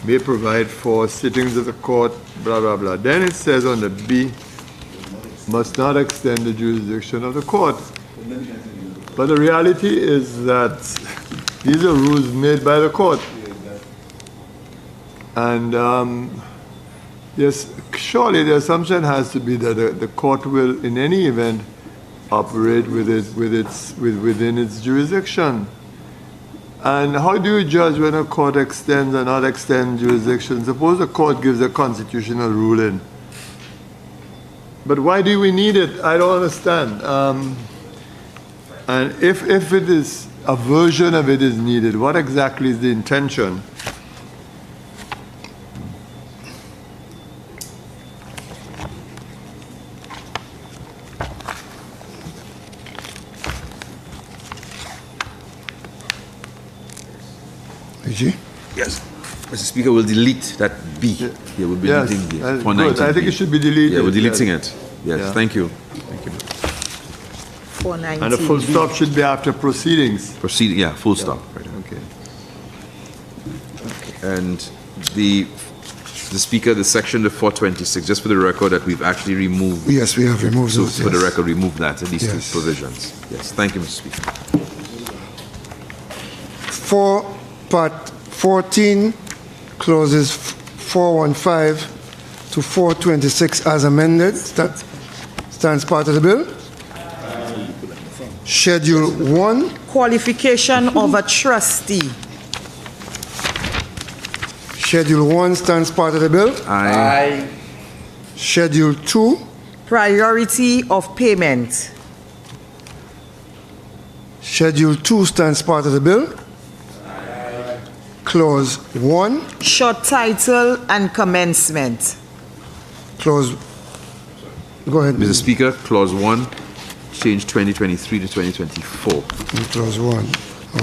may provide for sittings of the court, blah, blah, blah. Then it says on the B, must not extend the jurisdiction of the court. But the reality is that these are rules made by the court. And yes, surely the assumption has to be that the court will, in any event, operate within its jurisdiction. And how do you judge when a court extends or not extends jurisdiction? Suppose the court gives a constitutional ruling. But why do we need it? I don't understand. And if it is, a version of it is needed, what exactly is the intention? Yes. Mr. Speaker, we'll delete that B. Yeah, we'll be Yes, deleting good. 419. I think it should be deleted. Yeah, we're deleting Yes. it. Yes, Yeah. thank you. Thank you. 419. And the full stop should be after proceedings. Yeah, full stop. Right. Okay. And the Speaker, the section, the 426, just for the record that we've actually removed. Yes, we have removed So those. for the yes. record, remove that, at least two Yes. provisions. Yes, thank you, Mr. Speaker. Part 14, clauses 415 to 426 as amended, stands part of the bill. Schedule 1. Qualification of a trustee. Schedule 1 stands part of the bill. Aye. Schedule 2. Priority of payment. Schedule 2 stands part of the bill. Clause 1. Short title and commencement. Clause Go ahead. Mr. Speaker, Clause 1, change 2023 to 2024. Clause 1.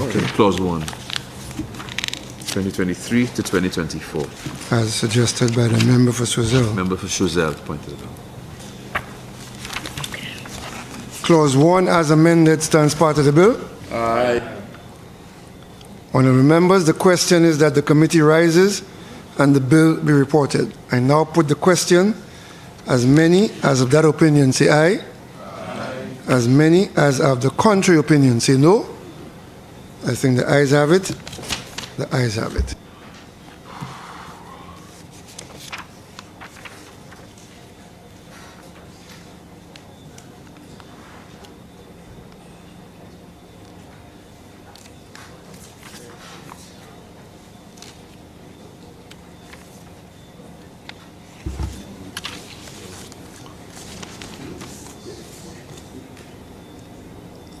Okay. Clause 1. 2023 to 2024. As suggested by the member for Choiseul. Member for Choiseul pointed it out. Clause 1 as amended stands part of the bill. Aye. Honourable members, the question is that the committee rises and the bill be reported. I now put the question. As many as of that opinion say aye. Aye. As many as of the contrary opinion say no. I think the ayes have it. The ayes have it.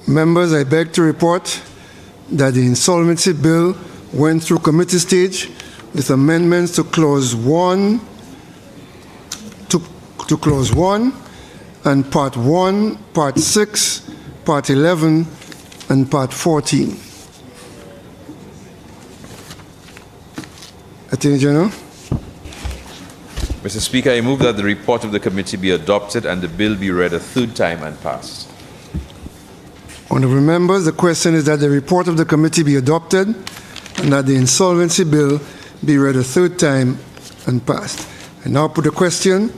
Members, I beg to report that the Insolvency Bill went through committee stage with amendments to Clause 1, to Clause 1, and Part 1, Part 6, Part 11, and Part 14. Attorney General. Mr. Speaker, I move that the report of the committee be adopted and the bill be read a third time and passed. Honourable members, the question is that the report of the committee be adopted and that the Insolvency Bill be read a third time and passed. I now put the question.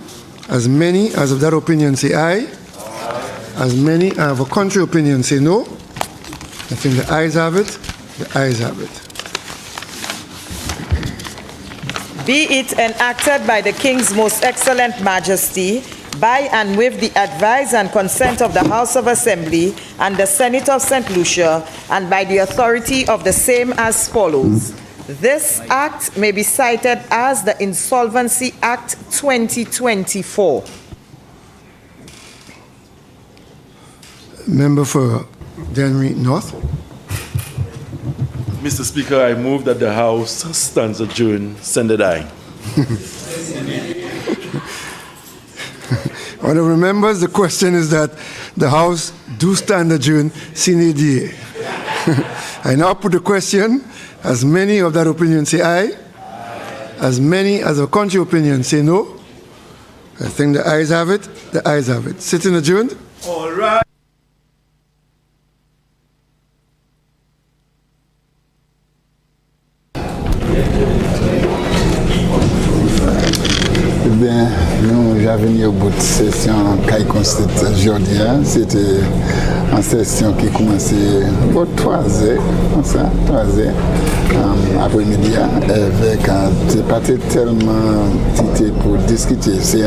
As many as of that opinion say aye. Aye. As many as of a contrary opinion say no. I think the ayes have it. The ayes have it. Be it enacted by the King's Most Excellent Majesty, by and with the advice and consent of the House of Assembly and the Senate of St. Lucia, and by the authority of the same as follows. This act may be cited as the Insolvency Act 2024. Member for Dennery North. Mr. Speaker, I move that the House stands adjourned. Send it aye. Honourable members, the question is that the House do stand adjourned sine die. I now put the question. As many of that opinion say aye. Aye. As many as of contrary opinion say no. I think the ayes have it. The ayes have it. Sitting adjourned. All right. Bien, nous avons venu au bout de session qui constate aujourd'hui. C'était une session qui commençait au 3 heures, comme ça, 3 heures après-midi, avec c'est pas tellement tité pour discuter. C'est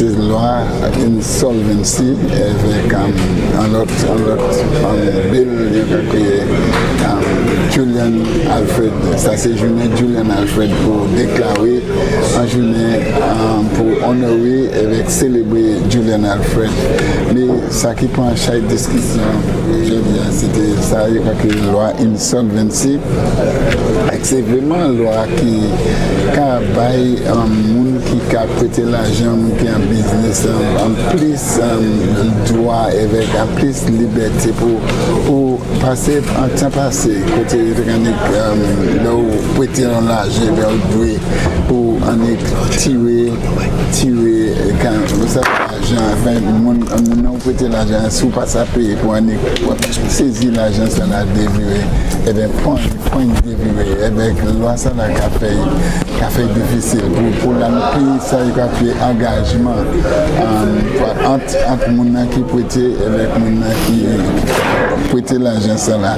une loi insolvency avec un autre bill Julian Alfred. Ça c'est journée Julian Alfred pour déclarer en journée pour honorer avec célébrer Julian Alfred. Mais ça qui prend chaque discussion, je veux dire, c'était ça, il y a une loi insolvency. C'est vraiment une loi qui a bail monde qui a prêté l'argent, qui a un business, en plus droit avec en plus liberté pour passer en temps passé côté là où prêter l'argent là où pour tirer quand ça l'argent enfin mon prêter l'argent sous pas ça payer pour saisir l'argent ça la dévier et bien point dévier avec loi ça la fait difficile pour l'empire ça il a fait engagement entre mon qui prêter avec mon qui prêter l'argent ça là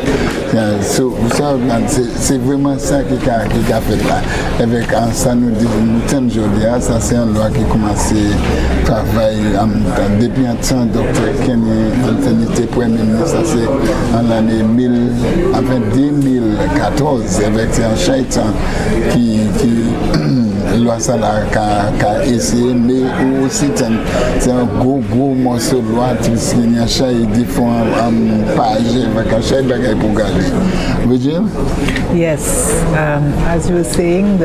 c'est vraiment ça qui a fait là avec ça nous dit aujourd'hui ça c'est une loi qui commence à travailler depuis un temps docteur Kenny Anthony était premier ministre ça c'est en l'année 2014 avec un chaitan qui loi ça là qu'a essayé mais aussi c'est un gros morceau de loi qui signé chaque différent page avec chaque bagage pour garder. Virgil? Yes, as you were saying,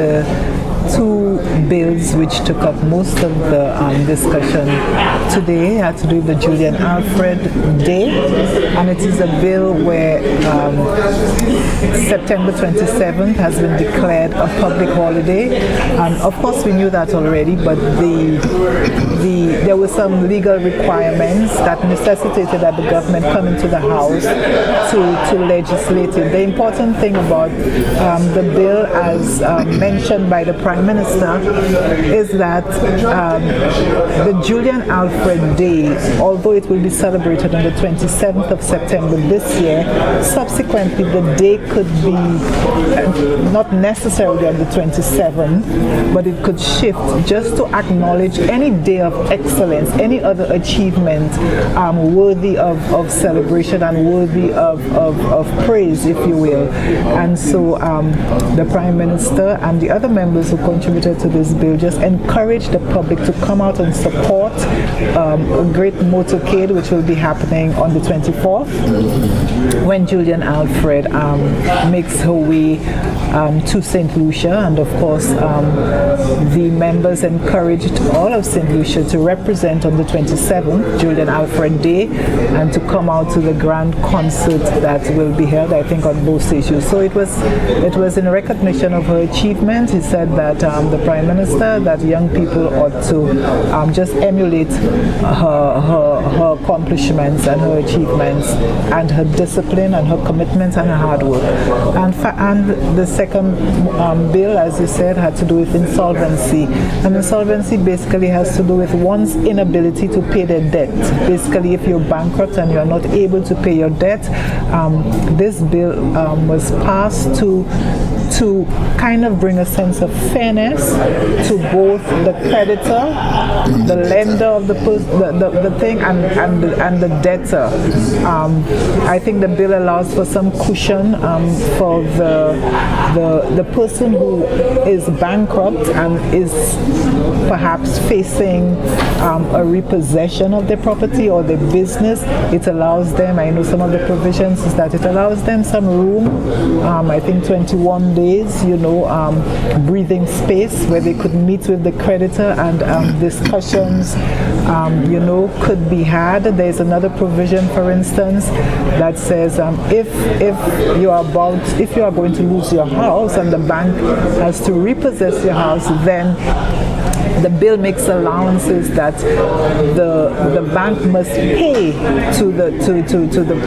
two bills which took up most of the discussion today had to do with the Julian Alfred Day, and it is a bill where September 27th has been declared a public holiday. And of course we knew that already, but there were some legal requirements that necessitated that the government come into the House to legislate it. The important thing about the bill, as mentioned by the Prime Minister, is that the Julian Alfred Day, although it will be celebrated on the 27th of September this year, subsequently the day could be not necessarily on the 27th, but it could shift just to acknowledge any day of excellence, any other achievement worthy of celebration and worthy of praise, if you will. And so the Prime Minister and the other members who contributed to this bill just encourage the public to come out and support a great motorcade which will be happening on the 24th when Julian Alfred makes her way to St. Lucia. And of course the members encouraged all of St. Lucia to represent on the 27th, Julian Alfred Day, and to come out to the grand concert that will be held, I think, on both issues. So it was in recognition of her achievement. He said that the Prime Minister, that young people ought to just emulate her accomplishments and her achievements and her discipline and her commitment and her hard work. And the second bill, as you said, had to do with insolvency. And insolvency basically has to do with one's inability to pay their debt. Basically, if you're bankrupt and you're not able to pay your debt, this bill was passed to kind of bring a sense of fairness to both the creditor, the lender of the thing, and the debtor. I think the bill allows for some cushion for the person who is bankrupt and is perhaps facing a repossession of their property or their business. It allows them, I know some of the provisions is that it allows them some room, I think 21 days, breathing space where they could meet with the creditor and discussions, could be had. There's another provision, for instance, that says if you are going to lose your house and the bank has to repossess your house, then the bill makes allowances that the bank must pay to the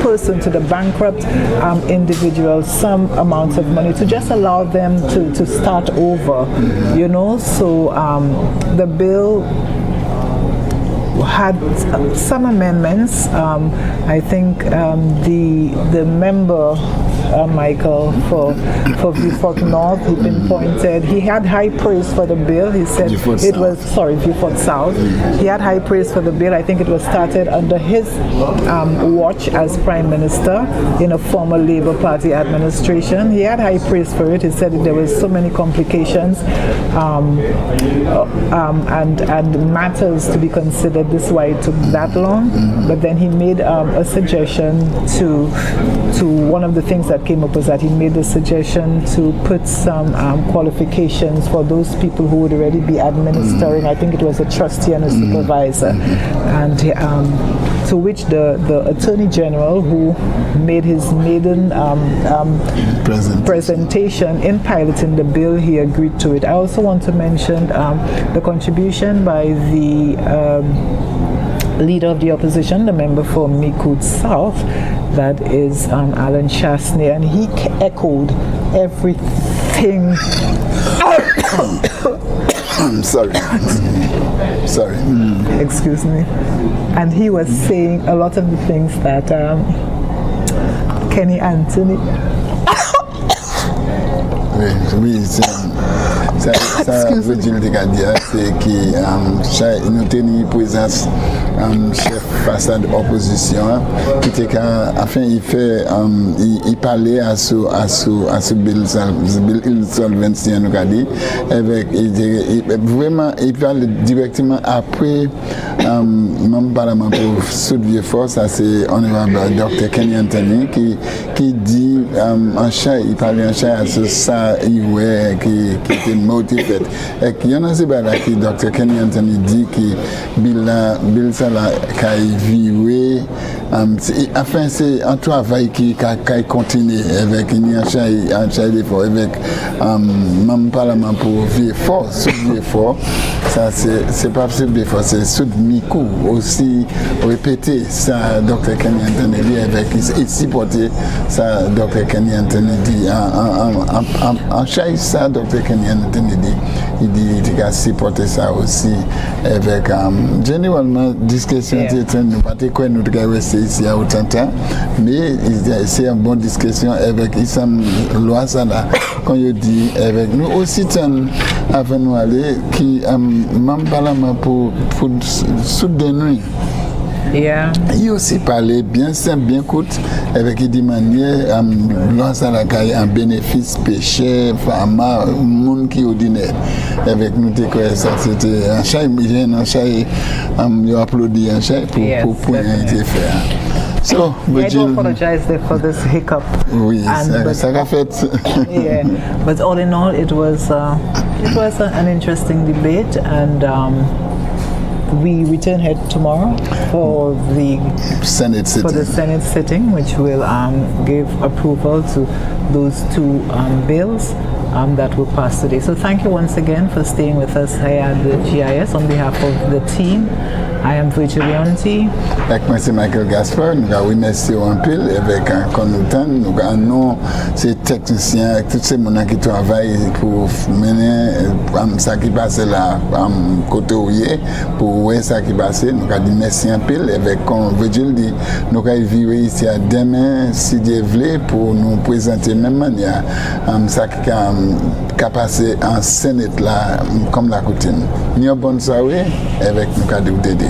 person, to the bankrupt individual, some amount of money to just allow them to start over, So the bill had some amendments. I think the member Michael for Beaufort North, he pinpointed, he had high praise for the bill. He said Beaufort South. He had high praise for the bill. I think it was started under his watch as Prime Minister in a former Labour Party administration. He had high praise for it. He said there was so many complications and matters to be considered. This is why it took that long. But then he made a suggestion to one of the things that came up was that he made a suggestion to put some qualifications for those people who would already be administering. I think it was a trustee and a supervisor, and to which the Attorney General, who made his maiden presentation in piloting the bill, he agreed to it. I also want to mention the contribution by the leader of the opposition, the member for Micoud South, that is Alan Chasney, and he echoed everything. Sorry. Excuse me. And he was saying a lot of the things that Kenny Anthony. Oui, ça veut dire c'est que nous tenons présence chef façade opposition qui était enfin il parlait à ce bill insolvency nous a dit avec vraiment il parle directement après membre parlement pour soulever force, ça c'est honorable Dr. Kenny Anthony qui dit en chat, il parlait en chat à ce ça qui était motivé et qu'il y en a c'est que Dr. Kenny Anthony dit que bill ça là qui viré enfin c'est un travail qui continue avec un chat d'effort avec membre parlement pour vivre fort soulever fort, ça c'est pas possible fort, c'est sous micro aussi répéter ça Dr. Kenny Anthony dit avec et supporter ça Dr. Kenny Anthony dit en chat ça Dr. Kenny Anthony dit il a supporter ça aussi avec généralement discussion nous pas quoi nous devons rester ici à autant de temps mais c'est une bonne discussion avec Issam loi ça là quand il dit avec nous aussi avant nous aller qui membre parlement pour soutenir. Yeah. Il aussi parlé bien simple, bien court, avec des manières, lancer la caille en bénéfice péché, femme, monde qui est ordinaire. Avec nous, ça c'était un chat, un chat, il applaudit un chat pour été fait. So, I do apologize there for this hiccup. Oui, ça a fait. Yeah, but all in all, it was an interesting debate, and we return here tomorrow for the Senate sitting, which will give approval to those two bills that will pass today. So thank you once again for staying with us here at the GIS. On behalf of the team, I am Julian. Avec moi c'est Michael Gaspard, nous avons remercié un peu avec un connotant, nous avons ces techniciens, tous ces gens qui travaillent pour mener ça qui passe là, côté ouillé, pour voir ça qui passe, nous avons dit merci un peu avec comme Virgil dit, nous avons vivre ici à demain si Dieu veut pour nous présenter même manière ça qui a passé en Sénat là comme la coutume. Nous bonne soirée avec nous avons d'aider.